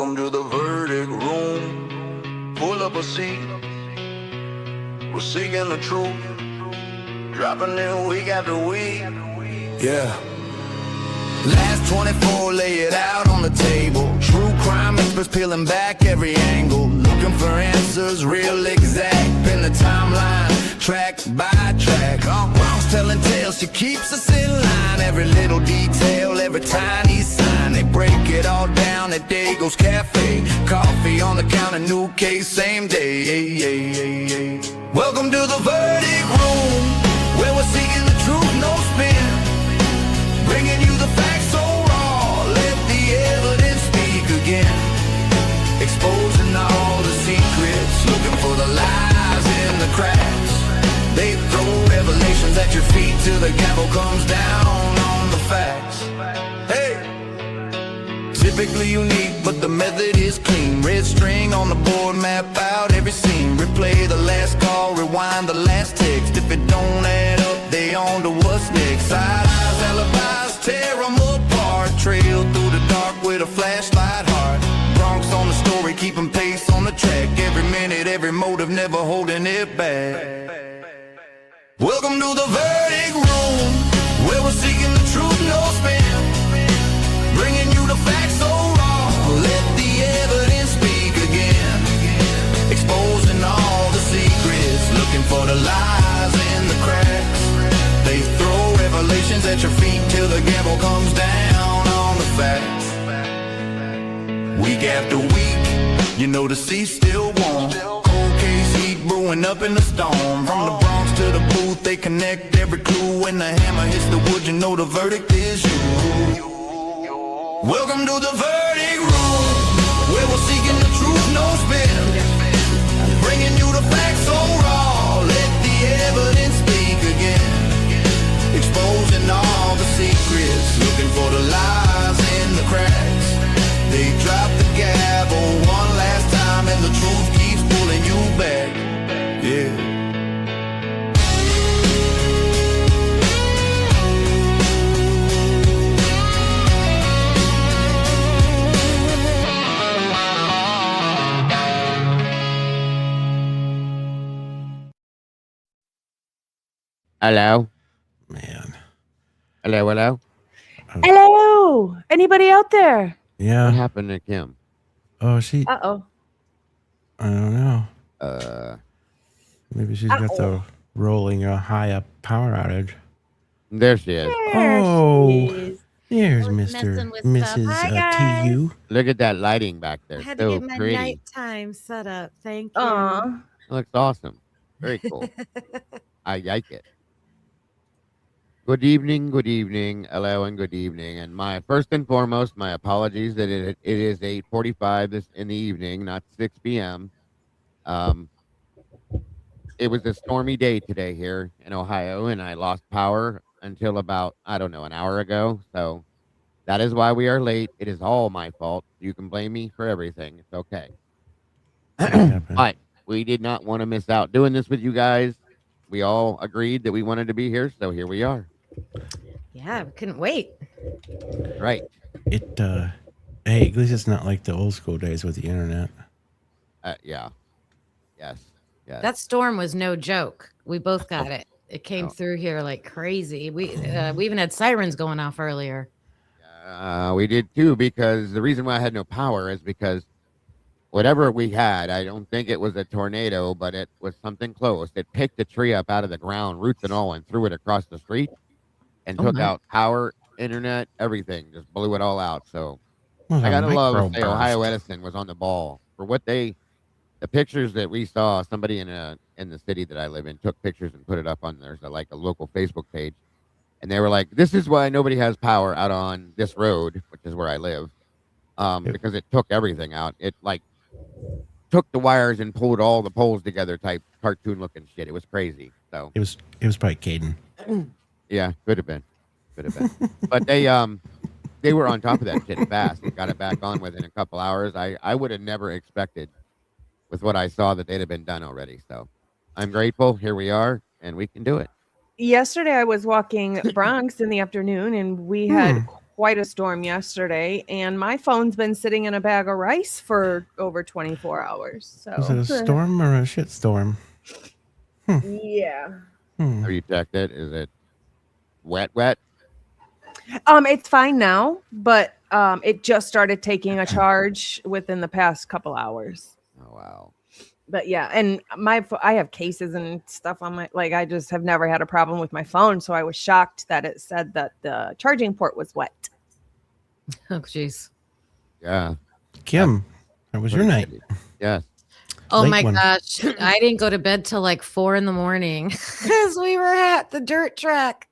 Welcome to the verdict room. Pull up a seat. We're seeking the truth. Dropping in week after week. Yeah. Last 24, lay it out on the table. True crime experts peeling back every angle. Looking for answers, real exact. In the timeline, track by track. Wrong's telling tales, she keeps us in line. Every little detail, every tiny sign. They break it all down at Dago's Cafe. Coffee on the counter, new case, same day. Welcome to the verdict room, where we're seeking the truth, no spin. Bringing you the facts so raw, let the evidence speak again. Exposing all the secrets, looking for the lies in the cracks. They throw revelations at your feet till the gavel comes down on the facts. Hey! Typically unique, but the method is clean. Red string on the board, map out every scene. Replay the last call, rewind the last text. If it don't add up, they on to what's next. Side eyes, alibis, tear them apart. Trail through the dark with a flashlight heart. Bronx on the story, keeping pace on the track. Every minute, every motive, never holding it back. Welcome to the verdict room, where we're seeking the truth, no spin. Bringing you the facts so raw, let the evidence speak again. Exposing all the secrets, looking for the lies in the cracks. They throw revelations at your feet till the gavel comes down on the facts. Week after week, you know the sea's still warm. Cold case heat brewing up in the storm. From the Bronx to the booth, they connect every clue. When the hammer hits the wood, you know the verdict is you. Welcome to the verdict room, where we're seeking the truth, no spin. Bringing you the facts so raw, let the evidence speak again. Exposing all the secrets, looking for the lies in the cracks. They drop the gavel one last time and the truth keeps pulling you back. Yeah. Hello? Man. Hello? Hello! Anybody out there? Yeah. What happened to Kim? Oh, she. Uh-oh. I don't know. Maybe she's got the rolling high up power outage. There she is. There Oh, she is. there's I was Mr. messing with stuff. Mrs. Hi, guys. TU. Look at that lighting back there. I had So to get my pretty. nighttime set up. Thank you. Aw. It looks awesome. Very cool. I like it. Good evening, hello, and good evening. And my first and foremost, my apologies that it is 8:45 in the evening, not 6 p.m. It was a stormy day today here in Ohio, and I lost power until about, I don't know, an hour ago. So that is why we are late. It is all my fault. You can blame me for everything. It's okay. But we did not want to miss out doing this with you guys. We all agreed that we wanted to be here, so here we are. Yeah, we couldn't wait. Right. Hey, at least it's not like the old school days with the internet. Yeah. Yes. That storm was no joke. We both got it. It came through here like crazy. We even had sirens going off earlier. We did too, because the reason why I had no power is because whatever we had, I don't think it was a tornado, but it was something close. It picked a tree up out of the ground, roots and all, and threw it across the street and took out power, internet, everything. Just blew it all out. So I gotta love to say Ohio Edison was on the ball for what the pictures that we saw. Somebody in the city that I live in took pictures and put it up on there's a local Facebook page, and they were like, "This is why nobody has power out on this road," which is where I live, because it took everything out. It took the wires and pulled all the poles together, type cartoon looking shit. It was crazy. So it was probably Caden. Yeah, could have been, but they were on top of that shit fast and got it back on within a couple hours. I would have never expected, with what I saw, that they'd have been done already. So I'm grateful. Here we are, and we can do it. Yesterday I was walking Bronx in the afternoon, and we had quite a storm yesterday, and my phone's been sitting in a bag of rice for over 24 hours. Was it a So storm or a shit storm? yeah. Have you checked it? Is it wet? It's fine now, but it just started taking a charge within the past couple hours. Oh wow. But yeah, and I have cases and stuff on my, like, I just have never had a problem with my phone, so I was shocked that it said that the charging port was wet. Oh, jeez. Yeah. Kim, how was your night? Yes. Oh Late my one. gosh. I didn't go to bed till like 4 a.m. because we were at the dirt track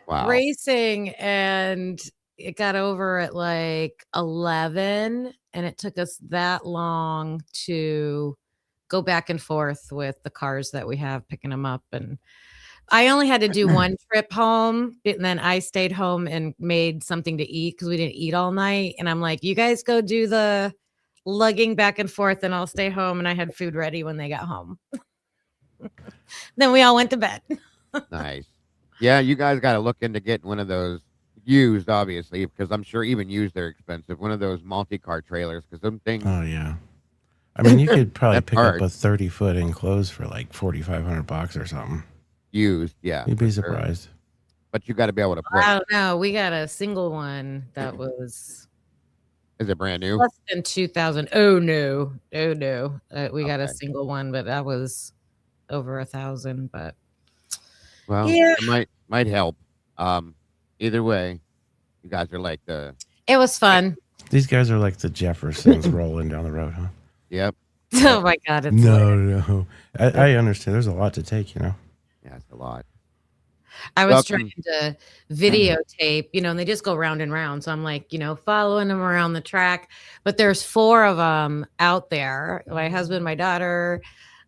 Wow. racing, and it got over at like 11, and it took us that long to go back and forth with the cars that we have picking them up. And I only had to do one trip home, and then I stayed home and made something to eat because we didn't eat all night. And I'm like, you guys go do the lugging back and forth, and I'll stay home. And I had food ready when they got home. Then we all went to bed. Nice. Yeah, you guys got to look into getting one of those used, obviously, because I'm sure even used they're expensive. One of those multi-car trailers, because them things. Oh yeah. I mean, you could probably That's pick hard. up a 30-foot enclosed for like $4,500 or something. Used, yeah. You'd be for sure. surprised. But you got to be able to put. I don't know. We got a single one that was Is it brand new? less than 2,000. Oh no. We got a Okay. single one, but that was over 1,000. But Well, yeah, it might help. Either way, you guys are like the. it was fun. These guys are like the Jeffersons rolling down the road, huh? Yep. Oh my God. It's No. I understand. There's a lot to take, you know. Yeah, it's a lot. I was Welcome. trying to videotape, and they just go round and round. So I'm like, following them around the track. But there's 4 of them out there. My husband, my daughter,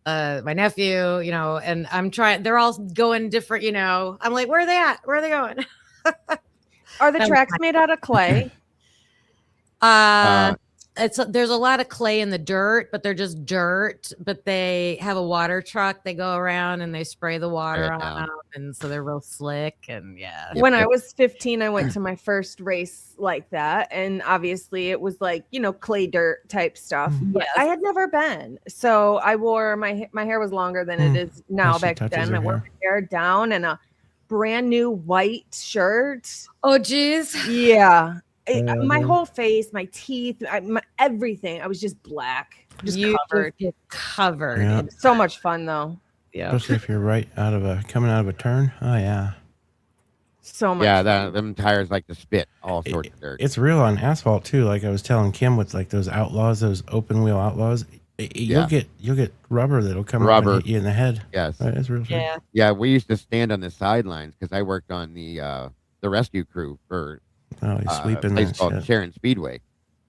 my nephew, and I'm trying. They're all going different, I'm like, where are they at? Where are they going? Are the That was tracks made out of clay? There's a lot of clay in the dirt, but they're just dirt. But they have a water truck. They go around and they spray the water it on down. them, and so they're real slick. And yeah, Yep, When I yep. was 15, I went to my first race like that, and obviously it was like, clay dirt type stuff. But Yes. I had never been, so I wore my hair was longer than it is now. she Back touches then, her I wore hair. my hair down and a brand new white shirt. Oh, geez. Yeah, my whole face, my teeth, everything. I was just black, just You covered. get covered. Yeah. in- So much fun though. Yeah. Especially if you're coming out of a turn. Oh yeah. So much. Yeah, fun. them tires like to spit all sorts of dirt. It's real on asphalt too. Like I was telling Kim with like those outlaws, those open wheel outlaws. You'll get rubber that'll come up and hit you in the head. Yes. It's real. Yeah. Yeah, we used to stand on the sidelines because I worked on the rescue crew for Oh, you sleep a in place that called shit. Sharon Speedway,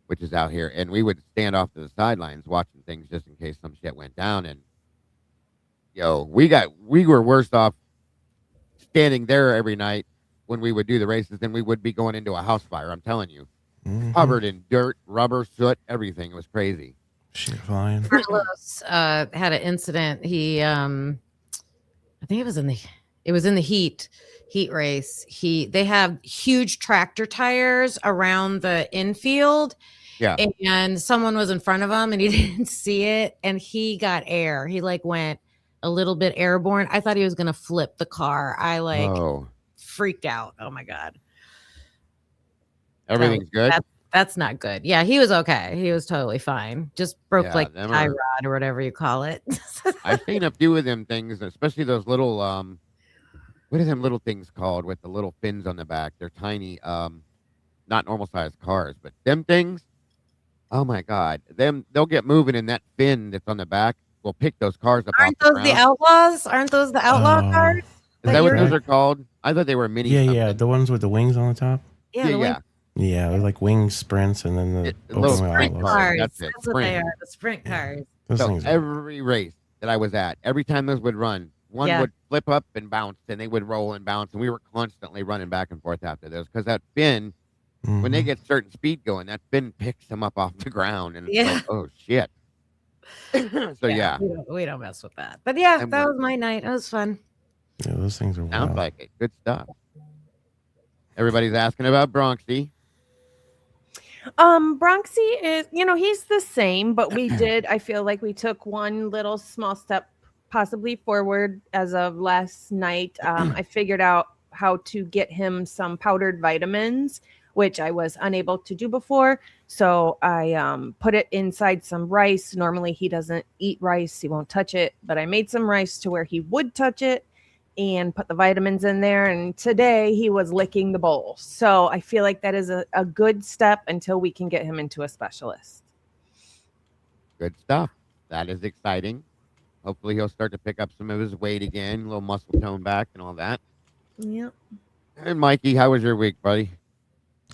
which is out here, and we would stand off to the sidelines watching things just in case some shit went down. And we were worse off standing there every night when we would do the races than we would be going into a house fire. I'm telling you, Mhm. covered in dirt, rubber, soot, everything. It was crazy. Shit flying. Carlos had an incident. He I think it was in the heat race. They have huge tractor tires around the infield. Yeah. And someone was in front of him and he didn't see it, and he got air. He like went a little bit airborne. I thought he was gonna flip the car. I Oh, freaked out. Oh my God. everything's good. That's not good. Yeah, he was okay. He was totally fine. Just broke Yeah, like them tie are- rod or whatever you call it. I've seen a few of them things, especially those little what are them little things called with the little fins on the back? They're tiny, not normal sized cars, but them things. Oh my God, they'll get moving, and that fin that's on the back will pick those cars up. Aren't off the those the ground. outlaws? Aren't those the outlaw Oh. cars? Is that what you're- those are called? I thought they were mini. Yeah, something. the ones with the wings on the top. Yeah, the yeah. Yeah, they're like wing sprints, and then the The little open wheel sprint outlaws. cars. cars. That's That's, it, what they sprint. are. The sprint cars. Those So things are- every race that I was at, every time those would run, one Yeah. would flip up and bounce, and they would roll and bounce, and we were constantly running back and forth after those because that fin, when they Mhm. get certain speed going, that fin picks them up off the ground, and it's Yeah. like, oh shit. So yeah, We don't mess with that. But yeah, And that we're- was my night. It was fun. Yeah, those things are sounds wild. like it. Good stuff. Everybody's asking about Bronxy. Bronxy is, he's the same, but I feel like we took one little small step possibly forward as of last night. I figured out how to get him some powdered vitamins, which I was unable to do before. So I put it inside some rice. Normally he doesn't eat rice, he won't touch it, but I made some rice to where he would touch it and put the vitamins in there. And today he was licking the bowl. So I feel like that is a good step until we can get him into a specialist. Good stuff. That is exciting. Hopefully he'll start to pick up some of his weight again, a little muscle tone back and all that. Yep. And Mikey, how was your week, buddy?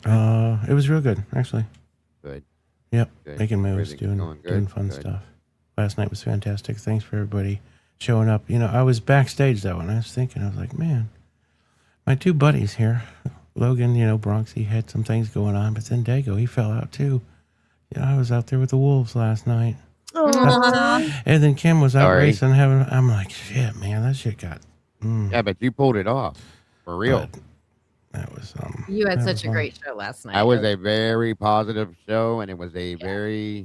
It was real good, actually. Good. Yep. Good. Making moves, doing fun stuff. Last night was fantastic. Thanks for everybody showing up. I was backstage though, and I was thinking, I was like, man, my two buddies here, Logan, Bronxy had some things going on, but then Dago, he fell out too. I was out there with the Wolves last night. And then Kim was out racing, I'm like, shit, man, that shit got. Yeah, but you pulled it off for real. That was You had such a great show last night. That was a very positive show, and it was a very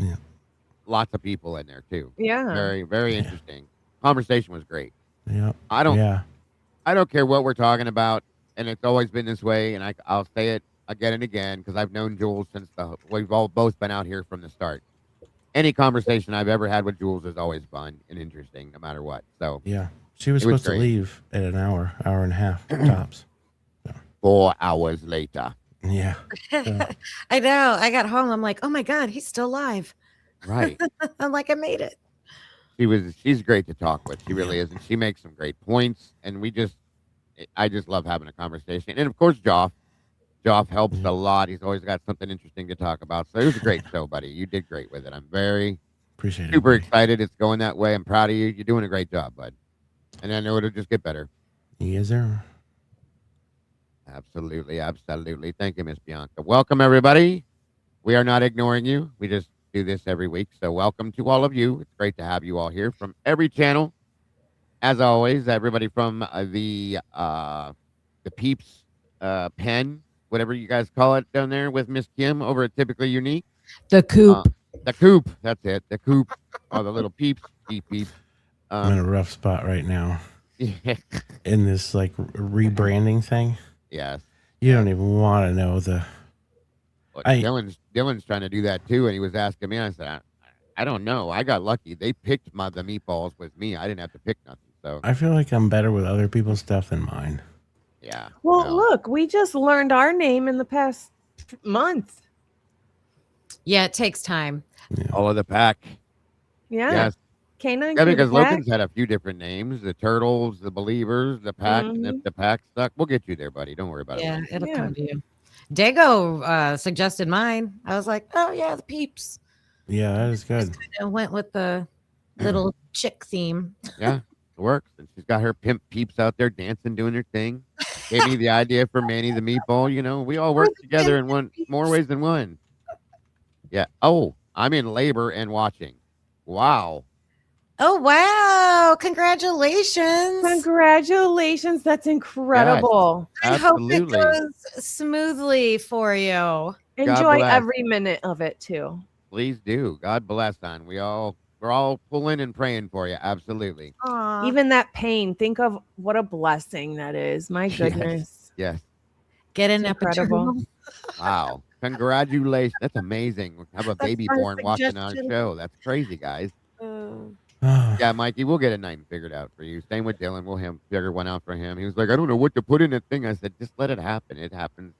lots of people in there too. Yeah. Very, very interesting. Conversation was great. Yeah. I don't care what we're talking about, and it's always been this way, and I'll say it again and again because I've known Jules since we've all both been out here from the start. Any conversation I've ever had with Jules is always fun and interesting, no matter what. So yeah, she was supposed to leave at an hour and a half tops. 4 hours later. Yeah. I know. I got home. I'm like, oh my God, he's still alive. Right. I'm like, I made it. She's great to talk with. She really is. And she makes some great points. And I just love having a conversation. And of course, Joff helps a lot. He's always got something interesting to talk about. So it was a great show, buddy. You did great with it. I'm very super excited it's going that way. I'm proud of you. You're doing a great job, bud. And I know it'll just get better. Yes, sir. Absolutely. Absolutely. Thank you, Miss Bianca. Welcome, everybody. We are not ignoring you. We just do this every week. So welcome to all of you. It's great to have you all here from every channel. As always, everybody from the Peeps pen, whatever you guys call it down there with Miss Kim over at Typically Unique. The Coop. The Coop. That's it. The Coop. Oh, the little peeps. Peep. I'm in a rough spot right now. Yeah. In this like rebranding thing. Yes. You don't even want to know the. Dylan's trying to do that too, and he was asking me. I said, I don't know. I got lucky. They picked the meatballs with me. I didn't have to pick nothing. So I feel like I'm better with other people's stuff than mine. Yeah. Well, look, we just learned our name in the past month. Yeah, it takes time. Yeah. All of the pack. Yeah. Yes. Canine. Yeah, because Logan's had a few different names: the Turtles, the Believers, the Pack. And if the Pack stuck, we'll get you there, buddy. Don't worry about it. Yeah, it'll come to you. Dago suggested mine. I was like, oh yeah, the Peeps. Yeah, that is good. I went with the little chick theme. Yeah, it works. And she's got her pimp peeps out there dancing, doing her thing. Gave me the idea for Manny the Meatball. We all work together in more ways than one. Yeah. Oh, I'm in labor and watching. Wow. Oh, wow. Congratulations. Congratulations. That's incredible. Yes, I hope it goes smoothly for you. Enjoy every minute of it too. Please do. God bless, son. We're all pulling and praying for you. Absolutely. Aww. Even that pain. Think of what a blessing that is. My goodness. Yes. Get an incredible. Wow. Congratulations. That's amazing. Have a baby born watching our show. That's crazy, guys. Yeah, Mikey, we'll get a night figured out for you. Same with Dylan. We'll figure one out for him. He was like, I don't know what to put in that thing. I said, just let it happen. It happens.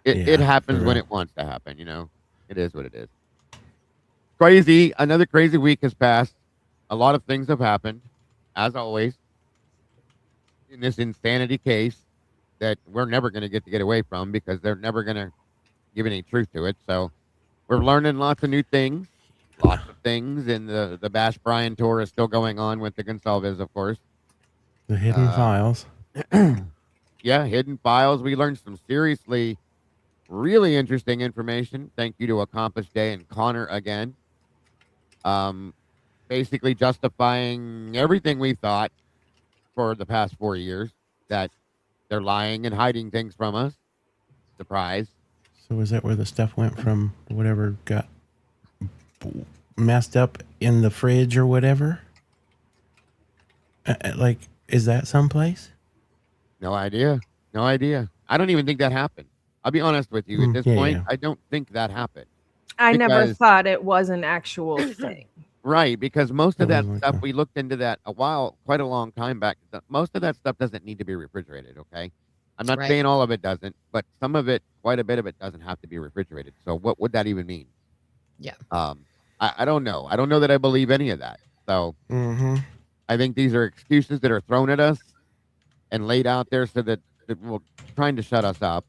It happens when it wants to happen, It is what it is. Crazy. Another crazy week has passed. A lot of things have happened, as always, in this insanity case that we're never going to get away from because they're never going to give any truth to it. So we're learning lots of new things. Lots of things, and the Bash Brian tour is still going on with the Gonsalves, of course. The hidden files. Yeah, hidden files. We learned some seriously, really interesting information. Thank you to Accomplished Day and Connor again. Basically justifying everything we thought for the past 4 years, that they're lying and hiding things from us. Surprise. So is that where the stuff went from? Whatever got messed up in the fridge or whatever? Like, is that someplace? No idea. No idea. I don't even think that happened. I'll be honest with you. At this Yeah, point, yeah. I don't think that happened. I never Because- thought it was an actual thing. Right, because most of That that was like stuff, a- we looked into that quite a long time back. Most of that stuff doesn't need to be refrigerated, okay? I'm not Right. saying all of it doesn't, but some of it, quite a bit of it doesn't have to be refrigerated. So what would that even mean? Yeah. I don't know. I don't know that I believe any of that. So I think these are excuses that are thrown at us and laid out there so that we're trying to shut us up.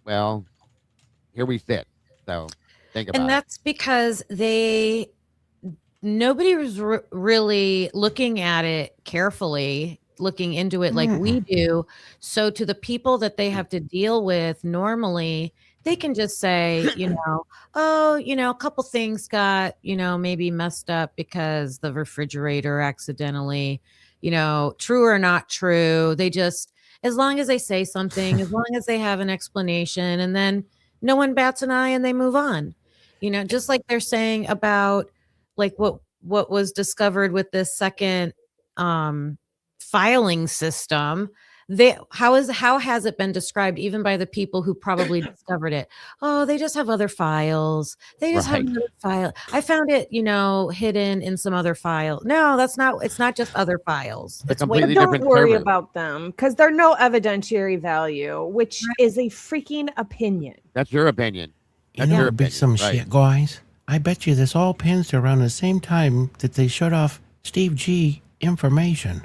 Well, here we sit. So think about And it. that's because nobody was really looking at it carefully, looking into it like we do. So to the people that they have to deal with normally, they can just say, oh, a couple things got, maybe messed up because the refrigerator accidentally, true or not true. They just, as long as they say something, as long as they have an explanation, and then no one bats an eye and they move on. Just like they're saying about like what was discovered with this second filing system. How has it been described even by the people who probably discovered it? Oh, they just have other files. They just have Right. another file. I found it, hidden in some other file. No, it's not just other files. It's It's way completely Don't different worry server. about them because they're no evidentiary value, which is a freaking opinion. That's your opinion. You That's know, your it'd be opinion. some Right. shit, guys. I bet you this all pins to around the same time that they shut off Steve G information.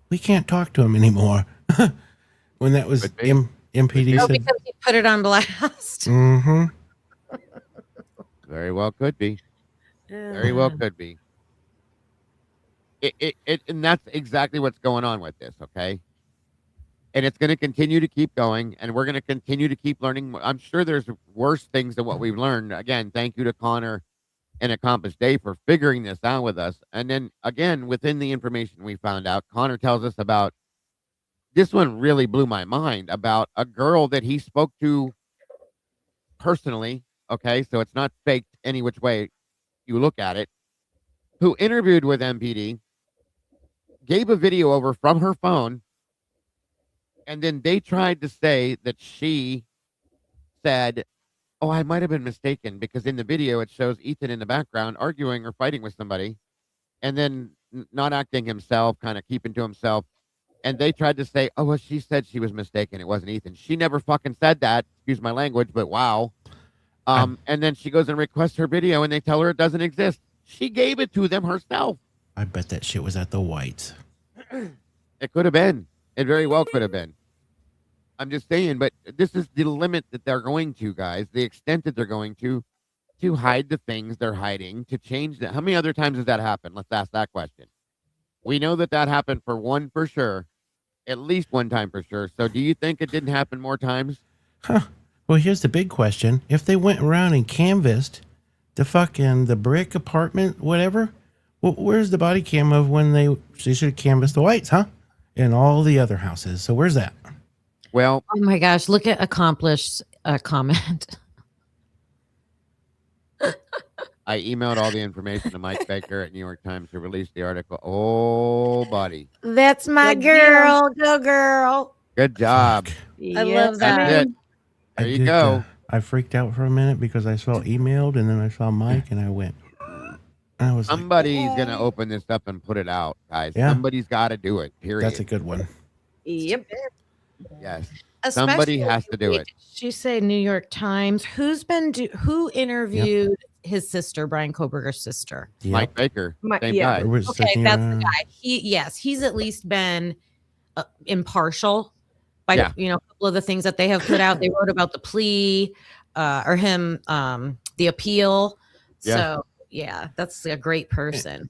We can't talk to him anymore. When that was Could be. MPD Oh, said, because he put it on blast. Very well could be. Very well could be. And that's exactly what's going on with this, okay? And it's going to continue to keep going, and we're going to continue to keep learning. I'm sure there's worse things than what we've learned. Again, thank you to Connor and Accomplice Dave for figuring this out with us. And then, again, within the information we found out, Connor tells us about this one really blew my mind about a girl that he spoke to personally. Okay, so it's not faked any which way you look at it, who interviewed with MPD, gave a video over from her phone, and then they tried to say that she said, oh, I might have been mistaken because in the video it shows Ethan in the background arguing or fighting with somebody and then not acting himself, kind of keeping to himself. And they tried to say, oh, well, she said she was mistaken. It wasn't Ethan. She never fucking said that. Excuse my language, but wow. And then she goes and requests her video and they tell her it doesn't exist. She gave it to them herself. I bet that shit was at the Whites. It could have been. It very well could have been. I'm just saying, but this is the limit that they're going to, guys. The extent that they're going to hide the things they're hiding, to change that. How many other times has that happened? Let's ask that question. We know that happened for one for sure, at least one time for sure. So do you think it didn't happen more times? Huh. Well, here's the big question. If they went around and canvassed the brick apartment, whatever, well, where's the body cam of when they should have canvassed the Whites, huh? And all the other houses. So where's that? Well, Oh my gosh, look at Accomplished comment. I emailed all the information to Mike Baker at New York Times to release the article. Oh, buddy. That's my Good deal. girl. Go girl. Good job. Fuck. I love that. That's it. There you go. I freaked out for a minute because I saw emailed and then I saw Mike and I went. I was Somebody's going to open this up and put it out, guys. Yeah. Somebody's got to do it, period. that's a good one. Yep. Yes. Especially Somebody has to do it. She said New York Times. Who interviewed his sister, Brian Koberger's sister? Yep. Mike Baker. Same yeah. guy. Or was it Okay, Stephanie that's the Ryan? guy. He's at least been impartial by Yeah. a couple of the things that they have put out. They wrote about the plea, or him, the appeal. Yeah. So yeah, that's a great person.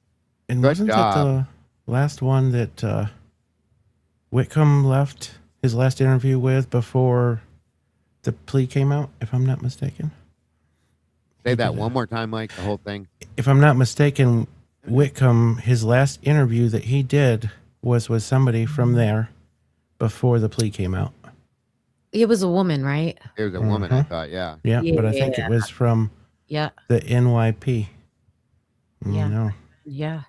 And Good wasn't that the last one that Whitcomb left his last interview with before the plea came out, if I'm not mistaken? Say that one more time, Mike, the whole thing. If I'm not mistaken, Whitcomb, his last interview that he did was with somebody from there before the plea came out. It was a woman, right? It was a woman, I thought. Yeah. Yeah, but I think it was from Yeah. the NYP. Yeah. No. Yeah.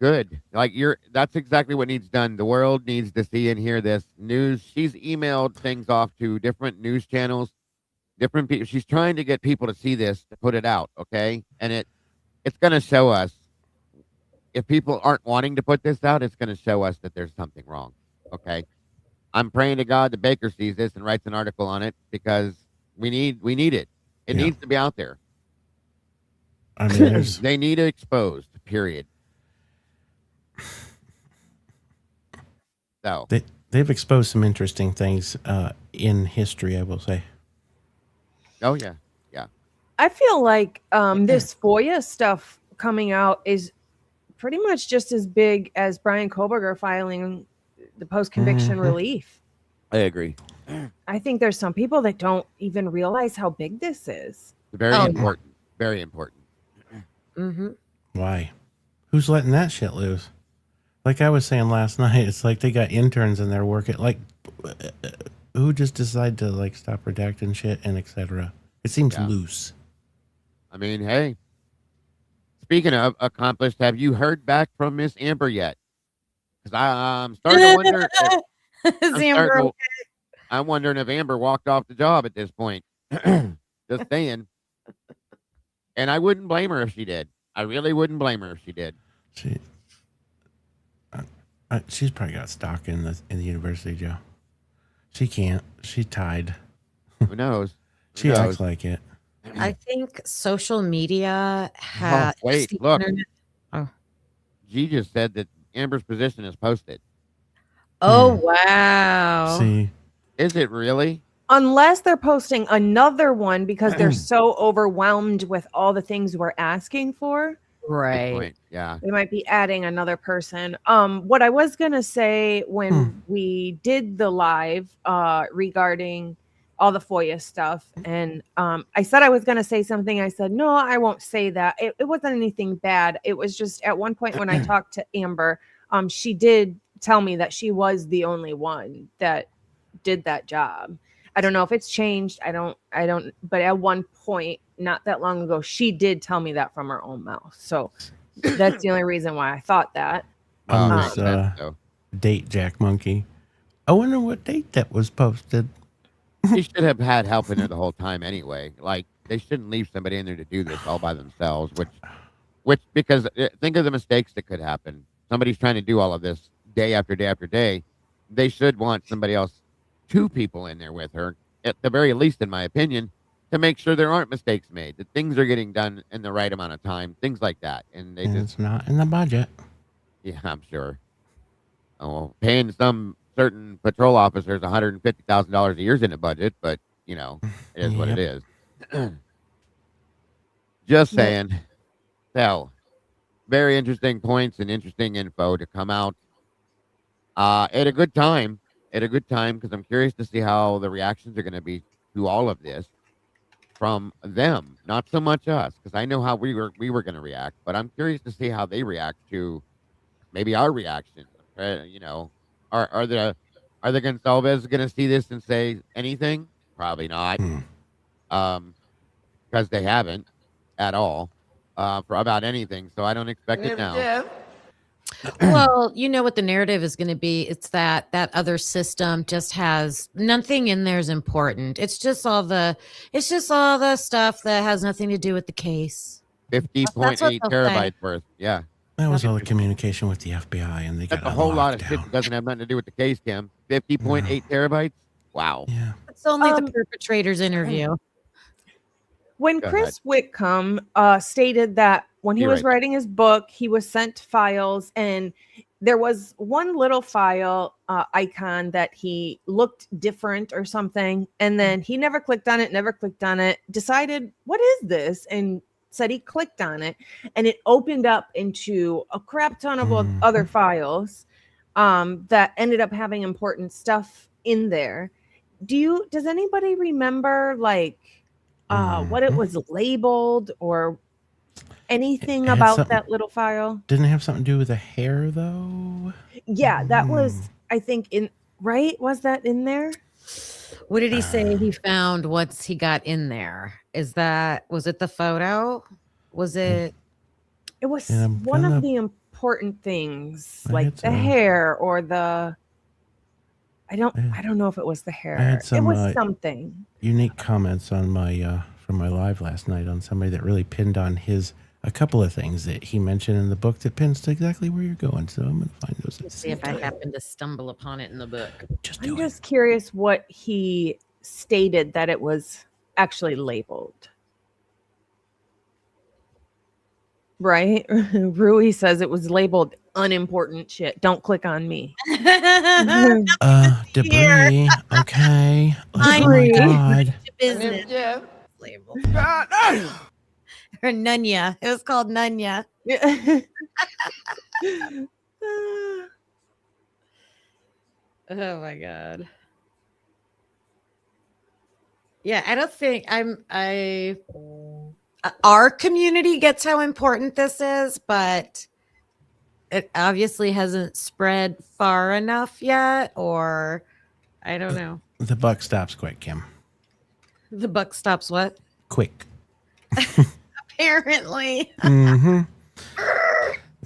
Good. Like that's exactly what needs done. The world needs to see and hear this news. She's emailed things off to different news channels, different people. She's trying to get people to see this, to put it out, okay? And it's going to show us, if people aren't wanting to put this out, it's going to show us that there's something wrong, okay? I'm praying to God that Baker sees this and writes an article on it, because we need it. It Yeah. needs to be out there. I mean, They need it exposed, period. So they've exposed some interesting things in history, I will say. oh yeah. I feel like this FOIA stuff coming out is pretty much just as big as Brian Koberger filing the post-conviction relief. I agree. I think there's some people that don't even realize how big this is. Very important. Very important. Mm-hmm. Why? Who's letting that shit loose? Like I was saying last night, it's like they got interns in there working. Like, who just decided to like stop redacting shit and etc. It seems loose. I mean, hey. Speaking of accomplished, have you heard back from Miss Amber yet? Because I'm starting to wonder. I'm wondering if Amber walked off the job at this point. Just saying. And I wouldn't blame her if she did. I really wouldn't blame her if she did. She's probably got stock in the university, Joe. She can't. She tied. Who knows? She acts like it. I think social media has. Wait, look. Oh. G just said that Amber's position is posted. Oh, wow. See, is it really? Unless they're posting another one because they're so overwhelmed with all the things we're asking for. Right. Yeah. They might be adding another person. What I was going to say when we did the live regarding all the FOIA stuff, and I said I was going to say something. I said, no, I won't say that. It wasn't anything bad. It was just at one point when I talked to Amber, she did tell me that she was the only one that did that job. I don't know if it's changed. I don't, but at one point, not that long ago, she did tell me that from her own mouth. So that's the only reason why I thought that. On this date, Jack Monkey. I wonder what date that was posted. She should have had help in there the whole time anyway. Like, they shouldn't leave somebody in there to do this all by themselves, which because think of the mistakes that could happen. Somebody's trying to do all of this day after day after day. They should want somebody else, two people in there with her, at the very least, in my opinion, to make sure there aren't mistakes made, that things are getting done in the right amount of time, things like that. And it's not in the budget. Yeah, I'm sure. Oh, paying some certain patrol officers $150,000 a year is in the budget, but you know, it is what it is. Just saying. So, very interesting points and interesting info to come out at a good time. At a good time, because I'm curious to see how the reactions are going to be to all of this from them, not so much us, because I know how we were going to react, but I'm curious to see how they react to maybe our reaction. You know, are the Gonsalves going to see this and say anything? Probably not, because they haven't at all for about anything. So I don't expect it now. Well, you know what the narrative is going to be. It's that other system just has nothing in there is important. It's just all the stuff that has nothing to do with the case. 50.8 terabytes worth. Yeah. That was all the communication with the FBI, and they got a whole lot of shit that doesn't have nothing to do with the case, Kim. 50.8 terabytes. Wow. Yeah. It's only the perpetrator's interview. When Chris Whitcomb stated that when he was writing his book, he was sent files, and there was one little file icon that he looked different or something, and then he never clicked on it, decided, what is this? And said he clicked on it, and it opened up into a crap ton of other files that ended up having important stuff in there. Does anybody remember like what it was labeled or anything about that little file? Didn't it have something to do with the hair though? Yeah, that was, I think, was that in there? What did he say he found once he got in there? Was it the photo? Was it? It was And I'm one of gonna- the important things, I like had the some- hair or the. I don't know if it was the hair. had some, it was something. unique comments on my from my live last night on somebody that really pinned on a couple of things that he mentioned in the book that pins to exactly where you're going. So I'm gonna find those. At the See if same I time. happen to stumble upon it in the book. Just I'm do it. just curious what he stated that it was actually labeled. Right? Rui says it was labeled unimportant shit. Don't click on me. Debris. Okay. Like, oh my Debris. god. Business label. Or Nunya. It was called Nunya. Oh my god. Yeah, I don't think our community gets how important this is, but it obviously hasn't spread far enough yet, or I don't know. The buck stops quick, Kim. The buck stops what? Quick. Apparently. Mm-hmm.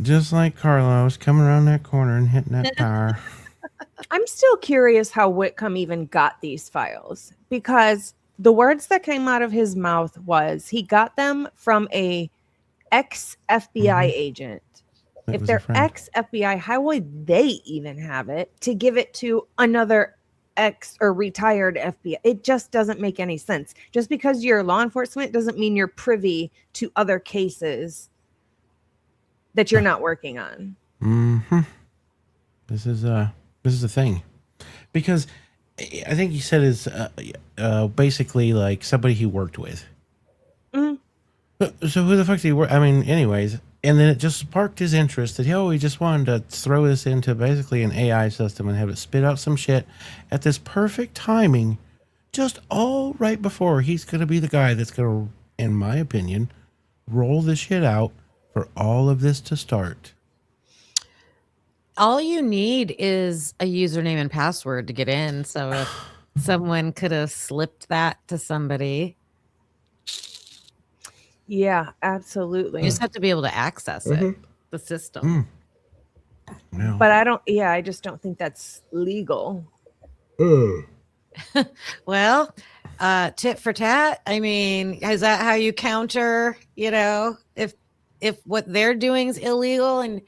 Just like Carlos coming around that corner and hitting that tire. I'm still curious how Whitcomb even got these files, because the words that came out of his mouth was he got them from a ex FBI agent. That If was a they're friend. ex FBI, how would they even have it to give it to another ex or retired FBI? It just doesn't make any sense. Just because you're law enforcement doesn't mean you're privy to other cases that you're not working on. Mm-hmm. This is the thing, because I think he said is basically like somebody he worked with. Mhm. So who the fuck did he work? I mean, anyways, and then it just sparked his interest that he just wanted to throw this into basically an AI system and have it spit out some shit at this perfect timing, just all right before he's going to be the guy that's going to, in my opinion, roll the shit out for all of this to start. All you need is a username and password to get in. So if someone could have slipped that to somebody, Yeah, absolutely. you just have to be able to access it, the system. No. But I just don't think that's legal. Well, tit for tat. I mean, is that how you counter, if what they're doing is illegal, and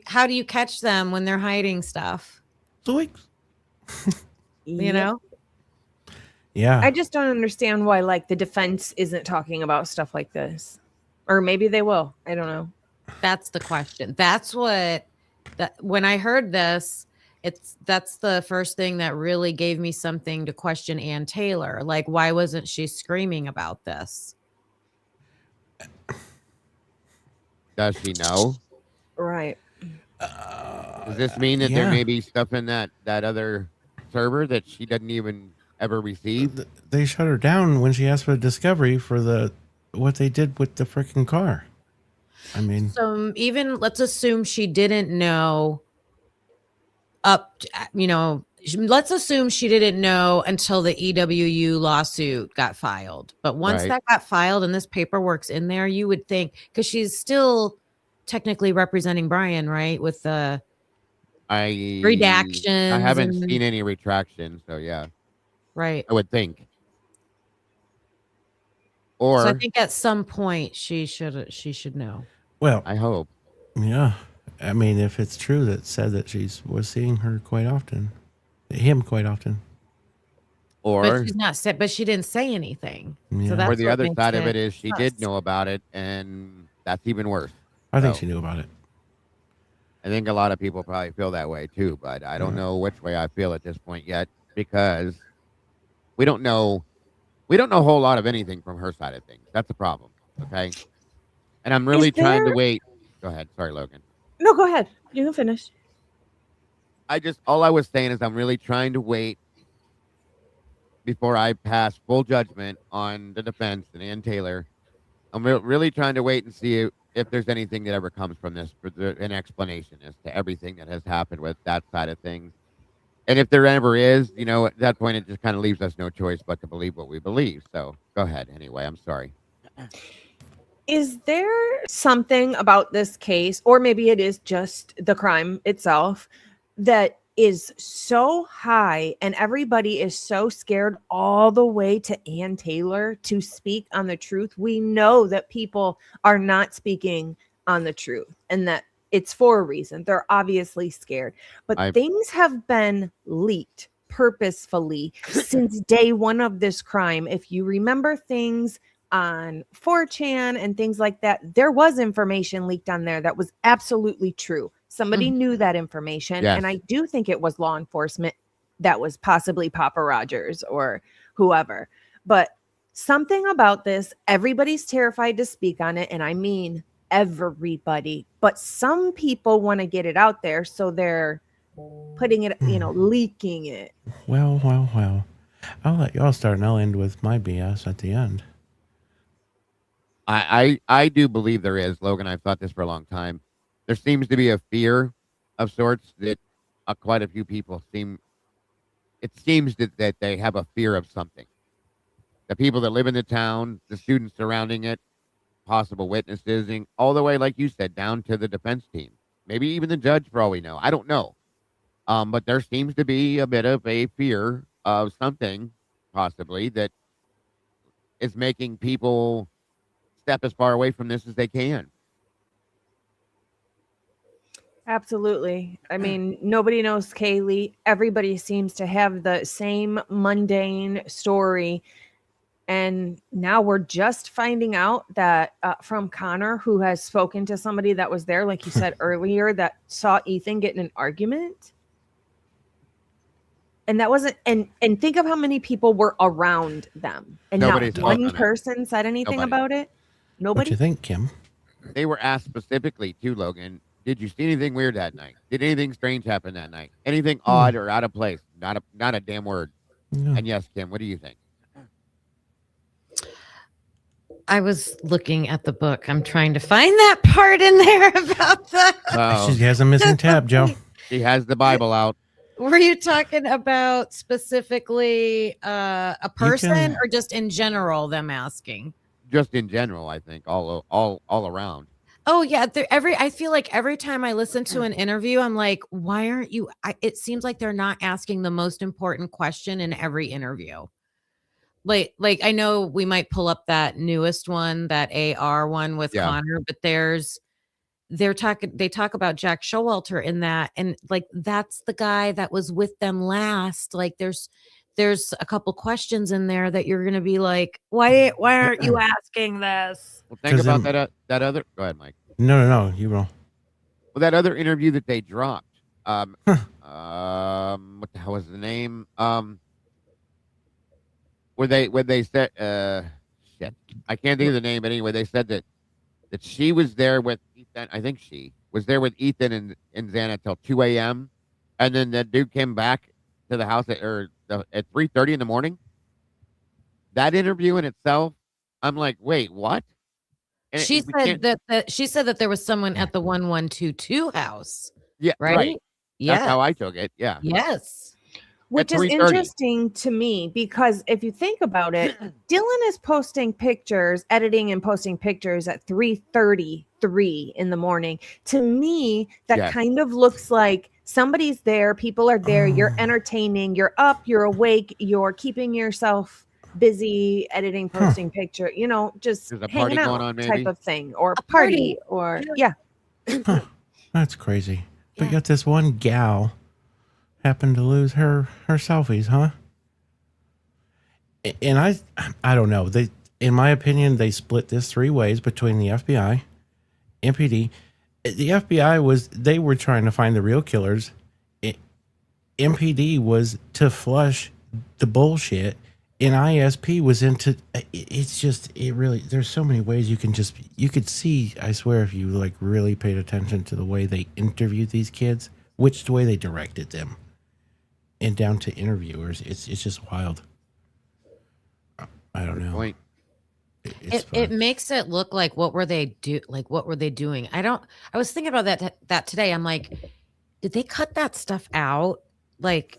how do you catch them when they're hiding stuff? Zoinks. You know? Yeah. I just don't understand why like the defense isn't talking about stuff like this. Or maybe they will. I don't know. That's the question. When I heard this, that's the first thing that really gave me something to question Ann Taylor. Like, why wasn't she screaming about this? Does she know? Right. Does this mean that there yeah. may be stuff in that other server that she doesn't even ever receive? They shut her down when she asked for a discovery for what they did with the freaking car. I mean, So even let's assume she didn't know let's assume she didn't know until the EWU lawsuit got filed. But once Right. that got filed and this paperwork's in there, you would think, because she's still technically representing Brian, right? With the redactions. I haven't seen any retraction, so yeah, right. I would think. So Or I think at some point she should know. well, I hope. yeah. I mean, if it's true that said that was seeing him quite often. Or But she's not said, but she didn't say anything. Yeah. So that's or the what other makes side of it is she sus. did know about it, and that's even worse. I think So, she knew about it. I think a lot of people probably feel that way too, but I don't know which way I feel at this point yet, because we don't know a whole lot of anything from her side of things. That's the problem. Okay. And I'm really trying to wait. Go ahead. Sorry, Logan. No, go ahead. You can finish. All I was saying is I'm really trying to wait before I pass full judgment on the defense and Ann Taylor. I'm really trying to wait and see if there's anything that ever comes from this, an explanation as to everything that has happened with that side of things. And if there ever is, at that point, it just kind of leaves us no choice but to believe what we believe. So go ahead. Anyway, I'm sorry. Is there something about this case, or maybe it is just the crime itself, that is so high and everybody is so scared all the way to Ann Taylor to speak on the truth? We know that people are not speaking on the truth and that it's for a reason. They're obviously scared, but things have been leaked purposefully since day one of this crime. If you remember things on 4chan and things like that, there was information leaked on there that was absolutely true. Somebody knew that information. Yes. And I do think it was law enforcement that was possibly Papa Rogers or whoever. But something about this, everybody's terrified to speak on it. And I mean everybody. But some people want to get it out there, so they're putting it, leaking it. Well. I'll let y'all start and I'll end with my BS at the end. I do believe there is, Logan. I've thought this for a long time. There seems to be a fear of sorts that quite a few people it seems that they have a fear of something. The people that live in the town, the students surrounding it, possible witnesses, and all the way, like you said, down to the defense team. Maybe even the judge, for all we know. I don't know. But there seems to be a bit of a fear of something, possibly, that is making people step as far away from this as they can. Absolutely. I mean, nobody knows Kaylee. Everybody seems to have the same mundane story. And now we're just finding out that from Connor, who has spoken to somebody that was there, like you said earlier, that saw Ethan get in an argument. And that wasn't, and think of how many people were around them. And Nobody's not one talking person said anything about it. Nobody. What you think, Kim? They were asked specifically too, Logan, did you see anything weird that night? Did anything strange happen that night? Anything odd or out of place? Not a damn word. No. And yes, Kim, what do you think? I was looking at the book. I'm trying to find that part in there about the. She has a missing tab, Joe. She has the Bible out. Were you talking about specifically a person or just in general them asking? Just in general, I think, all around. Oh yeah, I feel like every time I listen to an interview, I'm like, why aren't you? It seems like they're not asking the most important question in every interview. Like I know we might pull up that newest one, that AR one with Connor, but they talk about Jack Showalter in that, and like that's the guy that was with them last. Like there's a couple questions in there that you're gonna be like, why aren't you asking this? Well, think about that other. Go ahead, Mike. No, you roll. Well, that other interview that they dropped. What the hell was the name? Where they said, shit, I can't think of the name, but anyway, they said that she was there with Ethan. I think she was there with Ethan and Xana till 2 a.m. And then that dude came back to the house at 3:30 in the morning. That interview in itself, I'm like, wait, what? And She said that there was someone at the 1122 house. Yeah, right. Yeah, that's how I took it. Yeah. Yes. Which is interesting to me, because if you think about it, Dylan is posting pictures, editing and posting pictures at 3:33 in the morning. To me, that kind of looks like somebody's there, people are there, you're entertaining, you're up, you're awake, you're keeping yourself busy, editing, posting picture, just hanging out type of thing, or a party, or That's crazy. But yet this one gal happened to lose her selfies, huh? And I don't know. In my opinion, they split this 3 ways between the FBI, MPD. The FBI they were trying to find the real killers. MPD was to flush the bullshit, and ISP was into. There's so many ways you could see. I swear, if you like really paid attention to the way they interviewed these kids, the way they directed them, and down to interviewers, it's just wild. I don't know. Point. It makes it look like what were they doing? I was thinking about that today. I'm like, did they cut that stuff out? like,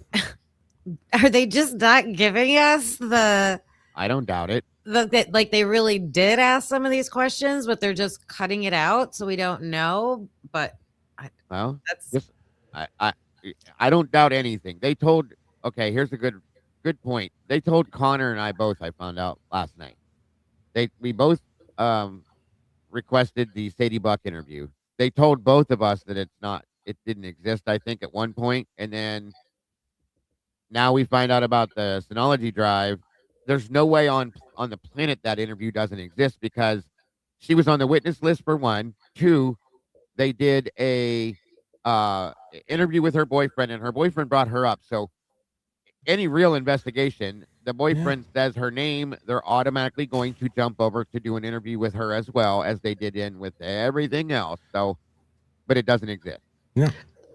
are they just not giving us I don't doubt it. that like they really did ask some of these questions, but they're just cutting it out so we don't know? But Well, that's just I I I don't doubt anything. They told. Okay, here's a good point. They told Connor and I both. I found out last night. We both um requested the Sadie Buck interview. They told both of us that it didn't exist, I think, at one point, and then now we find out about the Synology drive. There's no way on the planet that interview doesn't exist because she was on the witness list for one. Two, they did a interview with her boyfriend, and her boyfriend brought her up. So any real investigation, the boyfriend says her name, they're automatically going to jump over to do an interview with her as well as they did in with everything else. So, but it doesn't exist. Yeah.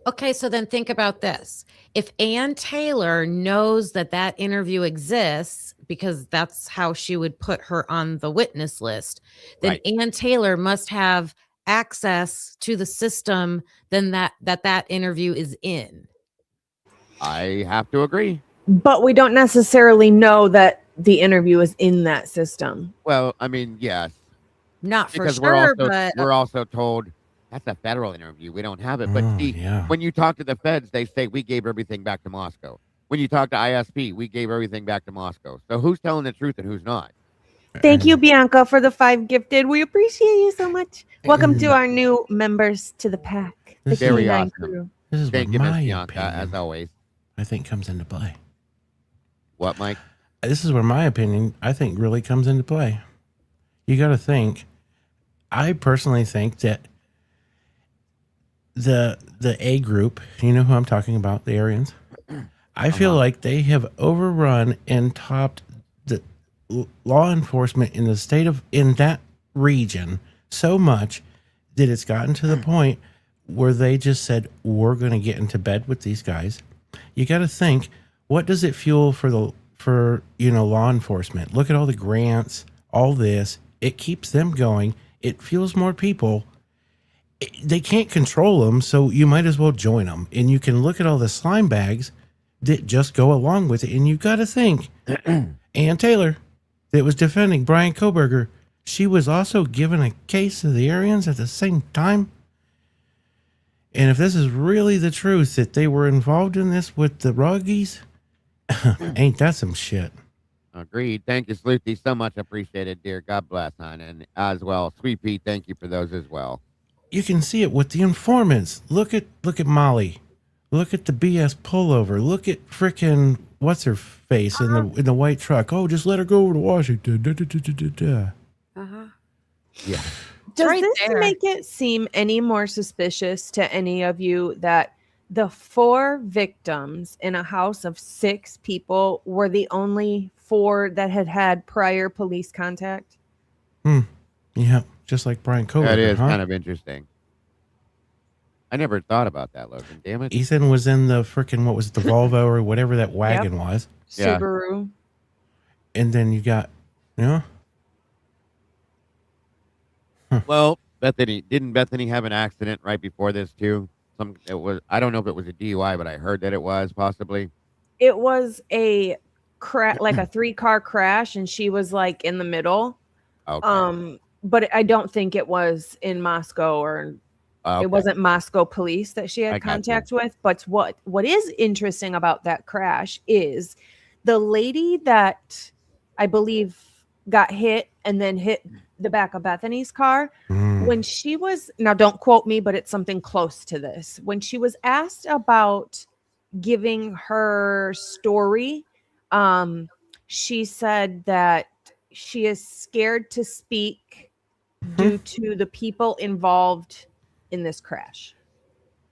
okay. So then think about this. If Ann Taylor knows that that interview exists, because that's how she would put her on the witness list, then Right. Ann Taylor must have access to the system then that interview is in. I have to agree. But we don't necessarily know that the interview is in that system. Well, I mean, yes, Not for because sure, but we're also told that's a federal interview. We don't have it. But Oh, see, yeah. when you talk to the feds, they say we gave everything back to Moscow. When you talk to ISP, we gave everything back to Moscow. So who's telling the truth and who's not? Thank you, Bianca, for the 5 gifted. We appreciate you so much. Welcome to our new members to the pack. The This is very K9 awesome. crew. This is where Thank you, Miss my Bianca, as opinion, always. I think, comes into play. What, Mike? This is where my opinion, I think, really comes into play. You got to think. I personally think that the A group, you know who I'm talking about, the Aryans. I feel like they have overrun and topped the law enforcement in the state of in that region so much that it's gotten to the point where they just said, we're going to get into bed with these guys. You got to think, what does it fuel for law enforcement? Look at all the grants, all this. It keeps them going. It fuels more people. They can't control them, so you might as well join them. And you can look at all the slime bags that just go along with it. And you got to think, Ann Taylor, that was defending Brian Koberger, she was also given a case of the Aryans at the same time. And if this is really the truth that they were involved in this with the Ruggies, ain't that some shit? Agreed. Thank you, Sleuthy. So much appreciated, dear. God bless, hon. And as well, Sweet Pete, thank you for those as well. You can see it with the informants. Look at Molly. Look at the BS pullover. Look at frickin' what's her face in the white truck. Oh, just let her go over to Washington. Da, da, da, da, da, da. Yeah. Does right this there. make it seem any more suspicious to any of you that the 4 victims in a house of 6 people were the only 4 that had prior police contact? Yeah, just like Brian Koberger. That is huh? kind of interesting. I never thought about that, Logan. Damn it. Ethan was in the frickin' what was it, the Volvo or whatever that wagon was. Yeah. Subaru. And then you got, Well, didn't Bethany have an accident right before this too? I don't know if it was a DUI, but I heard that it was possibly. It was a like a 3-car crash, and she was like in the middle. Okay. But I don't think it was in Moscow, or Okay. it wasn't Moscow police that she I had got you. contact with. But what is interesting about that crash is the lady that I believe got hit and then hit the back of Bethany's car. When she was, now don't quote me, but it's something close to this. When she was asked about giving her story, she said that she is scared to speak due to the people involved in this crash.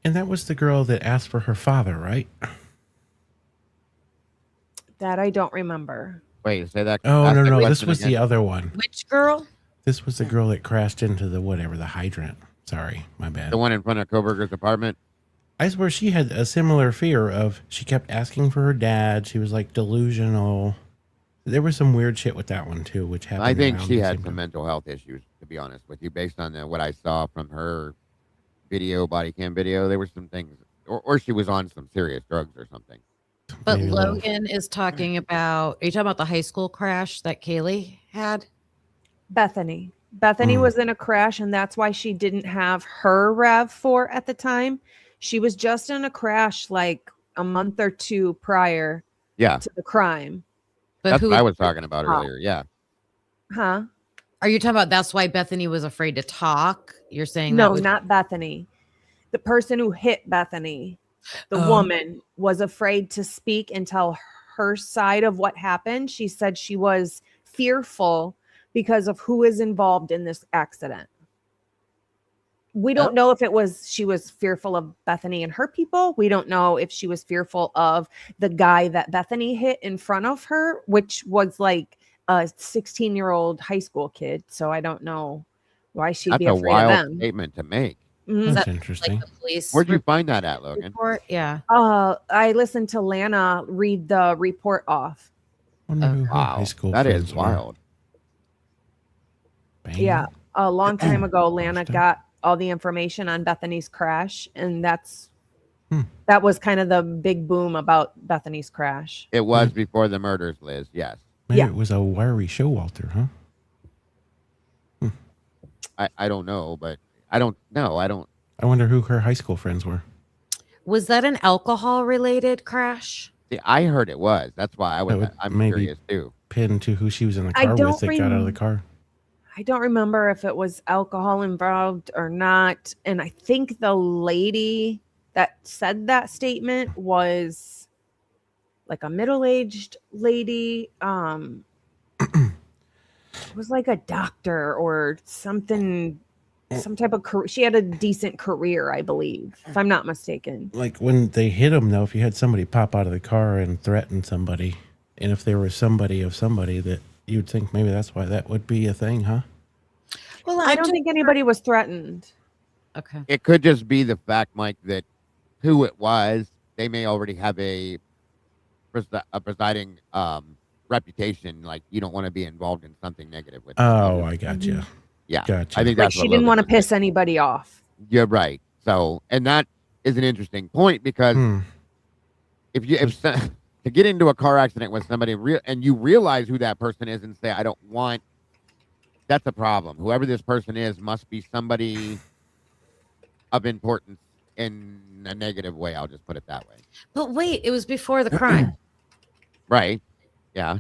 and that was the girl that asked for her father, right? That I don't remember. Wait, say that. Oh, ask no, that no. This question was again. the other one. Which girl? This was the girl that crashed into the hydrant. Sorry, my bad. The one in front of Koberger's apartment. I swear she had a similar fear of, she kept asking for her dad. She was like delusional. There was some weird shit with that one too, which happened. I think around she the had same some time. mental health issues, to be honest with you, based on what I saw from her video, body cam video. There were some things or she was on some serious drugs or something. But Maybe a little- Logan is talking about, are you talking about the high school crash that Kaylee had? Bethany. Bethany was in a crash, and that's why she didn't have her RAV4 at the time. She was just in a crash like a month or two prior Yeah, to the crime. But that's who what I was was talking about earlier. Yeah, Huh? Are you talking about that's why Bethany was afraid to talk? You're saying that No, was not Bethany. The person who hit Bethany, the Oh. woman, was afraid to speak and tell her side of what happened. She said she was fearful because of who is involved in this accident. We don't know if she was fearful of Bethany and her people. We don't know if she was fearful of the guy that Bethany hit in front of her, which was like a 16-year-old high school kid. So I don't know why she'd that's be a afraid of wild them. statement to make. Mhm. That's that interesting. like the police Where'd you find that at, Logan? report? Yeah. I listened to Lana read the report off. Wonder who her high Wow, school that friends is were. wild. Yeah, a long time ago, Lana Interesting. got all the information on Bethany's crash, and Hmm. that was kind of the big boom about Bethany's crash. It was before the murders, Liz. Yes, Maybe Yeah. it was a wiry Showalter, huh? I don't know, but I don't know. I don't. I wonder who her high school friends were. Was that an alcohol related crash? See, I heard it was. That's why That would I'm maybe- curious too. Pinned to who she was in the I car don't with that got out of the car. I don't remember if it was alcohol involved or not. And I think the lady that said that statement was like a middle-aged lady. It was like a doctor or something, some type of career. She had a decent career, I believe, if I'm not mistaken. Like when they hit him, though, if you had somebody pop out of the car and threaten somebody, and if there was somebody that you'd think maybe that's why that would be a thing, huh? Well, I don't think anybody was threatened. Okay. It could just be the fact, Mike, that who it was, they may already have a presiding reputation. Like you don't want to be involved in something negative with. Oh, I got you. Yeah, Gotcha. I think Like that's she what didn't Logan want to was saying. piss anybody off. You're right. So, and that is an interesting point because if to get into a car accident with somebody and you realize who that person is and say, I don't want, that's a problem. Whoever this person is must be somebody of importance in a negative way. I'll just put it that way. But wait, it was before the crime. Right. Yeah.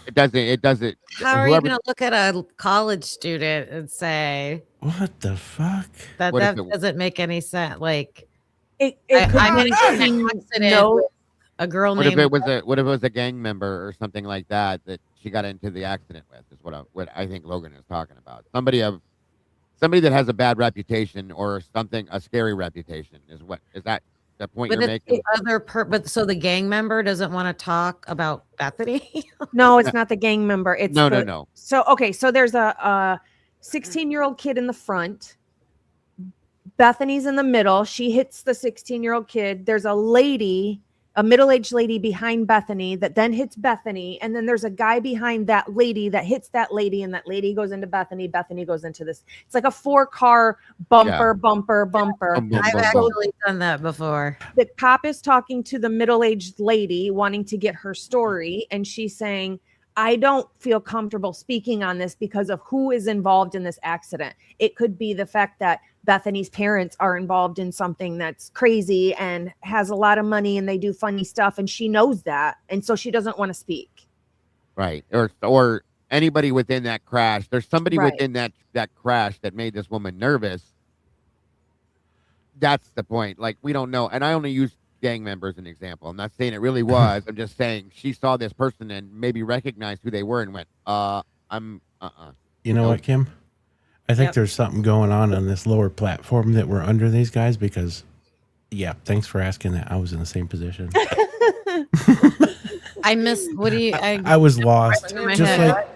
It doesn't. How are you whoever- going to look at a college student and say What the fuck? that What if that it- doesn't make any sense? Like, It I'm could in an be accident with a girl What if named it was a gang member or something like that she got into the accident with? Is what I think Logan is talking about. Somebody that has a bad reputation or something, a scary reputation is that the point But you're it's making? the other but so the gang member doesn't want to talk about Bethany. No, it's not the gang member. It's No. So okay, so there's a 16-year-old kid in the front. Bethany's in the middle. She hits the 16-year-old kid. There's a lady, a middle-aged lady behind Bethany that then hits Bethany, and then there's a guy behind that lady that hits that lady, and that lady goes into Bethany. Bethany goes into this. It's like a 4-car bumper. Bum, I've bum, bum. actually done that before. The cop is talking to the middle-aged lady wanting to get her story, and she's saying, I don't feel comfortable speaking on this because of who is involved in this accident. It could be the fact that Bethany's parents are involved in something that's crazy and has a lot of money and they do funny stuff, and she knows that, and so she doesn't want to speak. Right. Or anybody within that crash. There's somebody Right. within that crash that made this woman nervous. That's the point. Like we don't know. And I only use gang members as an example. I'm not saying it really was. I'm just saying she saw this person and maybe recognized who they were and went, You know what, Kim? I think Yep. there's something going on this lower platform that we're under these guys because, yeah, thanks for asking that. I was in the same position. I missed. What do you? I was lost. in my head.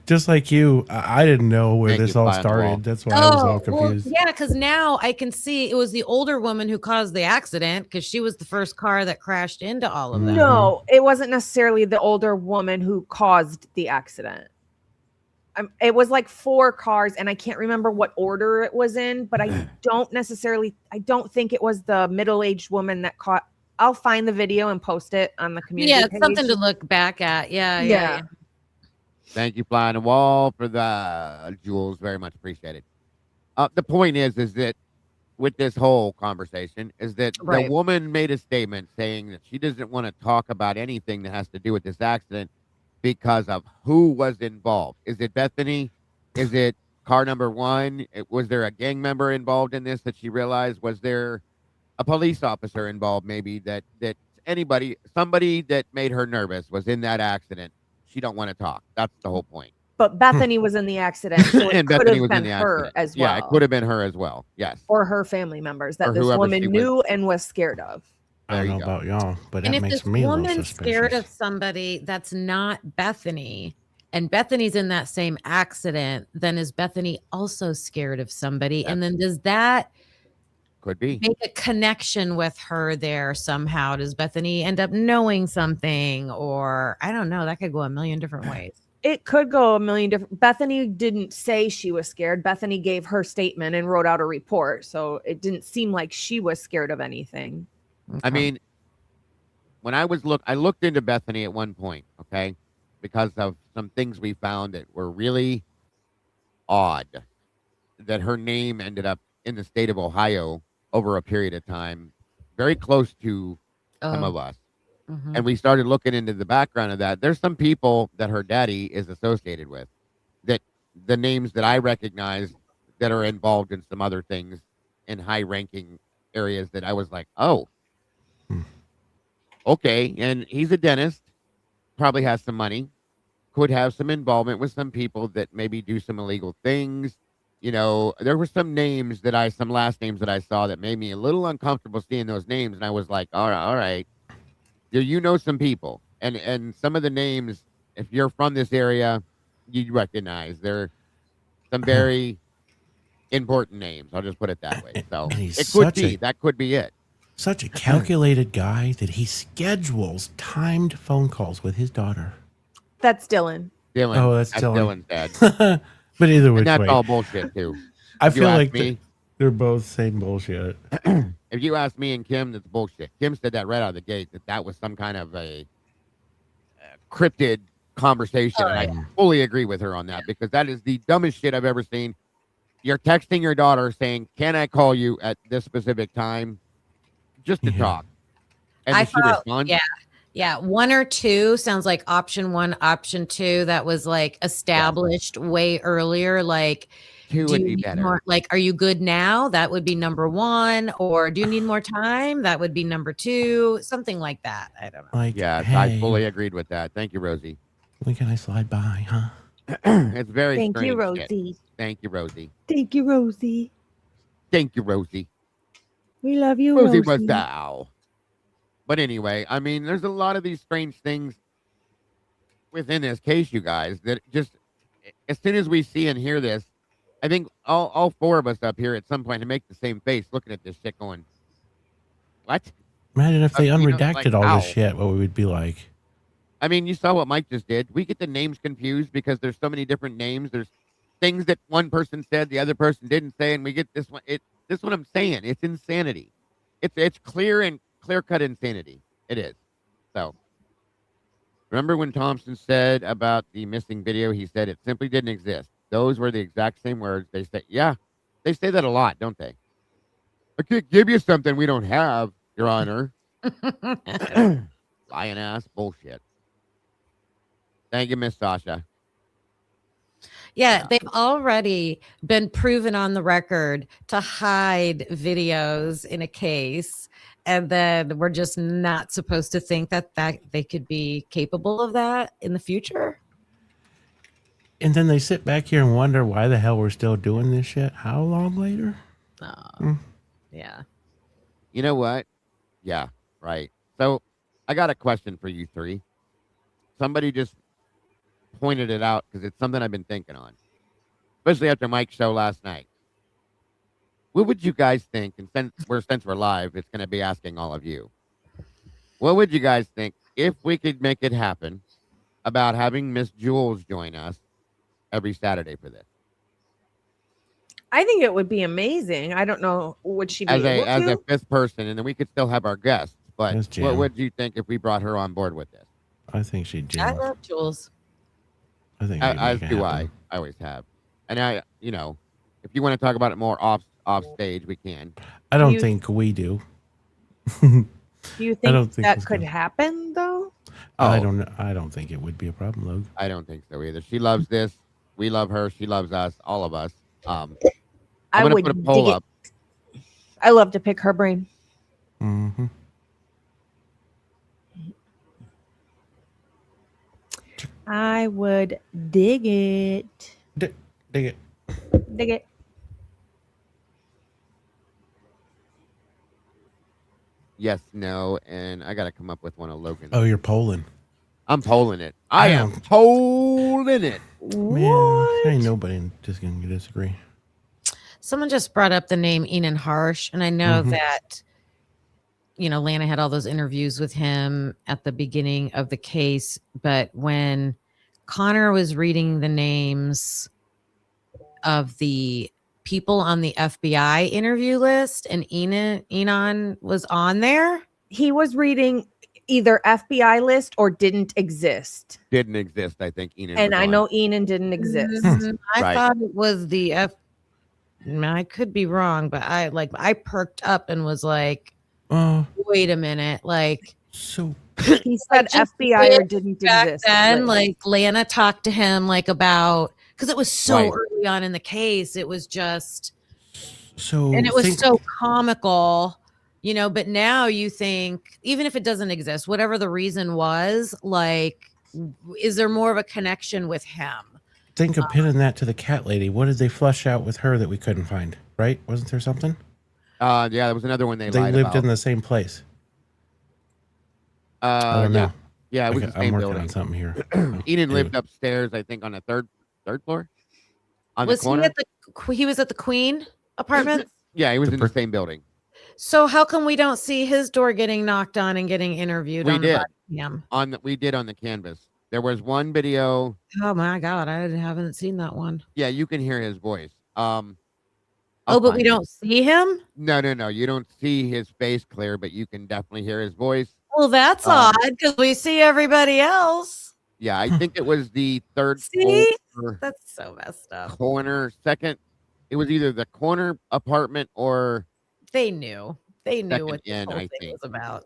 Just like you, I didn't know where Thank this you, all fly on the wall. started. That's why I was all well, confused. yeah, because now I can see it was the older woman who caused the accident because she was the first car that crashed into all of them. No, it wasn't necessarily the older woman who caused the accident. it was like 4 cars, and I can't remember what order it was in, but I don't think it was the middle-aged woman that caught. I'll find the video and post it on the community Yeah, it's page. something to look back at. Yeah. Thank you, Fly on the Wall, for the jewels. Very much appreciated. The point is that with this whole conversation is that the Right. woman made a statement saying that she doesn't want to talk about anything that has to do with this accident because of who was involved. Is it Bethany? Is it car number 1? Was there a gang member involved in this that she realized? Was there a police officer involved maybe that somebody that made her nervous was in that accident? She don't want to talk. That's the whole point. But Bethany was in the accident, so it And could Bethany have was in been the her accident. as well. Yeah, it could have been her as well. Yes. Or her family members that Or this whoever woman she was. knew and was scared of. I There don't you know go. about y'all, but And that if makes this me a little woman's scared of suspicious. somebody that's not Bethany, and Bethany's in that same accident, then is Bethany also scared of somebody? And then does that Could be. make a connection with her there somehow? Does Bethany end up knowing something? Or I don't know. That could go a million different ways. It could go a million different. Bethany didn't say she was scared. Bethany gave her statement and wrote out a report, so it didn't seem like she was scared of anything. I mean, when I looked into Bethany at one point, okay, because of some things we found that were really odd. That her name ended up in the state of Ohio over a period of time, very close to some of us. Mhm. And we started looking into the background of that. There's some people that her daddy is associated with, that the names that I recognize that are involved in some other things in high ranking areas that I was like, oh, okay. And he's a dentist, probably has some money, could have some involvement with some people that maybe do some illegal things. You know, there were some last names that I saw that made me a little uncomfortable seeing those names. And I was like, all right. You know some people, and some of the names, if you're from this area, you recognize they're some very important names. I'll just put it that way. So And he's that could be it. Such a calculated guy that he schedules timed phone calls with his daughter. That's Dylan. Dylan. Oh, that's Dylan. Dylan's dad. But either which And that's way, all bullshit too. I If you feel ask like me, they're both saying bullshit. if you ask me and Kim, that's bullshit. Kim said that right out of the gate that was some kind of a cryptid conversation, and I fully agree with her on that because that is the dumbest shit I've ever seen. You're texting your daughter saying, "Can I call you at this specific time?" just to talk. And I did she thought, respond? yeah. 1 or 2 sounds like option 1, option 2. That was like established way earlier. Like, 2 do would you be need better. more? Like, are you good now? That would be number 1. Or do you need more time? That would be number 2. Something like that. I don't know. Like, Yeah, hey, I fully agreed with that. Thank you, Rosie. when can I slide by, huh? It's very Thank strange you, shit. Rosie. Thank you, Rosie. Thank you, Rosie. Thank you, Rosie. We love you, Rosie Rosie. was thou. But anyway, I mean, there's a lot of these strange things within this case, you guys, that just as soon as we see and hear this, I think all 4 of us up here at some point to make the same face looking at this shit going, what? Imagine if they You know, unredacted like, all how? this shit, what we would be like. I mean, you saw what Mike just did. We get the names confused because there's so many different names. There's things that one person said, the other person didn't say, and we get this one. This is what I'm saying. It's insanity. It's clear cut insanity. It is. So remember when Thompson said about the missing video, he said it simply didn't exist. Those were the exact same words. They say, yeah, they say that a lot, don't they? I can't give you something we don't have, Your Honor. Lying ass bullshit. Thank you, Miss Sasha. Yeah, they've already been proven on the record to hide videos in a case. And then we're just not supposed to think that they could be capable of that in the future. And then they sit back here and wonder why the hell we're still doing this shit. How long later? Yeah. You know what? Yeah, right. So I got a question for you 3. Somebody just pointed it out because it's something I've been thinking on, especially after Mike's show last night. What would you guys think? And since we're live, it's going to be asking all of you. What would you guys think if we could make it happen about having Miss Jules join us every Saturday for this I think it would be amazing. I don't know. Would she be as able a to? fifth person, and then we could still have our guests. But Let's what jam. would you think if we brought her on board with this? I think she'd I jam. love Jules. I think we'd As make it do happen. I always have. And if you want to talk about it more off stage, we can. I don't You- think we do. Do you I don't think think that it's could gonna- happen though? I Oh. don't know. I don't think it would be a problem, Logan. I don't think so either. She loves this. We love her. She loves us. All of us. I'm I gonna would put a poll dig it. up. I love to pick her brain. Mm-hmm. I would dig it. Dig it. Dig it. Yes, no, and I gotta come up with one of Logan's. Oh, you're polling. I'm polling it. I am don't- polling it. Man, there ain't nobody just gonna disagree. Someone just brought up the name Enan Harsh, and I know Mhm. that Lana had all those interviews with him at the beginning of the case, but when Connor was reading the names of the people on the FBI interview list and Enan was on there. He was reading either FBI list or didn't exist. Didn't exist, I think. Enan And was I on. know Enan didn't exist. I Right. thought it was the I could be wrong, but I perked up and was like, wait a minute, like So He said just FBI or weird didn't back exist. then, Like, like Lana talked to him like about because it was so Right. early on in the case. It was just and it was so comical, but now you think, even if it doesn't exist, whatever the reason was, like, is there more of a connection with him? think of pinning that to the cat lady. What did they flush out with her that we couldn't find? Right? Wasn't there something? Yeah, there was another one they They lied lived about. in the same place. I don't Yeah. know. Yeah, it was the I'm same working building. on something here. Enan lived upstairs, I think, on the third floor. On Was the corner. he was at the Queen apartment? Yeah, he was in the per- same building. So how come we don't see his door getting knocked on and getting interviewed? We on did. the body cam? We did on the canvas. There was one video. Oh my god, I haven't seen that one. Yeah, you can hear his voice. I'll But we find it. don't see him. No. You don't see his face clear, but you can definitely hear his voice. Well, that's odd because we see everybody else. Yeah, I think it was the third See? floor That's so messed up. corner, second. It was either the corner apartment or They knew. They knew Second what this in, whole I thing think. was about.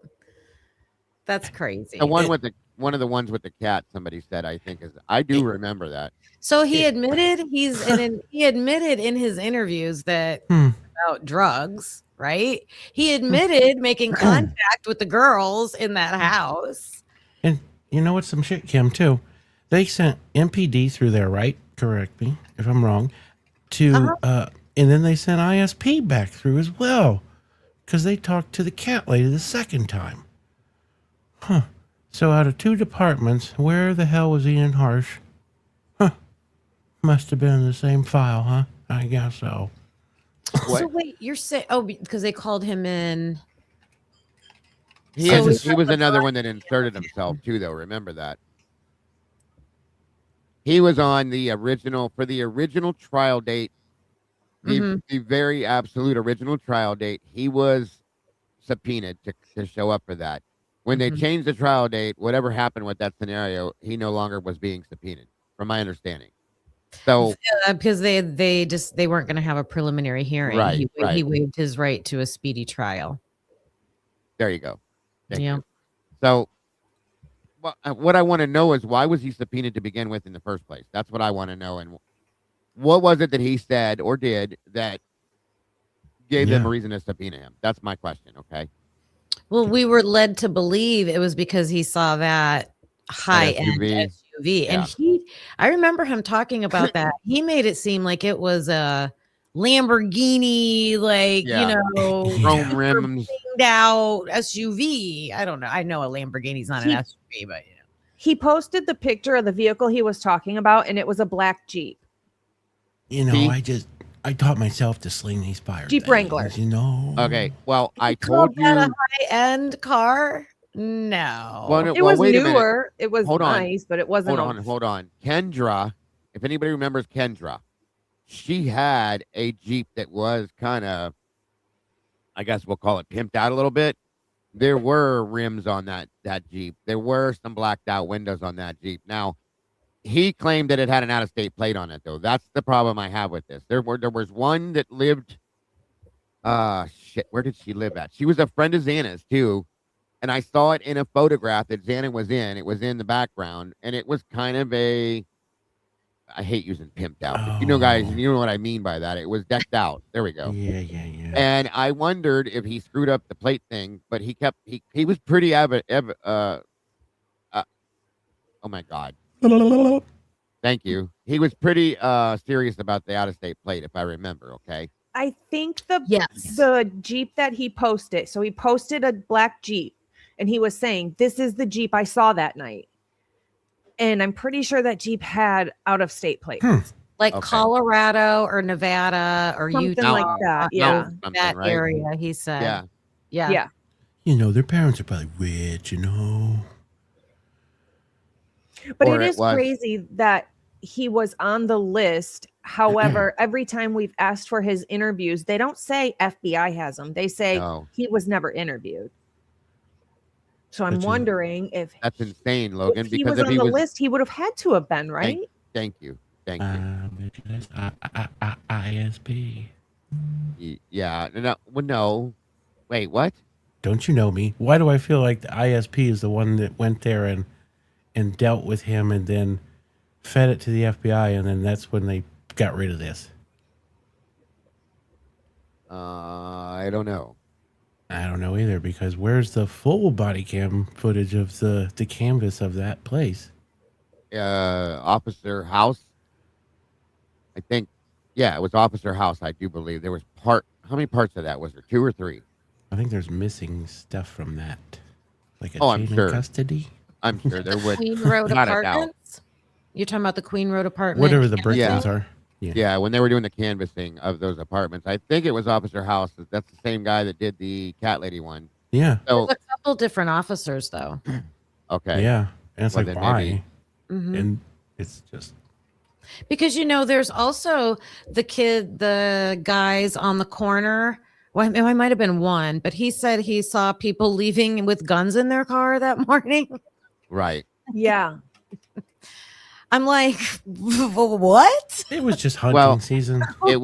That's crazy. the one with one of the ones with the cat. Somebody said, I think is. I do remember that. So he admitted he admitted in his interviews that about drugs, right? He admitted making contact with the girls in that house. And you know what's some shit, Kim, too? They sent MPD through there, right? Correct me if I'm wrong. And then they sent ISP back through as well. Because they talked to the cat lady the second time. Huh. So out of two departments, where the hell was Ian Harsh? Huh. Must have been in the same file, huh? I guess so. What? So wait, you're saying because they called him in. He So was we- another one that inserted himself too, though. Remember that. He was on the original trial date, the very absolute original trial date. He was subpoenaed to show up for that. When they changed the trial date, whatever happened with that scenario, he no longer was being subpoenaed, from my understanding. So Because they weren't going to have a preliminary hearing. Right, right. He waived his right to a speedy trial. there you go. Thank Yeah. you. So what I want to know is, why was he subpoenaed to begin with in the first place? That's what I want to know. And what was it that he said or did that gave them a reason to subpoena him? That's my question. Okay. Well, we were led to believe it was because he saw that high-end SUV. Yeah. And I remember him talking about that. He made it seem like it was a Lamborghini, Chrome rims. cleaned out SUV. I don't know. I know a Lamborghini's not an SUV, but he posted the picture of the vehicle he was talking about, and it was a black Jeep. You know, See? I taught myself to sling these fire Jeep things, Wrangler. You know. Okay. Well, I called told you. that a high-end car? No. Well, no, It was wait a minute. newer. It was Hold on. nice, but it wasn't. Hold on. Kendra, if anybody remembers Kendra, she had a Jeep that was kind of, I guess we'll call it pimped out a little bit. There were rims on that Jeep. There were some blacked out windows on that Jeep. Now, he claimed that it had an out of state plate on it, though. That's the problem I have with this. There was one that lived. Shit. Where did she live at? She was a friend of Xana's too, and I saw it in a photograph that Xana was in. It was in the background, and it was kind of a. I hate using pimped out, but you know, guys, you know what I mean by that. It was decked out. There we go. Yeah. And I wondered if he screwed up the plate thing, but he was pretty oh my God. Thank you. He was pretty serious about the out of state plate, if I remember. Okay. I think Yes. the Jeep that he posted. So he posted a black Jeep, and he was saying, "This is the Jeep I saw that night." And I'm pretty sure that Jeep had out of state plates. Like Okay. Colorado or Nevada or Something Utah. like that. Yeah. Something, That right? area, he said. Yeah. Yeah. Yeah. You know, their parents are probably rich, you know. But Or it it is was- crazy that he was on the list. However, every time we've asked for his interviews, they don't say FBI has him. They say No. he was never interviewed. So I'm But you- wondering if That's insane, Logan. if he Because was if on he the was, list, he would have had to have been, right? thank you. ISP. Yeah. No. Wait, what? Don't you know me? Why do I feel like the ISP is the one that went there and dealt with him and then fed it to the FBI, and then that's when they got rid of this? I don't know. I don't know either, because where's the full body cam footage of the canvas of that place? Officer House. I think, yeah, it was Officer House. I do believe there was how many parts of that was there? 2 or 3? I think there's missing stuff from that, like a Oh, I'm chain sure. of custody, I'm sure there would. Queen Road Not a doubt. Apartments? You're talking about the Queen Road apartment? whatever the campus? break-ins are. Yeah, when they were doing the canvassing of those apartments, I think it was Officer House. That's the same guy that did the cat lady one. Yeah, So There's a couple different officers, though. okay, yeah, and it's Well, like then why? maybe- Mhm. And it's just Because, there's also the guys on the corner. Well, I might have been one, but he said he saw people leaving with guns in their car that morning. right. Yeah. I'm like, what? it was just hunting Well, season. It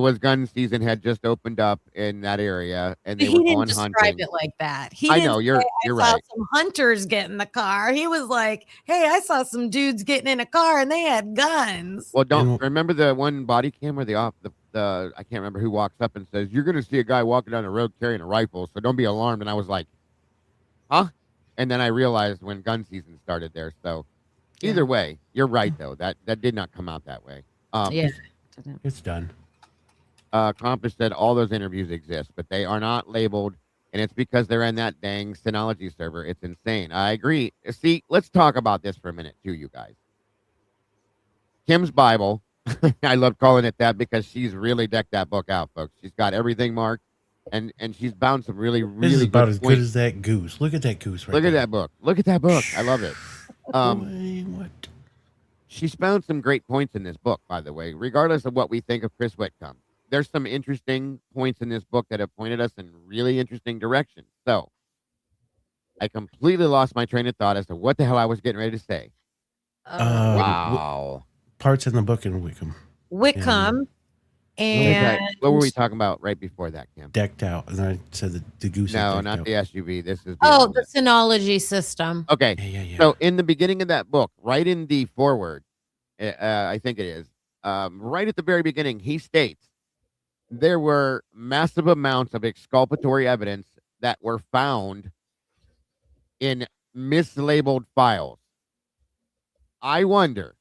was gun season had just opened up in that area, and they He were didn't going describe hunting. it like that. He I didn't know say, you're I saw right. some hunters get in the car. He was like, hey, I saw some dudes getting in a car and they had guns. Well, don't And- remember the one body cam where the I can't remember who walks up and says, "You're going to see a guy walking down the road carrying a rifle, so don't be alarmed." And I was like, "Huh?" And then I realized when gun season started there. So either way, you're right though. That did not come out that way. Yeah. It's done. Compass said all those interviews exist, but they are not labeled, and it's because they're in that dang Synology server. It's insane. I agree. See, let's talk about this for a minute too, you guys. Kim's Bible. I love calling it that because she's really decked that book out, folks. She's got everything marked, and she's bound some really, This really is about good as good points. as that goose. Look at that goose right Look at there. that book. Look at that book. I love it. Boy, what? She's found some great points in this book, by the way, regardless of what we think of Chris Whitcomb. There's some interesting points in this book that have pointed us in really interesting directions. So I completely lost my train of thought as to what the hell I was getting ready to say. Wow. Parts in the book in Wickham Whitcomb. What And were we talking about right before that, Kim? decked out, and I said the goose. is No, decked not out. the SUV. This is oh, beyond the it. Synology system. Okay. Yeah. So in the beginning of that book, right in the foreword, I think it is, right at the very beginning, he states there were massive amounts of exculpatory evidence that were found in mislabeled files. I wonder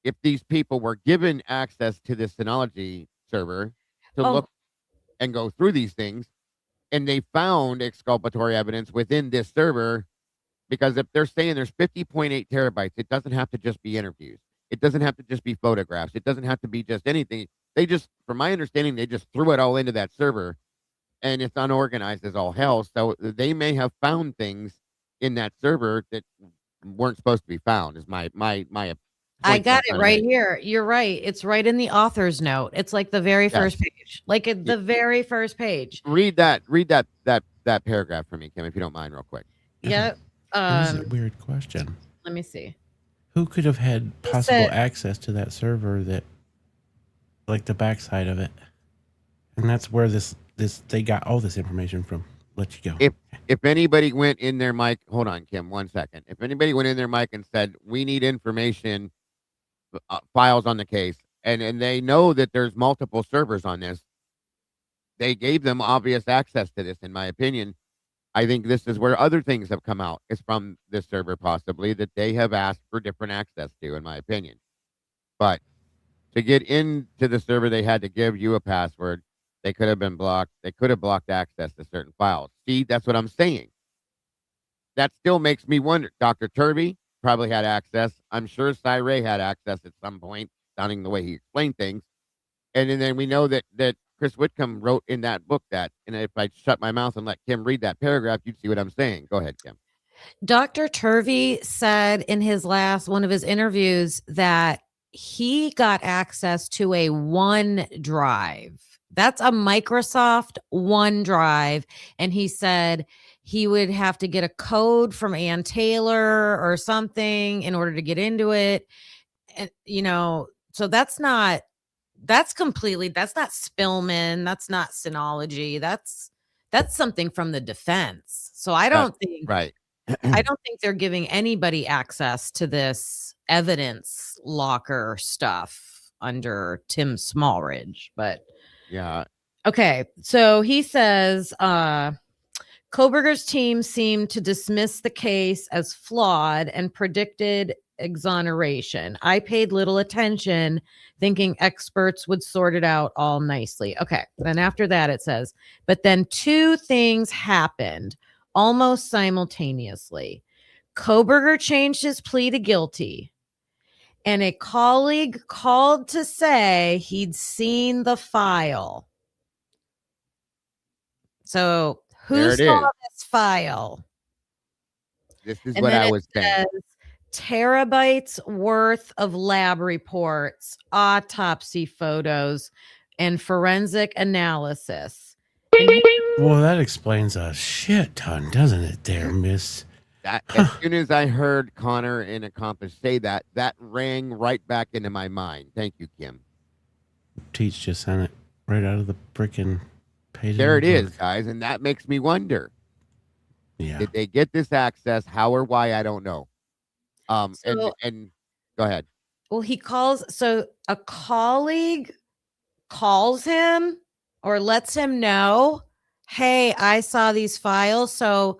if these people were given access to the Synology server to Oh. look and go through these things, and they found exculpatory evidence within this server. Because if they're saying there's 50.8 terabytes, it doesn't have to just be interviews. It doesn't have to just be photographs. It doesn't have to be just anything. They just, from my understanding, they just threw it all into that server, and it's unorganized as all hell. So they may have found things in that server that weren't supposed to be found. Is my I points I'm got it trying to right make. here. You're right. It's right in the author's note. It's like the very first Yes. page. Like at Y- the very first page. Read that paragraph for me, Kim, if you don't mind, real quick. Yep. Here's a weird question. Let me see. Who could have had He possible said, access to that server that, like the backside of it? And that's where this they got all this information from. Let you go. If anybody went in there, Mike, hold on, Kim, 1 second. If anybody went in there, Mike, and said, we need information, files on the case, and they know that there's multiple servers on this, they gave them obvious access to this, in my opinion. I think this is where other things have come out. It's from this server, possibly, that they have asked for different access to, in my opinion. But to get into the server, they had to give you a password. They could have been blocked. They could have blocked access to certain files. See, that's what I'm saying. That still makes me wonder. Dr. Turvey probably had access. I'm sure Ray had access at some point, sounding the way he explained things. And then we know that Chris Whitcomb wrote in that book that, and if I shut my mouth and let Kim read that paragraph, you'd see what I'm saying. Go ahead, Kim. Dr. Turvey said in his last one of his interviews that he got access to a OneDrive. That's a Microsoft OneDrive. And he said he would have to get a code from Ann Taylor or something in order to get into it. And, so that's not Spillman. That's not Synology. That's something from the defense. So I don't think Right. they're giving anybody access to this evidence locker stuff under Tim Smallridge, but Yeah. okay. So he says, Koberger's team seemed to dismiss the case as flawed and predicted exoneration. I paid little attention, thinking experts would sort it out all nicely. Okay. Then after that, it says, but then two things happened almost simultaneously. Koberger changed his plea to guilty, and a colleague called to say he'd seen the file. So who There it saw is. this file? This is And what then I it was saying. says terabytes worth of lab reports, autopsy photos, and forensic analysis. Well, that explains a shit ton, doesn't it, there, Miss? As soon as I heard Connor and Accomplice say that rang right back into my mind. Thank you, Kim. Teach just sent it right out of the freaking page. There it is, guys, and that makes me wonder. Yeah. Did they get this access? How or why? I don't know. And go ahead. Well, so a colleague calls him or lets him know, hey, I saw these files. So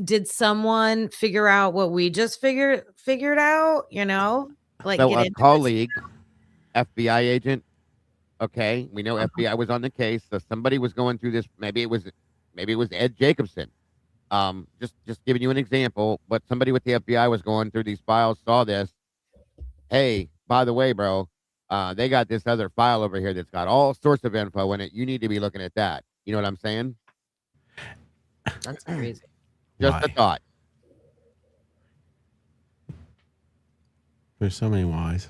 did someone figure out what we just figured out? Like So get a into colleague, FBI agent. Okay, we know FBI was on the case, so somebody was going through this. Maybe it was Ed Jacobson. Just giving you an example, but somebody with the FBI was going through these files, saw this. Hey, by the way, bro, they got this other file over here that's got all sorts of info in it. You need to be looking at that. You know what I'm saying? That's crazy. Just a thought. There's so many whys.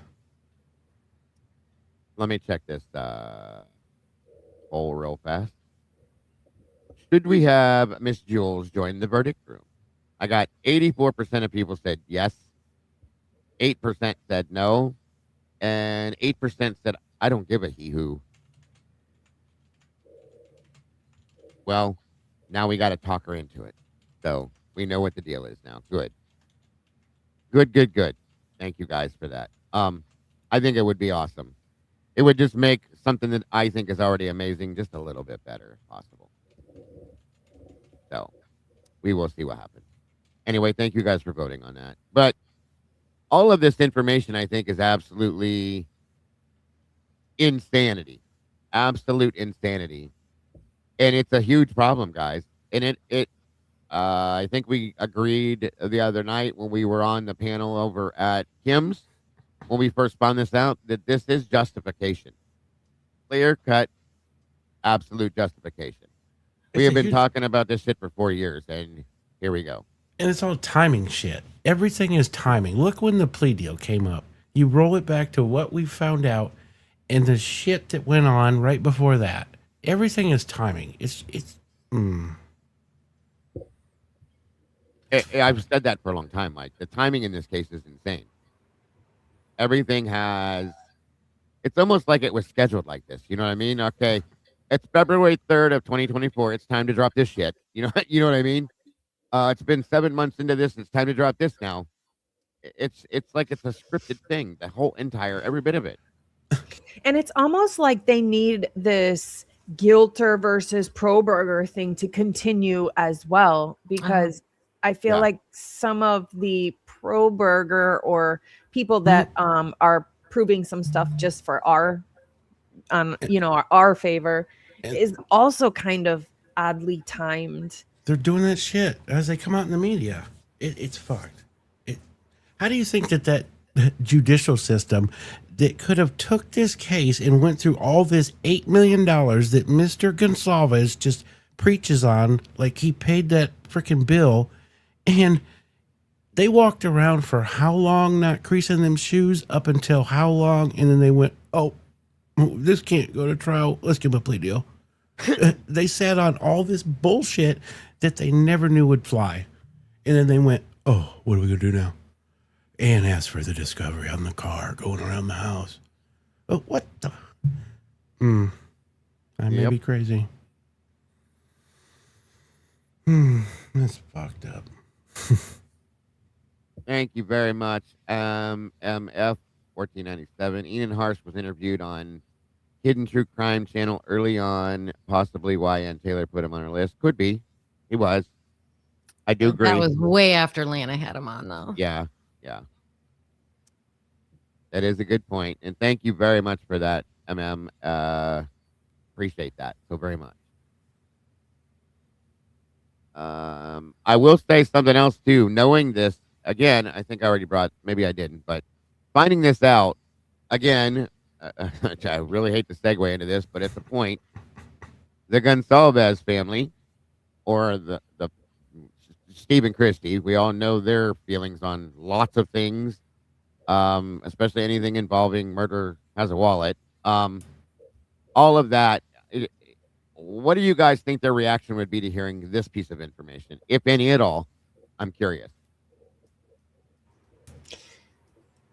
Let me check this poll real fast. Should we have Miss Jules join the verdict room? I got 84% of people said yes, 8% said no, and 8% said I don't give a he-who. Well, now we got to talk her into it. So we know what the deal is now. Good. Thank you guys for that. I think it would be awesome. It would just make something that I think is already amazing just a little bit better if possible. So we will see what happens. Anyway, thank you guys for voting on that. But all of this information, I think, is absolutely insanity. Absolute insanity. And it's a huge problem, guys. And I think we agreed the other night when we were on the panel over at Kim's, when we first found this out, that this is justification. Clear cut, absolute justification. We have been talking about this shit for 4 years, and here we go. And it's all timing shit. Everything is timing. Look when the plea deal came up. You roll it back to what we found out and the shit that went on right before that. Everything is timing. I've said that for a long time, Mike. The timing in this case is insane. Everything has. It's almost like it was scheduled like this. You know what I mean? Okay, it's February 3rd of 2024. It's time to drop this shit. You know, you know what I mean? It's been 7 months into this. It's time to drop this now. It's like it's a scripted thing. The whole entire every bit of it. And it's almost like they need this Gilter versus Proberger thing to continue as well, because I feel like some of the Proberger or people that are proving some stuff just for our our favor is also kind of oddly timed. They're doing that shit as they come out in the media. It's fucked. How do you think that judicial system that could have took this case and went through all this $8 million that Mr. Gonsalves just preaches on, like he paid that freaking bill, and they walked around for how long not creasing them shoes up until how long, and then they went, oh, this can't go to trial. Let's give them a plea deal. They sat on all this bullshit that they never knew would fly. And then they went, oh, what are we going to do now? And asked for the discovery on the car going around the house. Oh, what the? I may be crazy. That's fucked up. Thank you very much. MF 1497. Ian Harsh was interviewed on Hidden True Crime Channel early on. Possibly why Ann Taylor put him on her list. Could be. He was. I do agree. That was way after Lana had him on, though. Yeah. That is a good point. And thank you very much for that, MM. Appreciate that so very much. I will say something else, too. Knowing this, again, I think I already brought, maybe I didn't, but finding this out, again, I really hate to segue into this, but it's a point. The Gonsalves family, or the Steve and Christy, we all know their feelings on lots of things, especially anything involving murder has a wallet. All of that. What do you guys think their reaction would be to hearing this piece of information, if any at all? I'm curious.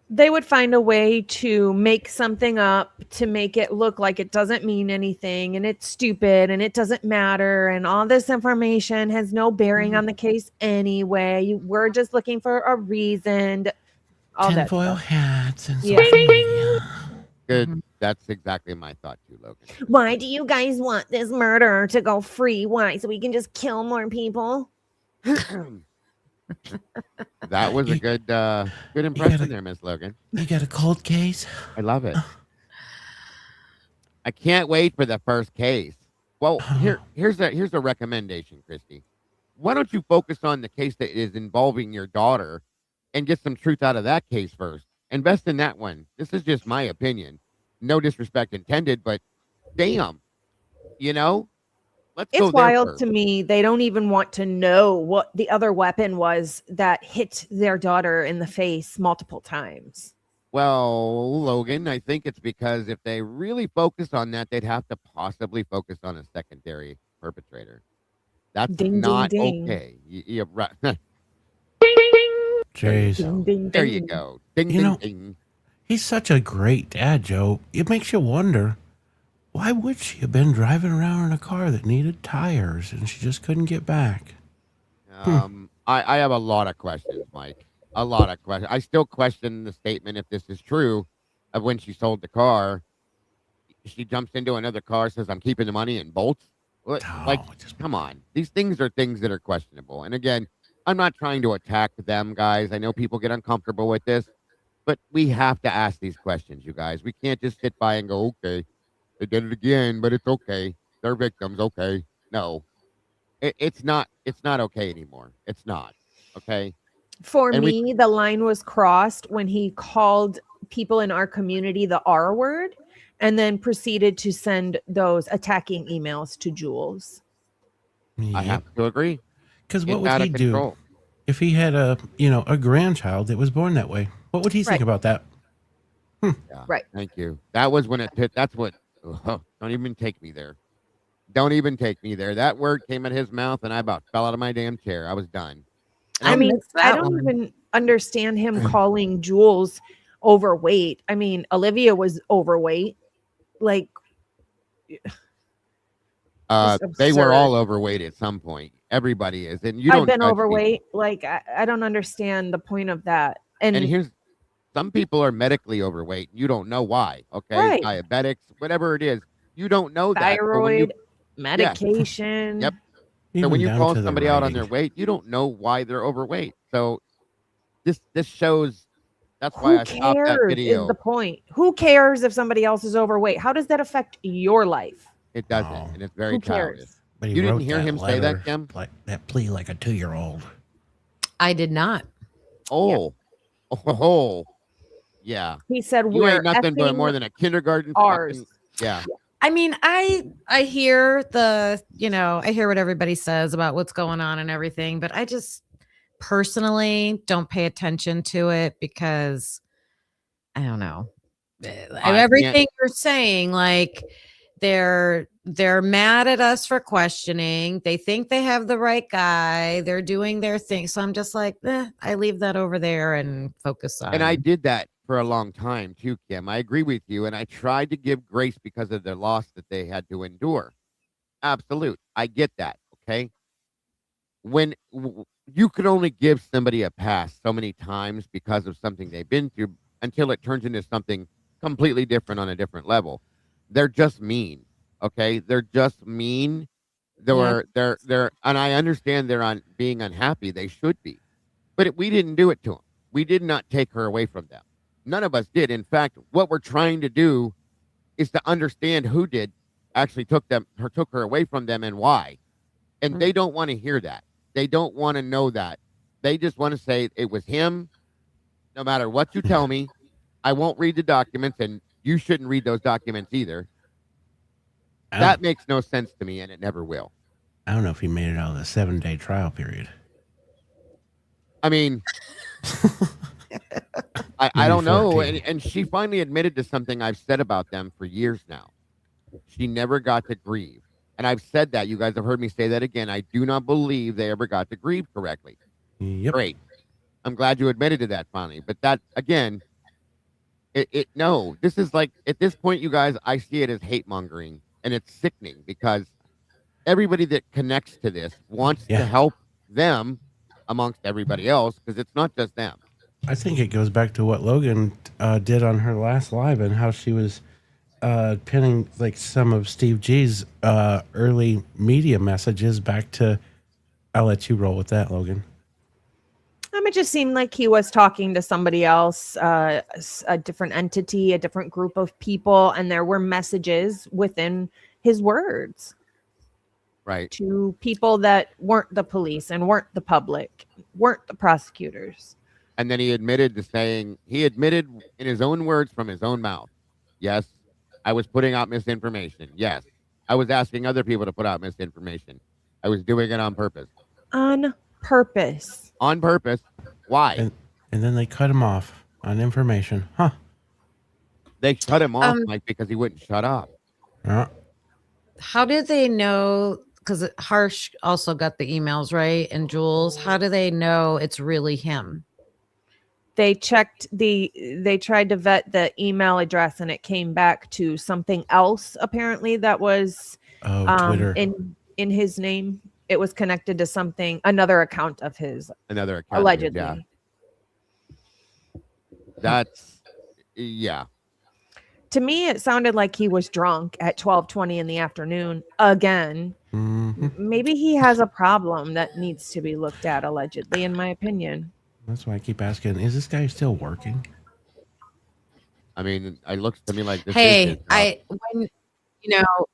They would find a way to make something up to make it look like it doesn't mean anything and it's stupid and it doesn't matter and all this information has no bearing on the case anyway. We're just looking for a reason. All that tinfoil hats and Yeah. social media. Good. That's exactly my thought too, Logan. Why do you guys want this murderer to go free? Why? So we can just kill more people? That was a good impression there, Miss Logan. You got a cold case? I love it. I can't wait for the first case. Well, here's a recommendation, Christy. Why don't you focus on the case that is involving your daughter and get some truth out of that case first? Invest in that one. This is just my opinion. No disrespect intended, but damn, let's go. It's wild to me. They don't even want to know what the other weapon was that hit their daughter in the face multiple times. Well, Logan, I think it's because if they really focus on that, they'd have to possibly focus on a secondary perpetrator. That's not okay. Yeah, right. Jeez. There you go. Ding, ding, ding. He's such a great dad, Joe. It makes you wonder, why would she have been driving around in a car that needed tires and she just couldn't get back? I have a lot of questions, Mike. A lot of questions. I still question the statement, if this is true, of when she sold the car. She jumps into another car, says, I'm keeping the money, and bolts. Come on. These things are things that are questionable. And again, I'm not trying to attack them, guys. I know people get uncomfortable with this, but we have to ask these questions, you guys. We can't just sit by and go, okay, they did it again, but it's okay. They're victims, okay. No. It's not okay anymore. It's not. Okay. For me, the line was crossed when he called people in our community the R word and then proceeded to send those attacking emails to Jules. Yep. I have to agree. Because what would he do if he had a grandchild that was born that way? What would he think about that? Yeah. Right. Thank you. That was when it hit. That's what. Oh, don't even take me there. Don't even take me there. That word came out his mouth, and I about fell out of my damn chair. I was done. And I I I'm, mean, missed I that don't one. even understand him calling Jules overweight. I mean, Olivia was overweight. Like, just they were absurd. all overweight at some point. Everybody is, and you I've don't been judge people. overweight. Like, I don't understand the point of that. And And here's some people are medically overweight. You don't know why. Okay, right, diabetics, whatever it is, you don't know that. So when you, thyroid, yes, medication. yep. So when Even you down call to the somebody out on writing. their weight, you don't know why they're overweight. So this shows. That's why Who I stopped that cares is the video. point. Who cares if somebody else is overweight? How does that affect your life? It doesn't, Oh, and it's very Who childish. cares? but he You didn't wrote hear that him say that, letter, Kim? like that plea, like a 2-year-old. I did not. Oh, oh, yeah. He said You ain't we're nothing but more effing than a kindergarten ours. fucking. Yeah. I mean, I hear the, I hear what everybody says about what's going on and everything, but I just personally don't pay attention to it because I don't know. I can't. Everything you're saying, like they're mad at us for questioning. They think they have the right guy. They're doing their thing. So I'm just like, I leave that over there and focus on. And I did that for a long time too, Kim. I agree with you. And I tried to give grace because of the loss that they had to endure. Absolute. I get that. Okay. When you can only give somebody a pass so many times because of something they've been through until it turns into something completely different on a different level. They're just mean. Okay. They're just mean. Yep. They're, and I understand they're on being unhappy. They should be, but we didn't do it to them. We did not take her away from them. None of us did. In fact, what we're trying to do is to understand who did actually took her away from them and why. And they don't want to hear that. They don't want to know that. They just want to say it was him. No matter what you tell me, I won't read the documents, and you shouldn't read those documents either. That makes no sense to me, and it never will. I don't know if he made it out of the 7-day trial period. I mean, I Maybe don't know. 14. And she finally admitted to something I've said about them for years now. She never got to grieve. And I've said that. You guys have heard me say that again. I do not believe they ever got to grieve correctly. Yep. Great. I'm glad you admitted to that finally. But that, again, no, this is like, at this point, you guys, I see it as hate mongering. And it's sickening because everybody that connects to this wants to help them amongst everybody else because it's not just them. I think it goes back to what Logan did on her last live and how she was pinning like some of Steve G's early media messages back to. I'll let you roll with that, Logan. It just seemed like he was talking to somebody else, a different entity, a different group of people, and there were messages within his words, right, to people that weren't the police and weren't the public, weren't the prosecutors. And then he admitted in his own words from his own mouth, yes, I was putting out misinformation. Yes, I was asking other people to put out misinformation. I was doing it on purpose. On purpose. On purpose. Why? And then they cut him off on information. Huh. They shut him off, Mike, because he wouldn't shut up. How did they know? Because Harsh also got the emails, right? And Jules, how do they know it's really him? They tried to vet the email address and it came back to something else apparently that was Twitter in his name. It was connected to another account of his. Another account allegedly. Of his, yeah. That's yeah. To me, it sounded like he was drunk at 12:20 in the afternoon again. Mm-hmm. Maybe he has a problem that needs to be looked at, allegedly, in my opinion. That's why I keep asking, is this guy still working? I mean, it looks to me like this when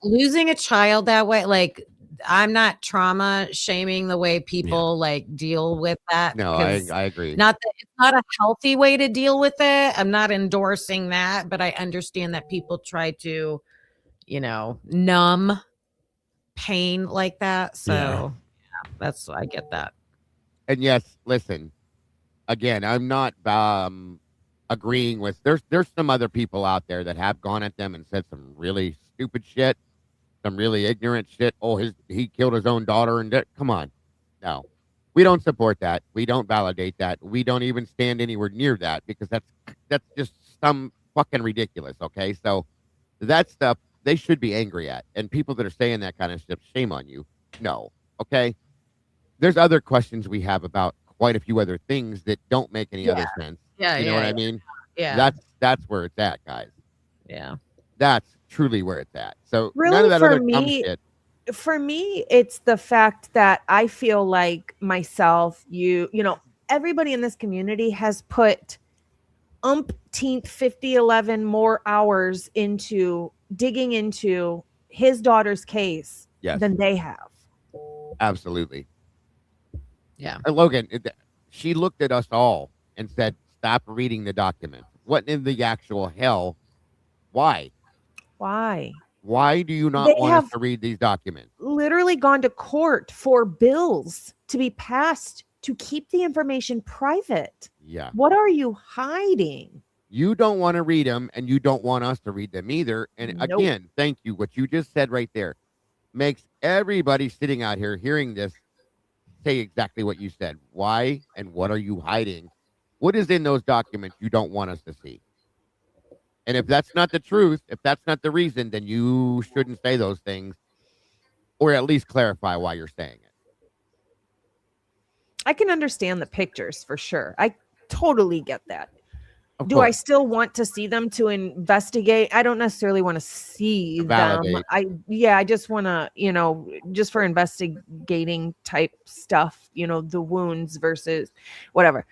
losing a child that way, like I'm not trauma shaming the way people like deal with that. No, I agree. Not that it's not a healthy way to deal with it. I'm not endorsing that, but I understand that people try to, numb pain like that. So I get that. And yes, listen, again, I'm not agreeing with. There's some other people out there that have gone at them and said some really stupid shit, some really ignorant shit. Oh, he killed his own daughter and come on, no, we don't support that. We don't validate that. We don't even stand anywhere near that because that's just some fucking ridiculous. Okay, so that stuff they should be angry at, and people that are saying that kind of stuff, shame on you. No, okay. There's other questions we have about quite a few other things that don't make any other sense. Yeah, You know what yeah, I mean? yeah. That's where it's at, guys. Yeah. That's truly where it's at. So none Really, of that other dumb shit. for me, it's the fact that I feel like myself, everybody in this community has put umpteenth 11 more hours into digging into his daughter's case Yes, than they have. absolutely. Yeah. Logan, she looked at us all and said, "Stop reading the document." What in the actual hell? Why? Why? Why do you not They want us have to read these documents? literally gone to court for bills to be passed to keep the information private. Yeah. What are you hiding? You don't want to read them, and you don't want us to read them either. And Nope. again, thank you. What you just said right there makes everybody sitting out here hearing this say exactly what you said. Why and what are you hiding? What is in those documents you don't want us to see? And if that's not the truth, if that's not the reason, then you shouldn't say those things, or at least clarify why you're saying it. I can understand the pictures for sure. I totally get that. Of Do I course. still want to see them to investigate? I don't necessarily want to see them. Validate. I just want to, just for investigating type stuff, the wounds versus whatever.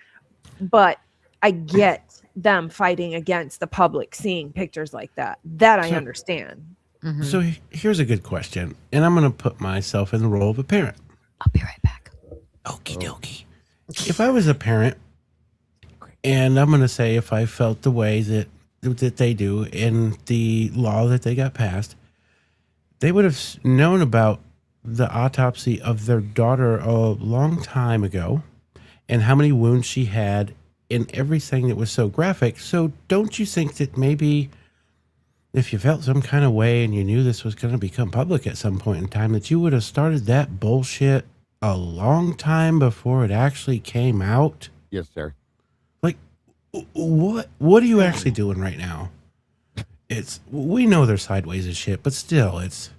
But I get them fighting against the public seeing pictures like that. That I understand. Mhm. So here's a good question, and I'm going to put myself in the role of a parent. I'll be right back. Okie dokie. If I was a parent, and I'm going to say if I felt the way that they do in the law that they got passed, they would have known about the autopsy of their daughter a long time ago and how many wounds she had and everything that was so graphic. So don't you think that maybe if you felt some kind of way and you knew this was going to become public at some point in time, that you would have started that bullshit a long time before it actually came out? Yes, sir. Like, what are you actually doing right now? We know they're sideways as shit, but still, it's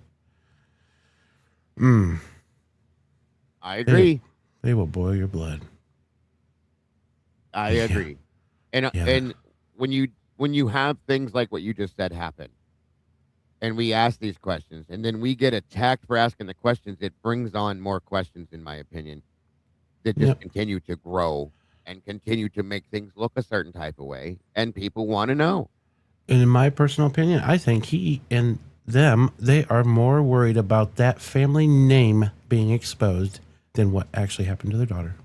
I agree. they will boil your blood. I Yeah. agree. And Yeah. and when you have things like what you just said happen, and we ask these questions, and then we get attacked for asking the questions, it brings on more questions, in my opinion, that just Yep. continue to grow and continue to make things look a certain type of way, and people want to know. And in my personal opinion, I think he and them, they are more worried about that family name being exposed than what actually happened to their daughter.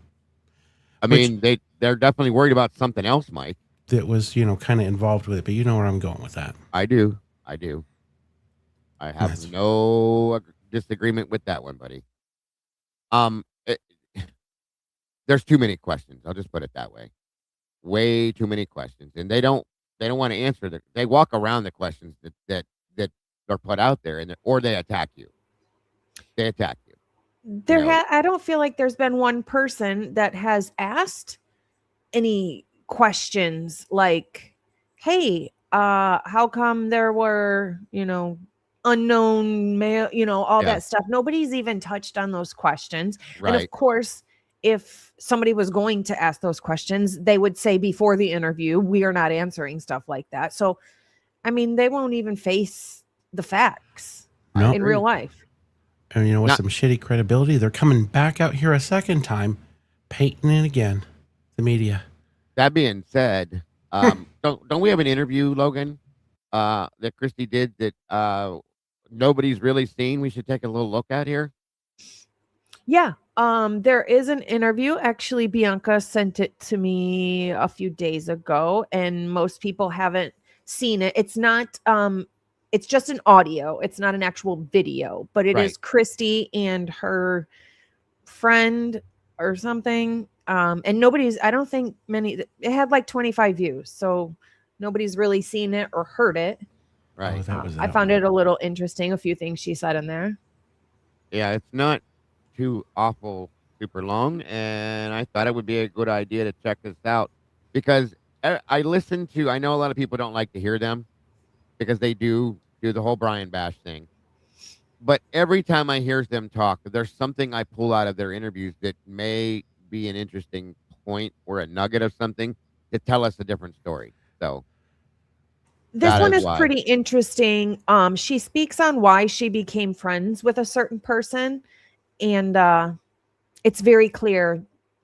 I Which- mean, they're definitely worried about something else, Mike. That was, kind of involved with it, but you know where I'm going with that. I do. I have That's- no disagreement with that one, buddy. It, there's too many questions. I'll just put it that way. Way too many questions, and they don't want to answer them. They walk around the questions that are put out there, or they attack you. They attack you. I don't feel like there's been one person that has asked any questions like, hey, how come there were, unknown male, all Yeah. that stuff. Nobody's even touched on those questions. And Right. of course, if somebody was going to ask those questions, they would say before the interview, we are not answering stuff like that. So, I mean, they won't even face the facts No. in real life. And with Not- some shitty credibility, they're coming back out here a second time, painting it again. The media. That being said, don't we have an interview, Logan, that Christy did that nobody's really seen? We should take a little look at here. Yeah. There is an interview. Actually, Bianca sent it to me a few days ago, and most people haven't seen it. It's not it's just an audio. It's not an actual video, but it is Right. Christy and her friend or something. And I don't think it had like 25 views. So nobody's really seen it or heard it. Right. Oh, that was I that found one. it a little interesting. A few things she said in there. Yeah, it's not too awful super long, and I thought it would be a good idea to check this out because I listen to. I know a lot of people don't like to hear them because they do the whole Brian Bash thing. But every time I hear them talk, there's something I pull out of their interviews that may be an interesting point or a nugget of something to tell us a different story. So This that one is is why. pretty interesting. She speaks on why she became friends with a certain person, and it's very clear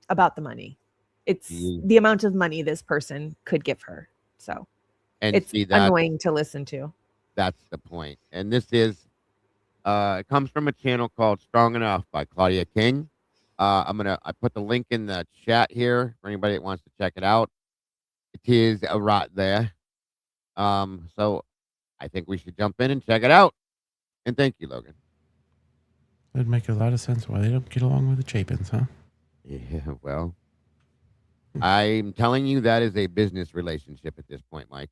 about the money. It's You the amount of money this person could give her. So and it's see that annoying to listen to. that's the point. And this is it comes from a channel called Strong Enough by Claudia King. I put the link in the chat here for anybody that wants to check it out. It is right there. So I think we should jump in and check it out. And thank you, Logan. That'd make a lot of sense why they don't get along with the Chapins, huh? Yeah, well, I'm telling you that is a business relationship at this point, Mike.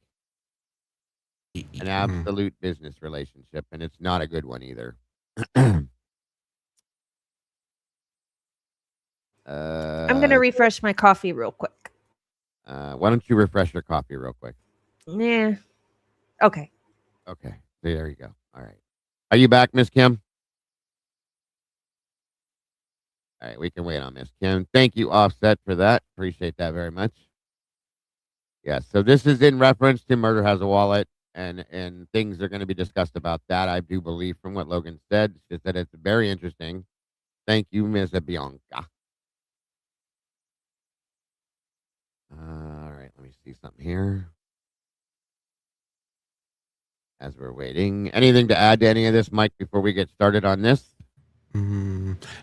An absolute business relationship, and it's not a good one either. I'm going to refresh my coffee real quick. Why don't you refresh your coffee real quick? Yeah. Okay. Okay. There you go. All right. Are you back, Miss Kim? All right, we can wait on Miss Kim. Thank you, Offset, for that. Appreciate that very much. Yeah, so this is in reference to Murder Has a Wallet, and things are going to be discussed about that. I do believe from what Logan said, she said it's very interesting. Thank you, Ms. Bianca. All right, let me see something here. As we're waiting, anything to add to any of this, Mike, before we get started on this?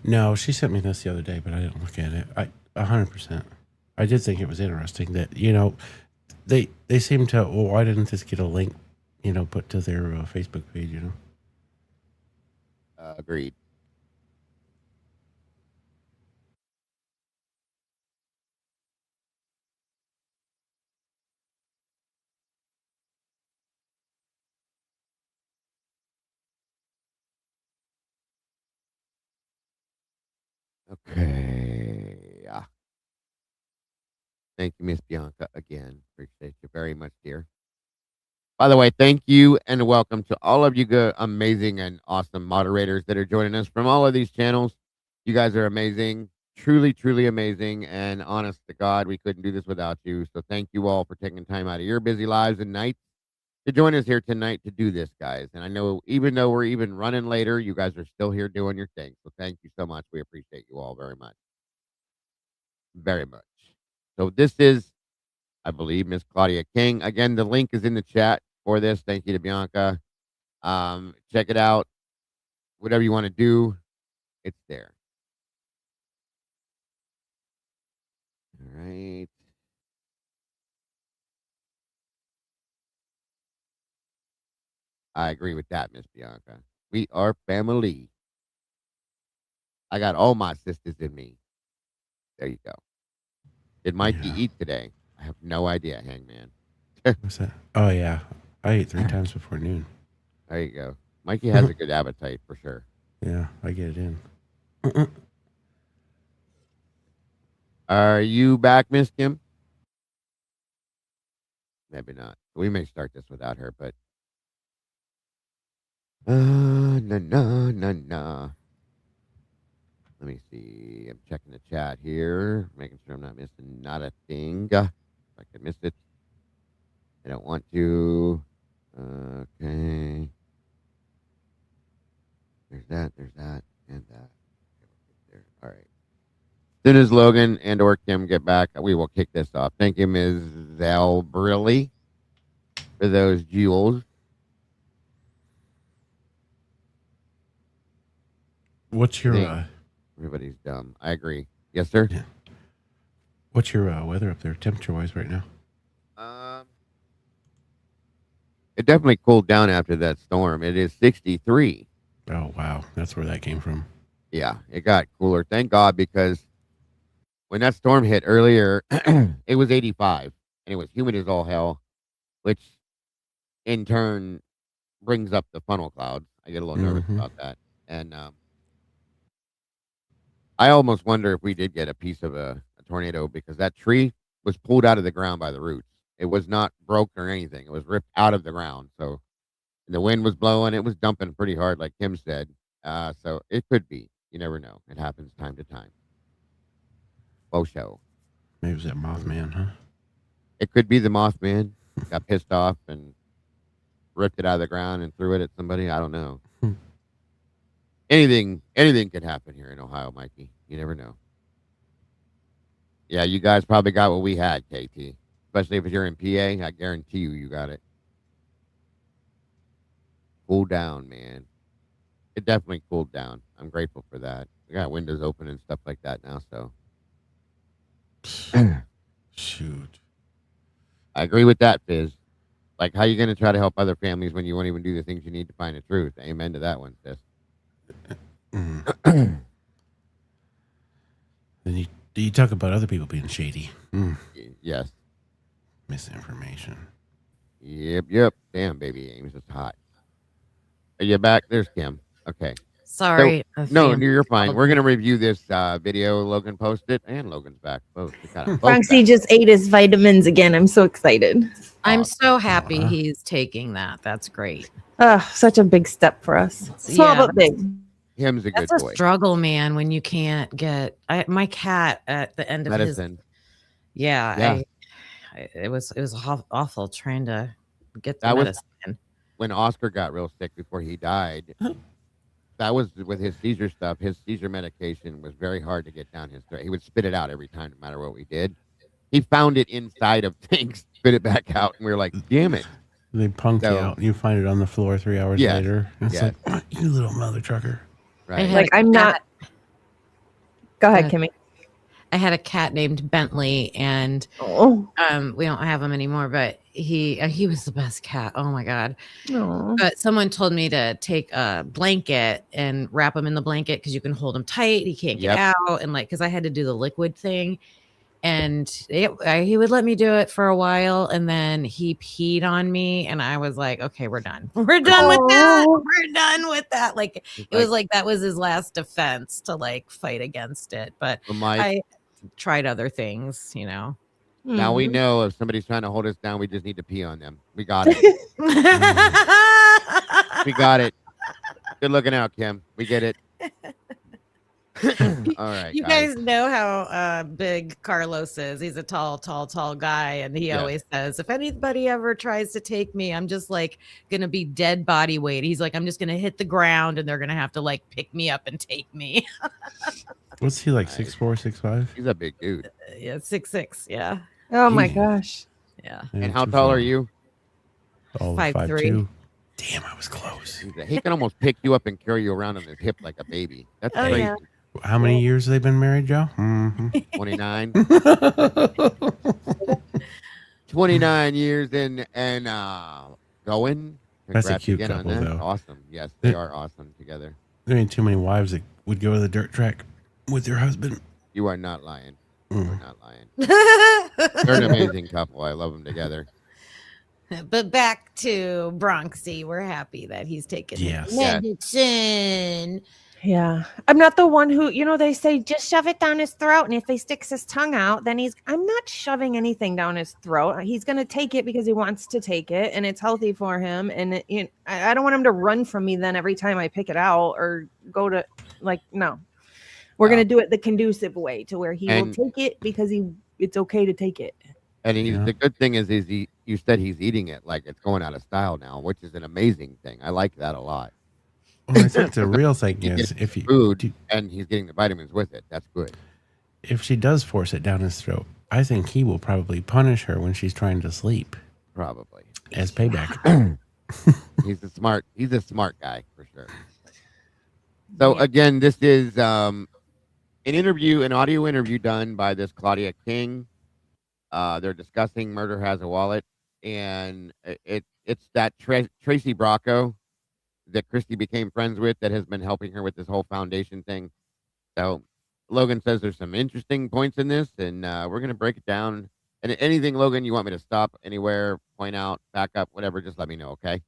No, she sent me this the other day, but I didn't look at it. 100%. I did think it was interesting that they seem to. Well, why didn't this get a link? Put to their Facebook page. Agreed. Okay. Yeah. Thank you, Miss Bianca, again. Appreciate you very much, dear. By the way, thank you and welcome to all of you good, amazing and awesome moderators that are joining us from all of these channels. You guys are amazing, truly, truly amazing. And honest to God, we couldn't do this without you. So thank you all for taking time out of your busy lives and nights to join us here tonight to do this, guys. And I know even though we're even running later, you guys are still here doing your thing. So thank you so much. We appreciate you all very much. Very much. So this is, I believe, Miss Claudia King. Again, the link is in the chat for this. Thank you to Bianca. Check it out. Whatever you want to do, it's there. All right. I agree with that, Miss Bianca. We are family. I got all my sisters in me. There you go. Did Mikey eat today? I have no idea, Hangman. What's that? Oh yeah, I ate 3 times before noon. There you go. Mikey has a good appetite for sure. Yeah, I get it in. Are you back, Miss Kim? Maybe not. We may start this without her, but nah. Let me see. I'm checking the chat here, making sure I'm not missing not a thing. If I could miss it, I don't want to. Okay. There's that, and that. There. All right. As soon as Logan and or Kim get back, we will kick this off. Thank you, Ms. Zalbrilli, for those jewels. What's your Everybody's dumb. I agree. Yes, sir. Yeah. What's your weather up there, temperature-wise, right now? It definitely cooled down after that storm. It is 63. Oh wow, that's where that came from. Yeah, it got cooler. Thank God, because when that storm hit earlier, it was 85 and it was humid as all hell, which in turn brings up the funnel clouds. I get a little nervous about that. And I almost wonder if we did get a piece of a tornado because that tree was pulled out of the ground by the roots. It was not broken or anything. It was ripped out of the ground. So the wind was blowing. It was dumping pretty hard, like Kim said. So it could be. You never know. It happens time to time. Faux show. Maybe it was that Mothman, huh? It could be the Mothman. Got pissed off and ripped it out of the ground and threw it at somebody. I don't know. Anything could happen here in Ohio, Mikey. You never know. Yeah, you guys probably got what we had, KT. Especially if you're in PA, I guarantee you got it. Cool down, man. It definitely cooled down. I'm grateful for that. We got windows open and stuff like that now, so. Shoot. I agree with that, Fizz. Like, how you going to try to help other families when you won't even do the things you need to find the truth? Amen to that one, Fizz. Then you talk about other people being shady. Yes. Misinformation. Yep. Damn, baby Ames is hot. Are you back? There's Kim. Okay. Sorry. So, no, you're fine. We're going to review this video. Logan posted, and Logan's back. Both. Francie just ate his vitamins again. I'm so excited. I'm so happy he's taking that. That's great. Such a big step for us. Small but big. Him's a good That's boy. a struggle, man, when you can't get my cat at the end of medicine. It was awful trying to get the medicine. When Oscar got real sick before he died, that was with his seizure stuff. His seizure medication was very hard to get down his throat. He would spit it out every time, no matter what we did. He found it inside of things, spit it back out, and we were like, damn it. They punked you out, and you find it on the floor 3 hours later. It's like, you little mother trucker. Right. Like, I'm not. Go ahead, Kimmy. I had a cat named Bentley, and we don't have him anymore, but he was the best cat. Oh my God. But someone told me to take a blanket and wrap him in the blanket because you can hold him tight. He can't get out. And because I had to do the liquid thing, and he would let me do it for a while, and then he peed on me, and I was like, okay, we're done. We're done with that. We're done with that. Like, it was like that was his last defense to fight against it. But I tried other things, Now we know if somebody's trying to hold us down, we just need to pee on them. We got it. We got it. Good looking out, Kim. We get it. All right. You guys know how big Carlos is. He's a tall guy. And he always says, if anybody ever tries to take me, I'm just going to be dead body weight. He's like, I'm just going to hit the ground and they're going to have to pick me up and take me. What's he like, 6'4", 6'5"? He's a big dude. Yeah, 6'6". Yeah. Oh my gosh. Yeah. And how tall are you? 5'3". Damn, I was close. He can almost pick you up and carry you around on his hip like a baby. That's crazy. Yeah. How many years have they been married, Joe? 29. 29 years and going. That's a cute again couple, on that. though. Awesome. Yes, they are awesome together. There ain't too many wives that would go to the dirt track with your husband. You are not lying. You are not lying. They're an amazing couple. I love them together. But back to Bronxy. We're happy that he's taking medicine. Yeah. I'm not the one who, they say just shove it down his throat. And if he sticks his tongue out, then I'm not shoving anything down his throat. He's going to take it because he wants to take it and it's healthy for him. And I don't want him to run from me then every time I pick it out or go to no. We're going to do it the conducive way to where he will take it because it's okay to take it. And the good thing is you said he's eating it like it's going out of style now, which is an amazing thing. I like that a lot. Well, I think the real thing is if he food and he's getting the vitamins with it, that's good. If she does force it down his throat, I think he will probably punish her when she's trying to sleep. Probably as payback. He's a smart guy for sure. So again, this is an audio interview done by this Claudia King. They're discussing Murder Has a Wallet, and it's that Tracy Bracco that Christy became friends with that has been helping her with this whole foundation thing. So Logan says there's some interesting points in this, and we're gonna break it down. And anything, Logan, you want me to stop anywhere, point out, back up, whatever, just let me know, okay?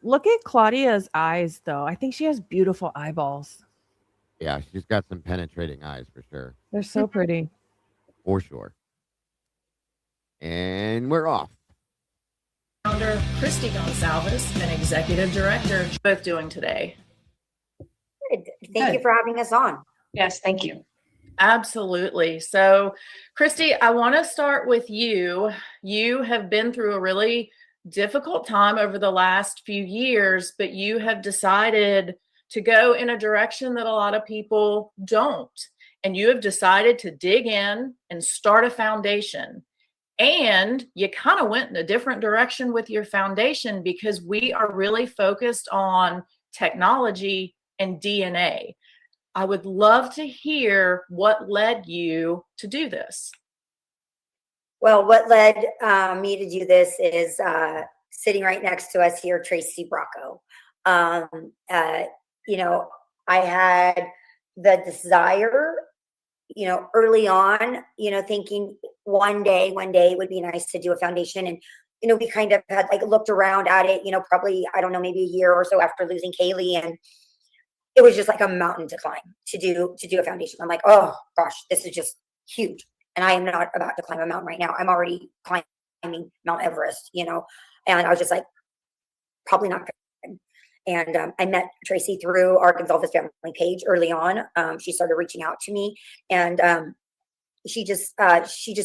Look at Claudia's eyes, though. I think she has beautiful eyeballs. Yeah, she's got some penetrating eyes for sure. They're so pretty. For sure. And we're off. Founder Christy Gonsalves and Executive Director both doing today. Thank you for having us on. Yes, thank you. Absolutely. So, Christy, I want to start with you. You have been through a really difficult time over the last few years, but you have decided to go in a direction that a lot of people don't. And you have decided to dig in and start a foundation. And you kind of went in a different direction with your foundation because we are really focused on technology and DNA. I would love to hear what led you to do this. Well, what led me to do this is sitting right next to us here, Tracy Bracco. You know, I had the desire, you know, early on, you know, thinking one day it would be nice to do a foundation. And, you know, we kind of had like looked around at it, you know, probably, I don't know, maybe a year or so after losing Kaylee. And it was just like a mountain to climb to do a foundation. I'm like, oh gosh, this is just huge. And I am not about to climb a mountain right now. I'm already climbing Mount Everest, you know? And I was just like, probably not good. And I met Tracy through our Gonsalves family page early on. She started reaching out to me, and she just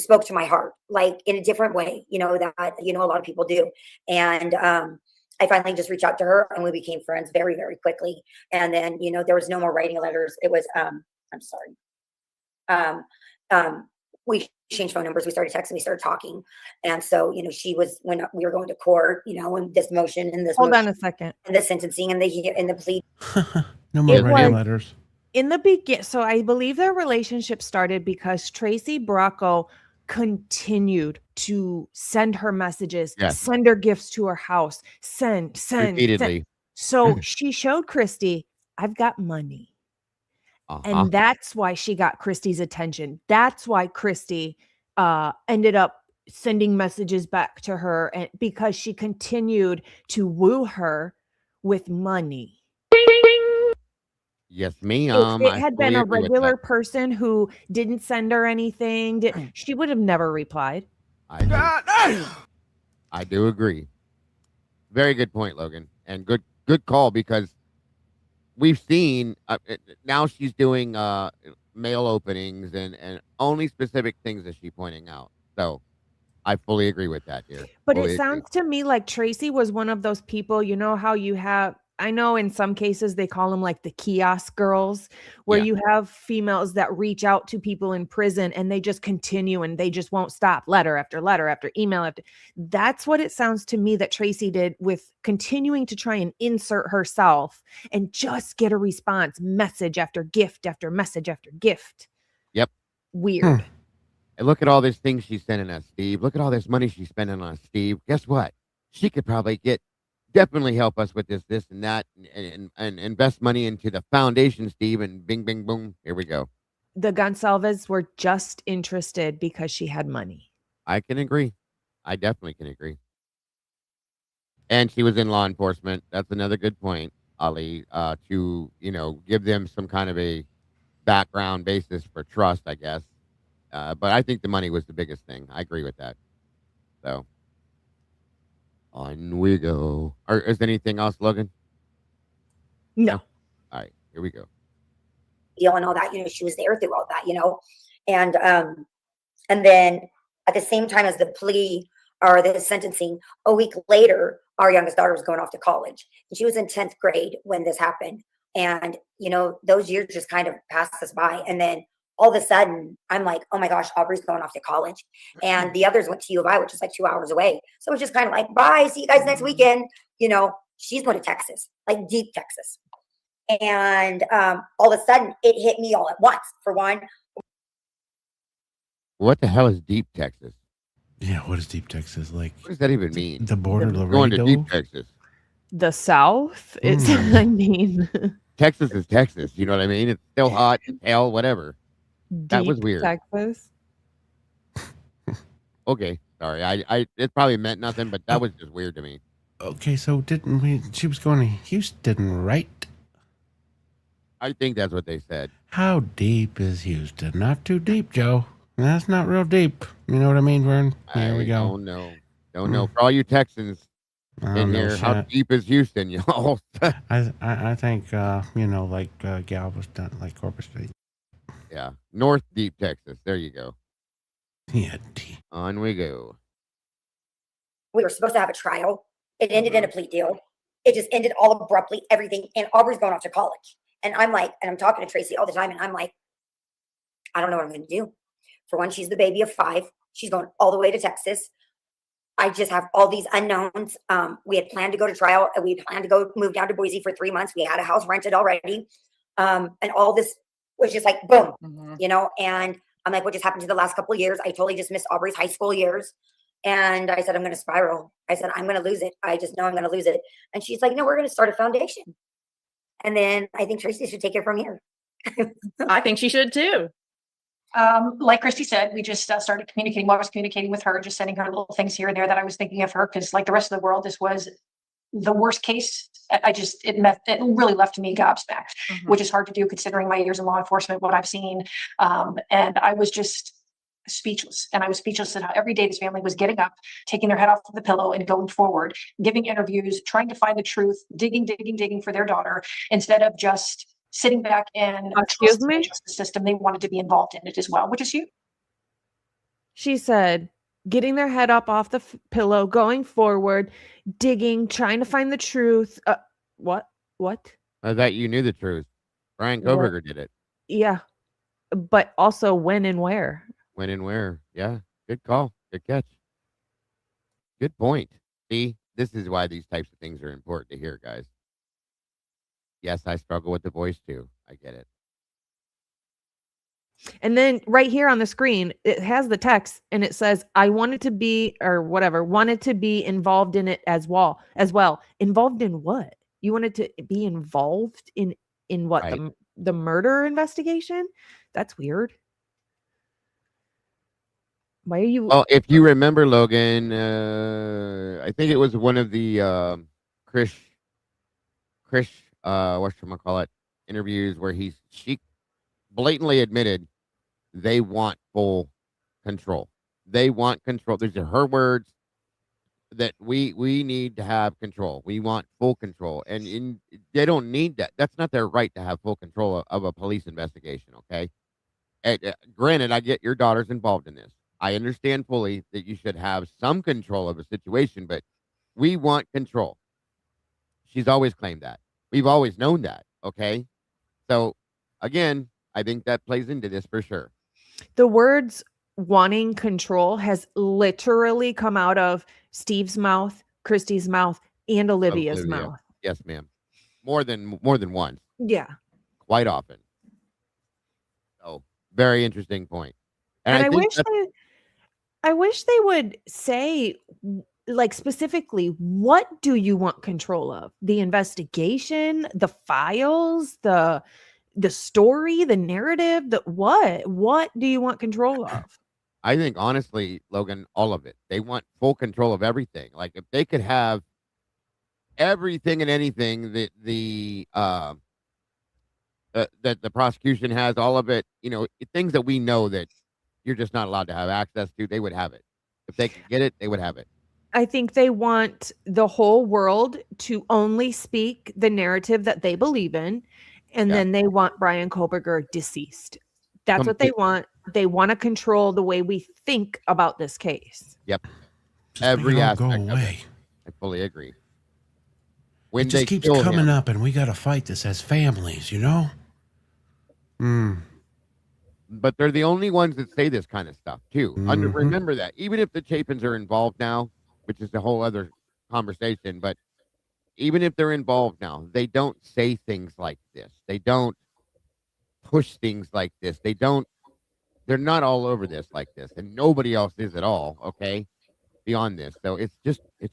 spoke to my heart, like in a different way, you know, that, you know, a lot of people do. And I finally just reached out to her, and we became friends very, very quickly. And then, you know, there was no more writing letters. It was, I'm sorry. We changed phone numbers. We started texting. We started talking. And so, you know, she was, when we were going to court, you know, and this motion and this. Hold on a second. And the sentencing and the plea. No more writing letters. In the beginning, so I believe their relationship started because Tracy Bracco continued to send her messages, send her gifts to her house, send. Repeatedly. So she showed Christy, I've got money. And that's why she got Christy's attention. That's why Christy ended up sending messages back to her, and because she continued to woo her with money. Yes, ma'am. If it had been a regular person who didn't send her anything, she would have never replied. I do agree. Very good point, Logan. And good call, because we've seen now she's doing mail openings and only specific things is she pointing out. So I fully agree with that here. But it sounds to me like Tracy was one of those people, you know how you have, I know in some cases they call them like the kiosk girls, where you have females that reach out to people in prison and they just continue and they just won't stop, letter after letter after email after. That's what it sounds to me that Tracy did, with continuing to try and insert herself and just get a response, message after gift after message after gift. Yep. Weird. And look at all these things she's sending us, Steve. Look at all this money she's spending on us, Steve. Guess what? She could probably definitely help us with this and that, and invest money into the foundation, Steve, and bing, bing, boom. Here we go. The Gonsalves were just interested because she had money. I can agree. I definitely can agree. And she was in law enforcement. That's another good point, Ali, to, you know, give them some kind of a background basis for trust, I guess. But I think the money was the biggest thing. I agree with that. So on we go. Is there anything else, Logan? No. All right, here we go. Deal and all that, you know, she was there through all that, you know, and then at the same time as the plea or the sentencing, a week later, our youngest daughter was going off to college, and she was in 10th grade when this happened. And, you know, those years just kind of passed us by. And then all of a sudden, I'm like, oh my gosh, Aubrey's going off to college. And the others went to U of I, which is like 2 hours away. So it's just kind of like, bye, see you guys next weekend. You know, she's going to Texas, like deep Texas. And all of a sudden, it hit me all at once. For one. What the hell is deep Texas? Yeah, what is deep Texas? Like, what does that even mean? The border, Going to deep Texas. The South is, I mean. Texas is Texas. You know what I mean? It's still hot as hell, whatever. That was Deep weird. Texas. Okay, sorry. It probably meant nothing, but that was just weird to me. Okay, so didn't we? She was going to Houston, right? I think that's what they said. How deep is Houston? Not too deep, Joe. That's not real deep. You know what I mean, Vern? There we go. Don't know. For all you Texans in here, how deep is Houston, y'all? I think like Galveston, like Corpus State. Yeah, North Deep Texas. There you go. Yeah, deep. On we go. We were supposed to have a trial. It ended in a plea deal. It just ended all abruptly, everything. And Aubrey's going off to college. And I'm like, and I'm talking to Tracy all the time, and I'm like, I don't know what I'm going to do. For one, she's the baby of 5. She's going all the way to Texas. I just have all these unknowns. We had planned to go to trial, and we planned to go move down to Boise for 3 months. We had a house rented already. And all this was just like, boom, and I'm like, what just happened to the last couple of years? I totally just missed Aubrey's high school years. And I said, I'm going to spiral. I said, I'm going to lose it. I just know I'm going to lose it. And she's like, no, we're going to start a foundation. And then I think Tracy should take it from here. I think she should too. Like Christy said, we just started communicating. Well, I was communicating with her, just sending her little things here and there that I was thinking of her, because like the rest of the world, this was the worst case. It really left me gobsmacked, which is hard to do considering my years in law enforcement, what I've seen. And I was just speechless. And I was speechless at how every day this family was getting up, taking their head off the pillow and going forward, giving interviews, trying to find the truth, digging for their daughter, instead of just sitting back and Excuse me? the justice system. They wanted to be involved in it as well, which is huge. She said, getting their head up off the pillow, going forward, digging, trying to find the truth. What? I thought you knew the truth. Brian Koberger did it. Yeah. But also when and where. When and where. Yeah. Good call. Good catch. Good point. See, this is why these types of things are important to hear, guys. Yes, I struggle with the voice too. I get it. And then right here on the screen, it has the text and it says, I wanted to be, or whatever, wanted to be involved in it as well. Involved in what? You wanted to be involved in what? Right. The murder investigation? That's weird. Why are you? Well, if you remember, Logan, I think it was one of the Chris, whatchamacallit, interviews where she blatantly admitted they want full control. They want control. These are her words, that we need to have control. We want full control. And they don't need that. That's not their right to have full control of a police investigation, okay? Granted, I get your daughter's involved in this. I understand fully that you should have some control of a situation, but we want control. She's always claimed that. We've always known that, okay? So, again, I think that plays into this for sure. The words wanting control has literally come out of Steve's mouth, Christy's mouth, and Olivia's mouth. Yes, ma'am. More than once. Yeah. Quite often. So, very interesting point. And I wish they would say, like, specifically, what do you want control of? The investigation, the files, the story, the narrative, what do you want control of? I think, honestly, Logan, all of it. They want full control of everything. Like, if they could have everything and anything that the prosecution has, all of it, things that we know that you're just not allowed to have access to, they would have it. If they could get it, they would have it. I think they want the whole world to only speak the narrative that they believe in, and then they want Brian Koberger deceased. That's what they want. They want to control the way we think about this case. Yep. Just Every aspect go away. I fully agree. It just keeps coming up, and we got to fight this as families, But they're the only ones that say this kind of stuff, too. Remember that. Even if the Chapins are involved now, which is a whole other conversation, but even if they're involved now, they don't say things like this. They don't push things like this. They're not all over this like this, and nobody else is at all, okay, beyond this. So it's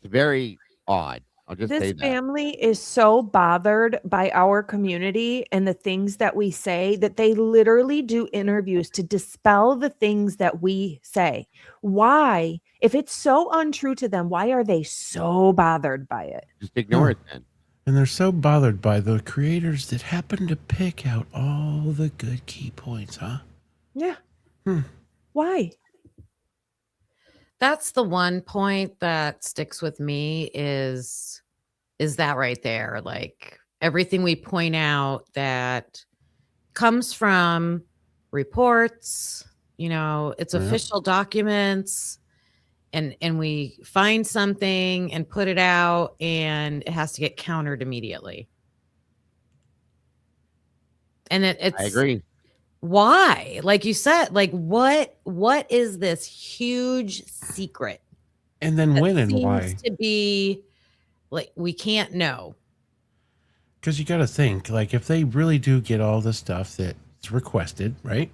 very odd. I'll just This say that. family is so bothered by our community and the things that we say that they literally do interviews to dispel the things that we say. Why? If it's so untrue to them, why are they so bothered by it? Just ignore it then. And they're so bothered by the creators that happen to pick out all the good key points, huh? Yeah. Why? That's the one point that sticks with me is that right there. Like everything we point out that comes from reports, it's official documents, and we find something and put it out and it has to get countered immediately. And it's I agree. Why? Like you said, like what is this huge secret? And then when and why? Seems to be like we can't know. Because you got to think, like, if they really do get all the stuff that's requested, right?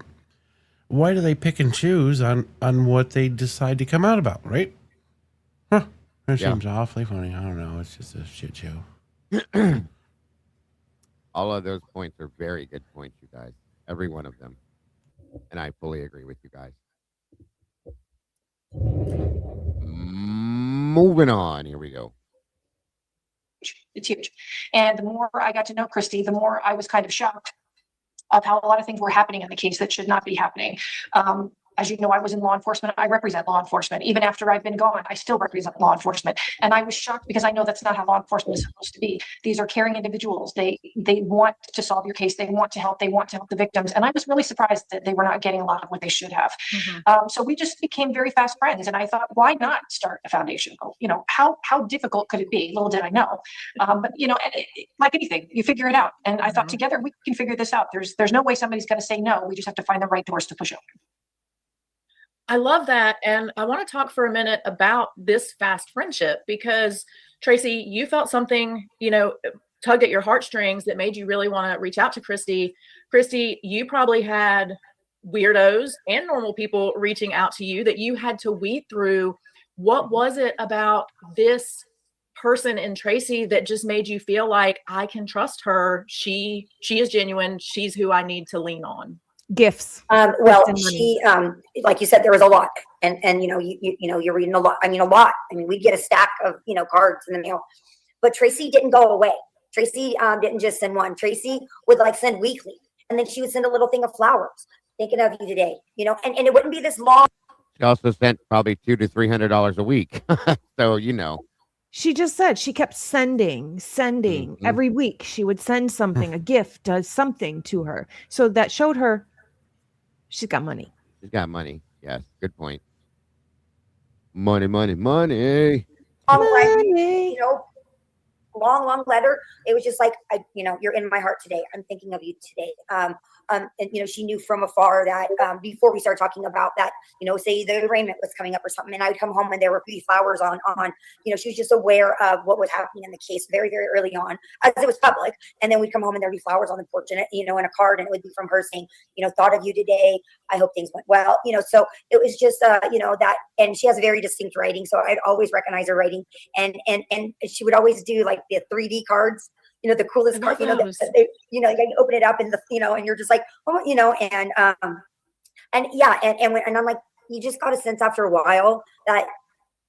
Why do they pick and choose on what they decide to come out about, right? Huh. That seems awfully funny. I don't know. It's just a shit show. All of those points are very good points, you guys. Every one of them. And I fully agree with you guys. Moving on. Here we go. It's huge. And the more I got to know Christy, the more I was kind of shocked of how a lot of things were happening in the case that should not be happening. As you know, I was in law enforcement. I represent law enforcement. Even after I've been gone, I still represent law enforcement. And I was shocked because I know that's not how law enforcement is supposed to be. These are caring individuals. They want to solve your case. They want to help. They want to help the victims. And I was really surprised that they were not getting a lot of what they should have. So we just became very fast friends. And I thought, why not start a foundation? How difficult could it be? Little did I know. But like anything, you figure it out. And I thought together we can figure this out. There's no way somebody's going to say no. We just have to find the right doors to push open. I love that. And I want to talk for a minute about this fast friendship because Tracy, you felt something, tugged at your heartstrings that made you really want to reach out to Christy. Christy, you probably had weirdos and normal people reaching out to you that you had to weed through. What was it about this person in Tracy that just made you feel like I can trust her? She is genuine. She's who I need to lean on. Gifts. Well, she, like you said, there was a lot, and you're reading a lot. I mean, a lot. I mean, we get a stack of cards in the mail, but Tracy didn't go away. Tracy didn't just send one. Tracy would send weekly, and then she would send a little thing of flowers, thinking of you today. And it wouldn't be this long. She also sent probably $200 to $300 a week, so She just said she kept sending every week. She would send something, a gift, something to her, so that showed her. She's got money. She's got money. Yes, good point. Money, money, money. Money. Long letter. It was just like, you're in my heart today. I'm thinking of you today. And she knew from afar that before we started talking about that, say the arraignment was coming up or something, and I would come home and there were pretty flowers on. She was just aware of what was happening in the case very, very early on, as it was public. And then we'd come home and there'd be flowers on the porch and and a card, and it would be from her saying, thought of you today. I hope things went well. So it was just that, and she has very distinct writing, so I'd always recognize her writing, and she would always do the 3D cards. The coolest card, you can open it up and and you're just like, oh, and I'm like, you just got a sense after a while that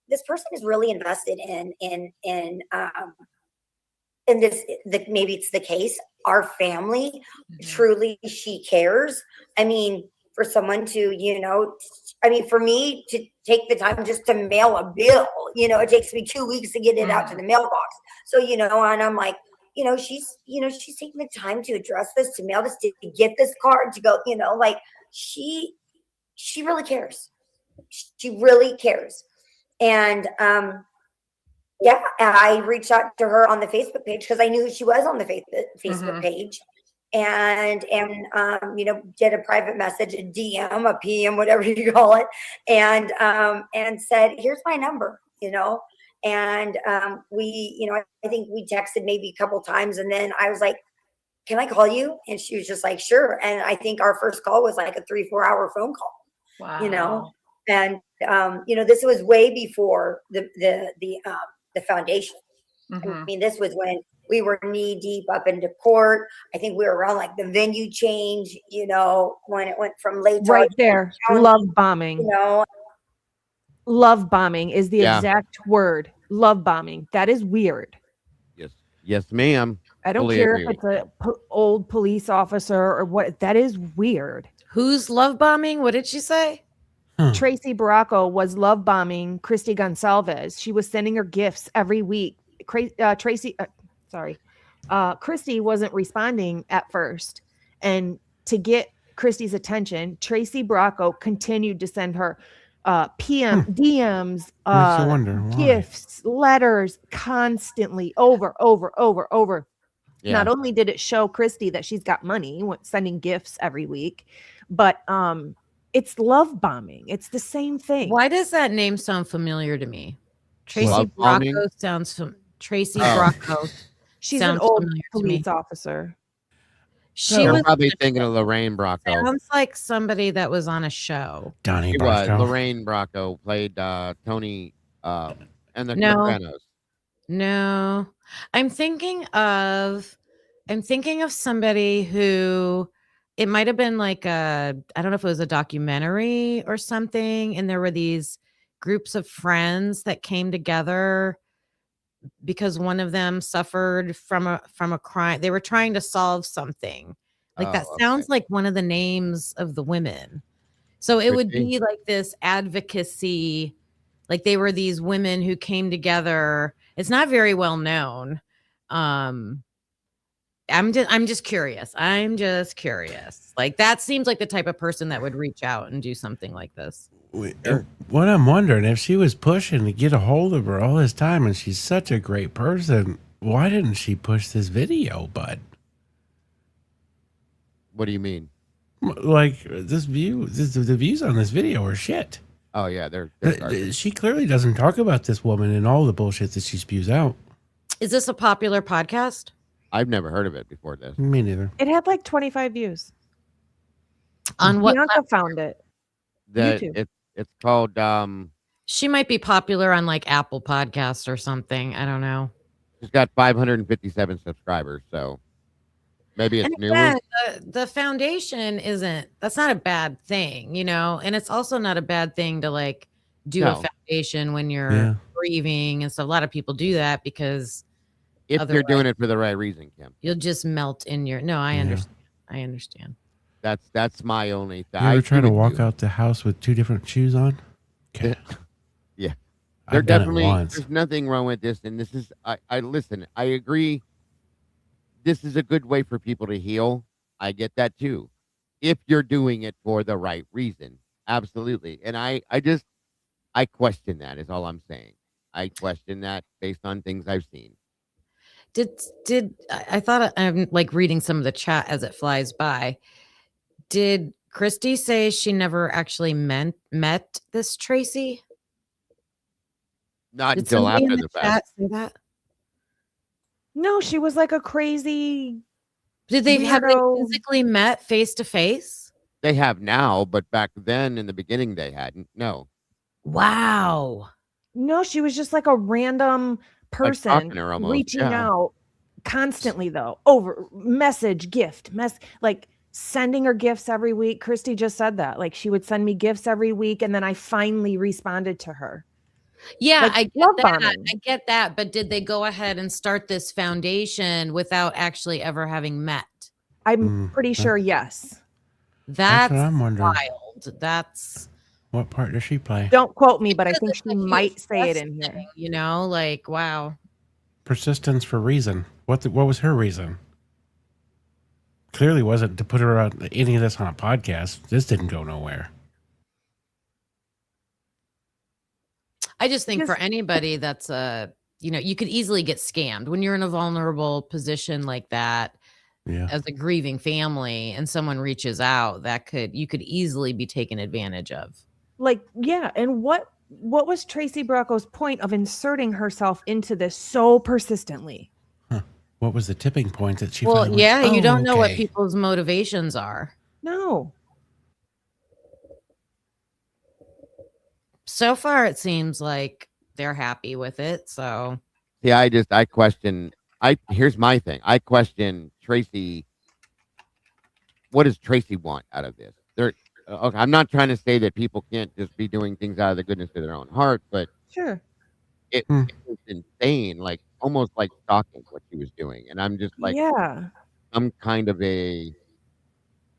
this person is really invested in this, maybe it's the case, our family, truly she cares. I mean, for someone to, for me to take the time just to mail a bill, it takes me 2 weeks to get it out to the mailbox. So, and I'm like, she's taking the time to address this, to mail this, to get this card, to go, she really cares. She really cares. And, I reached out to her on the Facebook page because I knew who she was on the Facebook page, and did a private message, a DM, a PM, whatever you call it. And said, here's my number, and we, I think we texted maybe a couple times, and then I was like, can I call you? And she was just like, sure. And I think our first call was like a 3-4 hour phone call. Wow. And this was way before the foundation. Mhm. I mean, this was when we were knee deep up into court. I think we were around like the venue change, when it went from late Right charge to there. county, Love bombing. Love bombing is the Yeah. exact word. Love bombing. That is weird. Yes, ma'am. I don't Fully care agree if with it's a old police officer or what. That is weird. Who's love bombing? What did she say? Tracy Baracco was love bombing Christy Gonsalves. She was sending her gifts every week. Christy wasn't responding at first. And to get Christy's attention, Tracy Baracco continued to send her PM, DMs, Makes you wonder why. gifts, letters constantly over. Yeah. Not only did it show Christy that she's got money, sending gifts every week, but it's love bombing. It's the same thing. Why does that name sound familiar to me? Tracy Love bombing? Bracco sounds Tracy Oh. Bracco. She's sounds an old familiar to me. police officer. She You're was probably thinking of Lorraine Bracco. sounds like somebody that was on a show. Donnie She was. Brasco. Lorraine Bracco played Tony and the No. Sopranos. No, I'm thinking of somebody who it might have been like I don't know if it was a documentary or something, and there were these groups of friends that came together because one of them suffered from a crime. They were trying to solve something. Like that Oh, sounds okay. like one of the names of the women. So it Could would be. be like this advocacy, like they were these women who came together. It's not very well known. I'm just curious. Like that seems like the type of person that would reach out and do something like this. What I'm wondering, if she was pushing to get a hold of her all this time and she's such a great person, why didn't she push this video, bud? What do you mean? Like the views on this video are shit. Oh yeah, they're garbage. She clearly doesn't talk about this woman and all the bullshit that she spews out. Is this a popular podcast? I've never heard of it before this. Me neither. It had like 25 views. On what? Bianca found it. YouTube. It's called She might be popular on like Apple Podcasts or something. I don't know. she's got 557 subscribers, so maybe it's And new. again, the foundation that's not a bad thing, and it's also not a bad thing to like do a No. foundation when you're grieving and stuff. A lot of people do that because If you're doing it for the right reason, Kim. you'll just melt in your. No, I understand. I understand. That's my only thing. You ever try to walk out the house with two different shoes on? Okay. Yeah. I've done it Definitely once. there's nothing wrong with this, and this is I listen, I agree. This is a good way for people to heal. I get that too. If you're doing it for the right reason. Absolutely. And I question that is all I'm saying. I question that based on things I've seen. Did I thought I'm like reading some of the chat as it flies by. Did Christy say she never actually met this Tracy? Not Did until somebody after in the chat fact. say that? No, she was like a crazy. Did they have they weirdo. physically met face to face? They have now, but back then in the beginning they hadn't. No. Wow. No, she was just like a random person talking to her almost, reaching yeah. out constantly, though. Over message, gift, like sending her gifts every week. Christy just said that. Like she would send me gifts every week, and then I finally responded to her. Yeah, Like, I get love that. bombing. I get that. But did they go ahead and start this foundation without actually ever having met? I'm pretty sure yes. That's what I'm wondering. wild. That's What part does she play? Don't quote me, but I think it's she a huge might say it trust in here. thing, like wow. Persistence for reason. What was her reason? Clearly wasn't to put her on any of this on a podcast. This didn't go nowhere. I just think for Just- anybody that's you could easily get scammed when you're in a vulnerable position like that Yeah. as a grieving family and someone reaches out you could easily be taken advantage of. Like, yeah. And what was Tracy Bracco's point of inserting herself into this so persistently? What was the tipping point that she Well, finally went, yeah, you "Oh, don't know what okay." people's motivations are. No. So far, it seems like they're happy with it. So See, I question. Here's my thing. I question Tracy. What does Tracy want out of this? Okay, I'm not trying to say that people can't just be doing things out of the goodness of their own heart, but Sure. it, Hmm. it was insane, like almost like stalking what she was doing, and I'm just like Yeah. some kind of a.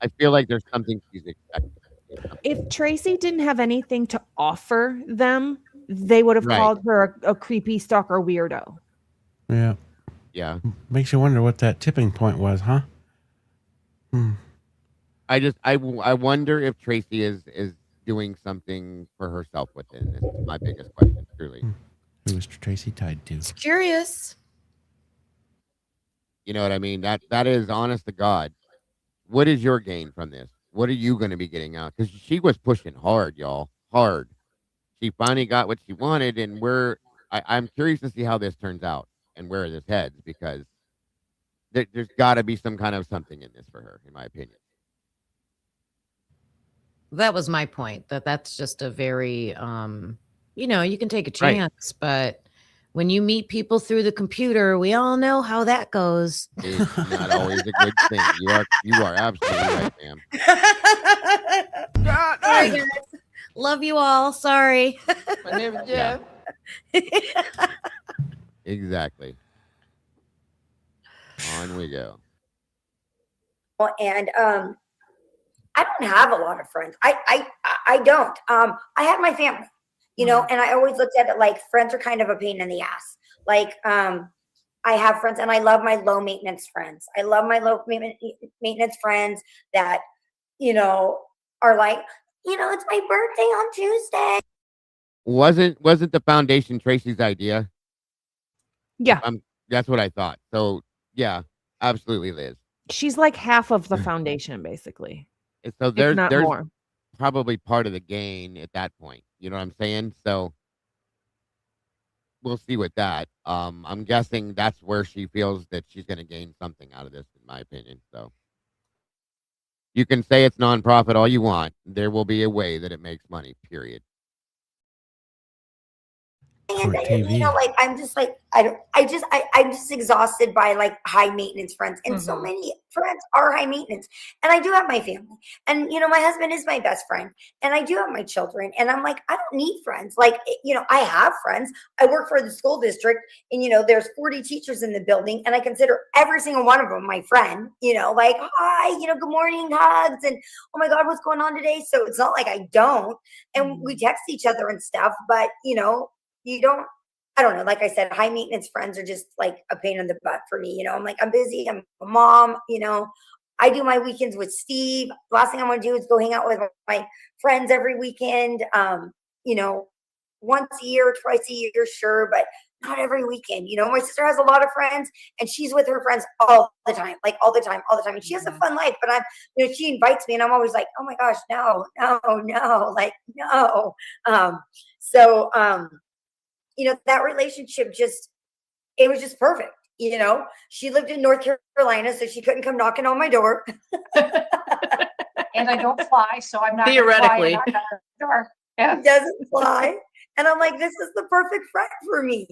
I feel like there's something she's expecting. You know? If Tracy didn't have anything to offer them, they would have Right. called her a creepy stalker weirdo. Yeah. Yeah. Makes you wonder what that tipping point was, huh? Hmm. I wonder if Tracy is doing something for herself within this. Is my biggest question, truly. Who was Tracy tied to? It's curious. You know what I mean? That is honest to God. What is your gain from this? What are you going to be getting out? Because she was pushing hard, y'all, hard. She finally got what she wanted, and I'm curious to see how this turns out and where this heads because there's got to be some kind of something in this for her, in my opinion. That was my point. That's just a very you can take a Right. chance, but when you meet people through the computer, we all know how that goes. It's not always a good thing. You are absolutely right, ma'am. Sorry, guys. Love you all. Sorry. My name is Jeff. Exactly. On we go. And I don't have a lot of friends. I don't. I have my family, and I always looked at it like friends are kind of a pain in the ass. Like I have friends, and I love my low maintenance friends. I love my low maintenance friends that are like, it's my birthday on Tuesday. Wasn't the foundation Tracy's idea? Yeah. That's what I thought. So yeah, absolutely, Liz. She's like half of the foundation, basically. And so If there's not more. probably part of the gain at that point. You know what I'm saying? So we'll see with that. I'm guessing that's where she feels that she's going to gain something out of this, in my opinion. So you can say it's nonprofit all you want. There will be a way that it makes money. Period. Court TV. Like I'm just like I'm just exhausted by like high maintenance friends, and so many friends are high maintenance. And I do have my family, and my husband is my best friend, and I do have my children, and I'm like, I don't need friends. Like I have friends. I work for the school district, and there's 40 teachers in the building, and I consider every single one of them my friend. Like hi, good morning, hugs, and oh my God, what's going on today? So it's not like I don't, and we text each other and stuff, but I don't know. Like I said, high maintenance friends are just like a pain in the butt for me. I'm like, I'm busy. I'm a mom. I do my weekends with Steve. Last thing I want to do is go hang out with my friends every weekend. Once a year, twice a year, sure, but not every weekend. My sister has a lot of friends, and she's with her friends all the time, like all the time. And she has a fun life, but she invites me, and I'm always like, oh my gosh, no, like no. That relationship it was just perfect. She lived in North Carolina, so she couldn't come knocking on my door. And I don't fly, so I'm not Theoretically. gonna fly and knock on her door. Yeah. He doesn't fly. And I'm like, this is the perfect friend for me,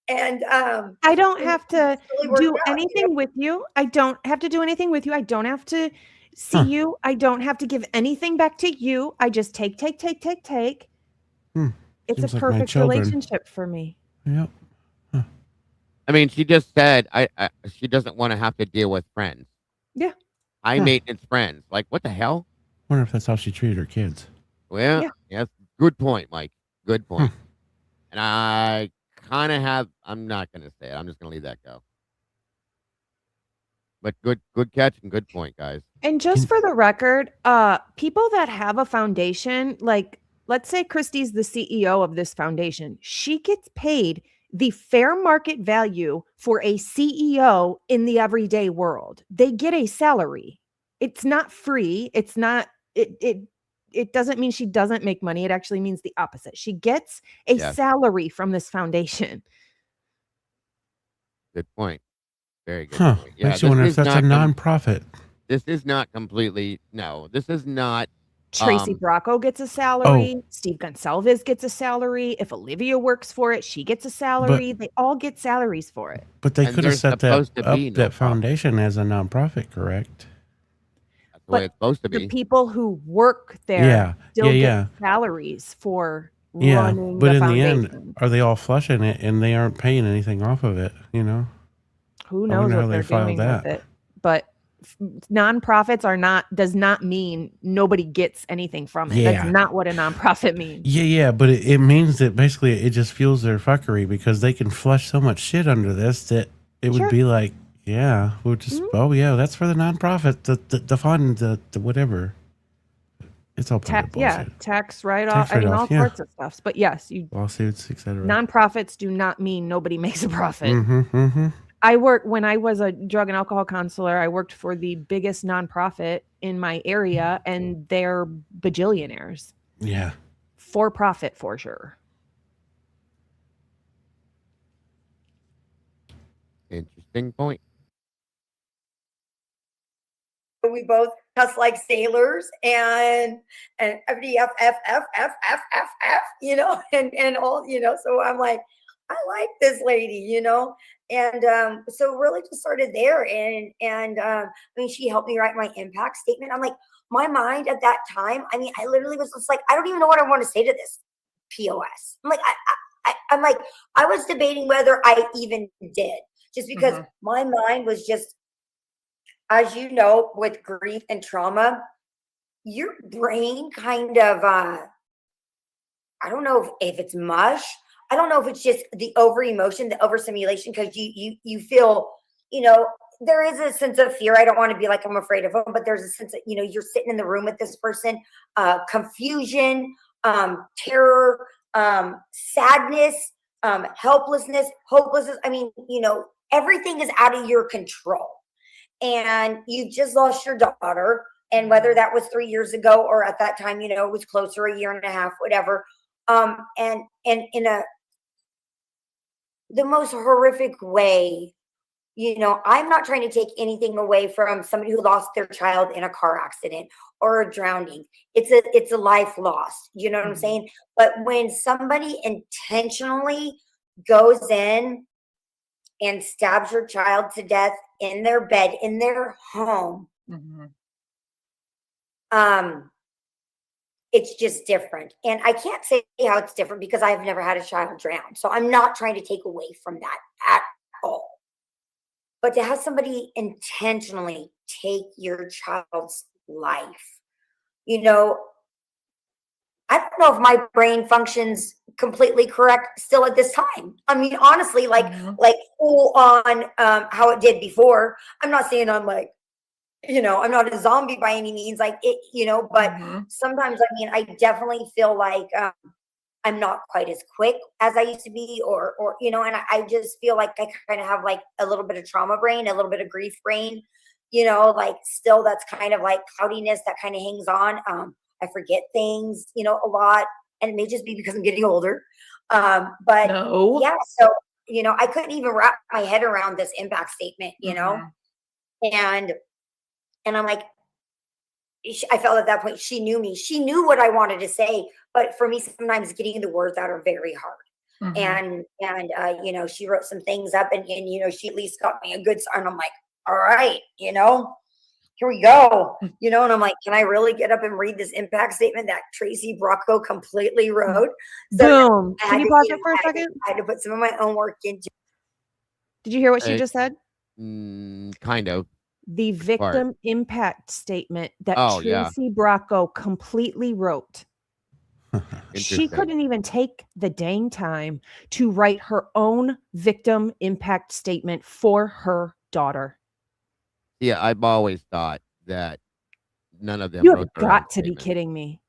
and I don't have to really do worked out, anything with you. I don't have to do anything with you. I don't have to see you. I don't have to give anything back to you. I just take. It's Seems a like my perfect children. relationship for me. Yep. I mean, she just said she doesn't want to have to deal with friends. Yeah. High maintenance friends. Like, what the hell? Wonder if that's how she treated her kids. Well, yeah, good point, Mike. Good point. And I kind of have. I'm not going to say it. I'm just going to leave that go. But good catch and good point, guys. And just for the record, people that have a foundation, like let's say Christy's the CEO of this foundation, she gets paid the fair market value for a CEO in the everyday world. They get a salary. It's not free. It's not it doesn't mean she doesn't make money. It actually means the opposite. She gets a salary from this foundation. Good point. Very good point. Yeah, makes you wonder if that's a nonprofit. This is not completely. No, this is not Tracy Bracco gets a salary. Steve Gonsalves gets a salary. If Olivia works for it, she gets a salary. They all get salaries for it. But they And could have there's set that supposed to up, be no that profit. foundation as a nonprofit, correct? That's the way But it's supposed to The be. people who work there Yeah, still yeah. get salaries for Yeah, running but the in the foundation. end, are they all flushing it and they aren't paying anything off of it? You know, Who I knows wonder how what they they're filed doing with that. it? But nonprofits does not mean nobody gets anything from it. That's Yeah. not what a nonprofit means. Yeah, but it means that basically it just fuels their fuckery because they can flush so much shit under this that it would Sure. be like, yeah, we'll just, oh yeah, that's for the nonprofit, the fund, the whatever. It's all part of bullshit. Tax write-off. Tax I mean, all write-off, yeah. sorts of stuff. But yes, Lawsuits, etc. nonprofits do not mean nobody makes a profit. Mm-hmm. When I was a drug and alcohol counselor, I worked for the biggest nonprofit in my area, and they're bajillionaires. Yeah. For profit, for sure. Interesting point. We both cuss like sailors and everybody F, you know, and all, you know, so I'm like, I like this lady, you know, and so really just started there, and I mean, she helped me write my impact statement. I'm like, my mind at that time, I mean, I literally was just like, I don't even know what I want to say to this POS. I'm like, I'm like, I was debating whether I even did, just because my mind was just, as you know, with grief and trauma, your brain kind of, I don't know if it's mush. I don't know if it's just the over emotion, the overstimulation, because you feel, you know, there is a sense of fear. I don't want to be like I'm afraid of them, but there's a sense that, you know, you're sitting in the room with this person, confusion, terror, sadness, helplessness, hopelessness. I mean, you know, everything is out of your control. And you've just lost your daughter, and whether that was 3 years ago or at that time, you know, it was closer, a year and a half, whatever. And in the most horrific way, you know, I'm not trying to take anything away from somebody who lost their child in a car accident or a drowning. It's a life lost. You know what I'm saying? But when somebody intentionally goes in and stabs your child to death in their bed, in their home, it's just different. And I can't say how it's different because I've never had a child drown. So I'm not trying to take away from that at all. But to have somebody intentionally take your child's life, you know, I don't know if my brain functions completely correct still at this time. I mean, honestly, like full on how it did before. I'm not saying I'm like, you know, I'm not a zombie by any means, like it, you know, but sometimes, I mean, I definitely feel like I'm not quite as quick as I used to be, or you know, and I just feel like I kind of have like a little bit of trauma brain, a little bit of grief brain, you know, like still that's kind of like cloudiness that kind of hangs on. I forget things, you know, a lot, and it may just be because I'm getting older. But yeah, so, you know, I couldn't even wrap my head around this impact statement, you know, and I'm like, I felt at that point, she knew me. She knew what I wanted to say, but for me, sometimes getting the words out are very hard. And you know, she wrote some things up, and you know, she at least got me a good sign. I'm like, all right, you know, here we go, you know, and I'm like, can I really get up and read this impact statement that Tracy Bracco completely wrote? So boom. Can you pause it for a second? I had to put some of my own work into. Did you hear what she just said? Kind of. The victim impact statement that Tracy Bracco completely wrote. She couldn't even take the dang time to write her own victim impact statement for her daughter. Yeah, I've always thought that none of them You wrote have their own got to be statement. kidding me.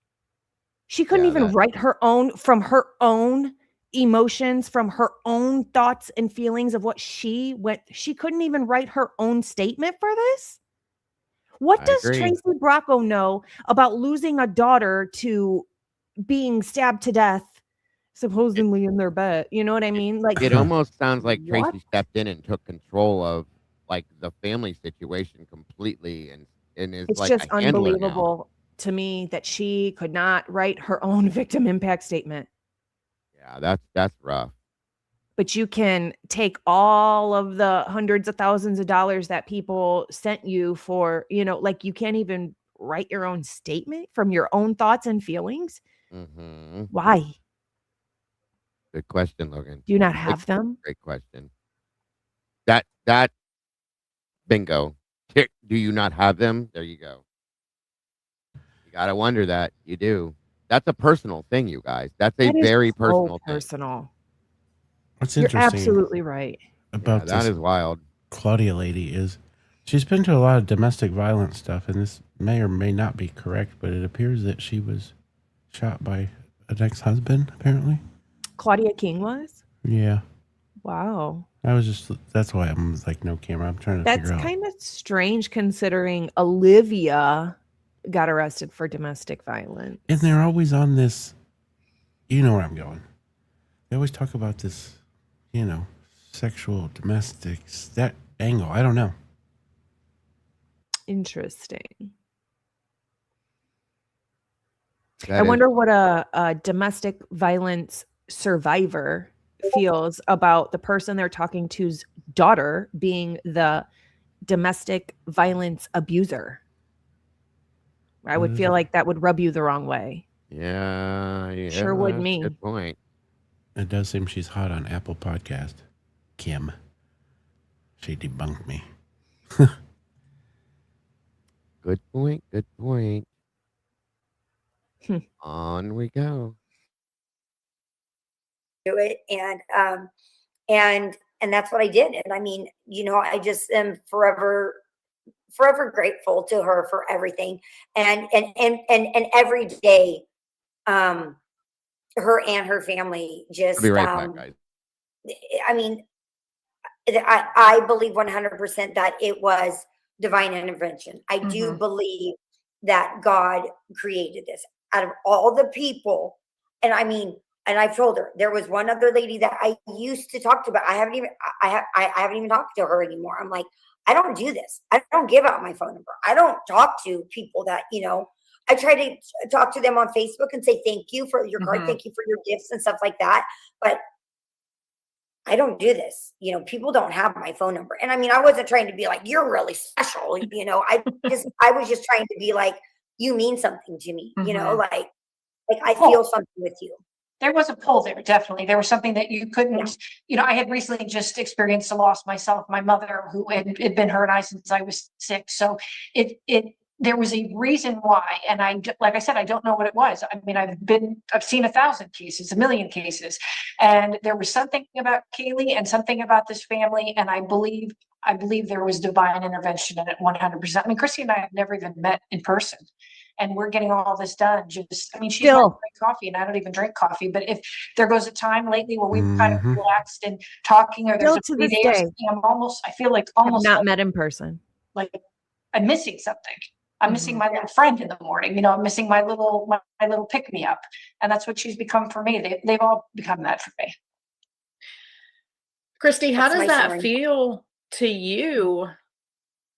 She couldn't even write her own, from her own emotions, from her own thoughts and feelings of what she went. She couldn't even write her own statement for this. What does Tracy Bracco know about losing a daughter to being stabbed to death, supposedly in their bed? You know what I mean? Like, it almost sounds like Tracy stepped in and took control of like the family situation completely, and is it's like just a handler unbelievable to me that she could not write her own victim impact statement. Yeah, that's rough. But you can take all of the hundreds of thousands of dollars that people sent you for, like you can't even write your own statement from your own thoughts and feelings. Mm-hmm. Why? Good question, Logan. Do you not have them? Great question. That bingo. Do you not have them? There you go. You gotta wonder that. You do. That's a personal thing, you guys. That's a That is very so personal thing. personal. What's You're interesting absolutely right. about Yeah, that this is wild. Claudia lady is she's been to a lot of domestic violence stuff, and this may or may not be correct, but it appears that she was shot by an ex-husband, apparently. Claudia King was? Yeah. Wow. That's why I'm like, no camera. I'm trying to That's figure out. kind of strange considering Olivia got arrested for domestic violence. And they're always on this, you know where I'm going. They always talk about this, sexual domestics, that angle. I don't know. Interesting. That I is- wonder what a domestic violence survivor feels about the person they're talking to's daughter being the domestic violence abuser. I would feel like that would rub you the wrong way. Yeah. Sure would that's a me. Good point. It does seem she's hot on Apple Podcast. Kim. She debunked me. Good point. Good point. Hmm. On we go. Do it, and that's what I did. And I mean, I just am forever grateful to her for everything, and every day, her and her family just I'll be right back, guys. I mean, I believe 100% that it was divine intervention. I do believe that God created this out of all the people. And I mean, and I've told her there was one other lady that I used to talk to, but I haven't even talked to her anymore. I'm like, I don't do this. I don't give out my phone number. I don't talk to people that, I try to talk to them on Facebook and say, thank you for your card. Thank you for your gifts and stuff like that. But I don't do this. People don't have my phone number. And I mean, I wasn't trying to be like, you're really special. I was just trying to be like, you mean something to me, like I feel something with you. There was a pull there, definitely. There was something that you couldn't, I had recently just experienced a loss myself, my mother, who had been her and I since I was 6. So there was a reason why. And like I said, I don't know what it was. I mean, I've seen 1,000 cases, 1,000,000 cases. And there was something about Kaylee and something about this family. And I believe there was divine intervention in it 100%. I mean, Christy and I have never even met in person. And we're getting all this done. She's not drinking coffee, and I don't even drink coffee. But if there goes a time lately where we've kind of relaxed and talking, or there's Still a to this day or day, something, I feel like have not met in person. like I'm missing something. I'm missing my little friend in the morning. I'm missing my little pick me up, and that's what she's become for me. They've all become that for me. Christy, how does that feel to you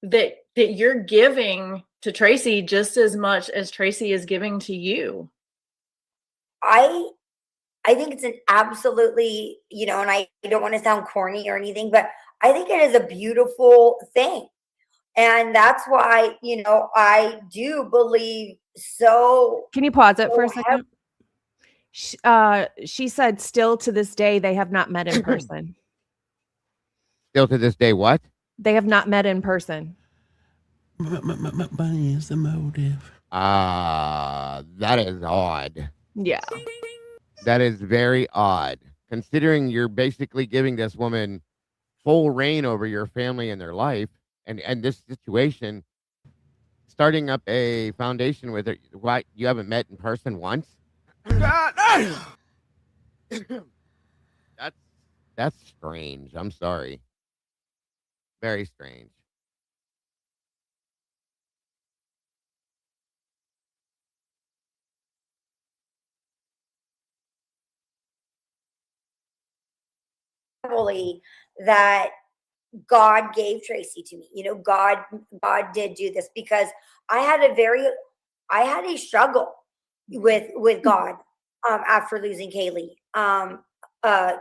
that you're giving to Tracy just as much as Tracy is giving to you? I think it's an absolutely, and I don't want to sound corny or anything, but I think it is a beautiful thing. And that's why, I do believe so. Can you pause it for a second? She said, still to this day, they have not met in person. Still to this day, what? They have not met in person. Money is the motive. That is odd. Yeah. That is very odd, considering you're basically giving this woman full reign over your family and their life, and this situation, starting up a foundation with her. What, you haven't met in person once? That's strange. I'm sorry. Very strange. That God gave Tracy to me. God did do this, because I had a very I had a struggle with God after losing Kaylee.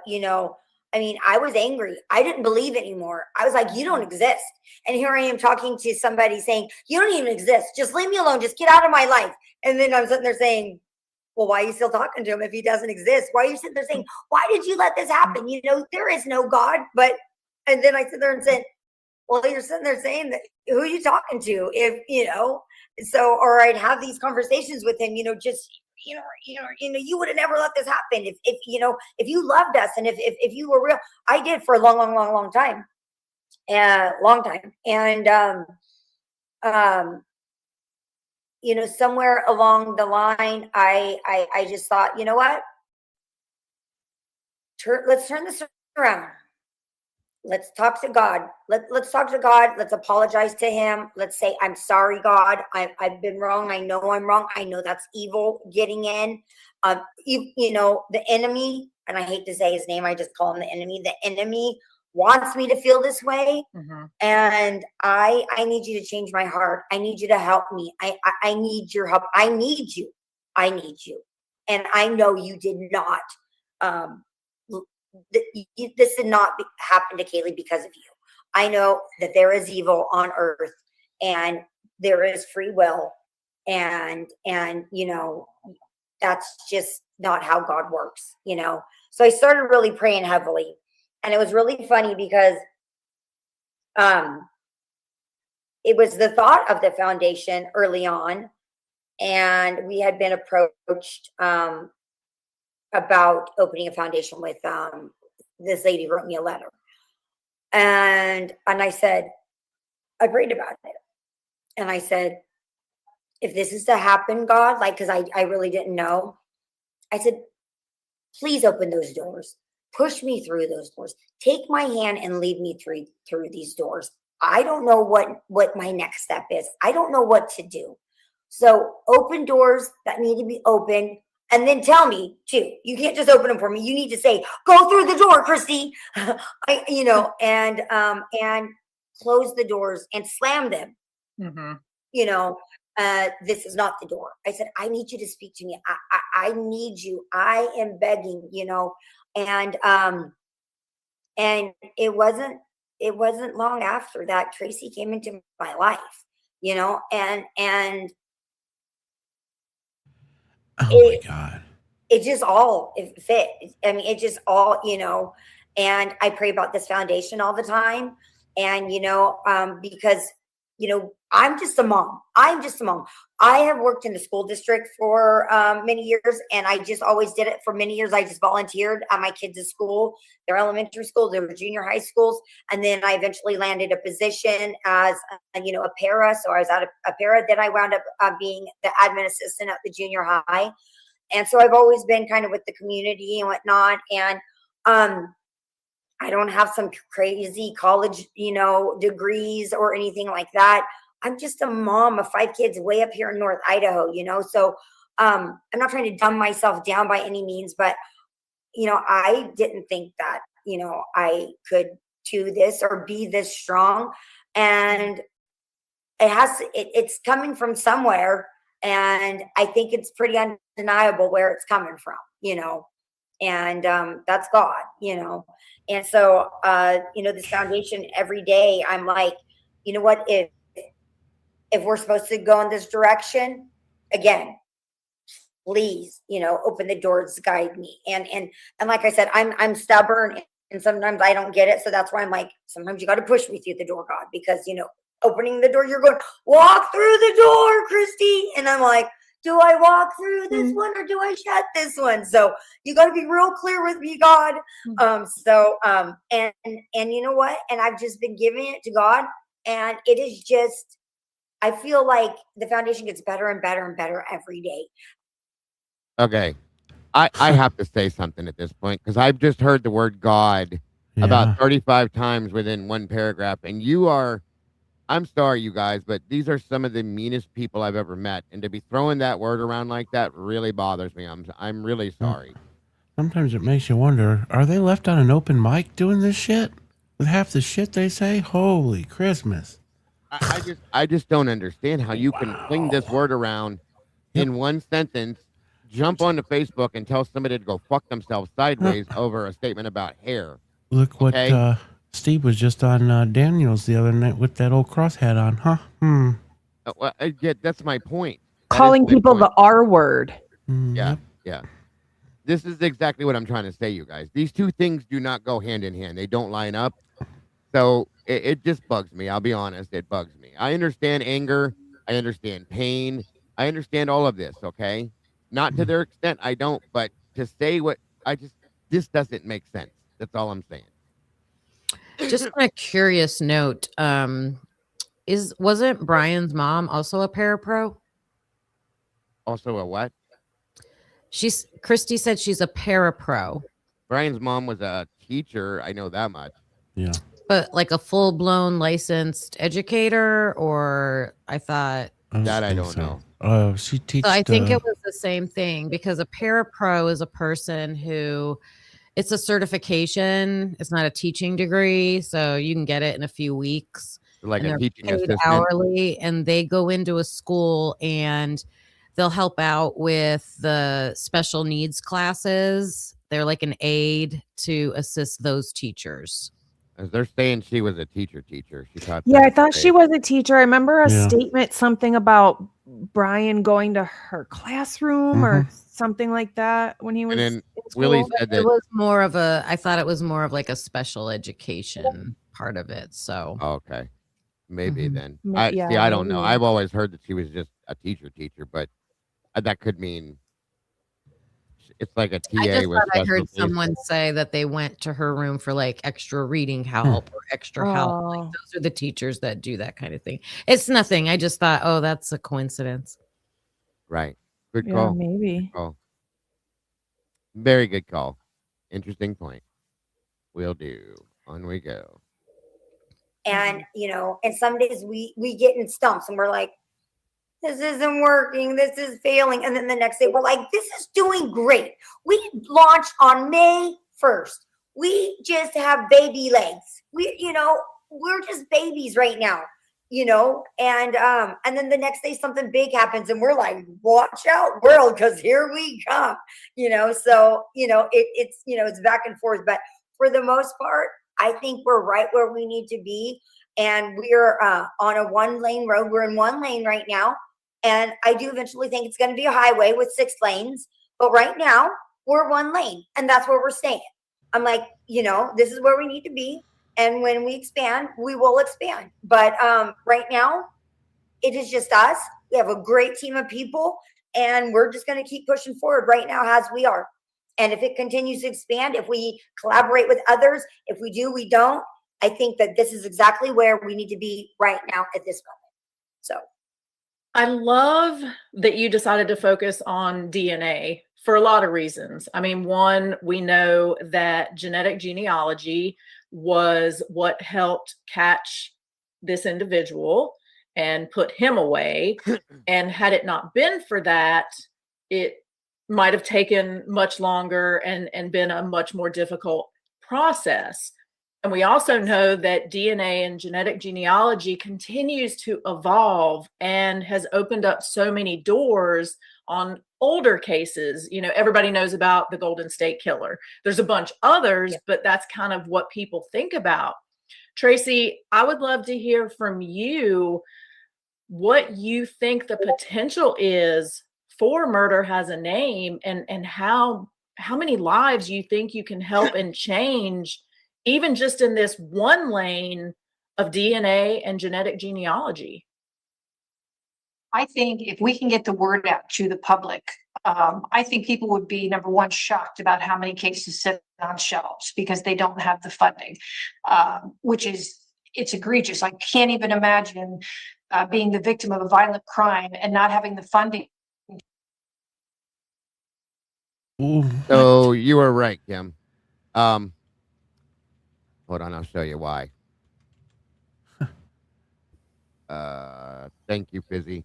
You know, I mean, I was angry. I didn't believe anymore. I was like, you don't exist. And here I am talking to somebody saying, you don't even exist. Just leave me alone. Just get out of my life. And then I'm sitting there saying, well, why are you still talking to him if he doesn't exist? Why are you sitting there saying, why did you let this happen? You know, there is no God. But, and then I sit there and said, well, you're sitting there saying that, who are you talking to? If, you know, so, or I'd have these conversations with him, you know, just, you would have never let this happen. If, you know, if you loved us and if you were real, I did for a long time. Long time. And, you know, somewhere along the line, I just thought, you know what? Let's turn this around. Let's talk to God. Let's talk to God. Let's apologize to him. Let's say, I'm sorry, God. I've been wrong. I know I'm wrong. I know that's evil getting in. You know, the enemy, and I hate to say his name, I just call him the enemy. The enemy wants me to feel this way. Mm-hmm. And I need you to change my heart. I need you to help me. I need your help. I need you. And I know you did not, this did not happen to Kaylee because of you. I know that there is evil on earth and there is free will. And, you know, that's just not how God works, you know? So I started really praying heavily. And it was really funny because it was the thought of the foundation early on. And we had been approached about opening a foundation with this lady wrote me a letter. And I said, I prayed about it. And I said, if this is to happen, God, like, because I really didn't know. I said, please open those doors. Push me through those doors. Take my hand and lead me through these doors. I don't know what my next step is. I don't know what to do. So open doors that need to be opened. And then tell me too, you can't just open them for me. You need to say, go through the door, Christy, you know, and close the doors and slam them. Mm-hmm. You know, this is not the door. I said, I need you to speak to me. I need you. I am begging, you know, and it wasn't long after that Tracy came into my life, you know, and oh my God. It just all it fit. I mean, it just all, you know, and I pray about this foundation all the time. And, you know, because, you know, I'm just a mom. I have worked in the school district for many years, and I just always did it for many years. I just volunteered at my kids' school, their elementary school, their junior high schools. And then I eventually landed a position as, you know, a para. So I was at a para. Then I wound up being the admin assistant at the junior high. And so I've always been kind of with the community and whatnot. And I don't have some crazy college, you know, degrees or anything like that. I'm just a mom of 5 kids way up here in North Idaho, you know. So I'm not trying to dumb myself down by any means, but, you know, I didn't think that, you know, I could do this or be this strong. And it's coming from somewhere. And I think it's pretty undeniable where it's coming from, you know, and that's God, you know. And so, you know, this foundation every day, I'm like, you know what, if we're supposed to go in this direction, again, please, you know, open the doors, guide me. And like I said, I'm stubborn and sometimes I don't get it. So that's why I'm like, sometimes you got to push me through the door, God, because, you know, opening the door, you're going, walk through the door, Christy. And I'm like, do I walk through this one or do I shut this one? So you got to be real clear with me, God. And you know what? And I've just been giving it to God, and it is just, I feel like the foundation gets better and better and better every day. Okay. I have to say something at this point, because I've just heard the word God about 35 times within one paragraph. And I'm sorry, you guys, but these are some of the meanest people I've ever met. And to be throwing that word around like that really bothers me. I'm really sorry. Sometimes it makes you wonder, are they left on an open mic doing this shit? With half the shit they say? Holy Christmas. I just don't understand how you can fling this word around in one sentence, jump onto Facebook and tell somebody to go fuck themselves sideways over a statement about hair. Look what Okay? Steve was just on Daniels the other night with that old cross hat on, huh? Well, that's my point. That is Calling my people point. the R word. Yeah, Yep. yeah. This is exactly what I'm trying to say, you guys. These two things do not go hand in hand. They don't line up. So it just bugs me. I'll be honest. It bugs me. I understand anger. I understand pain. I understand all of this, okay? Not to their extent, I don't. But to say what this doesn't make sense. That's all I'm saying. Just on a curious note, wasn't Brian's mom also a parapro? Also, a what? Christy said she's a parapro. Brian's mom was a teacher. I know that much. Yeah. But like a full-blown licensed educator, or I thought That I don't know. She teaches. so I think it was the same thing, because a parapro is a person who, it's a certification. It's not a teaching degree, so you can get it in a few weeks. Like and a they're teaching paid assistant. hourly, and they go into a school and they'll help out with the special needs classes. They're like an aide to assist those teachers. As they're saying she was a teacher. She taught. Yeah, I seventh thought she grade. was a teacher. I remember a Yeah. statement, something about Brian going to her classroom or something like that when he was And then in school. Willie said It that. was more of I thought it was more of like a special education part of it. So Okay, maybe Mhm. then. Ma- yeah, I don't know. maybe. I've always heard that she was just a teacher, but that could mean it's like a TA I just with thought I special heard needs. someone say that they went to her room for like extra reading help or extra help. Like, Oh. those are the teachers that do that kind of thing. It's nothing. I just thought, oh, that's a coincidence. Right. Good Yeah, call. maybe. Good call. Very good call. Interesting point. Will do. On we go. And and some days we get in stumps and we're like, this isn't working, this is failing. And then the next day we're like, this is doing great. We launched on May 1st. We just have baby legs. We're just babies right now, and then the next day something big happens and we're like, watch out, world, because here we come. So it's back and forth. But for the most part, I think we're right where we need to be. And we're on a 1-lane road. We're in 1 lane right now. And I do eventually think it's going to be a highway with 6 lanes. But right now, we're 1 lane. And that's where we're staying. I'm like, this is where we need to be. And when we expand, we will expand. But right now, it is just us. We have a great team of people. And we're just going to keep pushing forward right now as we are. And if it continues to expand, if we collaborate with others, if we do, we don't, I think that this is exactly where we need to be right now at this moment. So I love that you decided to focus on DNA for a lot of reasons. I mean, one, we know that genetic genealogy was what helped catch this individual and put him away. And had it not been for that, it might have taken much longer and been a much more difficult process. And we also know that DNA and genetic genealogy continues to evolve and has opened up so many doors on older cases. Everybody knows about the Golden State Killer. There's a bunch others, but that's kind of what people think about. Tracy, I would love to hear from you what you think the potential is for Murder Has a Name, and how many lives you think you can help and change, even just in this 1 lane of DNA and genetic genealogy. I think if we can get the word out to the public, I think people would be, number one, shocked about how many cases sit on shelves because they don't have the funding, it's egregious. I can't even imagine being the victim of a violent crime and not having the funding. Ooh, So you were right, Kim. Hold on, I'll show you why. Thank you, Fizzy.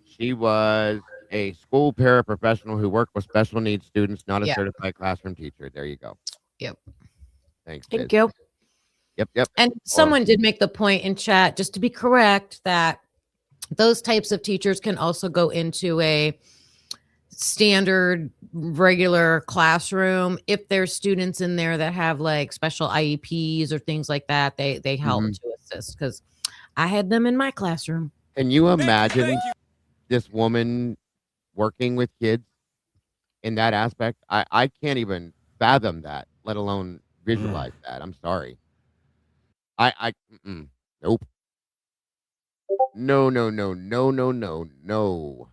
She was a school paraprofessional who worked with special needs students, not a Yeah. certified classroom teacher. There you go. Yep. Thanks. Thank Fizz. you. Yep. And someone did make the point in chat, just to be correct, that those types of teachers can also go into a standard regular classroom. If there's students in there that have like special IEPs or things like that, they help to assist, because I had them in my classroom. Can you imagine this woman working with kids in that aspect? I can't even fathom that, let alone visualize that. I'm sorry. Nope. No, no, no, no, no, no, no.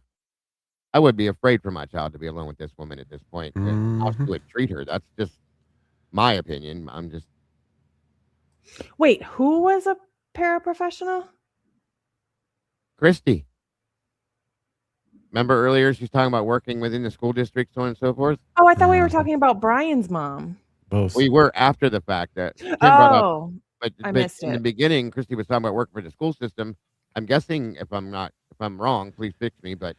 I would be afraid for my child to be alone with this woman at this point. And how she would treat her. That's just my opinion. I'm just Wait, who was a paraprofessional? Christy. Remember earlier she was talking about working within the school district, so on and so forth? Oh, I thought we were talking about Brian's mom. Both. We were after the fact that Tim brought up, Oh, but I missed in the it. beginning, Christy was talking about working for the school system. I'm guessing, if I'm wrong, please fix me, but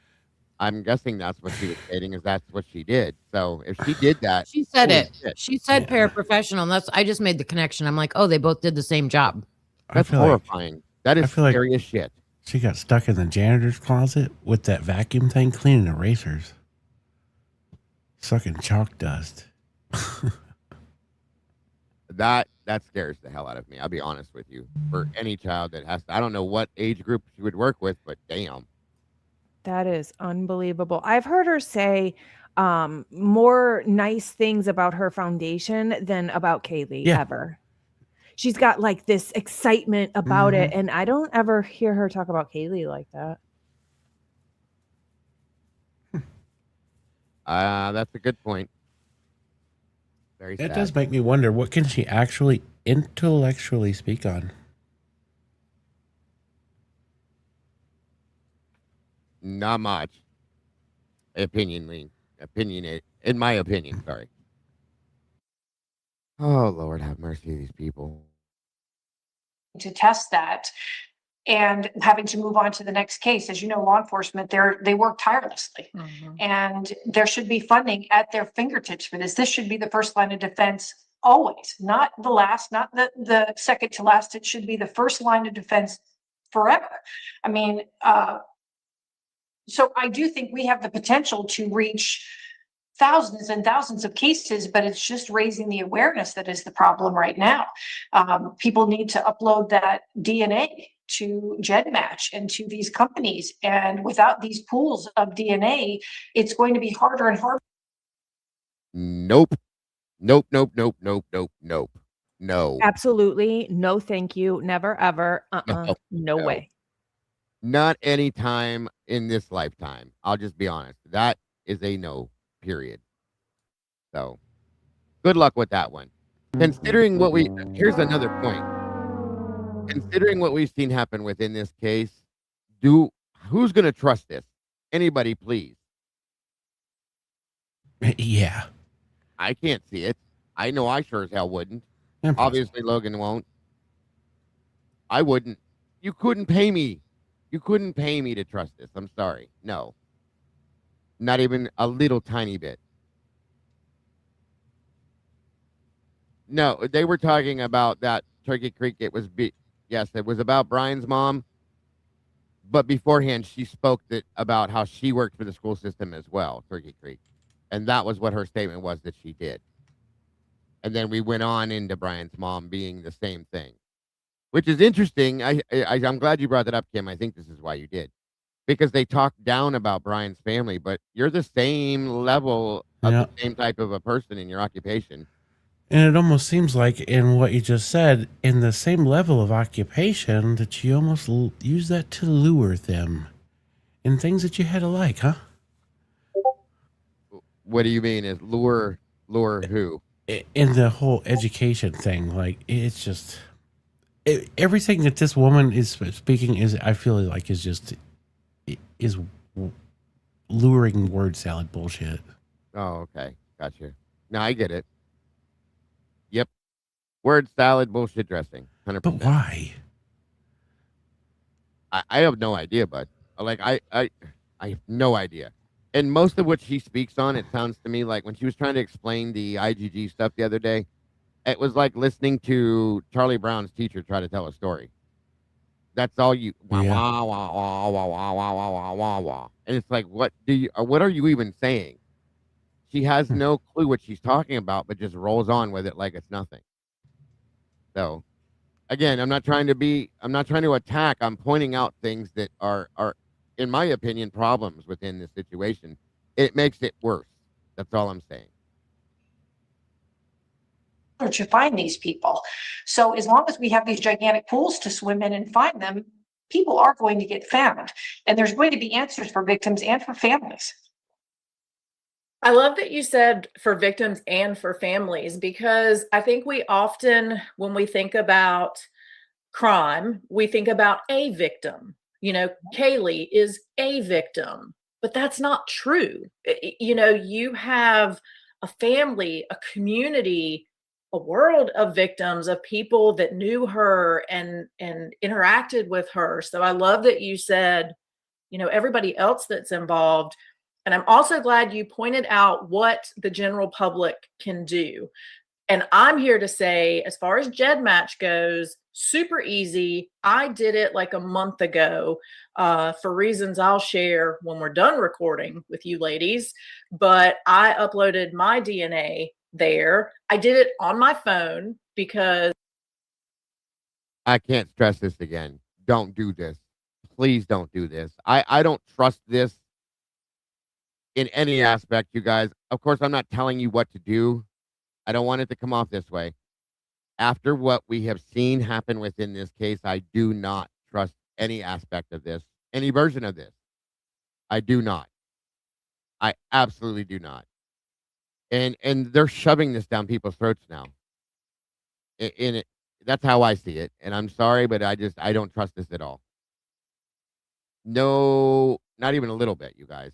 I'm guessing that's what she was stating, is that's what she did. So if she did that, She said holy it. shit, She said Yeah. paraprofessional. And I just made the connection. I'm like, oh, they both did the same job. that's feel like horrifying. That is feel like- scary as shit. she got stuck in the janitor's closet with that vacuum thing cleaning erasers. Sucking chalk dust. That scares the hell out of me. I'll be honest with you. For any child that has to, I don't know what age group she would work with, but damn. That is unbelievable. I've heard her say more nice things about her foundation than about Kaylee ever. She's got like this excitement about it, and I don't ever hear her talk about Kaylee like that. That's a good point. Very sad. It does make me wonder, what can she actually intellectually speak on? Not much. Opinionate, in my opinion, sorry. Oh, Lord, have mercy on these people. To test that and having to move on to the next case. As you know, law enforcement, they work tirelessly, and there should be funding at their fingertips for this. This should be the first line of defense always, not the last, not the second to last. It should be the first line of defense forever. I mean, so I do think we have the potential to reach thousands and thousands of cases, but it's just raising the awareness that is the problem right now. People need to upload that DNA to GEDmatch and to these companies. And without these pools of DNA, it's going to be harder and harder. Nope. Nope, nope, nope, nope, nope, nope. No. Absolutely. No, thank you. Never, ever. No way. Not any time in this lifetime. I'll just be honest. That is a no, period. So, good luck with that one. Considering what here's another point. Considering what we've seen happen within this case, who's going to trust this? Anybody, please. Yeah. I can't see it. I know I sure as hell wouldn't. Impossible. Obviously, Logan won't. I wouldn't. You couldn't pay me. You couldn't pay me to trust this. I'm sorry. No. Not even a little tiny bit. No, they were talking about that Turkey Creek. Yes, it was about Brian's mom. But beforehand, she spoke about how she worked for the school system as well, Turkey Creek. And that was what her statement was that she did. And then we went on into Brian's mom being the same thing, which is interesting. I'm glad you brought that up, Kim. I think this is why you did. Because they talked down about Brian's family, but you're the same level of the same type of a person in your occupation. And it almost seems like, in what you just said, in the same level of occupation, that you almost use that to lure them in things that you had to like, huh? What do you mean? Is lure who? In the whole education thing, like, it's just everything that this woman is speaking is, I feel like, is luring word salad bullshit. Oh, okay, gotcha. No, I get it. Yep, word salad bullshit dressing. 100%. But why? I have no idea, bud. Like I have no idea. And most of what she speaks on, it sounds to me like when she was trying to explain the IGG stuff the other day, it was like listening to Charlie Brown's teacher try to tell a story. That's all you wah, Yeah. wah, wah, wah, wah, wah, wah, wah, wah, wah, wah. And it's like, what are you even saying? She has no clue what she's talking about, but just rolls on with it like it's nothing. So again, I'm not trying to attack. I'm pointing out things that are, in my opinion, problems within this situation. It makes it worse. That's all I'm saying. To find these people. So as long as we have these gigantic pools to swim in and find them, people are going to get found. And there's going to be answers for victims and for families. I love that you said for victims and for families, because I think we often, when we think about crime, we think about a victim. You know, Kaylee is a victim, but that's not true. You know, you have a family, a community, a world of victims, of people that knew her and interacted with her. So I love that you said, you know, everybody else that's involved. And I'm also glad you pointed out what the general public can do. And I'm here to say, as far as GEDmatch goes, super easy. I did it like a month ago for reasons I'll share when we're done recording with you ladies. But I uploaded my DNA there. I did it on my phone because I can't stress this again. Don't do this. Please don't do this. I don't trust this in any aspect, you guys. Of course, I'm not telling you what to do. I don't want it to come off this way. After what we have seen happen within this case, I do not trust any aspect of this, any version of this. I do not. I absolutely do not. And they're shoving this down people's throats now. In it, that's how I see it. And I'm sorry, but I don't trust this at all. No, not even a little bit, you guys.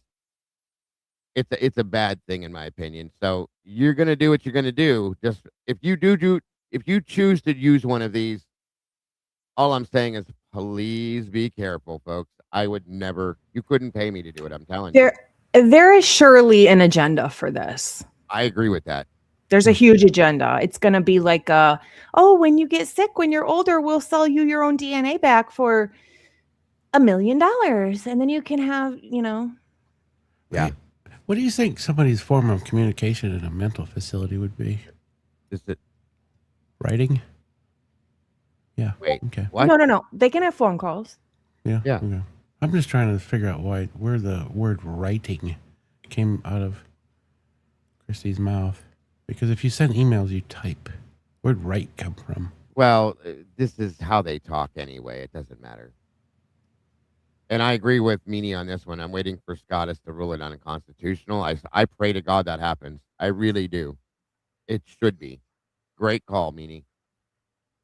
It's a bad thing in my opinion. So you're gonna do what you're gonna do. Just if you choose to use one of these, all I'm saying is please be careful, folks. I would never. You couldn't pay me to do it. I'm telling you. There is surely an agenda for this. I agree with that. There's a huge agenda. It's going to be like, when you get sick, when you're older, we'll sell you your own DNA back for $1 million. And then you can have, Yeah. What do you think somebody's form of communication in a mental facility would be? Is it Writing? Yeah. Wait. Okay. What? No. They can have phone calls. Yeah. Yeah. Okay. I'm just trying to figure out where the word writing came out of Christy's mouth. Because if you send emails, you type. Where'd write come from? Well, this is how they talk anyway. It doesn't matter. And I agree with Meanie on this one. I'm waiting for Scottus to rule it unconstitutional. I pray to God that happens. I really do. It should be. Great call, Meanie.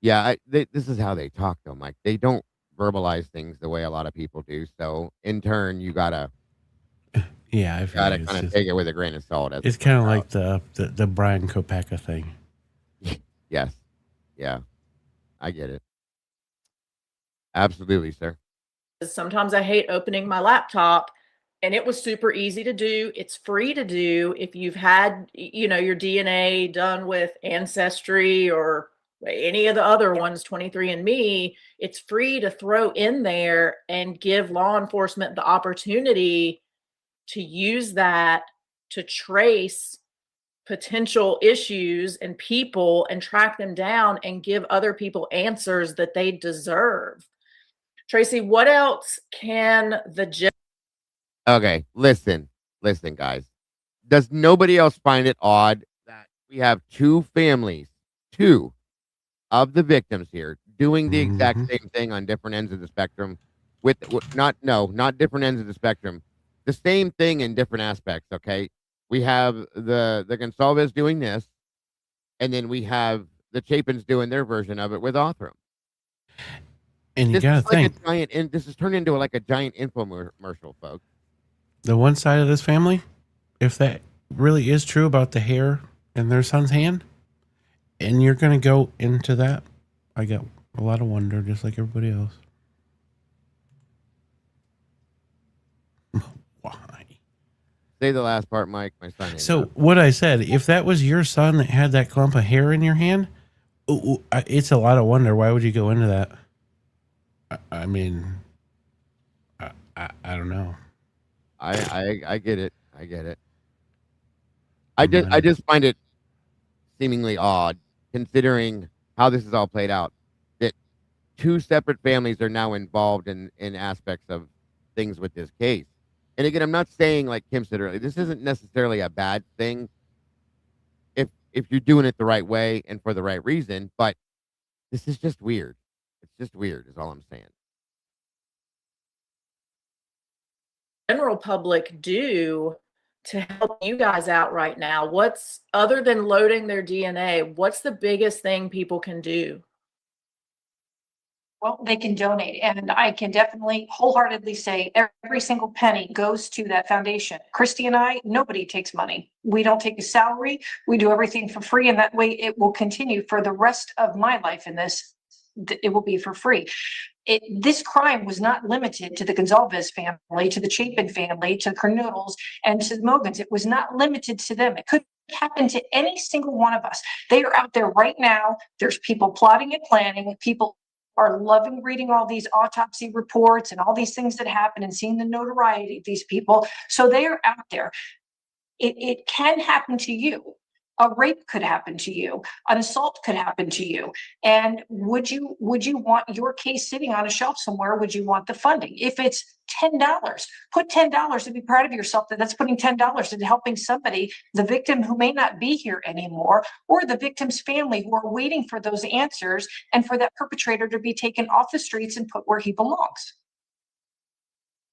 Yeah, this is how they talk, though, Mike. They don't verbalize things the way a lot of people do. So, in turn, you gotta Yeah, kind of take it with a grain of salt. It's kind of like the Brian Kopaka thing. Yes. Yeah. I get it. Absolutely, sir. sometimes I hate opening my laptop, and it was super easy to do. It's free to do if you've had, your DNA done with Ancestry or any of the other ones, 23andMe. It's free to throw in there and give law enforcement the opportunity to use that to trace potential issues and people and track them down and give other people answers that they deserve. Tracy, what else can the Okay, listen, guys. Does nobody else find it odd that we have two families, two of the victims here, doing the exact same thing on different ends of the spectrum? Not different ends of the spectrum, the same thing in different aspects. Okay, we have the Gonsalves doing this, and then we have the Chapins doing their version of it with Othram. And you gotta think, this has turned into like a giant infomercial, folks. The one side of this family, if that really is true about the hair in their son's hand, and you're going to go into that, I got a lot of wonder, just like everybody else. Why? Say the last part, Mike. My son. So what I said, if that was your son that had that clump of hair in your hand, it's a lot of wonder. Why would you go into that? I mean, I don't know. I get it. I get it. The I money. just find it seemingly odd, considering how this is all played out, that two separate families are now involved in aspects of things with this case. And again, I'm not saying, like Kim said earlier, this isn't necessarily a bad thing if you're doing it the right way and for the right reason, but this is just weird. It's just weird, is all I'm saying. General public do to help you guys out right now? What's other than loading their DNA, what's the biggest thing people can do? Well, they can donate, and I can definitely wholeheartedly say every single penny goes to that foundation. Christy and I, nobody takes money. We don't take a salary. We do everything for free, and that way it will continue for the rest of my life in this. It will be for free. This crime was not limited to the Gonzalez family, to the Chapin family, to the Kernodles, and to the Mogans. It was not limited to them. It could happen to any single one of us. They are out there right now. There's people plotting and planning. People are loving reading all these autopsy reports and all these things that happen and seeing the notoriety of these people. So they are out there. It can happen to you. A rape could happen to you. An assault could happen to you. And would you want your case sitting on a shelf somewhere? Would you want the funding? If it's $10, put $10 and be proud of yourself that that's putting $10 into helping somebody, the victim who may not be here anymore, or the victim's family who are waiting for those answers and for that perpetrator to be taken off the streets and put where he belongs.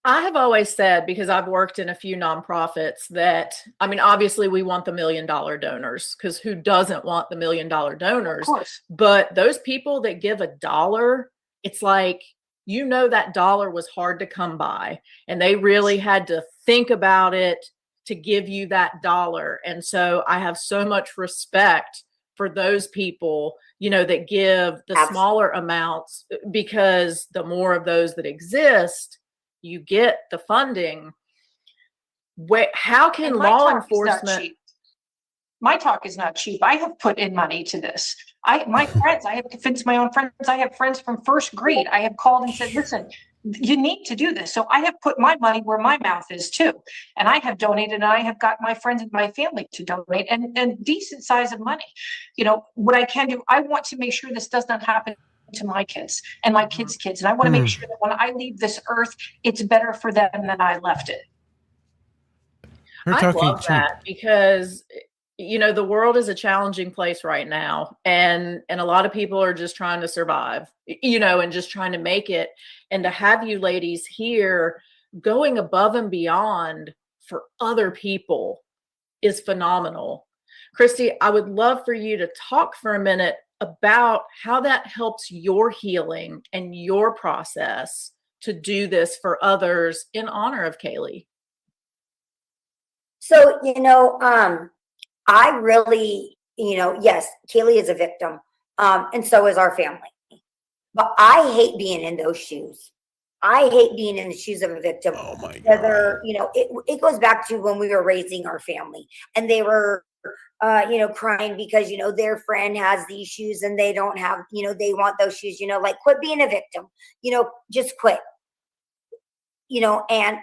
I have always said, because I've worked in a few nonprofits, that, I mean, obviously we want the $1 million donors, because who doesn't want the $1 million donors? Of course. But those people that give $1, it's like, you know, that dollar was hard to come by, and they really had to think about it to give you that dollar. And so I have so much respect for those people, you know, that give the smaller amounts, because the more of those that exist, you get the funding. How can law enforcement? My talk is not cheap. I have put in money to this. My friends, I have convinced my own friends. I have friends from first grade. I have called and said, listen, you need to do this. So I have put my money where my mouth is too. And I have donated, and I have got my friends and my family to donate, and decent size of money. You know, what I can do, I want to make sure this does not happen to my kids and my kids' kids. And I want to make sure that when I leave this earth, it's better for them than I left it. I love that, because, you know, the world is a challenging place right now, and a lot of people are just trying to survive, you know, and just trying to make it. And to have you ladies here going above and beyond for other people is phenomenal. Christy, I would love for you to talk for a minute about how that helps your healing and your process to do this for others in honor of Kaylee. So, you know, I really, you know, yes, Kaylee is a victim, and so is our family. But I hate being in those shoes. I hate being in the shoes of a victim. Oh my God. Whether, you know, it goes back to when we were raising our family, and they were, you know, crying because, you know, their friend has these shoes and they don't have, you know, they want those shoes, you know, like, quit being a victim, you know, just quit. You know, and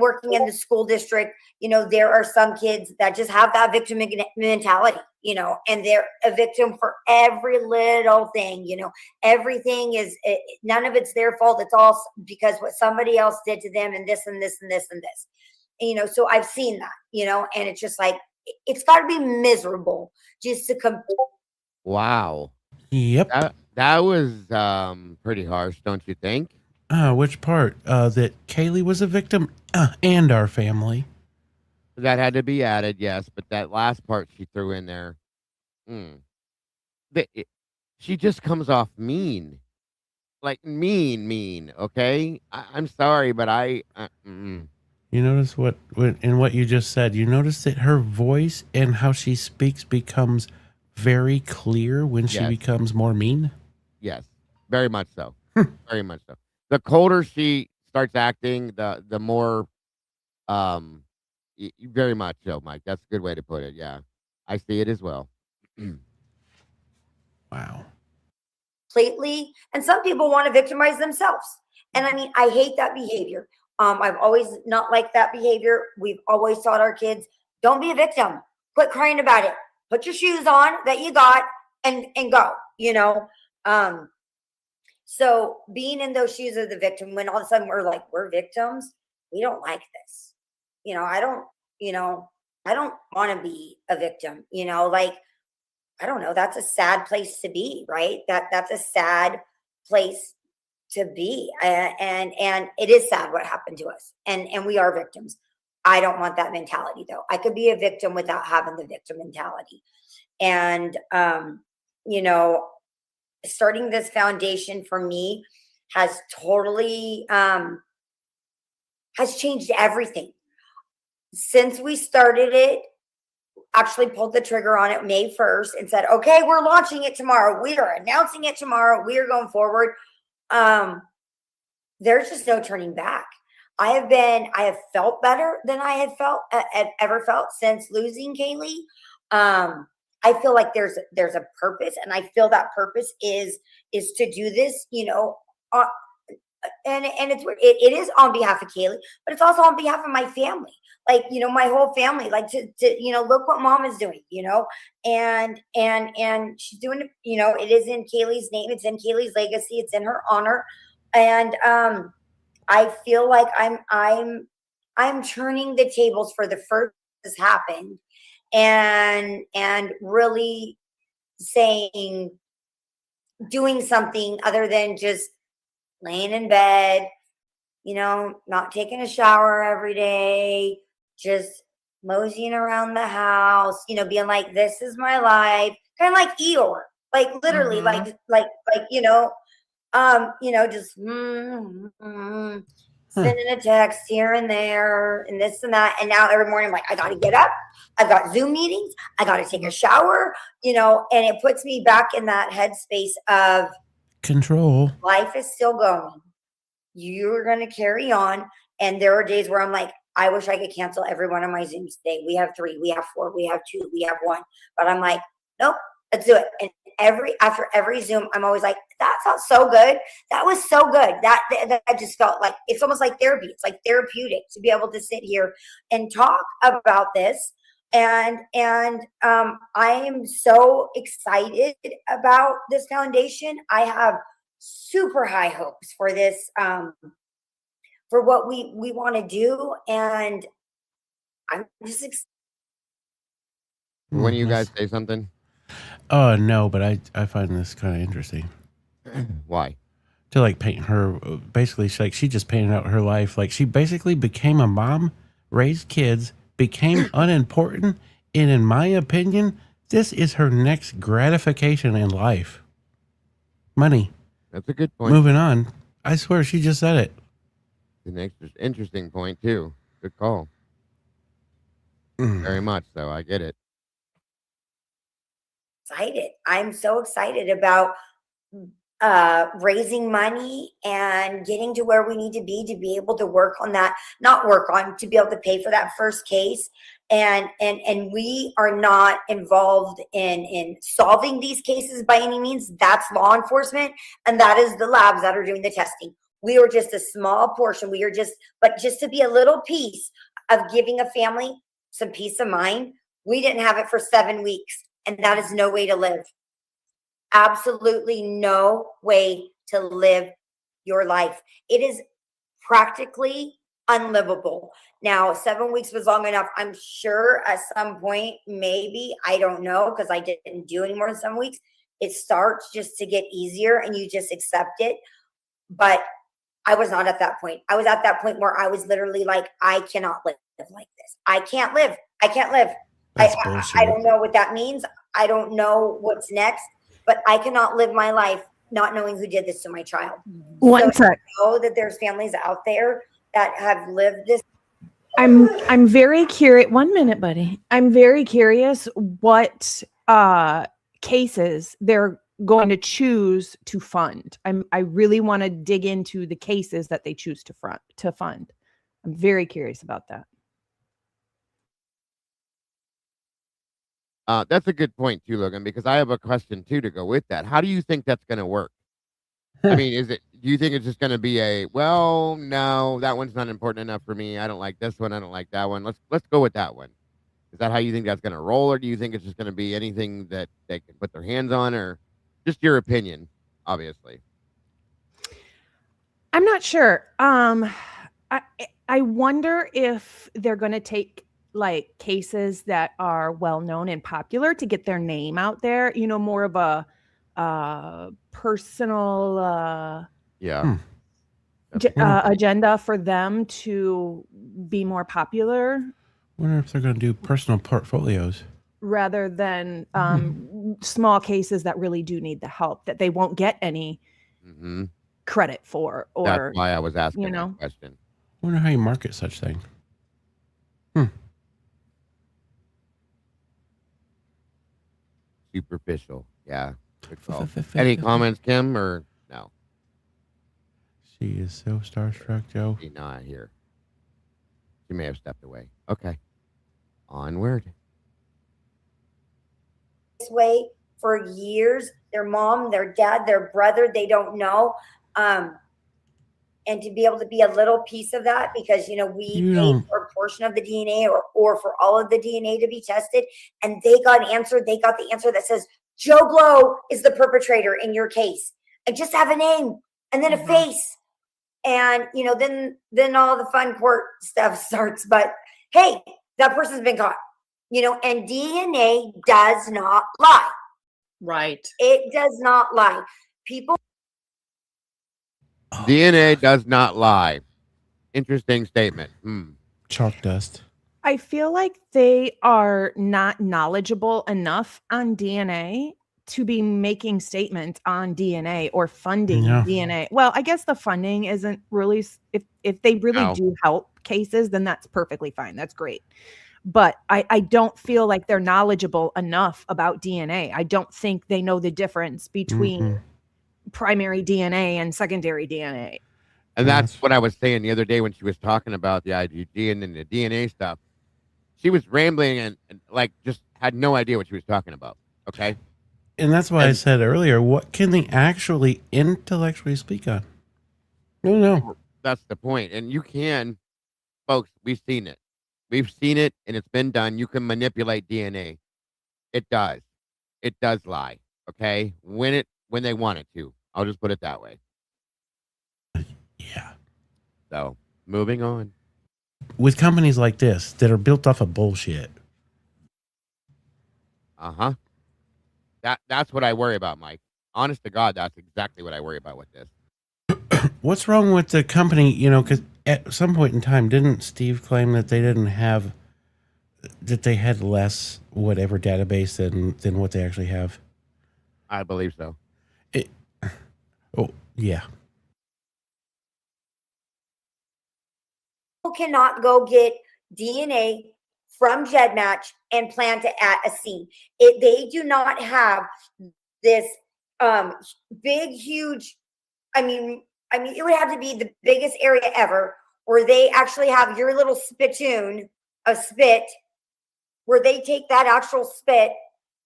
working in the school district, you know, there are some kids that just have that victim mentality, you know, and they're a victim for every little thing, you know, everything is, none of it's their fault. It's all because what somebody else did to them, and this and this and this and this, and, you know, so I've seen that, you know, and it's just like, it's got to be miserable just to come. Wow. Yep. That was pretty harsh, don't you think? Which part? That Kaylee was a victim and our family. That had to be added, yes, but that last part she threw in there, she just comes off mean. Like mean, okay? I'm sorry, but You notice what you just said, you notice that her voice and how she speaks becomes very clear when she becomes more mean? Yes, very much so. Very much so. The colder she starts acting, the more, very much so, Mike. That's a good way to put it. Yeah, I see it as well. Wow. completely. And some people want to victimize themselves. And I mean, I hate that behavior. I've always not liked that behavior. We've always taught our kids, don't be a victim. Quit crying about it. Put your shoes on that you got and go, you know. So being in those shoes of the victim, when all of a sudden we're like, we're victims, we don't like this. You know, I don't want to be a victim, you know, like, I don't know, that's a sad place to be, right? That's a sad place to be. And it is sad what happened to us. And we are victims. I don't want that mentality though. I could be a victim without having the victim mentality. And you know, starting this foundation for me has totally has changed everything. Since we started it, actually pulled the trigger on it May 1st and said, okay, we're launching it tomorrow. We are announcing it tomorrow. We are going forward. There's just no turning back. I have felt better than I had ever felt since losing Kaylee. I feel like there's a purpose, and I feel that purpose is to do this, you know, and it is on behalf of Kaylee, but it's also on behalf of my family. Like, you know, my whole family, like to you know, look what mom is doing, you know, and she's doing it, you know, it is in Kaylee's name, it's in Kaylee's legacy, it's in her honor. And I feel like I'm turning the tables for the first this happened, and really saying, doing something other than just laying in bed, you know, not taking a shower every day, just moseying around the house, you know, being like, this is my life, kind of like Eeyore, like literally, like you know, just sending a text here and there and this and that. And now every morning I'm like, I got to get up. I've got Zoom meetings. I got to take a shower, you know, and it puts me back in that headspace of control. Life is still going. You're going to carry on. And there are days where I'm like, I wish I could cancel every one of my Zooms today. We have 3, we have 4, we have 2, we have 1. But I'm like, nope, let's do it. And after every Zoom, I'm always like, that felt so good. That was so good. That I just felt like it's almost like therapy. It's like therapeutic to be able to sit here and talk about this. And I am so excited about this foundation. I have super high hopes for this, for what we want to do. And I'm just excited. When you guys say something? Oh, no, but I find this kind of interesting. Why? To like paint her, basically, she just painted out her life. Like she basically became a mom, raised kids, became unimportant. And in my opinion, this is her next gratification in life. Money. That's a good point. Moving on. I swear she just said it. The next interesting point, too. Good call. Very much so. I get it. Excited. I'm so excited about raising money and getting to where we need to be able to to be able to pay for that first case. And we are not involved in solving these cases by any means. That's law enforcement, and that is the labs that are doing the testing. We are just a small portion. But just to be a little piece of giving a family some peace of mind. We didn't have it for 7 weeks, and that is no way to live. Absolutely no way to live your life. It is practically unlivable. Now, 7 weeks was long enough. I'm sure at some point, maybe, I don't know, because I didn't do any more than 7 weeks. It starts just to get easier and you just accept it. But I was not at that point. I was at that point where I was literally like, I cannot live like this. I can't live. I can't live. I don't know what that means. I don't know what's next, but I cannot live my life not knowing who did this to my child. One so sec. I know that there's families out there that have lived this. I'm very curious. 1 minute, buddy. I'm very curious what cases they're going to choose to fund. I really want to dig into the cases that they choose to fund. I'm very curious about that. That's a good point too, Logan, because I have a question too to go with that. How do you think that's going to work? I mean, do you think it's just going to be well, no, that one's not important enough for me. I don't like this one. I don't like that one. Let's go with that one. Is that how you think that's going to roll, or do you think it's just going to be anything that they can put their hands on, or just your opinion, obviously? I'm not sure. I I wonder if they're going to take like cases that are well known and popular to get their name out there. You know, more of a personal Yeah. agenda for them to be more popular. Wonder if they're going to do personal portfolios rather than small cases that really do need the help that they won't get any credit for. Or that's why I was asking that question. I wonder how you market such thing. Superficial. Yeah. Any comments, Kim, or no? She is so starstruck, Joe. She's not here. She may have stepped away. Okay. Onward. This way for years, their mom, their dad, their brother, they don't know. And to be able to be a little piece of that, because we paid for a portion of the DNA or for all of the DNA to be tested, and they got the answer that says Joe Blow is the perpetrator in your case. And just have a name and then a face. And then all the fun court stuff starts. But hey, that person's been caught. And DNA does not lie. Right. It does not lie. People. DNA does not lie. Interesting statement. Chalk dust. I feel like they are not knowledgeable enough on DNA to be making statements on DNA or funding DNA. Well, I guess the funding isn't really, if they really do help cases, then that's perfectly fine. That's great. But I don't feel like they're knowledgeable enough about DNA. I don't think they know the difference between primary DNA and secondary DNA. And that's what I was saying the other day when she was talking about the IgG and then the DNA stuff. She was rambling and like just had no idea what she was talking about. Okay. And that's why I said earlier, what can they actually intellectually speak on? No. That's the point. And you can, folks, we've seen it. We've seen it and it's been done. You can manipulate DNA. It does. It does lie. Okay. When they want it to. I'll just put it that way. Yeah. So moving on. With companies like this that are built off of bullshit. Uh-huh. That's what I worry about, Mike. Honest to God, that's exactly what I worry about with this. What's wrong with the company? Because at some point in time, didn't Steve claim that they had less whatever database than what they actually have? I believe so. Oh, yeah. People cannot go get DNA from GEDmatch and plant it at a scene. They do not have this big, huge. I mean, it would have to be the biggest area ever, where they actually have your little spittoon of spit, where they take that actual spit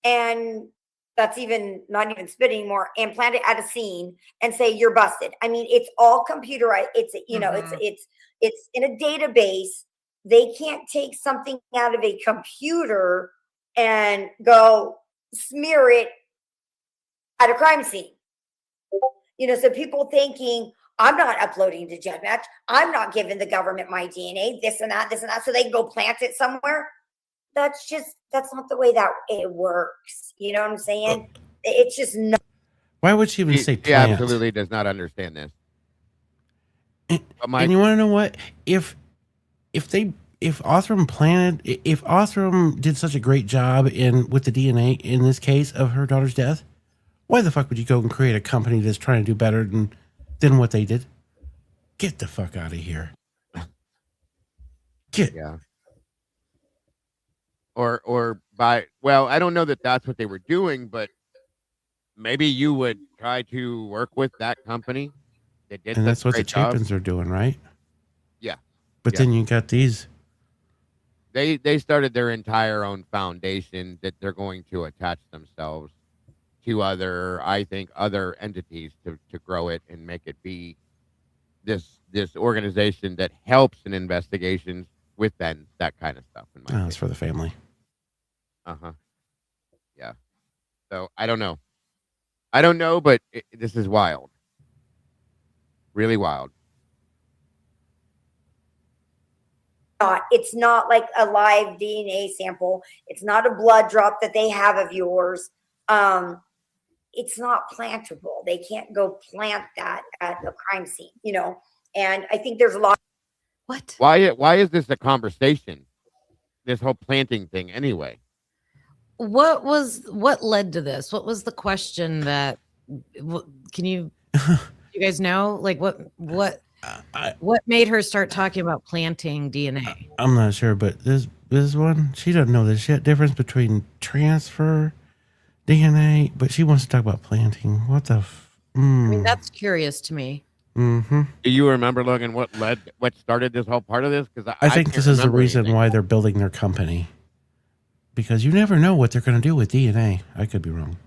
and that's not even spit anymore, and plant it at a scene and say you're busted. I mean, it's all computerized. It's it's in a database. They can't take something out of a computer and go smear it at a crime scene. So people thinking, I'm not uploading to GEDmatch. I'm not giving the government my DNA, this and that, so they can go plant it somewhere. That's not the way that it works. You know what I'm saying? It's just not. Why would she even say He plant? absolutely does not understand this. And you want to know what? If Othram did such a great job with the DNA in this case of her daughter's death, why the fuck would you go and create a company that's trying to do better than what they did? Get the fuck out of here. Yeah. Or I don't know that that's what they were doing, but maybe you would try to work with that company that did. And that's what the Chapins are doing, right? Yeah. But then you got these. They started their entire own foundation that they're going to attach themselves to other entities to grow it and make it be this organization that helps in investigations with that kind of stuff. In my Oh, it's for the family. Yeah. So I don't know. But this is wild. Really wild. It's not like a live DNA sample. It's not a blood drop that they have of yours. It's not plantable. They can't go plant that at the crime scene, And I think there's a lot. What? Why is this a conversation? This whole planting thing, anyway. What led to this? What was the question that? Can you guys know? Like what made her start talking about planting DNA? I'm not sure, but this one, she doesn't know the shit difference between transfer DNA, but she wants to talk about planting. What the? I mean, that's curious to me. Mm-hmm. Do you remember, Logan, what started this whole part of this? Because I think this is the reason why they're building their company. Because you never know what they're going to do with DNA. I could be wrong.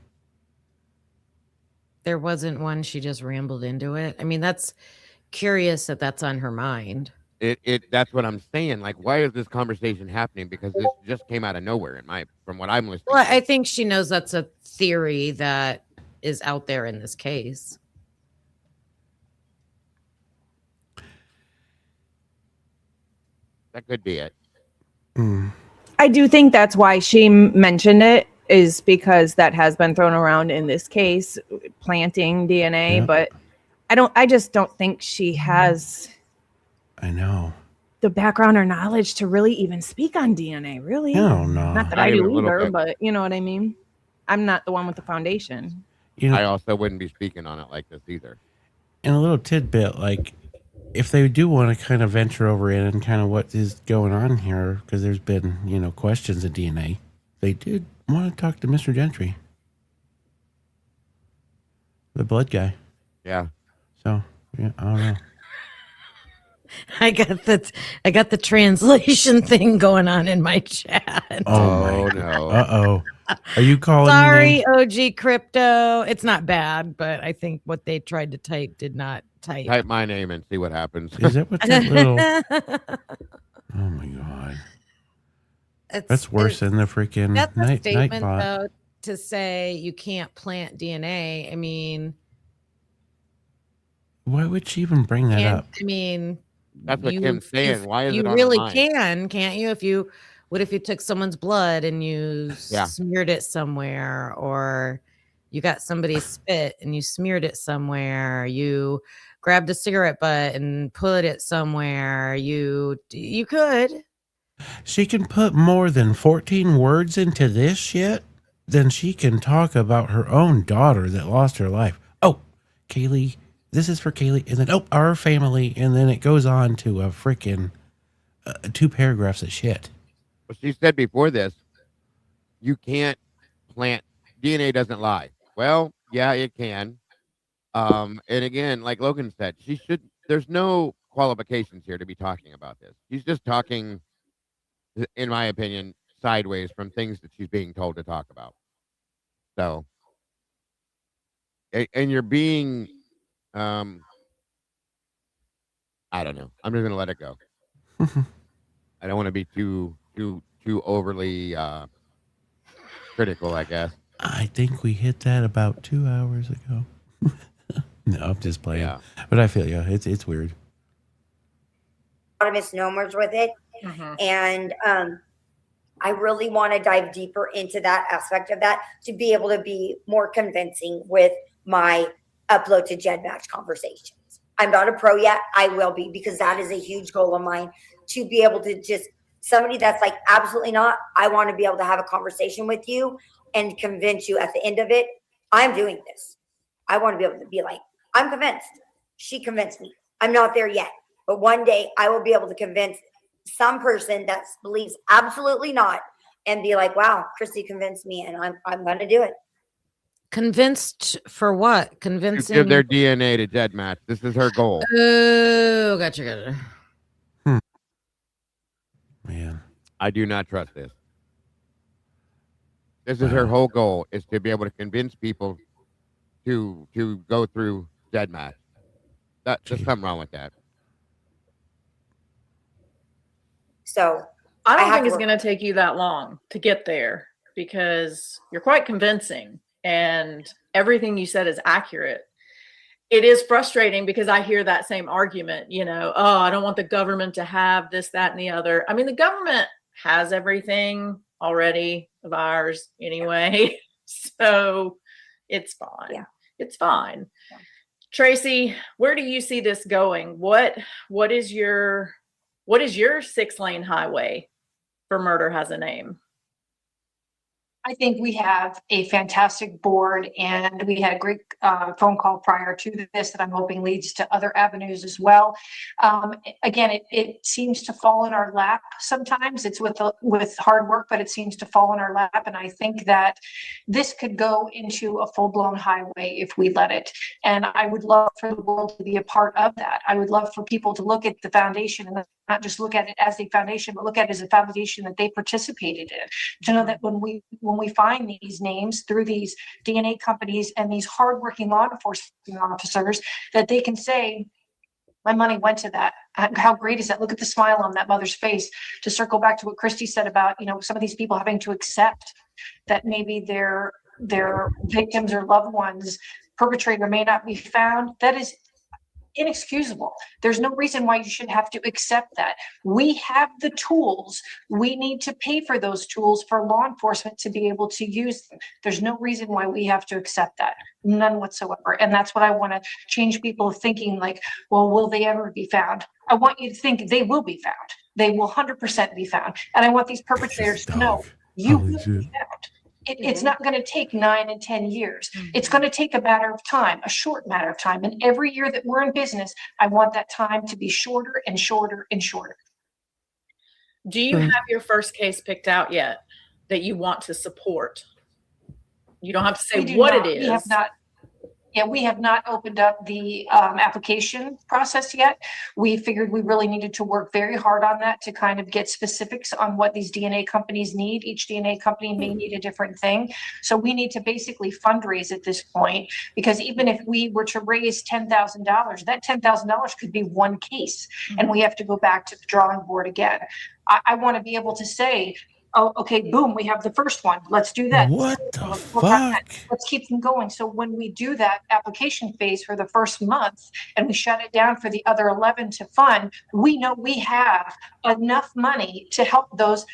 There wasn't one. She just rambled into it. I mean, that's curious that's on her mind. That's what I'm saying. Like, why is this conversation happening? Because this just came out of nowhere from what I'm listening. Well, I think she knows that's a theory that is out there in this case. That could be it. I do think that's why she mentioned it, is because that has been thrown around in this case, planting DNA, but I just don't think she has the background or knowledge to really even speak on DNA, really. No. Not that I do either, but you know what I mean? I'm not the one with the foundation. I also wouldn't be speaking on it like this either. And a little tidbit, like, if they do want to kind of venture over in and kind of what is going on here, because there's been, questions of DNA, they did want to talk to Mr. Gentry, the blood guy. Yeah. So, yeah, I don't know. I got the translation thing going on in my chat. Oh no. Uh-oh. Are you calling Sorry, OG Crypto. It's not bad, but I think what they tried to type did not type. Type my name and see what happens. Is that what that little... Oh, my God. That's worse than the freaking that's a night statement, bot. though, to say you can't plant DNA. I mean... Why would she even bring that up? I mean... That's what Kim's saying. Why is it on you really her mind? can't you? What if you took someone's blood and you smeared it somewhere, or you got somebody's spit and you smeared it somewhere, you grabbed a cigarette butt and put it somewhere, you could. She can put more than 14 words into this shit, then she can talk about her own daughter that lost her life. Oh, Kaylee, this is for Kaylee, and then our family, and then it goes on to a freaking 2 paragraphs of shit. Well, she said before this, you can't plant DNA. Doesn't lie. Well, yeah, it can. And again, like Logan said, there's no qualifications here to be talking about this. She's just talking, in my opinion, sideways from things that she's being told to talk about. So, and you're being, I don't know. I'm just gonna let it go. I don't want to be too overly critical, I guess. I think we hit that about 2 hours ago. No, I'm just playing. Yeah. But I feel it's weird. A lot of misnomers with it. And I really want to dive deeper into that aspect of that to be able to be more convincing with my upload to GEDmatch conversations. I'm not a pro yet. I will be, because that is a huge goal of mine, to be able to just somebody that's like, absolutely not. I want to be able to have a conversation with you and convince you at the end of it, I'm doing this. I want to be able to be like, I'm convinced. She convinced me. I'm not there yet. But one day I will be able to convince some person that believes absolutely not and be like, wow, Christy convinced me, and I'm going to do it. Convinced for what? Convincing To give their DNA to GEDmatch. This is her goal. Oh, gotcha. Man, I do not trust this. This is her whole goal, is to be able to convince people to go through dead match. There's something wrong with that. So I don't have think to it's work- going to take you that long to get there because you're quite convincing and everything you said is accurate. It is frustrating because I hear that same argument, oh, I don't want the government to have this, that, and the other. I mean, the government has everything already of ours anyway. So it's fine. Yeah. It's fine. Yeah. Tracy, where do you see this going? What is your 6-lane highway for Murder Has a Name? I think we have a fantastic board, and we had a great phone call prior to this that I'm hoping leads to other avenues as well. Again, it seems to fall in our lap sometimes. It's with hard work, but it seems to fall in our lap. And I think that this could go into a full-blown highway if we let it. And I would love for the world to be a part of that. I would love for people to look at the foundation and not just look at it as a foundation, but look at it as a foundation that they participated in. To know that when we find these names through these DNA companies and these hardworking law enforcement officers, that they can say, my money went to that. How great is that? Look at the smile on that mother's face. To circle back to what Christy said about, some of these people having to accept that maybe their victims or loved ones, perpetrator may not be found. That is inexcusable. There's no reason why you should have to accept that. We have the tools. We need to pay for those tools for law enforcement to be able to use them. There's no reason why we have to accept that. None whatsoever. And that's what I want to change people thinking, like, well, will they ever be found? I want you to think they will be found. They will 100% be found. And I want these perpetrators to know you will be found. It's not going to take 9 and 10 years. It's going to take a matter of time, a short matter of time. And every year that we're in business, I want that time to be shorter and shorter and shorter. Do you have your first case picked out yet that you want to support? You don't have to say what it is. We have not. Yeah, we have not opened up the application process yet. We figured we really needed to work very hard on that to kind of get specifics on what these DNA companies need. Each DNA company may need a different thing. So we need to basically fundraise at this point, because even if we were to raise $10,000, that $10,000 could be one case. And we have to go back to the drawing board again. I want to be able to say, oh, okay, boom, we have the first one. Let's do that. What the fuck? Let's keep them going. So when we do that application phase for the first month and we shut it down for the other 11 to fund, we know we have enough money to help those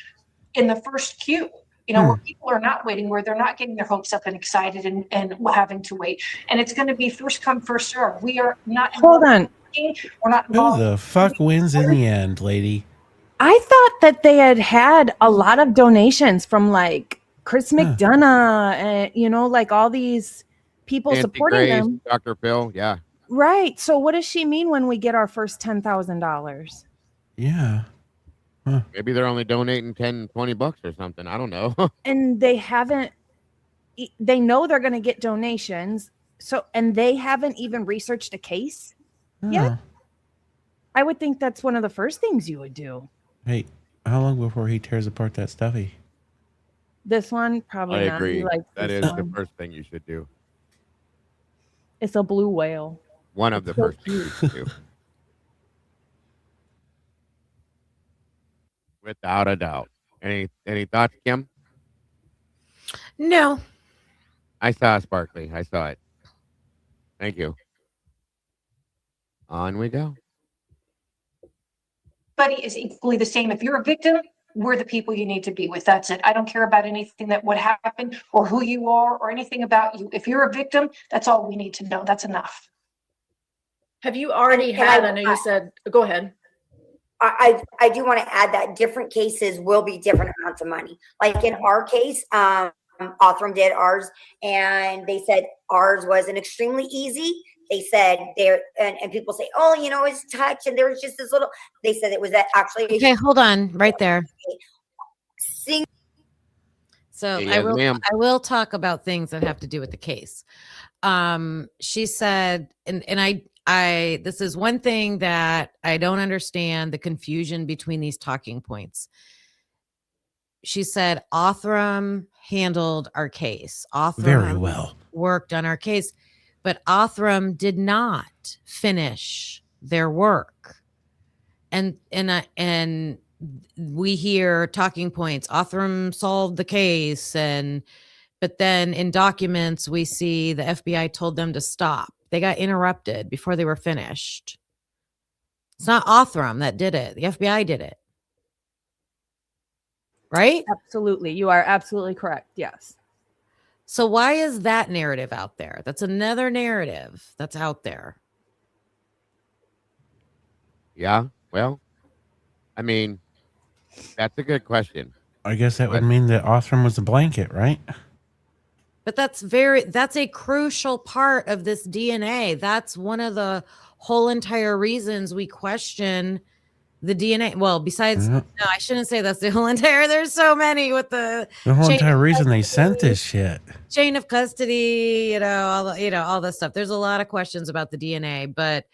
in the first queue. Where people are not waiting, where they're not getting their hopes up and excited and having to wait. And it's going to be first come, first serve. We are not. Hold on. We're not. Who the fuck wins in the end, lady? I thought that they had a lot of donations from like Chris McDonough and like all these people Nancy supporting Grace, them. Dr. Phil, yeah. Right. So what does she mean when we get our first $10,000? Yeah. Maybe they're only donating 10, 20 bucks or something. I don't know. And they know they're going to get donations. And they haven't even researched a case yet. I would think that's one of the first things you would do. Hey, how long before he tears apart that stuffy? This one, probably I not. agree. Like That is one. the first thing you should do. It's a blue whale. One of the first things you should do. Without a doubt. Any thoughts, Kim? No. I saw Sparkly. I saw it. Thank you. On we go. Everybody is equally the same. If you're a victim, we're the people you need to be with. That's it. I don't care about anything that would happen or who you are or anything about you. If you're a victim, that's all we need to know. That's enough. Have you already had, I know you said, go ahead. I do want to add that different cases will be different amounts of money. Like in our case, Othram did ours, and they said ours was an extremely easy. They said and people say, oh, it's touch, and there was just this little. They said it was actually. Okay, hold on, right there. So Yes, I will talk about things that have to do with the case. She said, and I this is one thing that I don't understand, the confusion between these talking points. she said Othram handled our case. Othram Very well. worked on our case, but Othram did not finish their work. And we hear talking points. Othram solved the case, but then in documents we see the FBI told them to stop. They got interrupted before they were finished. It's not Othram that did it. The FBI did it. Right? Absolutely. You are absolutely correct. Yes. So why is that narrative out there? That's another narrative that's out there. Yeah. Well, I mean, that's a good question. I guess that would mean that Othram was a blanket, right? But that's a crucial part of this DNA. That's one of the whole entire reasons we question the DNA. Well, besides, no, I shouldn't say that's the whole entire. There's so many with the whole entire reason they sent this shit. Chain of custody, all this stuff. There's a lot of questions about the DNA, but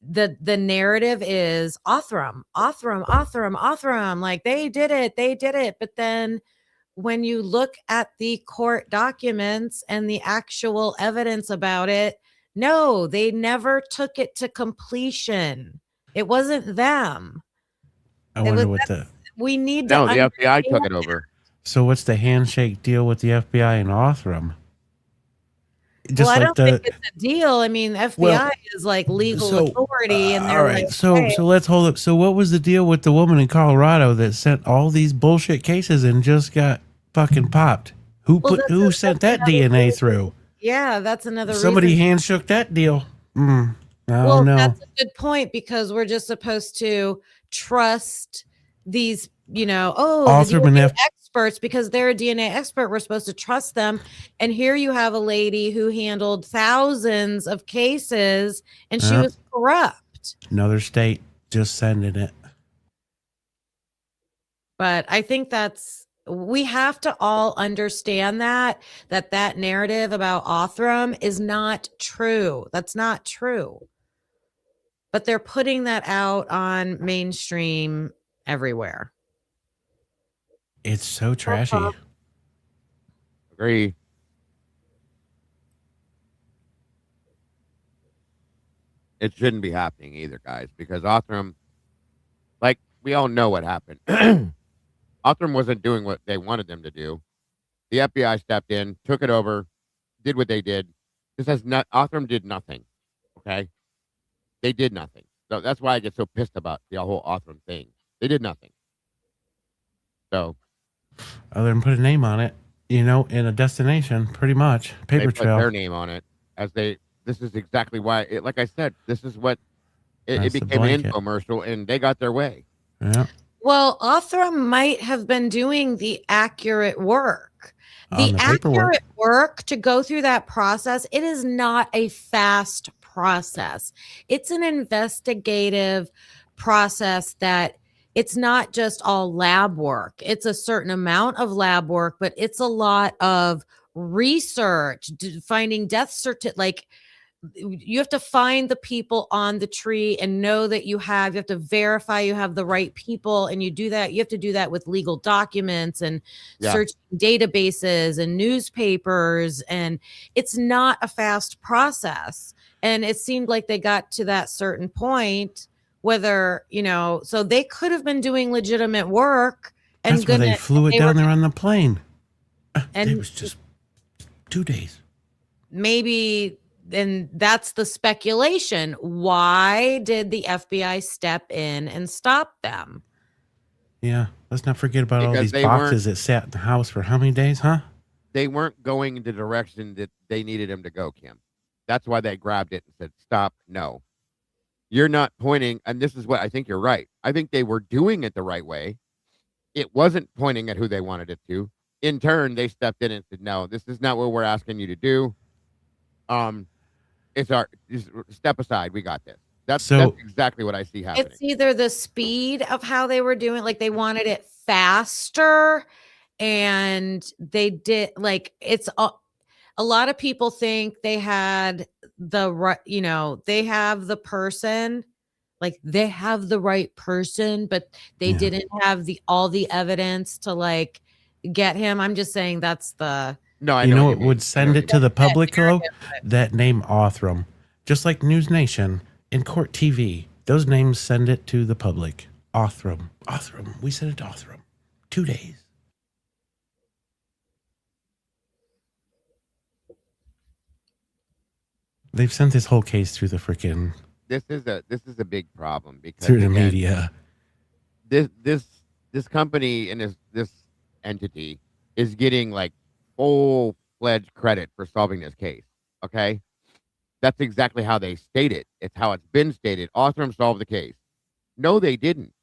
the narrative is Othram. Like they did it. But then when you look at the court documents and the actual evidence about it, no, they never took it to completion. It wasn't them. I wonder what we need to. No, the FBI took it over. So what's the handshake deal with the FBI and Othram? Just I don't think it's a deal. I mean, FBI is like legal authority, and they're all right. Like, so let's hold up. So what was the deal with the woman in Colorado that sent all these bullshit cases and just got fucking popped? Who sent that DNA through? Yeah, that's another. Somebody handshook that deal. I don't know. That's a good point, because we're just supposed to trust these, Othram and experts because they're a DNA expert. We're supposed to trust them. And here you have a lady who handled thousands of cases, and she was corrupt. Another state just sending it. But I think we have to all understand that narrative about Othram is not true. That's not true. But they're putting that out on mainstream everywhere. It's so trashy. Agree. It shouldn't be happening either, guys, because Othram, like, we all know what happened. Othram wasn't doing what they wanted them to do. The FBI stepped in, took it over, did what they did. Othram did nothing. Okay? They did nothing. So that's why I get so pissed about the whole Othram thing. They did nothing. So, other than put a name on it, in a destination, pretty much paper trail. Put their name on it this is exactly why. Like I said, this is what it became an infomercial, and they got their way. Yeah. Well, Othram might have been doing the accurate work. The accurate work to go through that process. It is not a fast process. It's an investigative process that. It's not just all lab work. It's a certain amount of lab work, but it's a lot of research, finding death certificate. Like, you have to find the people on the tree and know that you have to verify you have the right people. And you do that. You have to do that with legal documents and searching databases and newspapers. And it's not a fast process. And it seemed like they got to that certain point. Whether, so they could have been doing legitimate work. And that's why they flew it down there on the plane. And it was just 2 days. Maybe, and that's the speculation. Why did the FBI step in and stop them? Yeah, let's not forget about all these boxes that sat in the house for how many days, huh? They weren't going in the direction that they needed them to go, Kim. That's why they grabbed it and said, stop, no. You're not pointing, and this is what I think you're right. I think they were doing it the right way. It wasn't pointing at who they wanted it to. In turn, they stepped in and said, no, this is not what we're asking you to do. Just step aside. We got this. That's exactly what I see happening. It's either the speed of how they were doing, like they wanted it faster, and they did, like, it's a lot of people think they had they have the person Like they have the right person, but they didn't have all the evidence to like get him. I'm just saying that's the. No, I You know what what you mean. would send it to the public, though? That name Othram. Just like News Nation and Court TV. Those names send it to the public. Othram. Othram. We sent it to Othram. 2 days. They've sent this whole case through the freaking This is a big problem because through the again, media. This company and this entity is getting like full-fledged credit for solving this case. Okay, that's exactly how they state it. It's how it's been stated. Othram solved the case. No, they didn't.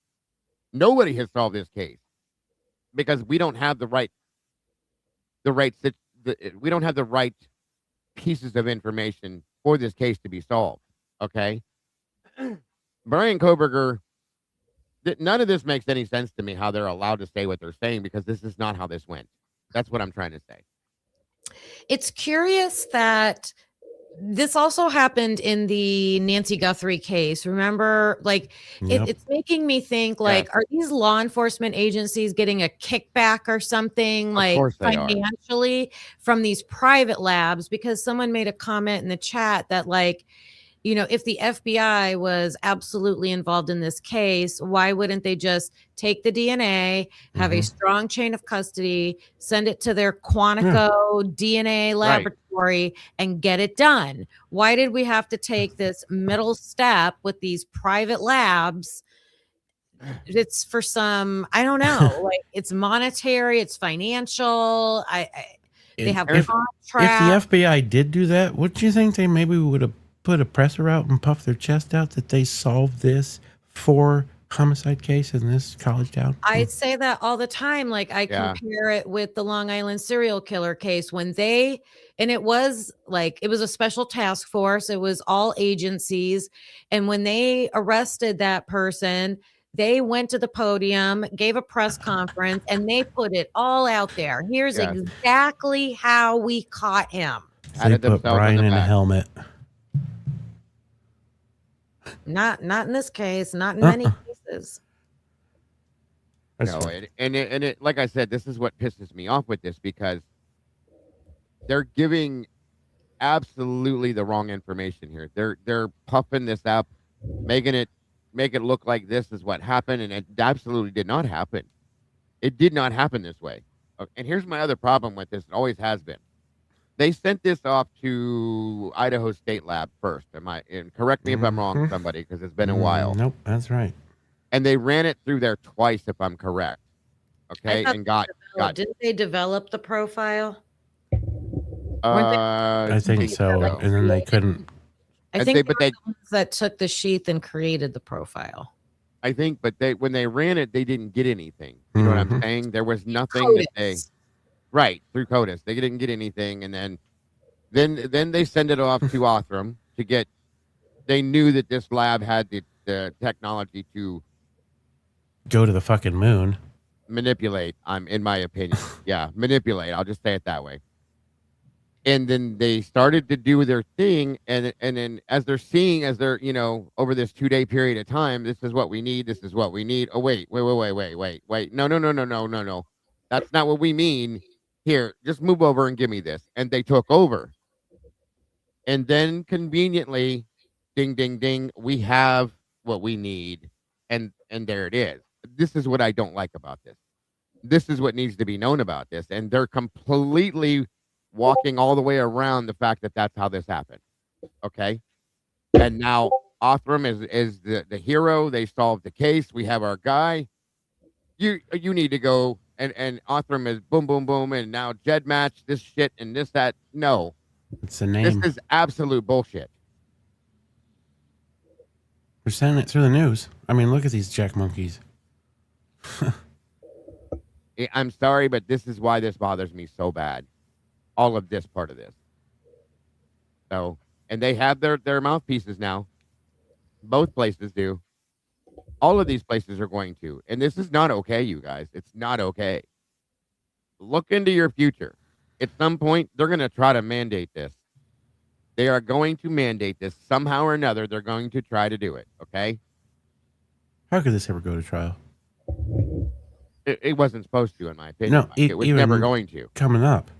Nobody has solved this case because we don't have the right we don't have the right pieces of information for this case to be solved. Okay, Brian Koberger. None of this makes any sense to me. How they're allowed to say what they're saying because this is not how this went. That's what I'm trying to say. It's curious that this also happened in the Nancy Guthrie case. Remember, like it's making me think like, are these law enforcement agencies getting a kickback or something like financially from these private labs? Because someone made a comment in the chat that like, you know, if the FBI was absolutely involved in this case, why wouldn't they just take the DNA, have a strong chain of custody, send it to their Quantico DNA laboratory and get it done? Why did we have to take this middle step with these private labs? It's for some, I don't know, like it's monetary, it's financial. They have if contract. If the FBI did do that, what do you think they maybe would have put a presser out and puff their chest out that they solved this 4 homicide case in this college town? I say that all the time. Like I compare it with the Long Island serial killer case when it was a special task force. It was all agencies. And when they arrested that person, they went to the podium, gave a press conference, and they put it all out there. Here's exactly how we caught him. They put Brian in a helmet. Not in this case, not in many cases. No, and it like I said, this is what pisses me off with this because they're giving absolutely the wrong information here. They're puffing this up, make it look like this is what happened, and it absolutely did not happen. It did not happen this way. And here's my other problem with this. It always has been. They sent this off to Idaho State Lab first. And correct me if I'm wrong, somebody, because it's been a while. Nope, that's right. And they ran it through there twice, if I'm correct. Okay, and didn't they develop the profile? I think so. And then they couldn't. I think they the ones that took the sheath and created the profile. I think, but when they ran it, they didn't get anything. You know what I'm saying? There was nothing that they. Right, through CODIS. They didn't get anything, and then they send it off to Othram to get. They knew that this lab had the technology to go to the fucking moon. Manipulate, in my opinion. Manipulate. I'll just say it that way. And then they started to do their thing, and then as they're over this 2-day period of time, this is what we need. This is what we need. Oh wait. No. That's not what we mean. Here, just move over and give me this. And they took over. And then conveniently, ding, ding, ding, we have what we need. And there it is. This is what I don't like about this. This is what needs to be known about this. And they're completely walking all the way around the fact that that's how this happened. Okay? And now Othram is the hero. They solved the case. We have our guy. You need to go. And Othram is boom, boom, boom, and now Jed match this shit and this, that. No. It's the name. This is absolute bullshit. They're sending it through the news. I mean, look at these jack monkeys. I'm sorry, but this is why this bothers me so bad. All of this part of this. So, and they have their mouthpieces now. Both places do. All of these places are going to. And this is not okay, you guys. It's not okay. Look into your future. At some point, they're going to try to mandate this. They are going to mandate this somehow or another. They're going to try to do it. Okay. How could this ever go to trial? It wasn't supposed to, in my opinion. No, Mike. It was never going to. Coming up.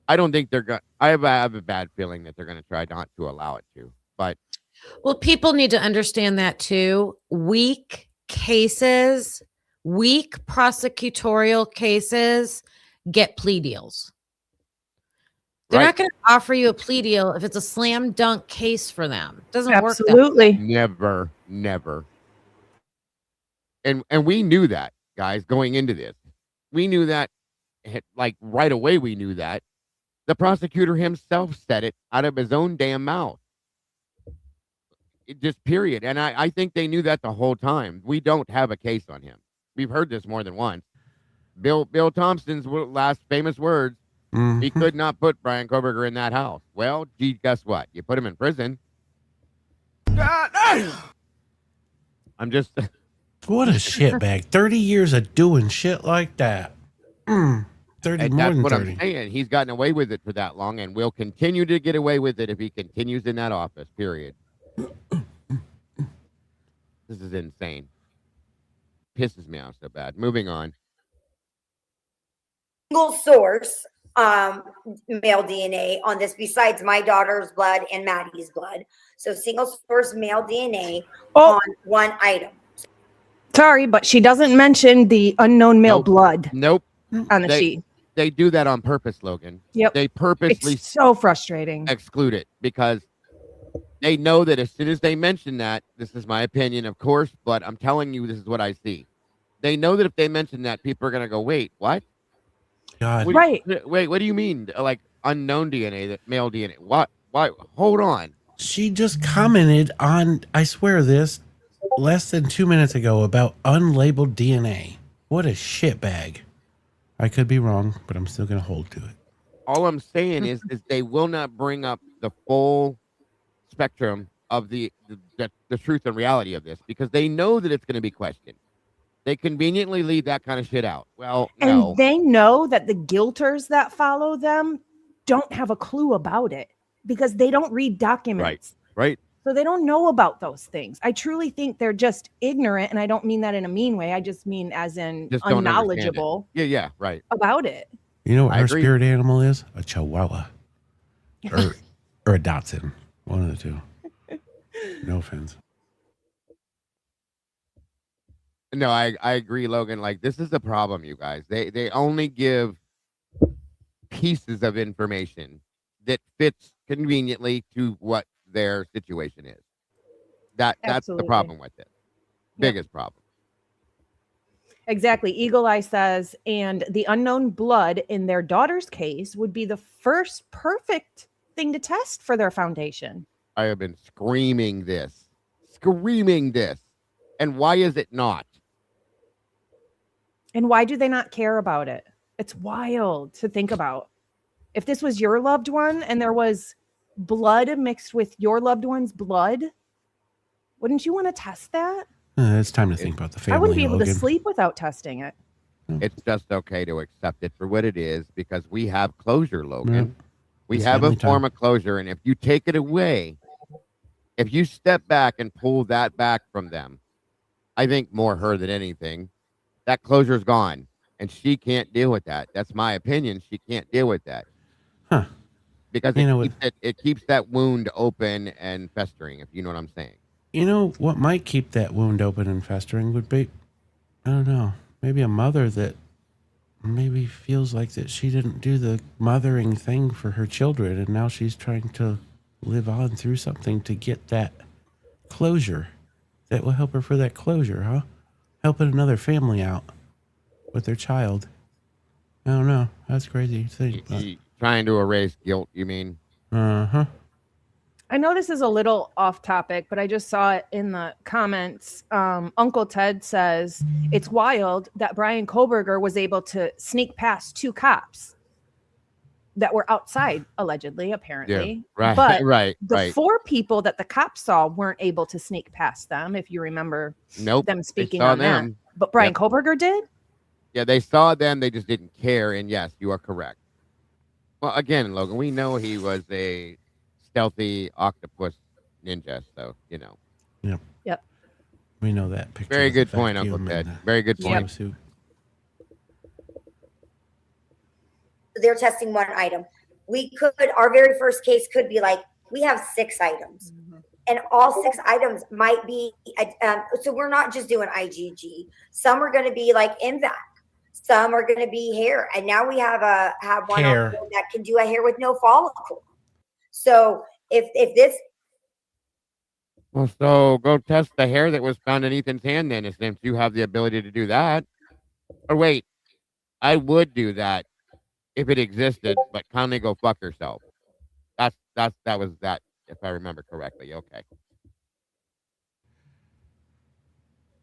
I don't think they're going. I have a bad feeling that they're going to try not to allow it to. But Well, people need to understand that too. Weak cases, weak prosecutorial cases get plea deals. They're not going to offer you a plea deal if it's a slam dunk case for them. It doesn't work. Absolutely. never. And we knew that, guys, going into this. We knew that, like right away. We knew that. The prosecutor himself said it out of his own damn mouth. Just period. And I think they knew that the whole time. We don't have a case on him. We've heard this more than once. Bill Thompson's last famous words. Mm-hmm. He could not put Brian Koberger in that house. Well, gee, guess what? You put him in prison. I'm just... What a shitbag. 30 years of doing shit like that. 30, and more that's than what 30. I'm saying. He's gotten away with it for that long and will continue to get away with it if he continues in that office, period. This is insane. Pisses me off so bad. Moving on. Single source male DNA on this besides my daughter's blood and Maddie's blood. So single source male DNA on one item. Sorry, but she doesn't mention the unknown male blood Nope. on the sheet. They do that on purpose, Logan. Yep. They purposely It's so frustrating. exclude it because they know that as soon as they mention that, this is my opinion, of course, but I'm telling you, this is what I see. They know that if they mention that, people are going to go, wait, what? God. Right. Wait, what do you mean? Like unknown DNA, that male DNA? What? Why? Hold on. She just commented on, I swear this, less than 2 minutes ago about unlabeled DNA. What a shitbag. I could be wrong, but I'm still going to hold to it. All I'm saying is they will not bring up the full spectrum of the truth and reality of this because they know that it's going to be questioned. They conveniently leave that kind of shit out. Well, no. And they know that the guilters that follow them don't have a clue about it because they don't read documents. Right. So they don't know about those things. I truly think they're just ignorant. And I don't mean that in a mean way. I just mean as in Just don't unknowledgeable Yeah, right. about it. You know what I her agree. spirit animal is? A chihuahua. Or a Dachshund. One of the two. No offense. No, I agree, Logan. Like, this is the problem, you guys. They only give pieces of information that fits conveniently to what their situation is. That's Absolutely. the problem with it. Biggest problem. Exactly. Eagle Eye says, and the unknown blood in their daughter's case would be the first perfect thing to test for their foundation. I have been screaming this. And why is it not? And why do they not care about it? It's wild to think about. If this was your loved one and there was blood mixed with your loved one's blood, wouldn't you want to test that? It's time to think about the family. I wouldn't be able Logan. to sleep without testing it. It's just okay to accept it for what it is because we have closure, Logan. Yeah. We It's have a family time. form of closure. And if you take it away, if you step back and pull that back from them, I think more her than anything, that closure is gone. And she can't deal with that. That's my opinion. She can't deal with that. Huh. Because You know it keeps that wound open and festering, if you know what I'm saying. You know what might keep that wound open and festering would be, I don't know, maybe a mother that maybe feels like that she didn't do the mothering thing for her children and now she's trying to live on through something to get that closure that will help her for that closure, huh? Helping another family out with their child. I don't know. That's crazy to think. You trying to erase guilt, you mean? Uh-huh. I know this is a little off topic, but I just saw it in the comments. Uncle Ted says it's wild that Brian Koberger was able to sneak past 2 cops that were outside, allegedly, apparently. Right, But right. 4 people that the cops saw weren't able to sneak past them, if you remember Nope. them they speaking saw on them. that. But Brian Koberger did? Yeah, they saw them. They just didn't care. And yes, you are correct. Well, again, Logan, we know he was a stealthy octopus ninja. So, you know. Yep. Yep. We know that picture. Very was a good point, Uncle vacuum and Ted. a Very good point. swimsuit. They're testing one item. Our very first case could be like, we have 6 items. And all 6 items might be, so we're not just doing IgG. Some are going to be like MVAC. Some are going to be hair. And now we have one Hair. that can do a hair with no follicle. So if this, Well, so go test the hair that was found in Ethan's hand then, since you have the ability to do that. Or wait, I would do that if it existed, but kindly go fuck yourself. That was that, if I remember correctly. Okay.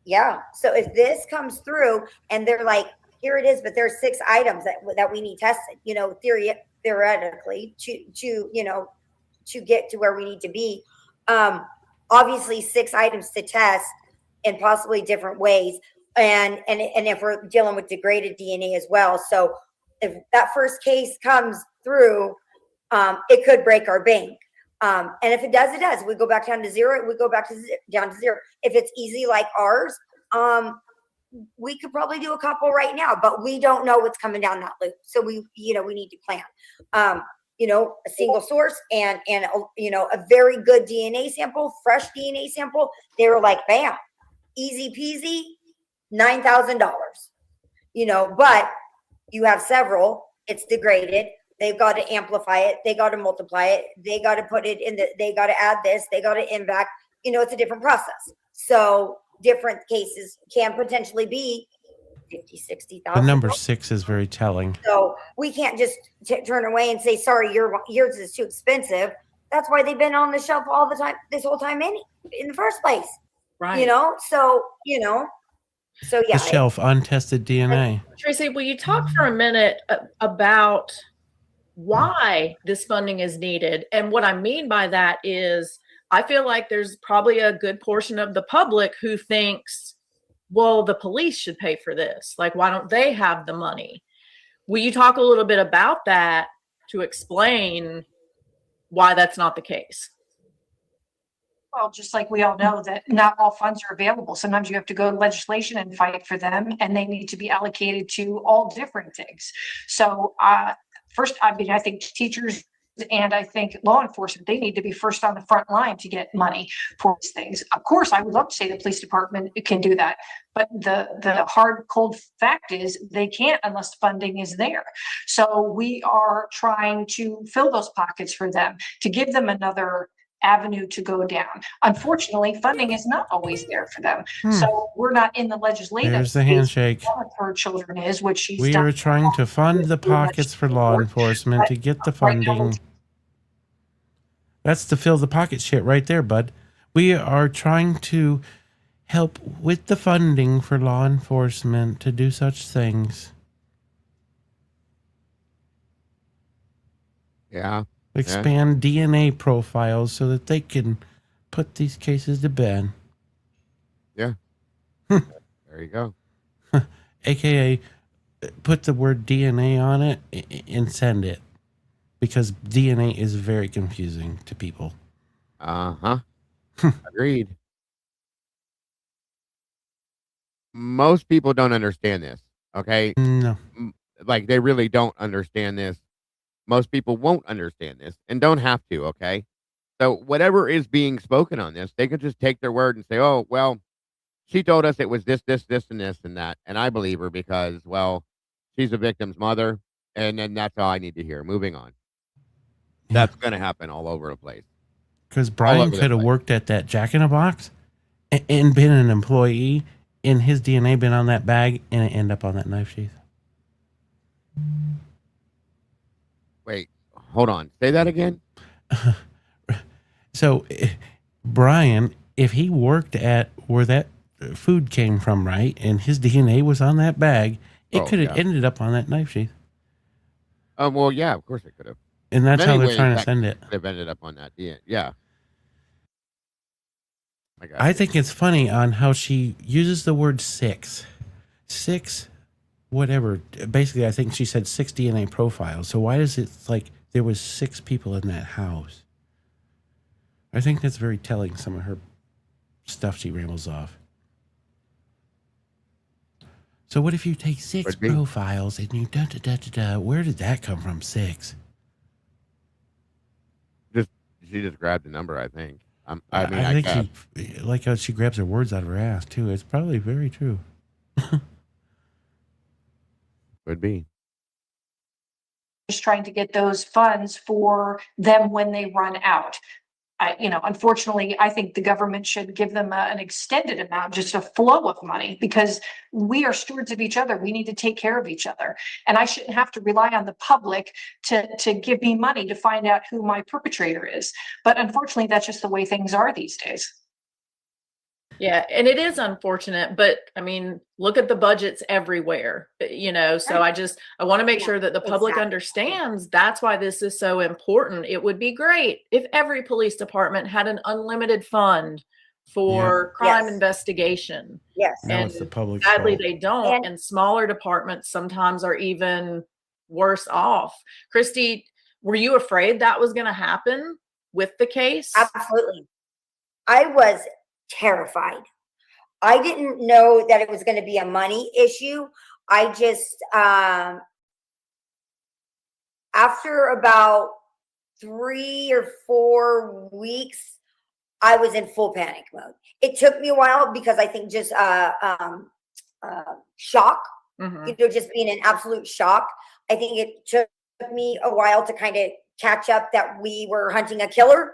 yeah. So if this comes through and they're like, here it is, but there's 6 items that we need tested, theoretically to get to where we need to be. Obviously 6 items to test in possibly different ways. And if we're dealing with degraded DNA as well. So if that first case comes through, it could break our bank. And if it does, it does. We go back down to 0. We go back down to 0. If it's easy like ours, we could probably do a couple right now, but we don't know what's coming down that loop. So we need to plan. A single source and a very good DNA sample, fresh DNA sample. They were like, bam, easy peasy, $9,000. But you have several. It's degraded. They've got to amplify it. They got to multiply it. They got to put it in they got to add this. They got to impact. It's a different process. So different cases can potentially be 50, 60,000. The number 6 is very telling. So we can't just turn away and say, sorry, yours is too expensive. That's why they've been on the shelf all the time, this whole time in the first place. Right. So yeah. The shelf, untested DNA. Tracy, will you talk for a minute about why this funding is needed? And what I mean by that is I feel like there's probably a good portion of the public who thinks, well, the police should pay for this. Like, why don't they have the money? Will you talk a little bit about that to explain why that's not the case? Well, just like we all know that not all funds are available. Sometimes you have to go to legislation and fight for them, and they need to be allocated to all different things. So first, I think teachers and I think law enforcement, they need to be first on the front line to get money for these things. Of course, I would love to say the police department can do that, but the hard, cold fact is they can't unless funding is there. So we are trying to fill those pockets for them, to give them another avenue to go down. Unfortunately, funding is not always there for them. So we're not in the legislative. There's the handshake. One of her children is, which she's We are trying to fund the pockets for law enforcement to get the funding. That's the fill the pocket shit right there, bud. We are trying to help with the funding for law enforcement to do such things. Yeah. Expand DNA profiles so that they can put these cases to bed. Yeah. There you go. AKA, put the word DNA on it and send it. Because DNA is very confusing to people. Uh-huh. Agreed. Most people don't understand this, okay? No. Like, they really don't understand this. Most people won't understand this and don't have to, okay? So whatever is being spoken on this, they could just take their word and say, oh, well, she told us it was this, and this, and that. And I believe her because, well, she's the victim's mother. And then that's all I need to hear. Moving on. Yeah. That's going to happen all over the place. Because Brian could have worked at that Jack in a Box and been an employee, and his DNA been on that bag, and it end up on that knife sheath. Wait, hold on. Say that again? So, Brian, if he worked at where that food came from, right, and his DNA was on that bag, it could have ended up on that knife sheath. Well, yeah, of course it could have. And that's how they're trying to send it. Could have ended up on that. Yeah. I think it's funny on how she uses the word 6. 6, whatever. Basically, I think she said 6 DNA profiles. So why is it like there was 6 people in that house? I think that's very telling, some of her stuff she rambles off. So what if you take 6 Would be. profiles and you da-da-da-da-da? Where did that come from, 6? She just grabbed the number, I think. I think she, like how she grabs her words out of her ass, too. It's probably very true. Would be. Just trying to get those funds for them when they run out. Unfortunately, I think the government should give them an extended amount, just a flow of money, because we are stewards of each other. We need to take care of each other. And I shouldn't have to rely on the public to give me money to find out who my perpetrator is. But unfortunately, that's just the way things are these days. Yeah, and it is unfortunate, but I mean, look at the budgets everywhere, so I want to make sure that the public understands that's why this is so important. It would be great if every police department had an unlimited fund for crime investigation. Yes. Now And it's the public's sadly fault. they don't, and smaller departments sometimes are even worse off. Christy, were you afraid that was going to happen with the case? Absolutely. I was terrified. I didn't know that it was going to be a money issue. I just, after about 3 or 4 weeks, I was in full panic mode. It took me a while because I think just shock, just being in absolute shock. I think it took me a while to kind of catch up that we were hunting a killer.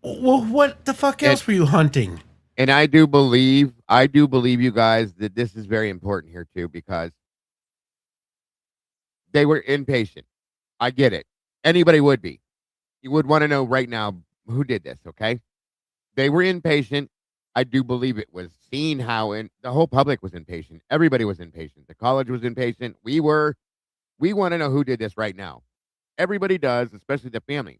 Well, what the fuck else were you hunting? And I do believe you guys that this is very important here too, because they were impatient. I get it. Anybody would be. You would want to know right now who did this, okay? They were impatient. I do believe it was seen how the whole public was impatient. Everybody was impatient. The college was impatient. We want to know who did this right now. Everybody does, especially the family.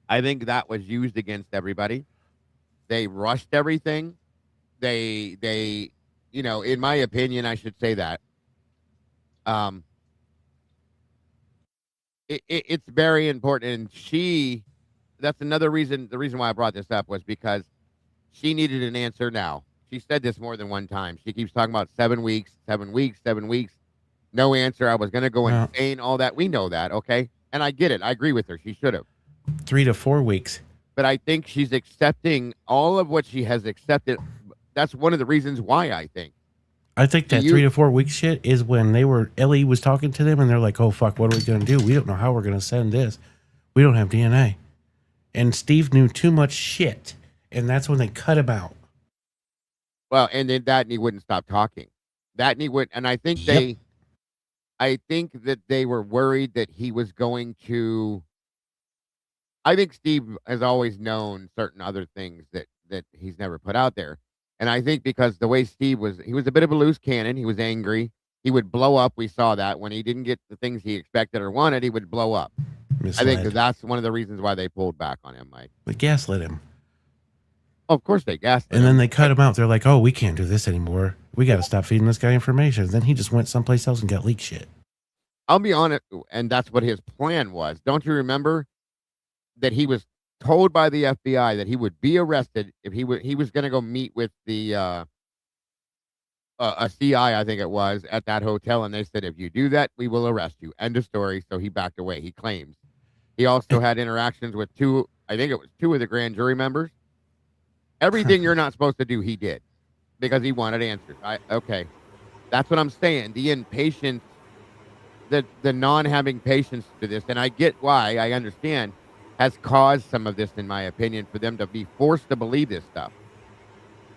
I think that was used against everybody. They rushed everything. They, in my opinion, I should say that. It's very important. And that's another reason. The reason why I brought this up was because she needed an answer now. She said this more than one time. She keeps talking about 7 weeks, 7 weeks, 7 weeks. No answer. I was going to go insane, all that. We know that, okay? And I get it. I agree with her. She should have. 3 to 4 weeks. But I think she's accepting all of what she has accepted. That's one of the reasons why I think. I think that 3 to 4 week shit is when Ellie was talking to them and they're like, oh, fuck, what are we going to do? We don't know how we're going to send this. We don't have DNA. And Steve knew too much shit. And that's when they cut him out. Well, and then that and he wouldn't stop talking. That and he would. And I think I think that they were worried that he was going to. I think Steve has always known certain other things that he's never put out there. And I think because the way Steve was, he was a bit of a loose cannon. He was angry. He would blow up. We saw that when he didn't get the things he expected or wanted, he would blow up. Misled. I think that's one of the reasons why they pulled back on him, Mike. They gaslit him. Oh, of course they gaslit him. And then they cut him out. They're like, oh, we can't do this anymore. We got to stop feeding this guy information. Then he just went someplace else and got leaked shit. I'll be honest, and that's what his plan was. Don't you remember that he was told by the FBI that he would be arrested if he was going to go meet with the a CI, I think it was, at that hotel, and they said, if you do that, we will arrest you. End of story. So he backed away. He claims. He also had interactions with two of the grand jury members. Everything you're not supposed to do, he did, because he wanted answers. Okay, that's what I'm saying. The impatience, the non-having patience to this, and I get why. I understand, has caused some of this, in my opinion, for them to be forced to believe this stuff.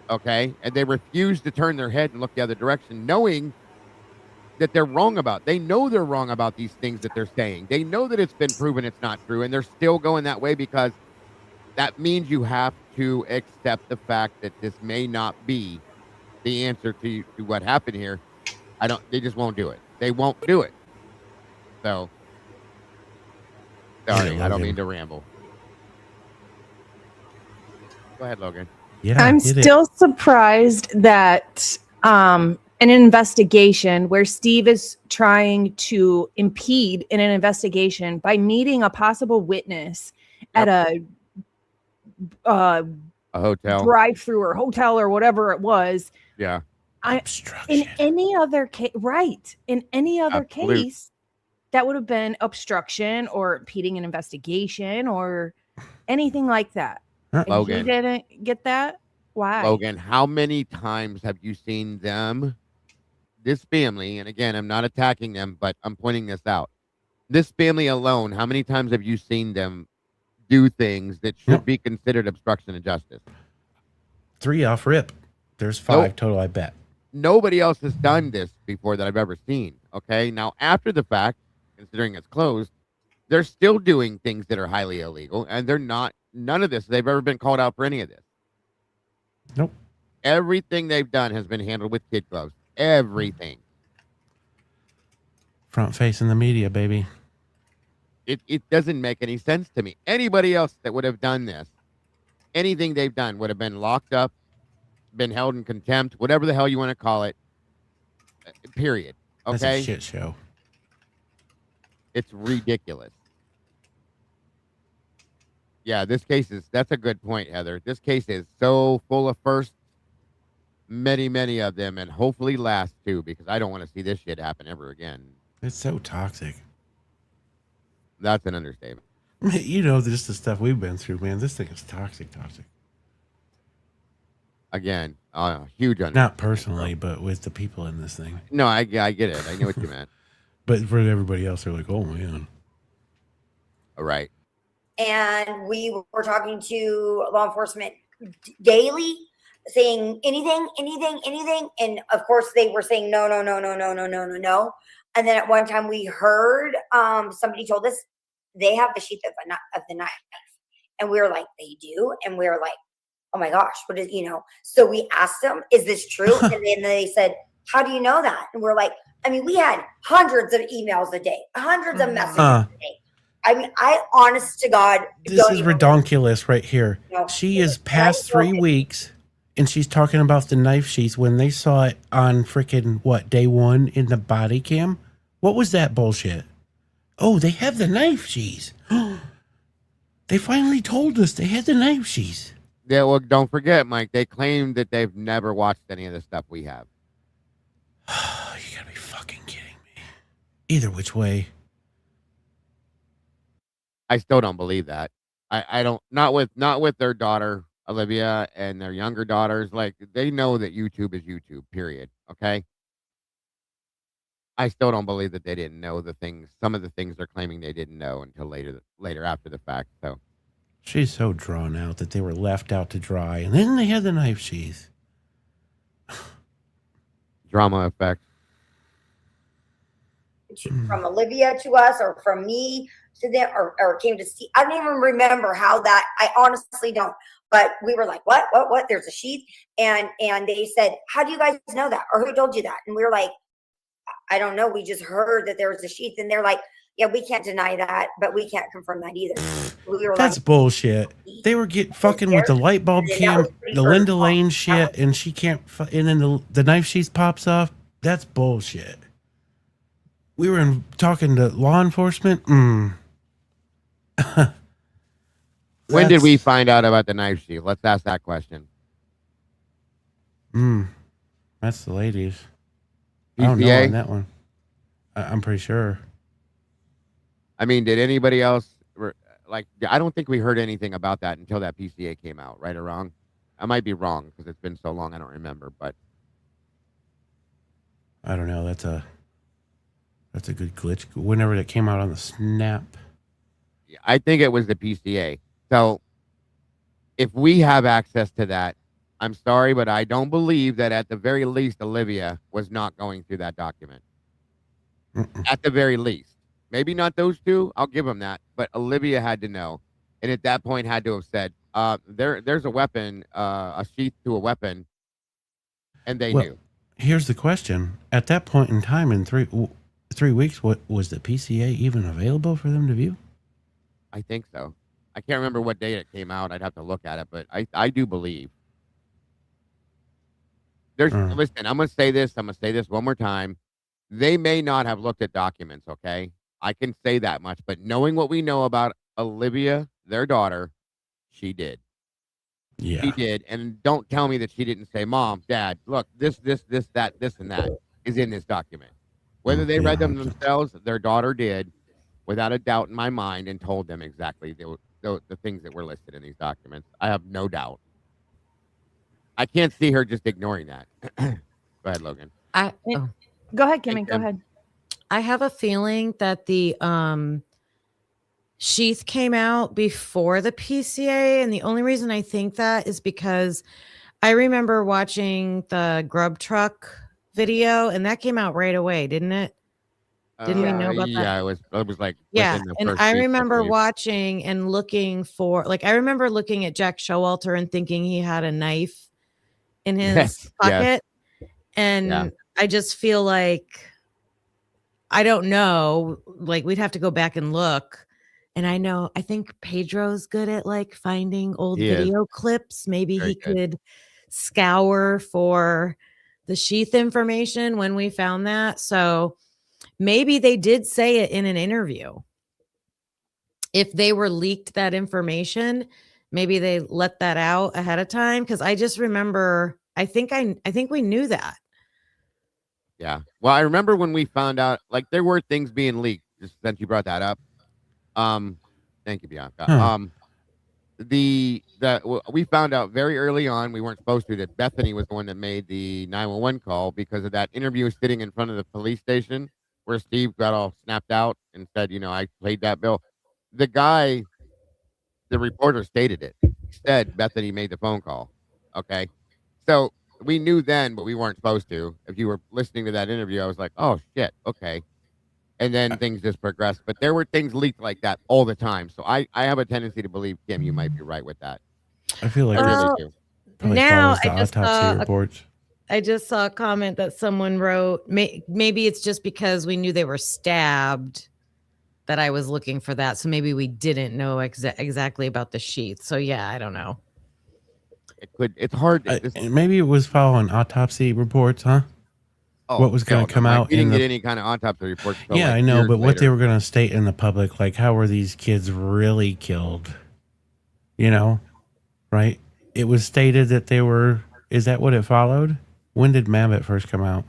Okay, and they refuse to turn their head and look the other direction, knowing that they're wrong about. They know they're wrong about these things that they're saying. They know that it's been proven it's not true, and they're still going that way because that means you have to accept the fact that this may not be the answer to what happened here. They just won't do it. They won't do it. So, sorry, I don't mean to ramble. Go ahead, Logan. Yeah, I'm still surprised that an investigation where Steve is trying to impede in an investigation by meeting a possible witness at a hotel, drive-through or hotel or whatever it was. Yeah. in Obstruction. any other case, right? In any other Absolute. case, that would have been obstruction or impeding an investigation or anything like that. And he Logan. didn't get that. Why? Logan, how many times have you seen them, this family, and again, I'm not attacking them, but I'm pointing this out. This family alone, how many times have you seen them do things that should Yep. be considered obstruction of justice? 3 off rip. There's 5 total, I bet. Nobody else has done this before that I've ever seen. Okay. Now, after the fact, considering it's closed, they're still doing things that are highly illegal, and they're not, none of this, they've ever been called out for any of this. Nope. Everything they've done has been handled with kid gloves. Everything. Front facing the media, baby. It doesn't make any sense to me. Anybody else that would have done this, anything they've done would have been locked up, been held in contempt, whatever the hell you want to call it. Period. That's Okay? a shit show. It's ridiculous. Yeah, that's a good point, Heather. This case is so full of firsts, many of them, and hopefully last too, because I don't want to see this shit happen ever again. It's so toxic. That's an understatement. You know, just the stuff we've been through, man. This thing is toxic. Again, huge understatement. Not personally, but with the people in this thing. No, I get it. I know what you meant. But for everybody else, they're like, oh, man. All right. And we were talking to law enforcement daily, saying anything. And of course, they were saying no. And then at one time, we heard somebody told us they have the sheath of the knife, and we were like, they do, and we were like, oh my gosh, what is, So we asked them, is this true? And then they said, how do you know that? And we're like, I mean, we had hundreds of emails a day, hundreds of messages a day. I mean, I honest to God. This is redonkulous right here. She is past 3 weeks, and she's talking about the knife sheath when they saw it on freaking, day 1 in the body cam? What was that bullshit? Oh, they have the knife sheath. They finally told us they had the knife sheath. Yeah, well, don't forget, Mike, they claim that they've never watched any of the stuff we have. You gotta be fucking kidding me. Either which way. I still don't believe that. I don't, not with their daughter, Olivia, and their younger daughters. Like, they know that YouTube is YouTube, period. Okay? I still don't believe that they didn't know some of the things they're claiming they didn't know until later after the fact. So she's so drawn out that they were left out to dry, and then they had the knife sheath. Drama effect. From Olivia to us, or from me to them, or came to see. I don't even remember how that. I honestly don't. But we were like, what? There's a sheath, and they said, how do you guys know that, or who told you that? And we were like, I don't know. We just heard that there was a sheath, and they're like, yeah, we can't deny that, but we can't confirm that either. We were That's like, bullshit. They were fucking with the light bulb cam, the Linda Lane shit, and she can't. And then the knife sheath pops off. That's bullshit. We were talking to law enforcement. When did we find out about the knife sheath? Let's ask that question. That's the ladies. I don't know on that one. I'm pretty sure. I mean, did anybody else, I don't think we heard anything about that until that PCA came out, right or wrong? I might be wrong because it's been so long, I don't remember, but. I don't know. That's a good glitch. Whenever that came out on the snap. Yeah, I think it was the PCA. So if we have access to that, I'm sorry, but I don't believe that at the very least Olivia was not going through that document. At the very least. Maybe not those two. I'll give them that. But Olivia had to know. And at that point had to have said, there's a weapon, a sheath to a weapon. And they knew. Here's the question. At that point in time, in 3 weeks, what was the PCA even available for them to view? I think so. I can't remember what day it came out. I'd have to look at it. But I do believe. Listen, I'm going to say this one more time. They may not have looked at documents, okay? I can say that much, but knowing what we know about Olivia, their daughter, she did. Yeah. She did. And don't tell me that she didn't say, Mom, Dad, look, this, that, this, and that is in this document. Whether they read them 100%. themselves, their daughter did, without a doubt in my mind, and told them exactly the things that were listed in these documents. I have no doubt. I can't see her just ignoring that. Go ahead, Logan. Go ahead, Kimmy. Go ahead. I have a feeling that the sheath came out before the PCA, and the only reason I think that is because I remember watching the Grub Truck video, and that came out right away, didn't it? Didn't we know about that? Yeah, it was like Yeah, within the and first I week, remember believe. watching and looking for, like, I remember looking at Jack Showalter and thinking he had a knife in his Yes, pocket, and Yeah. I just feel like, I don't know, like, we'd have to go back and look. And I think Pedro's good at like finding old He is. video clips. Maybe Very he good. could scour for the sheath information when we found that. So maybe they did say it in an interview. If they were leaked that information, maybe they let that out ahead of time. Because I just remember, I think we knew that. Yeah. Well, I remember when we found out, like, there were things being leaked, just since you brought that up. Thank you, Bianca. Huh. We found out very early on, we weren't supposed to, that Bethany was the one that made the 911 call because of that interview sitting in front of the police station where Steve got all snapped out and said, I played that bill. The guy, the reporter stated it. He said Bethany made the phone call. Okay. So we knew then, but we weren't supposed to. If you were listening to that interview, I was like, oh shit. Okay. And then things just progressed. But there were things leaked like that all the time. So I have a tendency to believe, Kim, you might be right with that. I feel like I this really do. probably now follows the I just autopsy reports. I just saw a comment that someone wrote, maybe it's just because we knew they were stabbed that I was looking for that. So maybe we didn't know exactly about the sheath. So yeah, I don't know. It's hard. Maybe it was following autopsy reports, huh? What was going to come out? We didn't get any kind of autopsy reports. Yeah, like I know, years but what later. they were going to state in the public, like how were these kids really killed? Right? It was stated that they were. Is that what it followed? When did Mabbott first come out?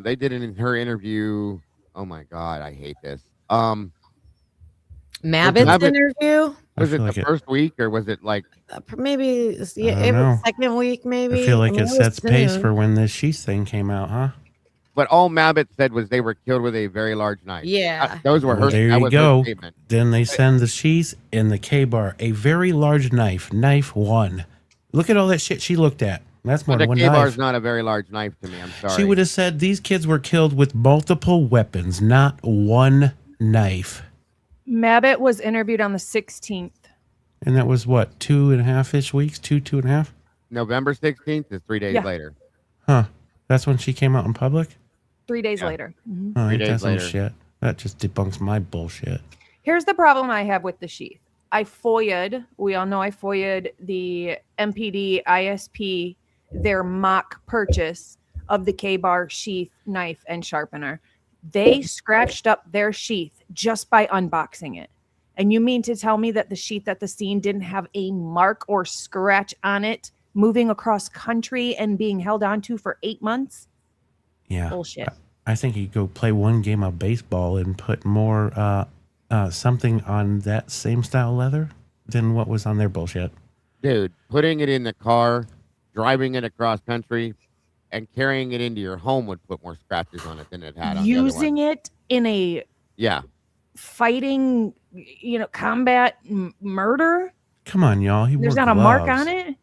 They did it in her interview. Oh my god, I hate this. Mabbitt's interview? Was it the first week or was it like maybe? Yeah, I it don't know. was second week. Maybe. I feel like it was sets pace soon. for when this sheath thing came out, huh? But all Mabbott said was they were killed with a very large knife. Yeah. Those were Well, her. there That you was her go. statement. Then they send the sheath in the K-bar, a very large knife, knife 1. Look at all that shit she looked at. That's more But than one the K-bar is knife. not a very large knife to me. I'm sorry. She would have said these kids were killed with multiple weapons, not one knife. Mabbott was interviewed on the 16th. And that was what, 2.5-ish weeks? 2.5? November 16th is 3 days Yeah. later. Huh. That's when she came out in public? 3 days later. Mhm. Oh, 3 ain't days that some later. shit? That just debunks my bullshit. Here's the problem I have with the sheath. We all know I FOIA'd the MPD ISP, their mock purchase of the K-bar sheath, knife, and sharpener. They scratched up their sheath just by unboxing it. And you mean to tell me that the sheath at the scene didn't have a mark or scratch on it moving across country and being held onto for 8 months? Yeah. Bullshit. I think you go play one game of baseball and put more something on that same style leather than what was on their bullshit. Dude, putting it in the car, driving it across country, and carrying it into your home would put more scratches on it than it had on the other Using one. it in a Yeah. fighting, combat murder? Come on, y'all. He There's wore not a mark gloves. on it?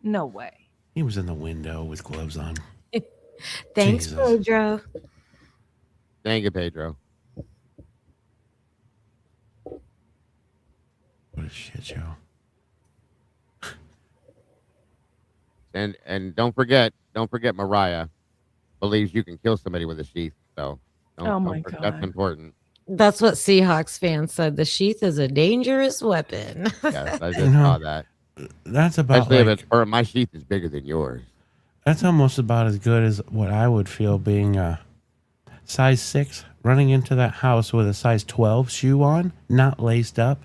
No way. He was in the window with gloves on. Thanks, Jesus. Pedro. Thank you, Pedro. What a shit show. And don't forget Mariah believes you can kill somebody with a sheath. So that's important. That's what Seahawks fans said. The sheath is a dangerous weapon. Yes, I just saw that. That's about Especially like, if it's, or my sheath is bigger than yours. that's almost about as good as what I would feel being a size 6 running into that house with a size 12 shoe on, not laced up,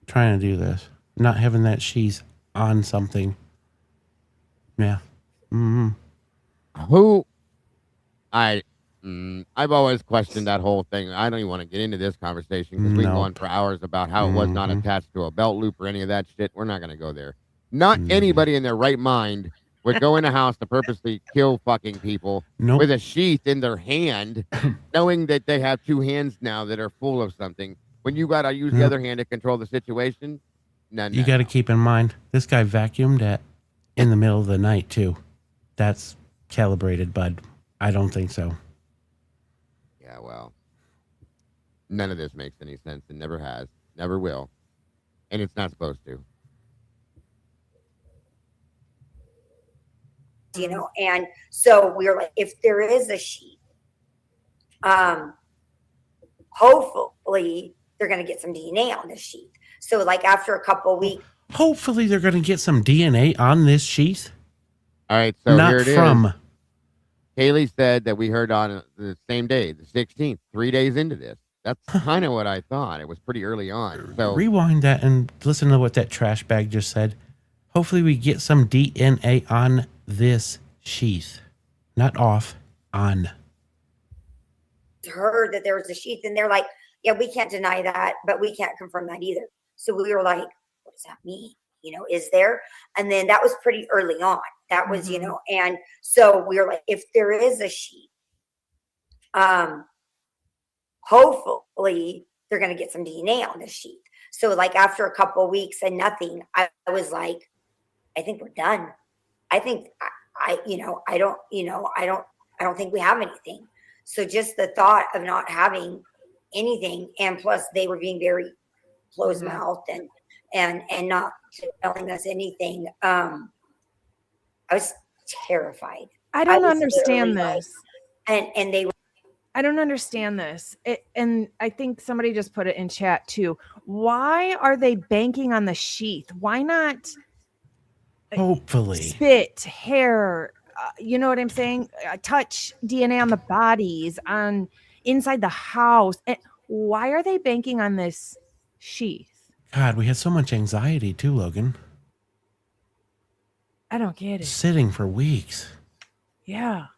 trying to do this. not having that sheath on something. Yeah. Mm-hmm. Who? I've always questioned that whole thing. I don't even want to get into this conversation because we can go on Nope. for hours about how it was not Mhm. attached to a belt loop or any of that shit. We're not going to go there. Not Mhm. anybody in their right mind would go in a house to purposely kill fucking people Nope. with a sheath in their hand, knowing that they have two hands now that are full of something. When you got to use the Yep. other hand to control the situation, no. You got to keep in mind, this guy vacuumed at in the middle of the night too. That's calibrated, bud. I don't think so. Yeah, well, none of this makes any sense. It never has, never will, and it's not supposed to. You know, and so we were like, if there is a sheath, hopefully they're going to get some DNA on this sheath. So like after a couple of weeks, Hopefully they're going to get some DNA on this sheath. All right, so Not here it from. is. Haley said that we heard on the same day, the 16th, 3 days into this. That's kind of what I thought. It was pretty early on. So Rewind that and listen to what that trash bag just said. Hopefully we get some DNA on this sheath. Not off, on. heard that there was a sheath, and they're like, yeah, we can't deny that, but we can't confirm that either. So we were like, what does that mean? You know, is there? And then that was pretty early on. That was, you know, and so we were like, if there is a sheath, hopefully they're going to get some DNA on this sheath. So like after a couple of weeks and nothing, I was like, I think we're done. I think I don't think we have anything. So just the thought of not having anything, and plus they were being very closed mouthed and not telling us anything. I was terrified. I don't was understand literally this. And they were I don't understand this. And I think somebody just put it in chat too. Why are they banking on the sheath? Why not Hopefully. spit, hair, you know what I'm saying? Touch DNA on the bodies, on inside the house. And why are they banking on this sheath? God, we had so much anxiety too, Logan. I don't get it. Sitting for weeks. Yeah.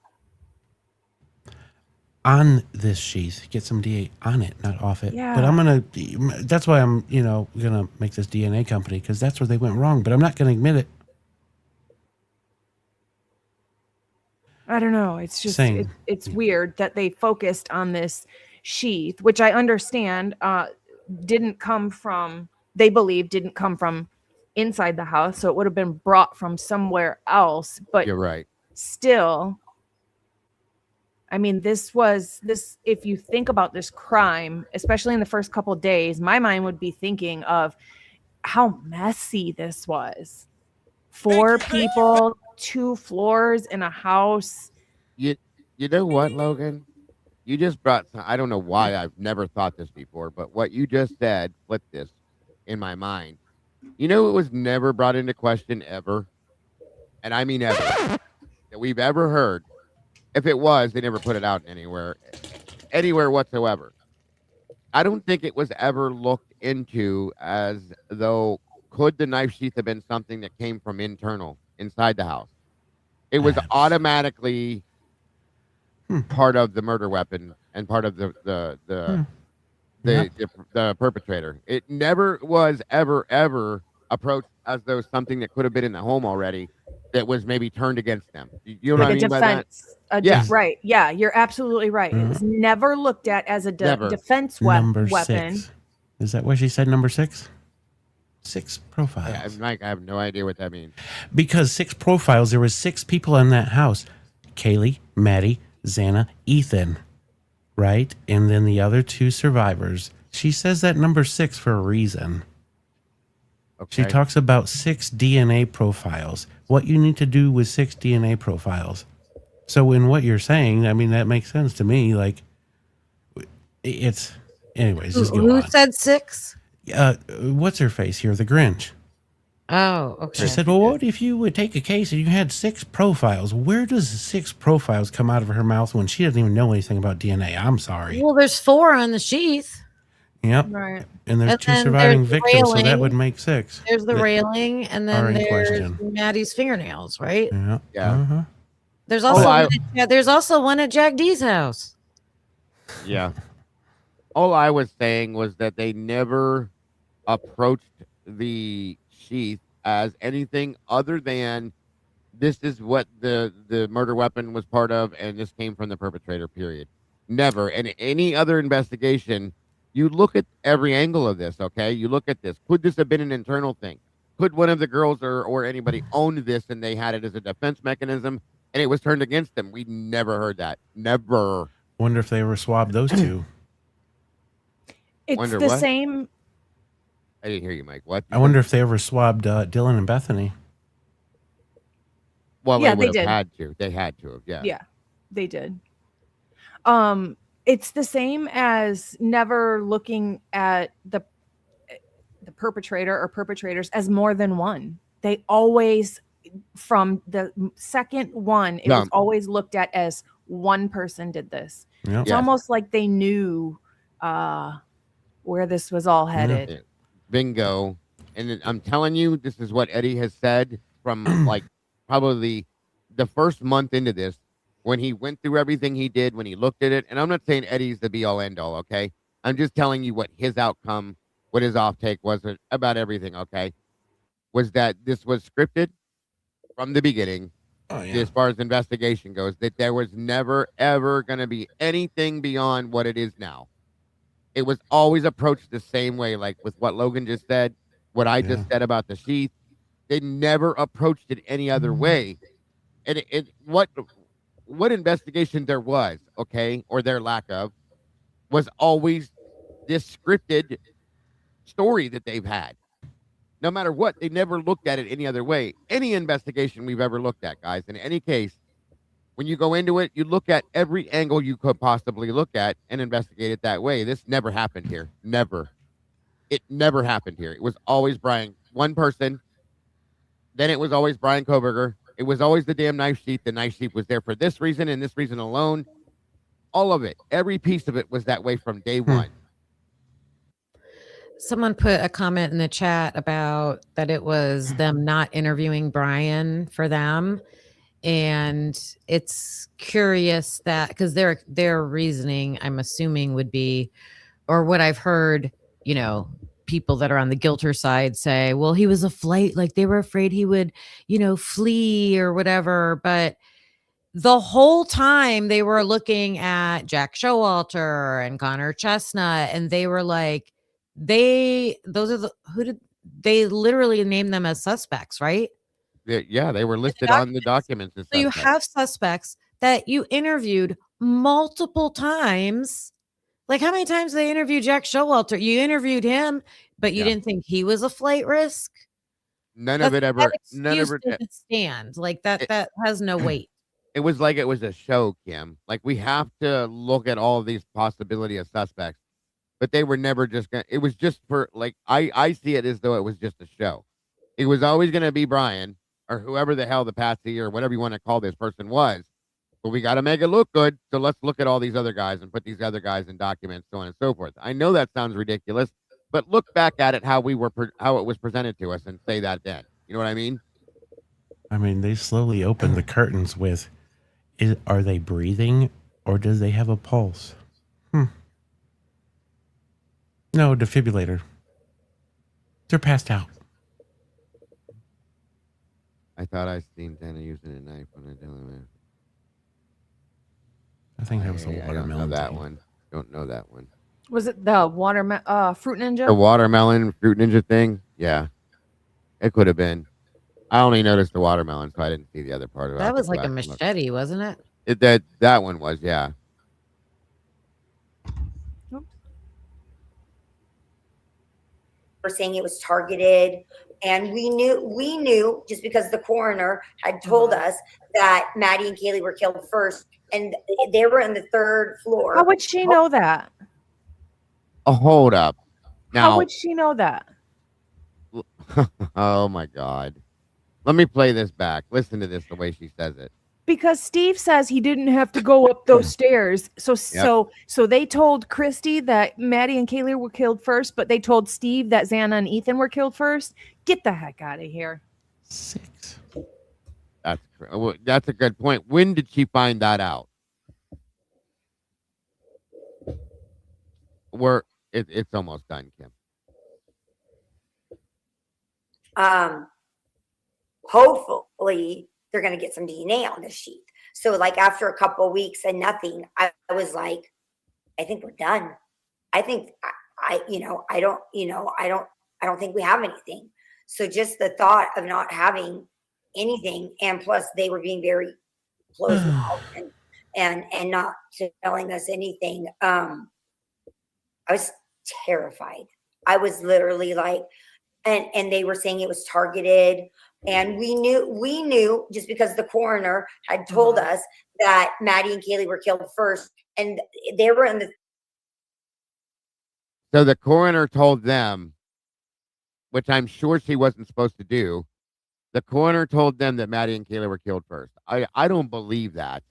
On this sheath, get some DNA on it, not off it. Yeah. But I'm going to, that's why I'm, going to make this DNA company, because that's where they went wrong, but I'm not going to admit it. I don't know. It's just, Same. it's weird that they focused on this sheath, which I understand didn't come from, they believe didn't come from inside the house. So it would have been brought from somewhere else. But you're right. Still, I mean, this, if you think about this crime, especially in the first couple of days, my mind would be thinking of how messy this was. 4 people, 2 floors in a house. You know what, Logan? You just brought I don't know why I've never thought this before, but what you just said flipped this in my mind. You know, it was never brought into question ever, and I mean ever, that we've ever heard. If it was, they never put it out anywhere whatsoever. I don't think it was ever looked into as though could the knife sheath have been something that came from inside the house. It was automatically part of the murder weapon and part of the perpetrator. It never was ever approached as though something that could have been in the home already that was maybe turned against them. You know what I mean by that? Yeah. Right. Yeah, you're absolutely right. It was never looked at as a defense Number weapon. 6. Is that what she said, number 6? 6 profiles. I have no idea what that means. Because 6 profiles, there was 6 people in that house. Kaylee, Maddie, Xana, Ethan, right? And then the other 2 survivors. She says that number 6 for a reason. Okay. She talks about 6 DNA profiles. What you need to do with 6 DNA profiles. So in what you're saying, I mean, that makes sense to me. Like, it's... Anyways, just go on. Who said 6? What's her face here? The Grinch. Oh, okay. She said, well, what if you would take a case and you had 6 profiles? Where does 6 profiles come out of her mouth when she doesn't even know anything about DNA? I'm sorry. Well, there's 4 on the sheath. Yep. Right. And there's And two then surviving there's the victims, so that railing. would make 6. There's the that railing, and are then in there's question. Maddie's fingernails, right? Yeah. Yeah. Uh-huh. There's All also I- there's also one at Jack D's house. Yeah. All I was saying was that they never approached the sheath as anything other than this is what the murder weapon was part of, and this came from the perpetrator, period. Never. And any other investigation, you look at every angle of this, okay? You look at this. Could this have been an internal thing? Could one of the girls or anybody own this and they had it as a defense mechanism and it was turned against them? We never heard that. Never. Wonder if they ever swabbed those two. It's Wonder the what? same. I didn't hear you, Mike. What? I wonder if they ever swabbed Dylan and Bethany. Well, Yeah, they they would have did. had to. They had to have, yeah. Yeah, they did. It's the same as never looking at the perpetrator or perpetrators as more than one. They always, from the second one, it was Jump. always looked at as one person did this. Yep. It's Yes. almost like they knew where this was all headed. Yeah. Bingo. And I'm telling you, this is what Eddie has said from like probably the first month into this, when he went through everything he did, when he looked at it. And I'm not saying Eddie's the be all end all, okay? I'm just telling you what his outcome, what his off take was about everything, okay? Was that this was scripted from the beginning, Oh, yeah. as far as investigation goes, that there was never, ever going to be anything beyond what it is now. It was always approached the same way, like with what Logan just said, what I just said about the sheath. They never approached it any other way. And what investigation there was, okay, or their lack of, was always this scripted story that they've had. No matter what, they never looked at it any other way. Any investigation we've ever looked at, guys, in any case, when you go into it, you look at every angle you could possibly look at and investigate it that way. This never happened here. Never. It never happened here. It was always Brian, one person. Then it was always Brian Koberger. It was always the damn knife sheath. The knife sheath was there for this reason and this reason alone. All of it. Every piece of it was that way from day one. Someone put a comment in the chat about that it was them not interviewing Brian for them. And it's curious that because their reasoning, I'm assuming, would be, or what I've heard, you know, people that are on the guilter side say, well, he was a flight, like they were afraid he would, you know, flee or whatever. But the whole time they were looking at Jack Showalter and Connor Chestnut, and they were like, they literally named them as suspects, right? Yeah, they were listed on the documents. So you have suspects that you interviewed multiple times. Like, how many times they interviewed Jack Showalter? You interviewed him, but you didn't think he was a flight risk. None of it ever didn't stand. Like that has no weight. It was like it was a show, Kim. Like, we have to look at all of these possibility of suspects, but they were never just gonna. It was just for, like, I see it as though it was just a show. It was always going to be Brian or whoever the hell the patsy or whatever you want to call this person was. But we got to make it look good. So let's look at all these other guys and put these other guys in documents, so on and so forth. I know that sounds ridiculous, but look back at it how it was presented to us and say that then. You know what I mean? I mean, they slowly opened the curtains with, are they breathing or does they have a pulse? No, defibrillator. They're passed out. I thought I seen Dana using a knife when I did it. I think that was a I don't know watermelon. that thing. one. Don't know that one. Was it the fruit ninja? The watermelon fruit ninja thing? Yeah. It could have been. I only noticed the watermelon, so I didn't see the other part of it. That was like a machete, wasn't it? That one was, yeah. We're saying it was targeted, and we knew just because the coroner had told us that Maddie and Kaylee were killed first, and they were on the third floor. How would she know that? Oh, hold up. Now, How would she know that? oh my God. Let me play this back. Listen to this the way she says it. Because Steve says he didn't have to go up those stairs. So they told Christy that Maddie and Kaylee were killed first, but they told Steve that Xana and Ethan were killed first. Get the heck out of here. 6. That's a good point. When did she find that out? It's almost done, Kim. Hopefully they're going to get some DNA on this sheet. So like after a couple of weeks and nothing, I was like, I think we're done. I think I don't think we have anything. So just the thought of not having anything, and plus they were being very close and not telling us anything. I was terrified. I was literally like, and they were saying it was targeted. And we knew just because the coroner had told us that Maddie and Kaylee were killed first, and they were in the. So the coroner told them, which I'm sure she wasn't supposed to do. The coroner told them that Maddie and Kaylee were killed first. I don't believe that.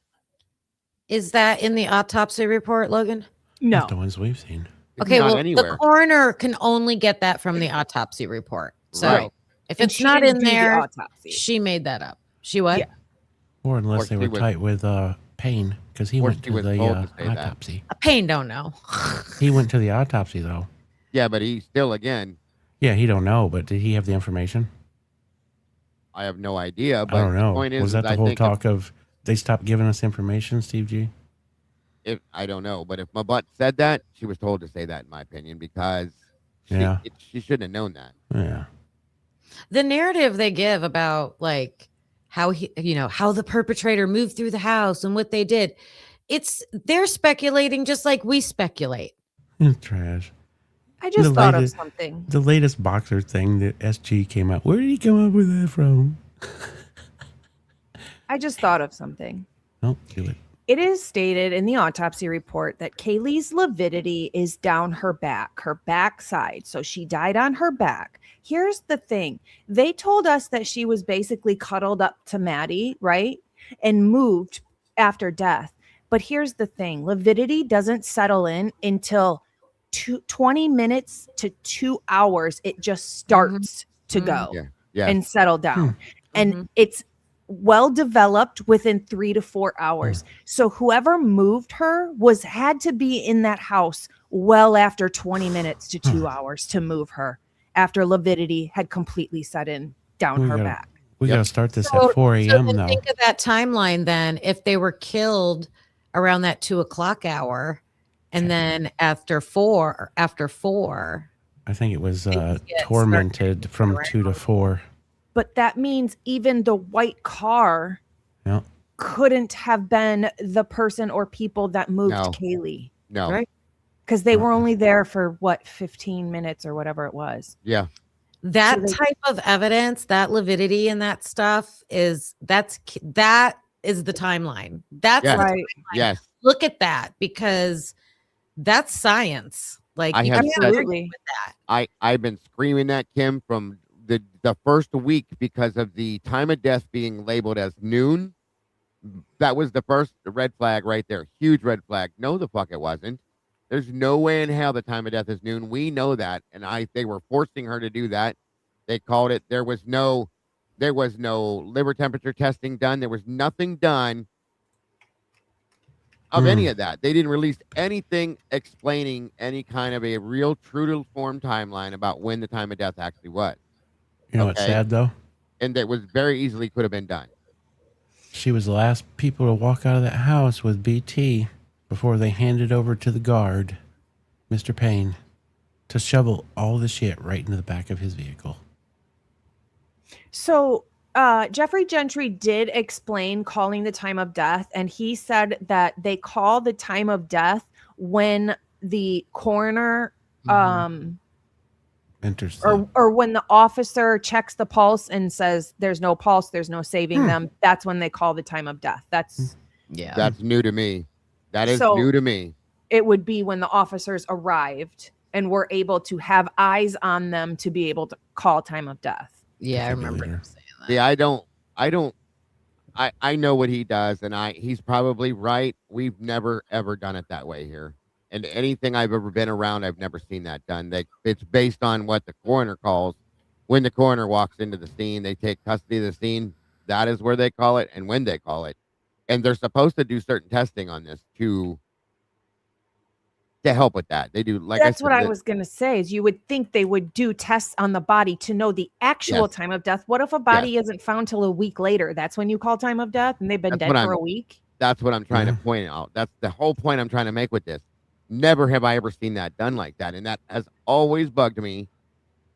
Is that in the autopsy report, Logan? No. Not the ones we've seen. It's Okay, not well, anywhere. the coroner can only get that from the autopsy report. So Right. if And it's she not didn't in do the there, autopsy. she made that up. She what? Yeah. Or unless Or they she were was- tight with Payne, because he Or went she to was the told to say that. autopsy. A pain don't know. He went to the autopsy, though. Yeah, but he still, again, Yeah, he don't know, but did he have the information? I have no idea. But I don't the know. point is, Was that the I whole think talk of they stopped giving us information, Steve G? if I don't know, but if my butt said that, she was told to say that, in my opinion, because she shouldn't have known that. Yeah. The narrative they give about like how how the perpetrator moved through the house and what they did, they're speculating just like we speculate. It's trash. I just The thought latest- of something. The latest boxer thing that SG came out. Where did he come up with that from? I just thought of something. Nope, do it. It is stated in the autopsy report that Kaylee's lividity is down her backside. So she died on her back. Here's the thing. They told us that she was basically cuddled up to Maddie, right? And moved after death. But here's the thing. Lividity doesn't settle in until 20 minutes to 2 hours. It just starts to go Yeah. and settle down. And it's well developed within 3 to 4 hours. So whoever moved her had to be in that house well after 20 minutes to 2 hours to move her after lividity had completely set in down her back. We got to start this So- at 4 So a.m. then though. think of that timeline then. If they were killed around that 2:00 hour, and then after four, I think it was get tormented from 2 to 4. But that means even the white car Yeah. couldn't have been the person or people that moved No. Kaylee. No. Right. Because they were only there for 15 minutes or whatever it was. Yeah. that So they- type of evidence, that lividity and that stuff that is the timeline. That's Yeah. the Right. Yes. look at that, because that's science. Like I you have can't said- argue Absolutely. with that. I've been screaming at Kim from the first week because of the time of death being labeled as noon. That was the first red flag right there. Huge red flag. No, the fuck it wasn't. There's no way in hell the time of death is noon. We know that. And they were forcing her to do that. They called it. There was no liver temperature testing done. There was nothing done of any of that. They didn't release anything explaining any kind of a real true to form timeline about when the time of death actually was. You know what's Okay. sad though? And that was very easily could have been done. She was the last people to walk out of that house with BT before they handed over to the guard, Mr. Payne, to shovel all the shit right into the back of his vehicle. So Jeffrey Gentry did explain calling the time of death, and he said that they call the time of death when the coroner Enters or when the officer checks the pulse and says there's no pulse, there's no saving them. That's when they call the time of death. That's That's new to me. That is So- new to me. it would be when the officers arrived and were able to have eyes on them to be able to call time of death. Yeah, I Defibrillator. remember him saying that. See, I don't I know what he does, and he's probably right. We've never ever done it that way here. And anything I've ever been around, I've never seen that done. It's based on what the coroner calls. When the coroner walks into the scene, they take custody of the scene. That is where they call it and when they call it. And they're supposed to do certain testing on this to help with that. They do, like That's I what said, I was going to say is you would think they would do tests on the body to know the actual Yes. time of death. What if a Yes. body isn't found till a week later? That's when you call time of death and they've been That's dead what for I'm a week. that's what I'm trying to point out. That's the whole point I'm trying to make with this. Never have I ever seen that done like that. And that has always bugged me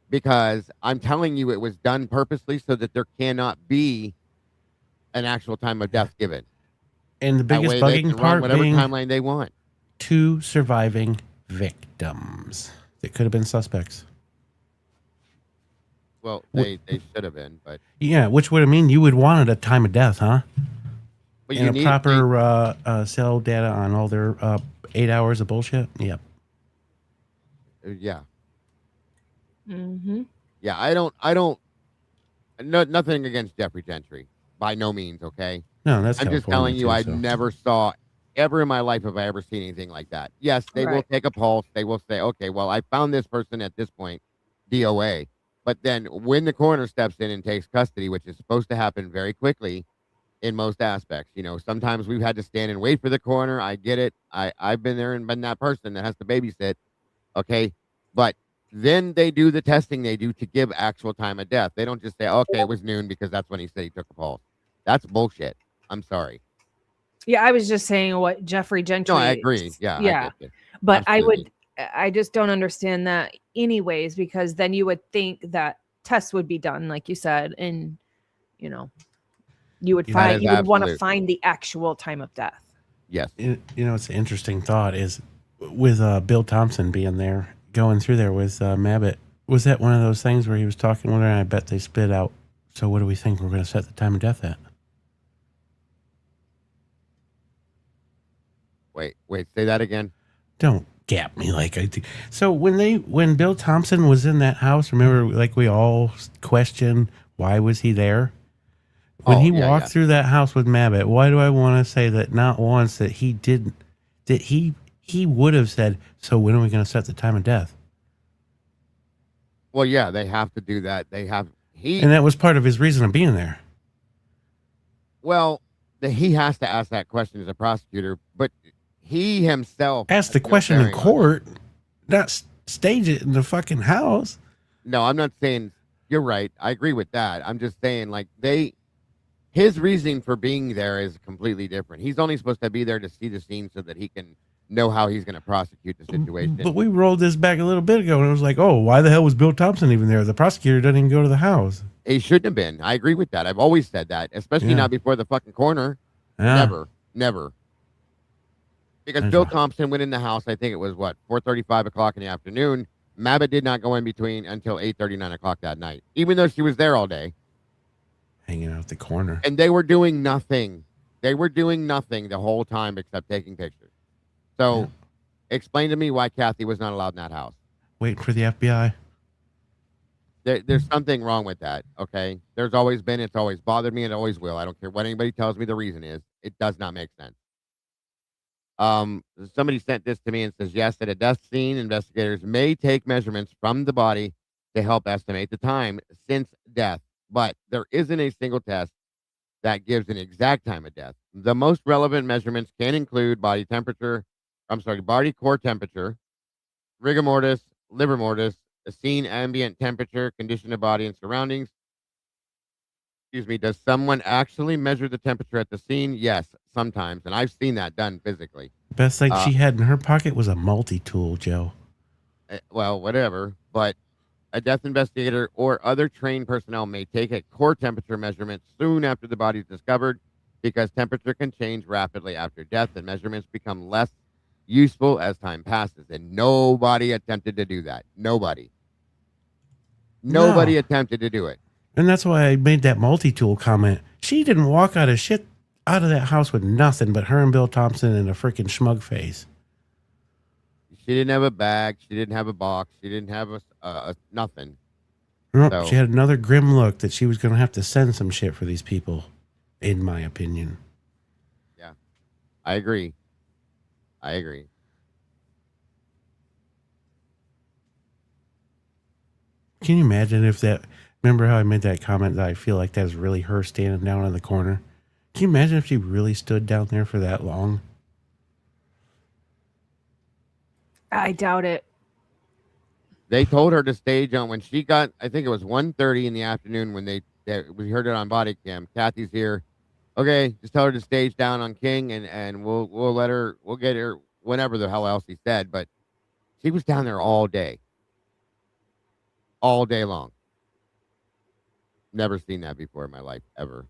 because I'm telling you it was done purposely so that there cannot be an actual time of death given. And the That biggest way they bugging can run part whatever being timeline they want. 2 surviving victims that could have been suspects. Well, they should have been, but Yeah, which would mean you would wanted a time of death, huh? but And you a need proper cell data on all their 8 hours of bullshit. Yep. yeah. Mm-hmm. Yeah, I don't no, nothing against Jeffrey Gentry. By no means, okay? No, that's I'm just California telling you, too, I so. never saw ever in my life have I ever seen anything like that. Yes, they will Right. take a pulse. They will say, okay, well, I found this person at this point, DOA. But then when the coroner steps in and takes custody, which is supposed to happen very quickly in most aspects, sometimes we've had to stand and wait for the coroner. I get it. I've been there and been that person that has to babysit. Okay. But then they do the testing they do to give actual time of death. They don't just say, okay, it was noon because that's when he said he took a pulse. That's bullshit. I'm sorry. Yeah, I was just saying what Jeffrey Gentry. No, I agree. Yeah, I Yeah. get you. But Absolutely. I just don't understand that anyways, because then you would think that tests would be done, like you said, and you would That is you would want to absolute. find the actual time of death. Yes. It's an interesting thought is with Bill Thompson being there, going through there with Mabbitt. Was that one of those things where he was talking with her and I bet they spit out, so what do we think we're going to set the time of death at? Wait, say that again. Don't gap me like I do. So when Bill Thompson was in that house, remember, like we all questioned why was he there? When he walked through that house with Mabbitt, why do I want to say that not once that he didn't, that he would have said, so when are we going to set the time of death? Well, yeah, they have to do that. And that was part of his reason of being there. Well, he has to ask that question as a prosecutor, but he himself ask the question in court, not stage it in the fucking house. No, I'm not saying you're right. I agree with that. I'm just saying, like, his reasoning for being there is completely different. He's only supposed to be there to see the scene so that he can know how he's going to prosecute the situation. But we rolled this back a little bit ago, and it was like, oh, why the hell was Bill Thompson even there? The prosecutor doesn't even go to the house. He shouldn't have been. I agree with that. I've always said that, especially not before the fucking coroner. Yeah. Never. Because Bill Thompson went in the house, I think it was, 4:30, 5 o'clock in the afternoon. Mabbitt did not go in between until 8:30, 9 o'clock that night, even though she was there all day. Hanging out the corner. And they were doing nothing. They were doing nothing the whole time except taking pictures. So explain to me why Kathy was not allowed in that house. Waiting for the FBI. There's something wrong with that, okay? There's always been. It's always bothered me, and it always will. I don't care what anybody tells me the reason is. It does not make sense. Somebody sent this to me and says, yes, at a death scene, investigators may take measurements from the body to help estimate the time since death, but there isn't a single test that gives an exact time of death. The most relevant measurements can include body core temperature, rigor mortis, liver mortis, the scene ambient temperature, condition of body and surroundings. Excuse me, does someone actually measure the temperature at the scene? Yes, sometimes, and I've seen that done physically. Best thing she had in her pocket was a multi-tool, Joe. Well, whatever, but a death investigator or other trained personnel may take a core temperature measurement soon after the body is discovered because temperature can change rapidly after death and measurements become less useful as time passes. And nobody attempted to do that. Nobody attempted to do it. And that's why I made that multi-tool comment. She didn't walk out of that house with nothing but her and Bill Thompson and a freaking schmug face. She didn't have a bag. She didn't have a box. She didn't have a nothing. Nope, so. She had another grim look that she was going to have to send some shit for these people. in my opinion. Yeah, I agree. Can you imagine if that, remember how I made that comment that I feel like that's really her standing down in the corner? Can you imagine if she really stood down there for that long? I doubt it. They told her to stage on when she got, I think it was 1:30 in the afternoon when we heard it on body cam. Kathy's here. Okay, just tell her to stage down on King, and we'll get her whenever the hell else he said. But she was down there all day long. Never seen that before in my life, ever.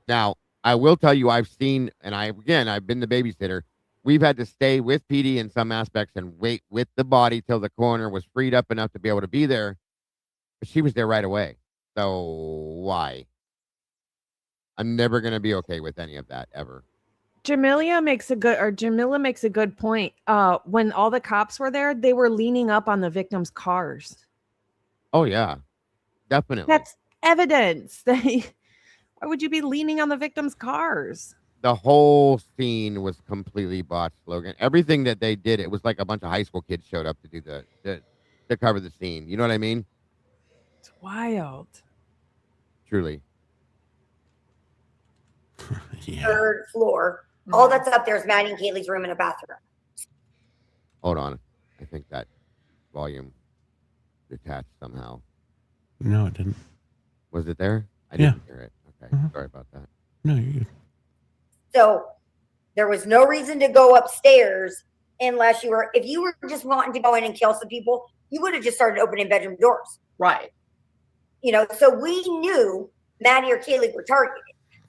Now, I will tell you, I've seen, and I've been the babysitter. We've had to stay with PD in some aspects and wait with the body till the coroner was freed up enough to be able to be there. But she was there right away. So why? I'm never going to be okay with any of that ever. Jamila makes a good point. When all the cops were there, they were leaning up on the victims' cars. Oh, yeah. Definitely. That's evidence. Why would you be leaning on the victims' cars? The whole scene was completely botched, Logan. Everything that they did, it was like a bunch of high school kids showed up to do to cover the scene. You know what I mean? It's wild. Truly. Yeah. Third floor. All that's up there is Maddie and Kaylee's room and a bathroom. Hold on. I think that volume detached somehow. No, it didn't. Was it there? I didn't hear it. Okay. Sorry about that. No, you're good. So there was no reason to go upstairs unless if you were just wanting to go in and kill some people, you would have just started opening bedroom doors. Right. So we knew Maddie or Kaylee were targeted.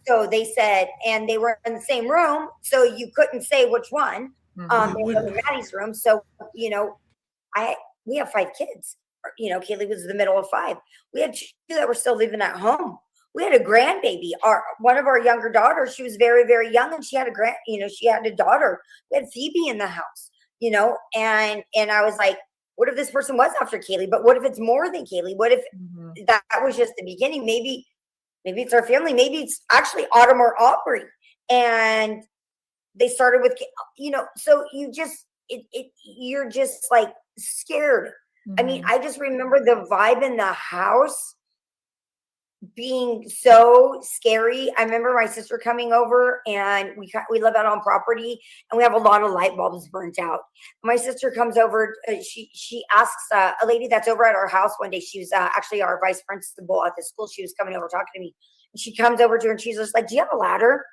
So they said, and they were in the same room, so you couldn't say which one. They were in Maddie's room. So, we have 5 kids. Kaylee was in the middle of 5. We had 2 that were still living at home. We had a grandbaby. One of our younger daughters, she was very, very young, and she had she had a daughter. We had Phoebe in the house, and I was like, what if this person was after Kaylee? But what if it's more than Kaylee? What if that was just the beginning? Maybe it's our family. Maybe it's actually Autumn or Aubrey. And they started with, so you're just like scared. I mean, I just remember the vibe in the house being so scary. I remember my sister coming over, and we live out on property, and we have a lot of light bulbs burnt out. My sister comes over. She asks a lady that's over at our house one day. She was actually our vice principal at the school. She was coming over talking to me. And she comes over to her, and she's just like, "Do you have a ladder?"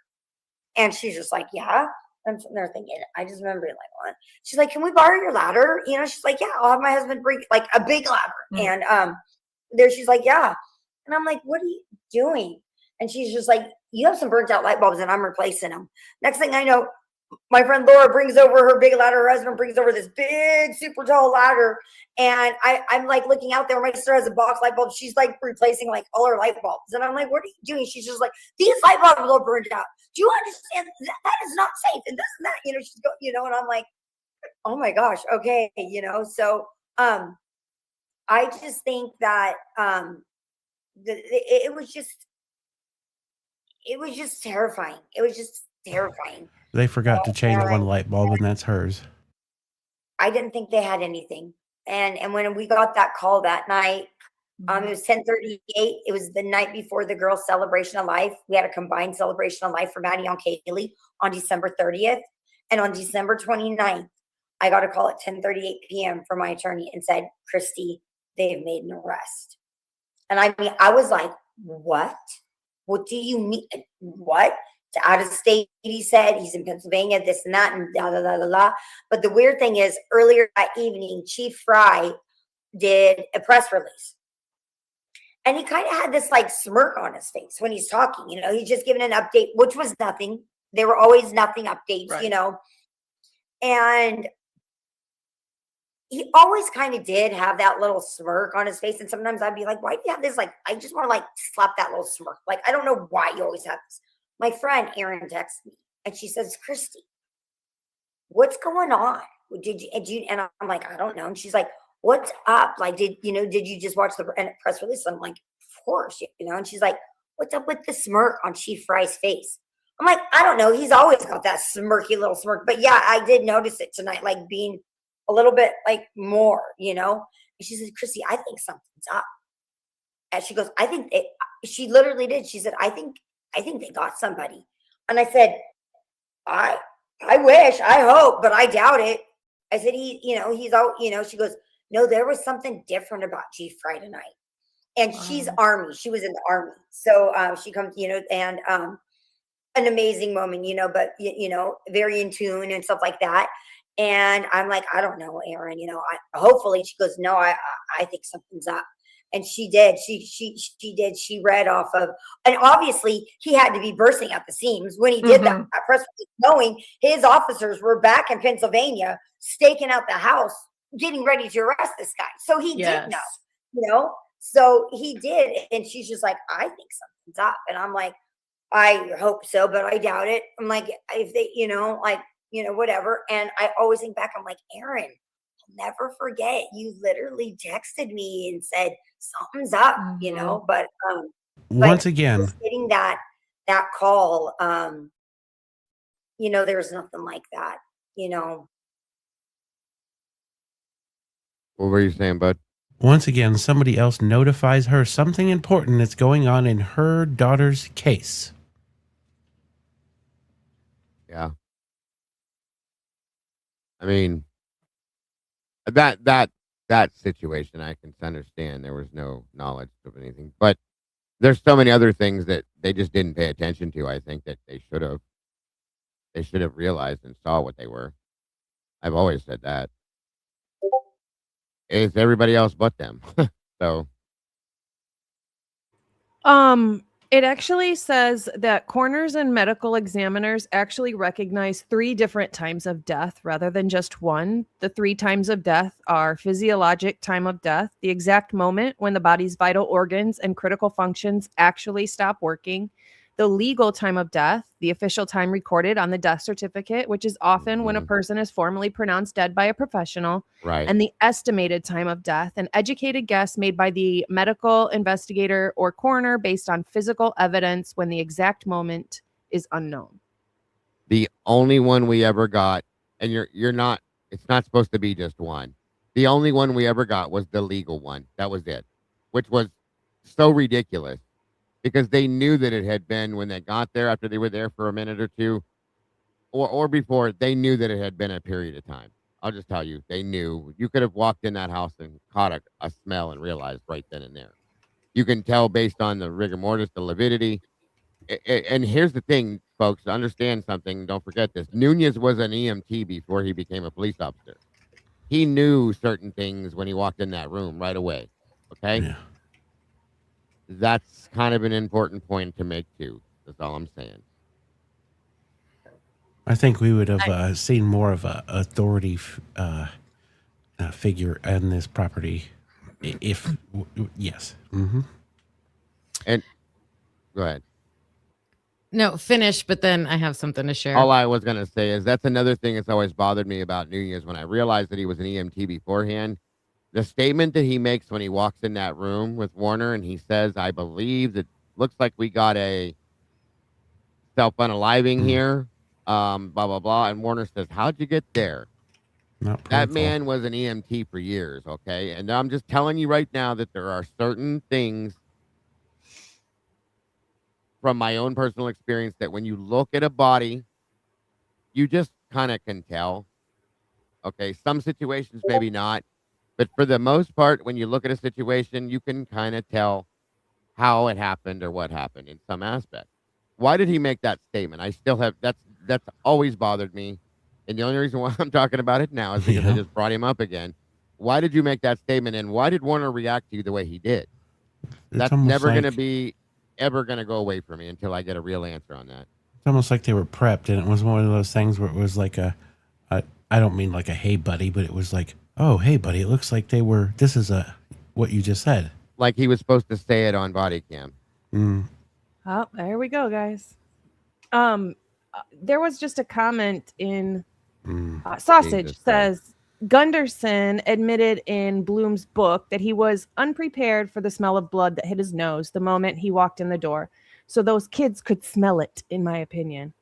And she's just like, "Yeah." I'm sitting there thinking, I just remember like what? She's like, "Can we borrow your ladder?" She's like, "Yeah, I'll have my husband bring like a big ladder." And she's like, "Yeah." And I'm like, "What are you doing?" And she's just like, "You have some burnt out light bulbs and I'm replacing them." Next thing I know, my friend Laura brings over her big ladder. Her husband brings over this big, super tall ladder. And I'm like looking out there. My sister has a box light bulb. She's like replacing like all her light bulbs. And I'm like, "What are you doing?" She's just like, "These light bulbs are burned out. Do you understand that is not safe?" And this and that, she's go, and I'm like, "Oh my gosh. Okay." So, I just think that, it was just terrifying. It was just terrifying. They forgot to change one light bulb, and that's hers. I didn't think they had anything. And when we got that call that night, it was 10:38. It was the night before the girls' celebration of life. We had a combined celebration of life for Maddie and Kaylee on December 30th. And on December 29th, I got a call at 10:38 p.m. from my attorney and said, "Christy, they've made an arrest." And I mean, I was like, "What? What do you mean? What?" To out of state, he said he's in Pennsylvania, this and that, and da da da da da. But the weird thing is, earlier that evening, Chief Fry did a press release, and he kind of had this like smirk on his face when he's talking. He's just giving an update, which was nothing. There were always nothing updates, Right. And he always kind of did have that little smirk on his face. And sometimes I'd be like, "Why do you have this?" Like, I just want to like slap that little smirk. Like, I don't know why you always have this. My friend Erin texts me, and she says, "Christy, what's going on? Did you?" And I'm like, "I don't know." And she's like, "What's up? Like, did you just watch the press release?" I'm like, "Of course, And she's like, what's up with the smirk on Chief Fry's face? I'm like, I don't know. He's always got that smirky little smirk. But yeah, I did notice it tonight, like being a little bit like more, you know? And she says, Chrissy, I think something's up. And she goes, I think it, she literally did. She said, I think they got somebody. And I said, I wish, I hope, but I doubt it. I said, he's all, she goes, no, there was something different about Chief Fry tonight. And she's Army. She was in the Army. So she comes, and an amazing woman, but, very in tune and stuff like that. And I'm like, I don't know, Aaron, hopefully she goes, no, I think something's up. And she did. She did. She read off of, and obviously he had to be bursting at the seams when he did that press release, knowing his officers were back in Pennsylvania, staking out the house, getting ready to arrest this guy. So he did know, So he did. And she's just like, I think something's up. And I'm like, I hope so, but I doubt it. I'm like, if they, whatever. And I always think back, I'm like, Aaron, I'll never forget. You literally texted me and said something's up, but once again, getting that call, there's nothing like that, What were you saying, bud? Once again, somebody else notifies her something important that's going on in her daughter's case. Yeah. I mean, that situation I can understand. There was no knowledge of anything, but there's so many other things that they just didn't pay attention to. I think that they should have realized and saw what they were. I've always said that. It's everybody else but them. So it actually says that coroners and medical examiners actually recognize 3 different times of death rather than just one. The 3 times of death are physiologic time of death, the exact moment when the body's vital organs and critical functions actually stop working, the legal time of death, the official time recorded on the death certificate, which is often when a person is formally pronounced dead by a professional, right, and the estimated time of death, an educated guess made by the medical investigator or coroner based on physical evidence when the exact moment is unknown. The only one we ever got, and you're not, it's not supposed to be just one. The only one we ever got was the legal one. That was it, which was so ridiculous. Because they knew that it had been, when they got there, after they were there for a minute or two, or before, they knew that it had been a period of time. I'll just tell you, they knew. You could have walked in that house and caught a smell and realized right then and there. You can tell based on the rigor mortis, the lividity. And here's the thing, folks, to understand something, don't forget this. Nunez was an EMT before he became a police officer. He knew certain things when he walked in that room right away. Okay? Yeah. That's kind of an important point to make too. That's all I'm saying. I think we would have seen more of a authority figure in this property, if yes. Mm-hmm. And go ahead. No, finish, but then I have something to share. All I was gonna say is that's another thing that's always bothered me about Nunez. When I realized that he was an EMT beforehand, the statement that he makes when he walks in that room with Warner and he says, I believe that looks like we got a self-unaliving here, blah, blah, blah. And Warner says, how'd you get there? That man was an EMT for years, okay? And I'm just telling you right now that there are certain things from my own personal experience that when you look at a body, you just kind of can tell. Okay, some situations maybe not. But for the most part, when you look at a situation, you can kind of tell how it happened or what happened in some aspect. Why did he make that statement? I still have, that's always bothered me. And the only reason why I'm talking about it now is because I just brought him up again. Why did you make that statement? And why did Warner react to you the way he did? That's never going to be ever going to go away from me until I get a real answer on that. It's almost like they were prepped. And it was one of those things where it was like I don't mean like a, hey buddy, but it was like, oh, hey, buddy, it looks like they were, this is what you just said. Like he was supposed to say it on body cam. Oh, there we go, guys. There was just a comment in Sausage Jesus says, Gunderson admitted in Bloom's book that he was unprepared for the smell of blood that hit his nose the moment he walked in the door. So those kids could smell it, in my opinion.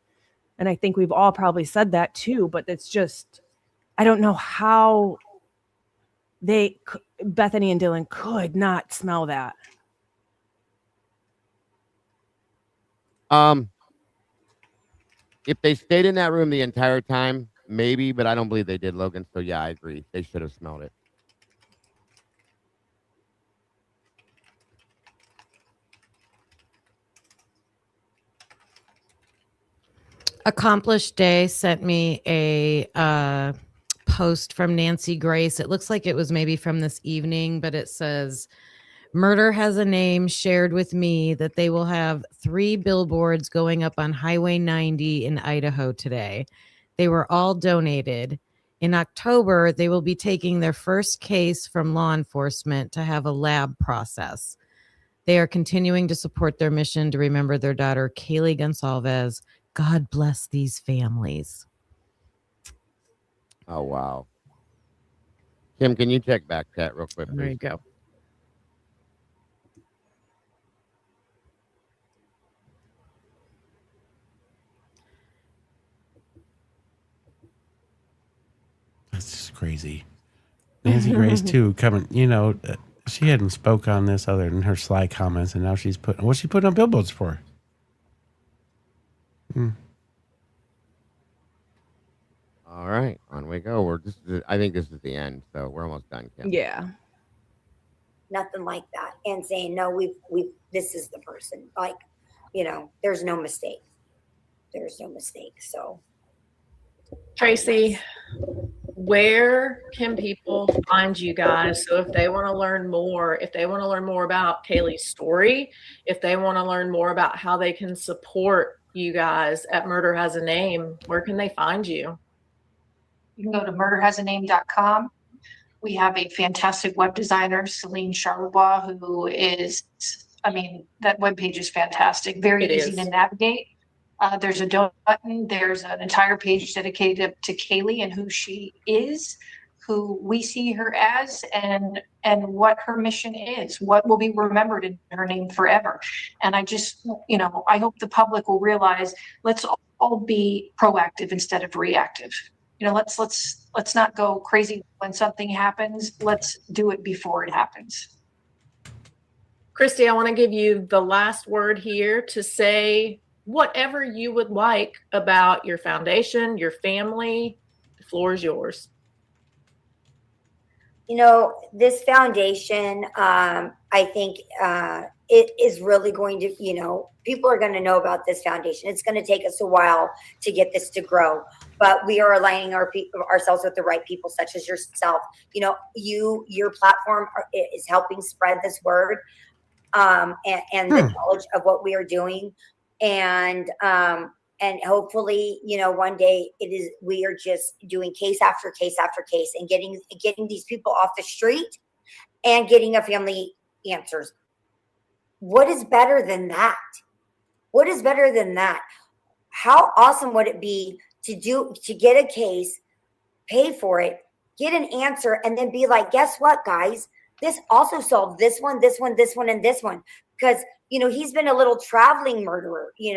And I think we've all probably said that too, but it's just, I don't know how Bethany and Dylan could not smell that. If they stayed in that room the entire time, maybe, but I don't believe they did, Logan. So yeah, I agree. They should have smelled it. Accomplished Day sent me a post from Nancy Grace. It looks like it was maybe from this evening, but it says, "Murder has a name shared with me that they will have 3 billboards going up on Highway 90 in Idaho today. They were all donated. In October, they will be taking their first case from law enforcement to have a lab process. They are continuing to support their mission to remember their daughter, Kaylee Gonsalves. God bless these families." Oh, wow. Kim, can you check back chat real quick, There you please? go. That's just crazy. Nancy Grace too, coming. She hadn't spoke on this other than her sly comments, and now she's what's she putting on billboards for? All right, on we go. I think this is the end, so we're almost done, Kim. Yeah. Nothing like that. And saying, no, this is the person. Like, there's no mistake. There's no mistake. So, Tracy, where can people find you guys? So if they want to learn more, about Kaylee's story, if they want to learn more about how they can support you guys at Murder Has a Name, where can they find you? You can go to murderhasaname.com. We have a fantastic web designer, Celine Charlebois, who is, that webpage is fantastic. Very easy to navigate. There's a donate button. There's an entire page dedicated to Kaylee and who she is, who we see her as, and what her mission is, what will be remembered in her name forever. And I just, I hope the public will realize, let's all be proactive instead of reactive. Let's not go crazy when something happens. Let's do it before it happens. Christy, I want to give you the last word here to say whatever you would like about your foundation, your family. The floor is yours. This foundation, I think it is really going to, people are going to know about this foundation. It's going to take us a while to get this to grow, but we are aligning ourselves with the right people, such as yourself. Your platform is helping spread this word and the knowledge of what we are doing. And hopefully, one day we are just doing case after case after case and getting these people off the street and getting a family answers. What is better than that? What is better than that? How awesome would it be to get a case, pay for it, get an answer, and then be like, guess what, guys? This also solved this one, this one, this one, and this one. Because, he's been a little traveling murderer. He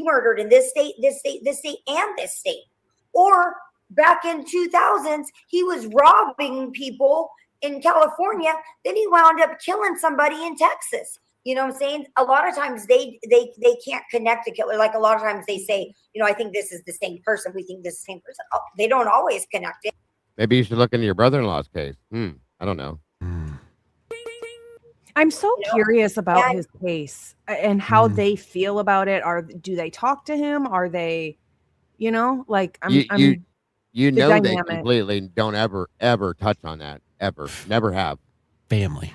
murdered in this state, this state, this state, and this state. Or back in 2000s, he was robbing people in California. Then he wound up killing somebody in Texas. You know what I'm saying? A lot of times they can't connect a killer. Like a lot of times they say, I think this is the same person. We think this is the same person. Oh, they don't always connect it. Maybe you should look into your brother-in-law's case. I don't know. I'm so curious about his case and how they feel about it. Do they talk to him? Are they, they completely don't ever touch on that. Ever. Never have. Family.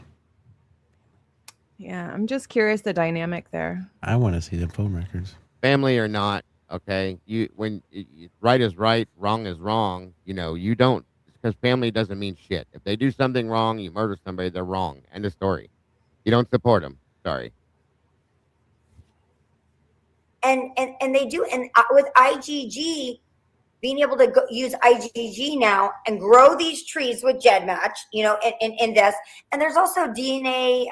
Yeah, I'm just curious the dynamic there. I want to see the phone records. Family or not, okay? Right is right, wrong is wrong. You don't, because family doesn't mean shit. If they do something wrong, you murder somebody, they're wrong. End of story. You don't support them. Sorry. And they do. And with IgG, being able to use IgG now and grow these trees with GEDmatch, in this. And there's also DNA.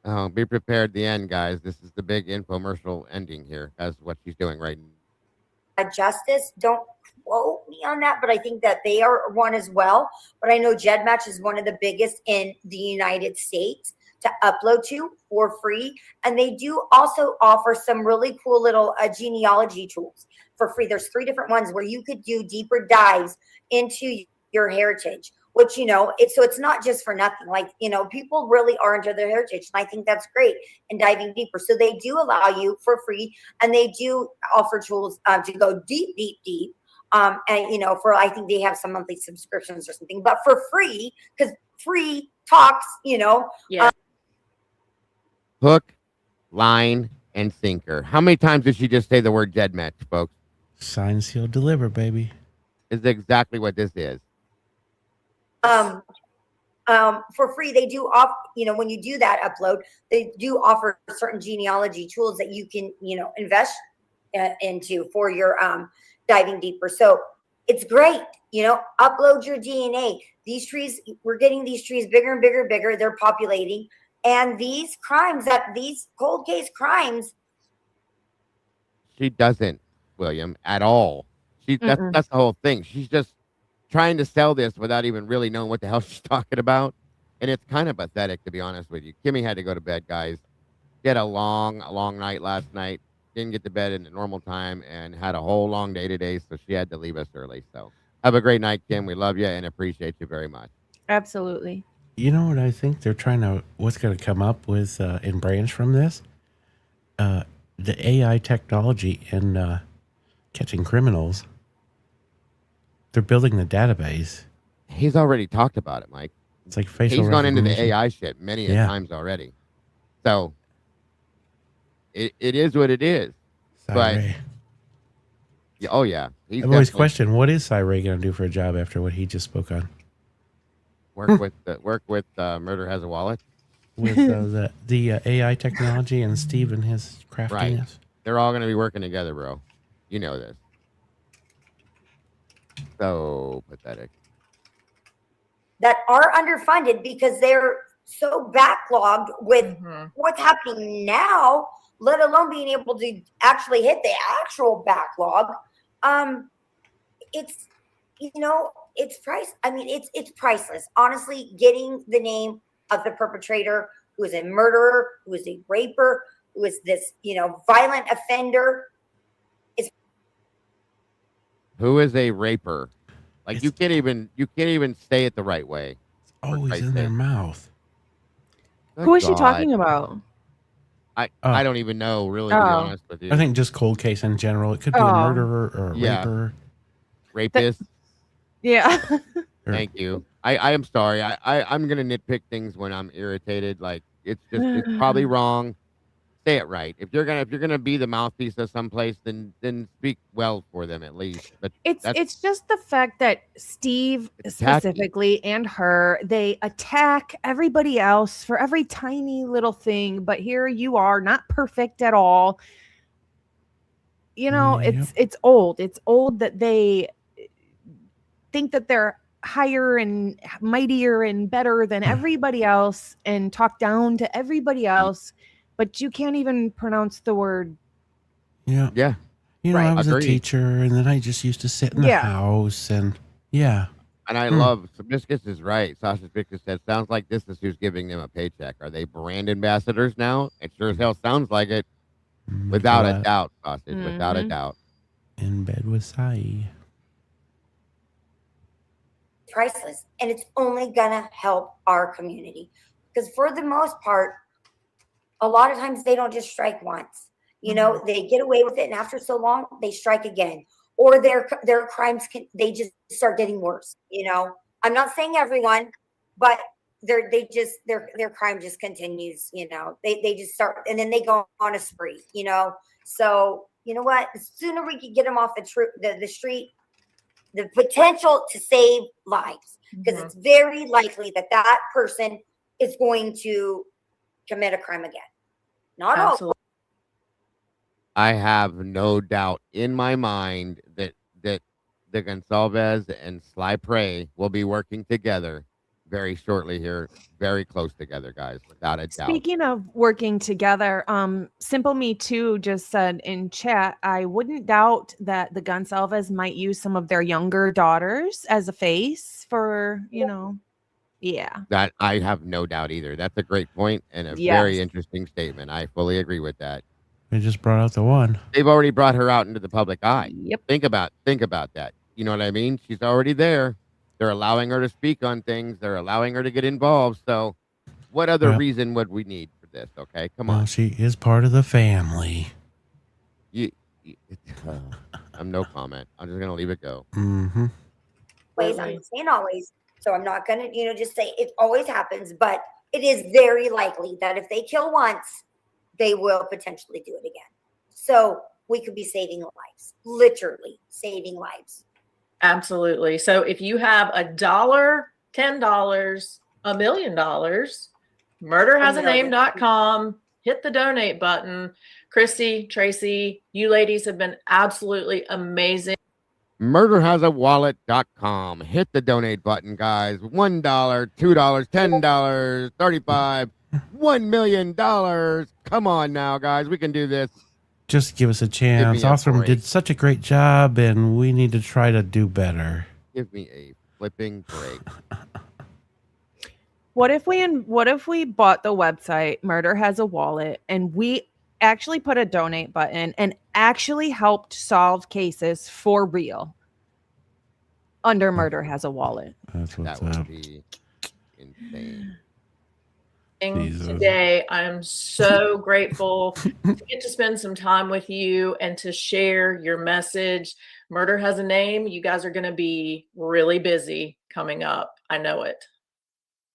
Oh, be prepared. The end, guys. This is the big infomercial ending here. That's what she's doing right now. Justice, don't quote me on that, but I think that they are one as well. But I know GEDmatch is one of the biggest in the United States to upload to for free. And they do also offer some really cool little genealogy tools for free. There's 3 different ones where you could do deeper dives into your heritage, which, it's not just for nothing. Like, people really are into their heritage. And I think that's great, and diving deeper. So they do allow you for free, and they do offer tools to go deep, deep, deep. And, I think they have some monthly subscriptions or something, but for free, because free talks, Yeah. Hook, line, and sinker. How many times did she just say the word GEDmatch, folks? Sign, seal, deliver, baby. Is exactly what this is. For free, they do off, when you do that upload, they do offer certain genealogy tools that you can, invest into for your diving deeper. So it's great, upload your DNA. These trees, we're getting these trees bigger and bigger and bigger. They're populating. And these cold case crimes. She doesn't, William, at all. That's the whole thing. She's just trying to sell this without even really knowing what the hell she's talking about. And it's kind of pathetic, to be honest with you. Kimmy had to go to bed, guys. She had a long night last night. Didn't get to bed in the normal time and had a whole long day today, so she had to leave us early. So have a great night, Kim. We love you and appreciate you very much. Absolutely. You know what I think they're what's going to come up with in branch from this? The AI technology in catching criminals. They're building the database. He's already talked about it, Mike. It's like facial He's gone into the recognition. AI shit many times already. So it is what it is. Cyray. But oh yeah, I've always questioned, what is Cyray going to do for a job after what he just spoke on? Work with Murder Has a Wallet. With the AI technology and Steve and his craftiness. Right. They're all going to be working together, bro. You know this. So pathetic. That are underfunded because they're so backlogged with what's happening now, let alone being able to actually hit the actual backlog. It's it's price. I mean, it's priceless. Honestly, getting the name of the perpetrator, who is a murderer, who is a raper, who is this violent offender. Who is a raper? Like you can't even say it the right way. It's always in their mouth. Good Who is she God. talking about? I don't even know, really, to be honest with you. I think just cold case in general. It could be a murderer or a raper. Rapist. Yeah. Thank you. I am sorry. I'm gonna nitpick things when I'm irritated. Like it's probably wrong. Say it right. If you're gonna be the mouthpiece of someplace, then speak well for them at least. But it's just the fact that Steve specifically and her, they attack everybody else for every tiny little thing, but here you are, not perfect at all. It's old. It's old that they think that they're higher and mightier and better than everybody else and talk down to everybody else, but you can't even pronounce the word. Yeah. I was a teacher, and then I just used to sit in the house, and And I love, Sabiscus is right. Sasha Victor said, sounds like this is who's giving them a paycheck. Are they brand ambassadors now? It sure as hell sounds like it. Without a doubt, Sausage. Without a doubt. In bed with Sai. Priceless, and it's only gonna help our community, because for the most part, a lot of times they don't just strike once. They get away with it, and after so long, they strike again, or their crimes they just start getting worse. I'm not saying everyone, but their crime just continues. They just start, and then they go on a spree. So you know what? The sooner we can get them off the street, the potential to save lives, because it's very likely that person is going to commit a crime again. Not all. I have no doubt in my mind that the Gonsalves and Sly Prey will be working together very shortly here, very close together, guys, without a doubt. Speaking of working together, Simple Me Too just said in chat, I wouldn't doubt that the Gonsalves might use some of their younger daughters as a face for, yeah. That I have no doubt either. That's a great point and a very Yes. interesting statement. I fully agree with that. They just brought out the one. They've already brought her out into the public eye. Yep. Think about that. You know what I mean? She's already there. They're allowing her to speak on things. They're allowing her to get involved. So what other Well- reason would we need for this? Okay, come Well, on. she is part of the family. I'm no comment. I'm just gonna leave it go. Mm-hmm. Always, I'm not saying always, so I'm not gonna, just say it always happens, but it is very likely that if they kill once, they will potentially do it again. So we could be saving lives, literally saving lives. Absolutely. So if you have $1, $10, $1 million, murderhasaname.com, hit the donate button. Christy, Tracy, you ladies have been absolutely amazing. Murderhasawallet.com. Hit the donate button, guys. $1, $2, $10, $35, $1 million. Come on now, guys. We can do this. Just give us a chance. me a Othram break. did such a great job, and we need to try to do better. Give me a flipping break. What if we bought the website Murder Has a Wallet and we actually put a donate button and actually helped solve cases for real under Murder Has a Wallet? That's what's That would up. be insane. Jesus. Today, I'm so grateful to get to spend some time with you and to share your message. Murder Has a Name. You guys are going to be really busy coming up. I know it.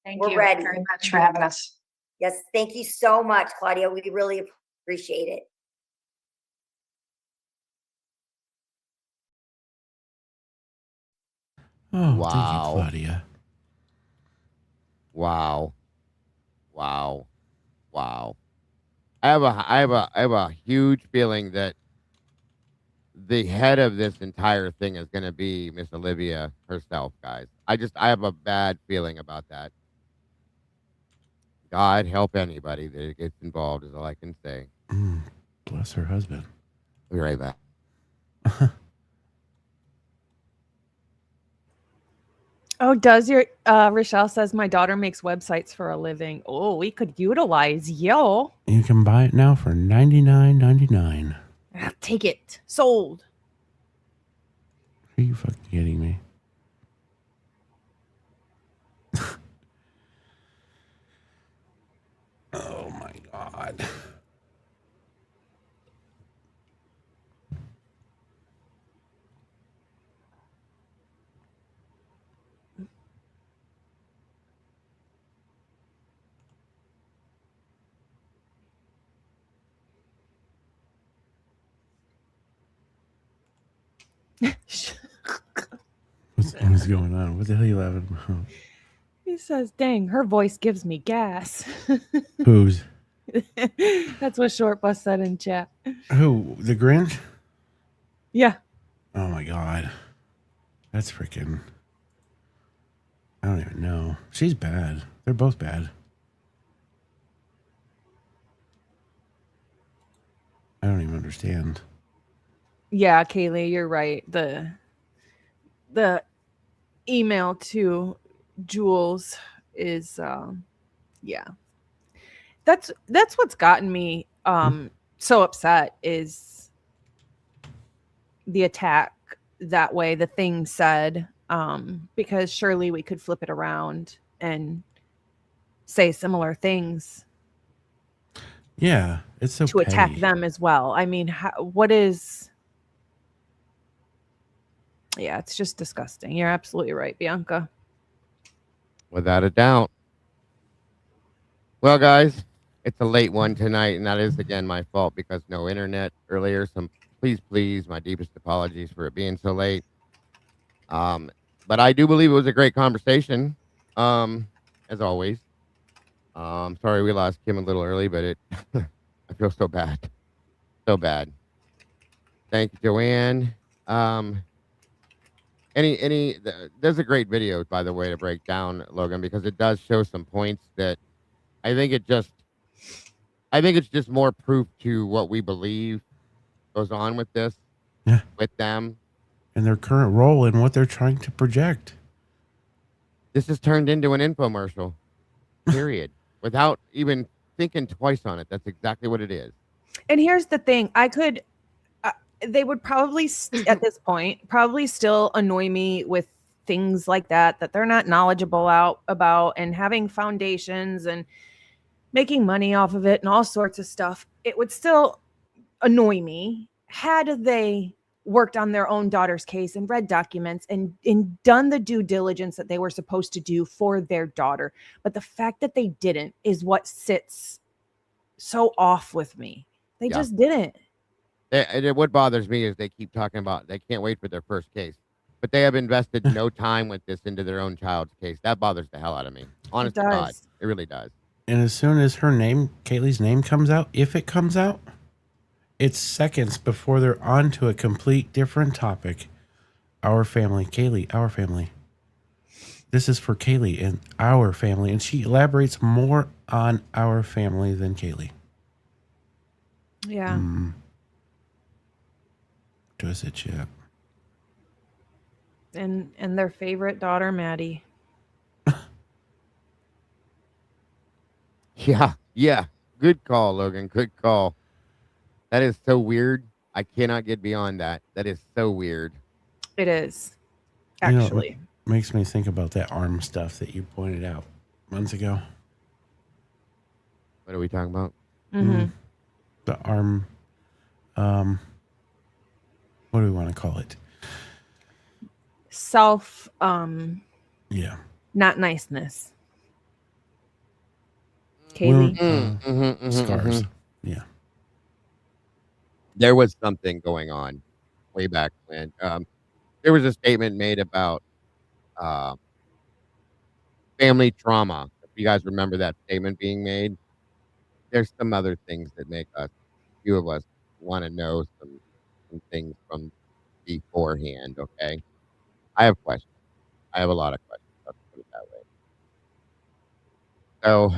Thank We're you ready. very much for having us. Yes, thank you so much, Claudia. We really appreciate it. Oh, Wow. thank you, Claudia. Wow. I have a huge feeling that the head of this entire thing is going to be Miss Olivia herself, guys. I have a bad feeling about that. God help anybody that gets involved is all I can say. Bless her husband. I'll be right back. Oh, does your Rochelle says my daughter makes websites for a living. Oh, we could utilize yo. You can buy it now for $99.99. Take it. Sold. Are you fucking kidding me? Oh my God. What's going on? What the hell are you laughing about? He says, dang, her voice gives me gas. Who's? That's what Short Bus said in chat. Who? The Grinch? Yeah. Oh my God. That's freaking. I don't even know. She's bad. They're both bad. I don't even understand. Yeah, Kaylee, you're right. The email to Jules is yeah. That's what's gotten me so upset is the attack that way, the thing said, because surely we could flip it around and say similar things. Yeah, it's so to attack petty. them as well. I mean, what is? Yeah, it's just disgusting. You're absolutely right, Bianca. Without a doubt. Well, guys, it's a late one tonight, and that is again my fault because no internet earlier. So please, my deepest apologies for it being so late. But I do believe it was a great conversation, as always. Sorry we lost Kim a little early, but I feel so bad. So bad. Thank you, Joanne. There's a great video, by the way, to break down, Logan, because it does show some points that I think it just I think it's just more proof to what we believe goes on with this, Yeah. with them. And their current role and what they're trying to project. This has turned into an infomercial, period. Without even thinking twice on it. That's exactly what it is. And here's the thing. They would probably, at this point, probably still annoy me with things like that they're not knowledgeable about, and having foundations and making money off of it and all sorts of stuff. It would still annoy me had they worked on their own daughter's case and read documents and done the due diligence that they were supposed to do for their daughter. But the fact that they didn't is what sits so off with me. They just didn't. What bothers me is they keep talking about they can't wait for their first case, but they have invested no time with this into their own child's case. That bothers the hell out of me. Honest to God, it really does. And as soon as her name, Kaylee's name comes out, if it comes out, it's seconds before they're on to a complete different topic. Our family, Kaylee, our family. This is for Kaylee and our family. And she elaborates more on our family than Kaylee. Yeah. Does it yet? And their favorite daughter, Maddie. Yeah. Good call, Logan. Good call. That is so weird. I cannot get beyond that. That is so weird. It is. Actually. You know, it makes me think about that arm stuff that you pointed out months ago. What are we talking about? Mm-hmm. The arm, what do we want to call it? Self, yeah. not niceness. Kaylee. Scars. Yeah. There was something going on way back when. There was a statement made about family trauma. If you guys remember that statement being made, there's some other things that make a few of us want to know some things from beforehand. Okay, I have questions. I have a lot of questions. Let's put it that way. So,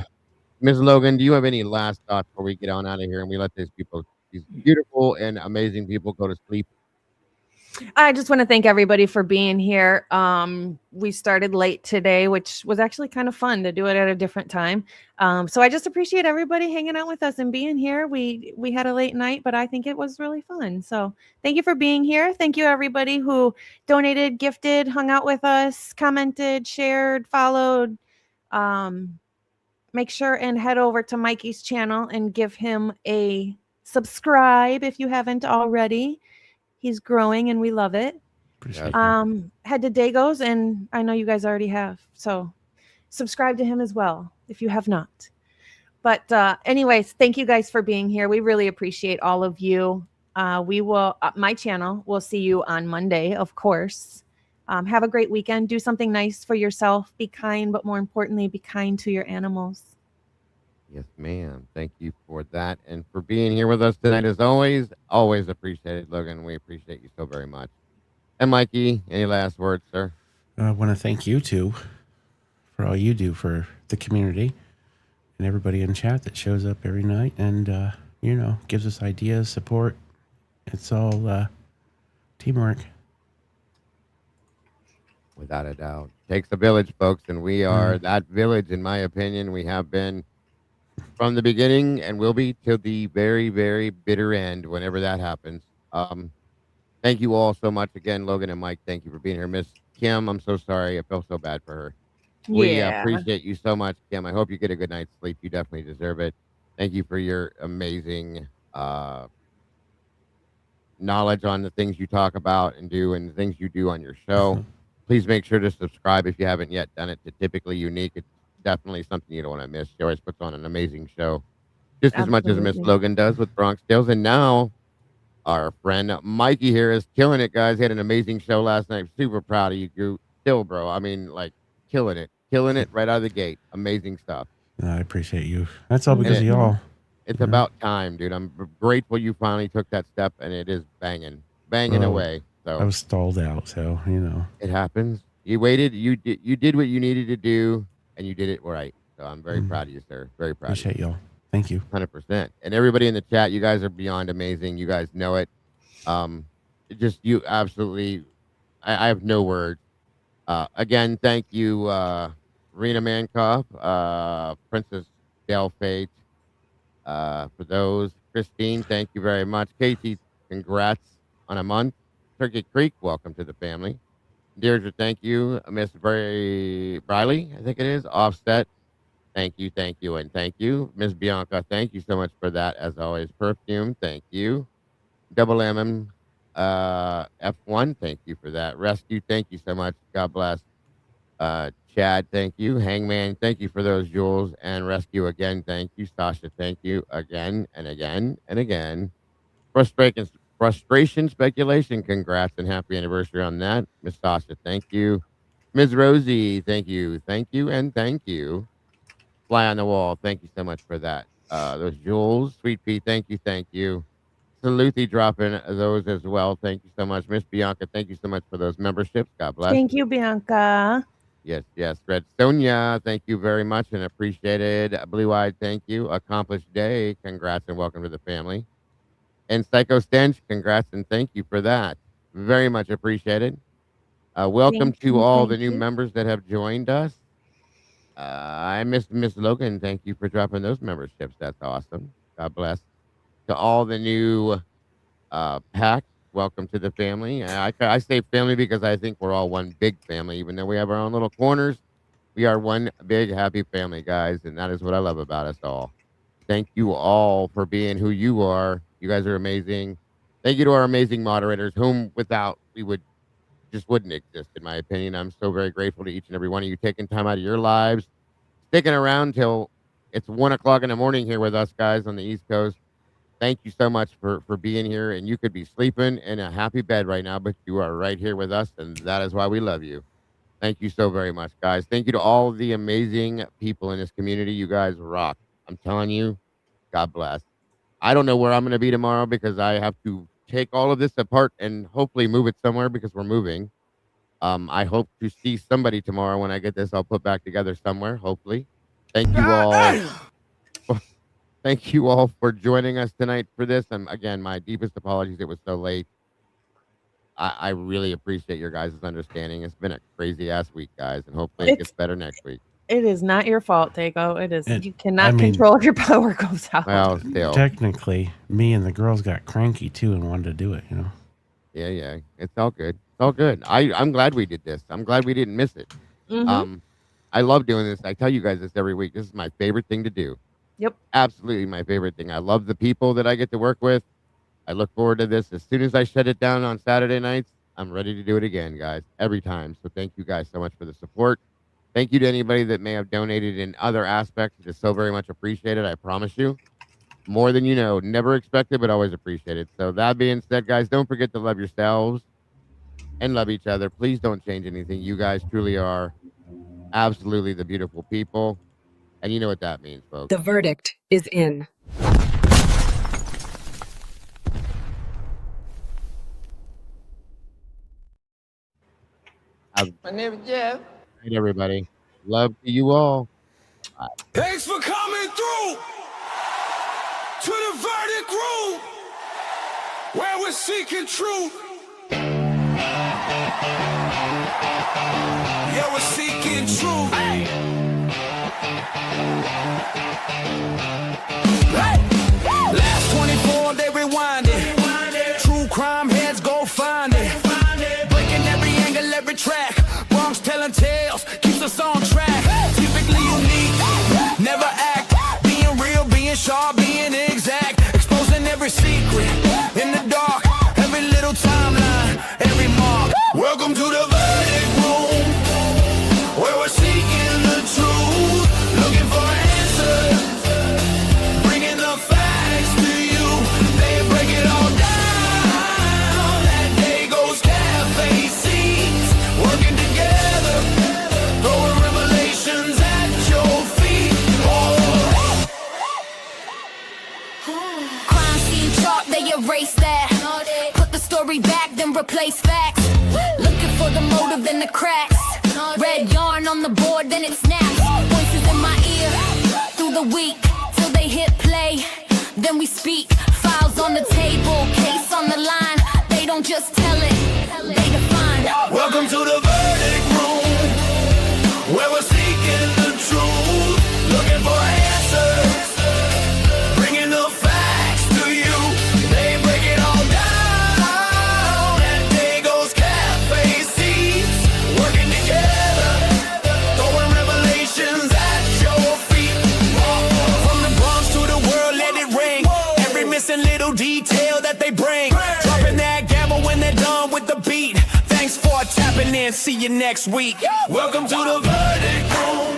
Ms. Logan, do you have any last thoughts before we get on out of here and we let these beautiful and amazing people go to sleep? I just want to thank everybody for being here. We started late today, which was actually kind of fun to do it at a different time. So I just appreciate everybody hanging out with us and being here. We had a late night, but I think it was really fun. So thank you for being here. Thank you, everybody who donated, gifted, hung out with us, commented, shared, followed. Make sure and head over to Mikey's channel and give him a subscribe if you haven't already. He's growing and we love it. Head to Dago's, and I know you guys already have. So subscribe to him as well if you have not. But anyways, thank you guys for being here. We really appreciate all of you. We will, my channel, we'll see you on Monday, of course. Have a great weekend. Do something nice for yourself. Be kind, but more importantly, be kind to your animals. Yes, ma'am. Thank you for that and for being here with us tonight. As always, always appreciated, Logan. We appreciate you so very much. And Mikey, any last words, sir? I want to thank you two for all you do for the community and everybody in chat that shows up every night and, gives us ideas, support. It's all teamwork. Without a doubt. Takes a village, folks, and we are that village, in my opinion. We have been from the beginning and will be till the very, very bitter end whenever that happens. Thank you all so much again, Logan and Mike. Thank you for being here. Miss Kim, I'm so sorry. I feel so bad for her. We appreciate you so much, Kim. I hope you get a good night's sleep. You definitely deserve it. Thank you for your amazing knowledge on the things you talk about and do and the things you do on your show. Please make sure to subscribe if you haven't yet done it to Typically Unique. It's definitely something you don't want to miss. She always puts on an amazing show, just as much as Miss Logan does with Bronx Tales. And now our friend Mikey here is killing it, guys. He had an amazing show last night. Super proud of you, Groot. Still, bro. I mean, like, killing it right out of the gate. Amazing stuff. I appreciate you. That's all because of y'all. It's about time, dude. I'm grateful you finally took that step, and it is banging away. So I was stalled out, so you know. it happens. You waited. You did what you needed to do, and you did it right. So I'm very proud of you, sir. Very proud. Appreciate y'all. Thank you. 100%. And everybody in the chat, you guys are beyond amazing. You guys know it. Just you absolutely. I have no words. Again, thank you, Rena Mankoff, Princess Del Fate, for those. Christine, thank you very much. Casey, congrats on a month. Turkey Creek, welcome to the family. Deirdre, thank you. Miss Briley, I think it is. Offset, thank you, and thank you. Miss Bianca, thank you so much for that. As always, Perfume, thank you. Double M, F1, thank you for that. Rescue, thank you so much. God bless. Chad, thank you. Hangman, thank you for those jewels. And Rescue again, thank you. Sasha, thank you again and again and again. Frustration speculation, congrats and happy anniversary on that. Miss Sasha, thank you. Ms. Rosie, thank you, and thank you. Fly on the wall, thank you so much for that. Those jewels, Sweet Pea, thank you. Saluthi dropping those as well. Thank you so much. Miss Bianca, thank you so much for those memberships. God bless. Thank you, Bianca. Yes. Red Sonia, thank you very much and appreciated. Blue Eyed, thank you. Accomplished Day, congrats and welcome to the family. And Psycho Stench, congrats and thank you for that. Very much appreciated. Welcome to all the new members that have joined us. I missed Miss Logan. Thank you for dropping those memberships. That's awesome. God bless. To all the new pack, welcome to the family. I say family because I think we're all one big family, even though we have our own little corners. We are one big happy family, guys, and that is what I love about us all. Thank you all for being who you are. You guys are amazing. Thank you to our amazing moderators, whom without we wouldn't exist, in my opinion. I'm so very grateful to each and every one of you taking time out of your lives, sticking around till it's 1 o'clock in the morning here with us guys on the East Coast. Thank you so much for being here. And you could be sleeping in a happy bed right now, but you are right here with us, and that is why we love you. Thank you so very much, guys. Thank you to all the amazing people in this community. You guys rock. I'm telling you, God bless. I don't know where I'm going to be tomorrow because I have to take all of this apart and hopefully move it somewhere because we're moving. I hope to see somebody tomorrow when I get this all put back together somewhere, hopefully. Thank you all. Thank you all for joining us tonight for this. And again, my deepest apologies. It was so late. I really appreciate your guys' understanding. It's been a crazy ass week, guys, and hopefully it gets better next week. It is not your fault, Dago. It is. You cannot control if your power goes out. Well, still. Technically, me and the girls got cranky too and wanted to do it, you know. Yeah. It's all good. It's all good. I'm glad we did this. I'm glad we didn't miss it. Mm-hmm. I love doing this. I tell you guys this every week. This is my favorite thing to do. Yep. Absolutely my favorite thing. I love the people that I get to work with. I look forward to this. As soon as I shut it down on Saturday nights, I'm ready to do it again, guys, every time. So thank you guys so much for the support. Thank you to anybody that may have donated in other aspects. It is so very much appreciated. I promise you. More than you know. Never expected, but always appreciated. So that being said, guys, don't forget to love yourselves and love each other. Please don't change anything. You guys truly are absolutely the beautiful people. And you know what that means, folks. The verdict is in. My name is Jeff. Good night, everybody. Love to you all. Bye. Thanks for coming through to the Verdict Room, where we're seeking truth. Yeah, we're seeking truth. Hey. Last 24, they rewind it. True crime heads go find it. Breaking every angle, every track. Bronx telling tales, keeps us on track. Typically unique, never act. Being real, being sharp, being exact. Exposing every secret in the dark. Every little timeline, every mark. Welcome to the Verdict Room, where we're seeking the truth. Looking for answers, bringing the facts to you. They break it all down. That day goes cafe seats, working together, throwing revelations at your feet. Oh. Crime scene chart, they erase that. Put the story back, then replace that. the cracks. Red yarn on the board, then it snaps. Voices in my ear through the week till they hit play. Then we speak. Files on the table, case on the line. They don't just tell it, they define. Welcome to the verdict room, where we're seeking the truth, looking for answers, bringing the facts to you. They break it all down at Dago's Cafe seats, working together, throwing revelations at your feet. From the Bronx to the world, let it ring. Every missing little detail that they bring, dropping that gavel when they're done with the beat. Thanks for tapping in. See you next week. Welcome to the verdict room,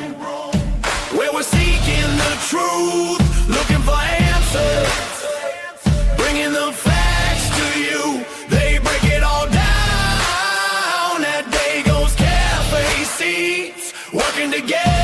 where we're seeking the truth, looking for answers, bringing the facts to you. They break it all down at Dago's Cafe seats, working together.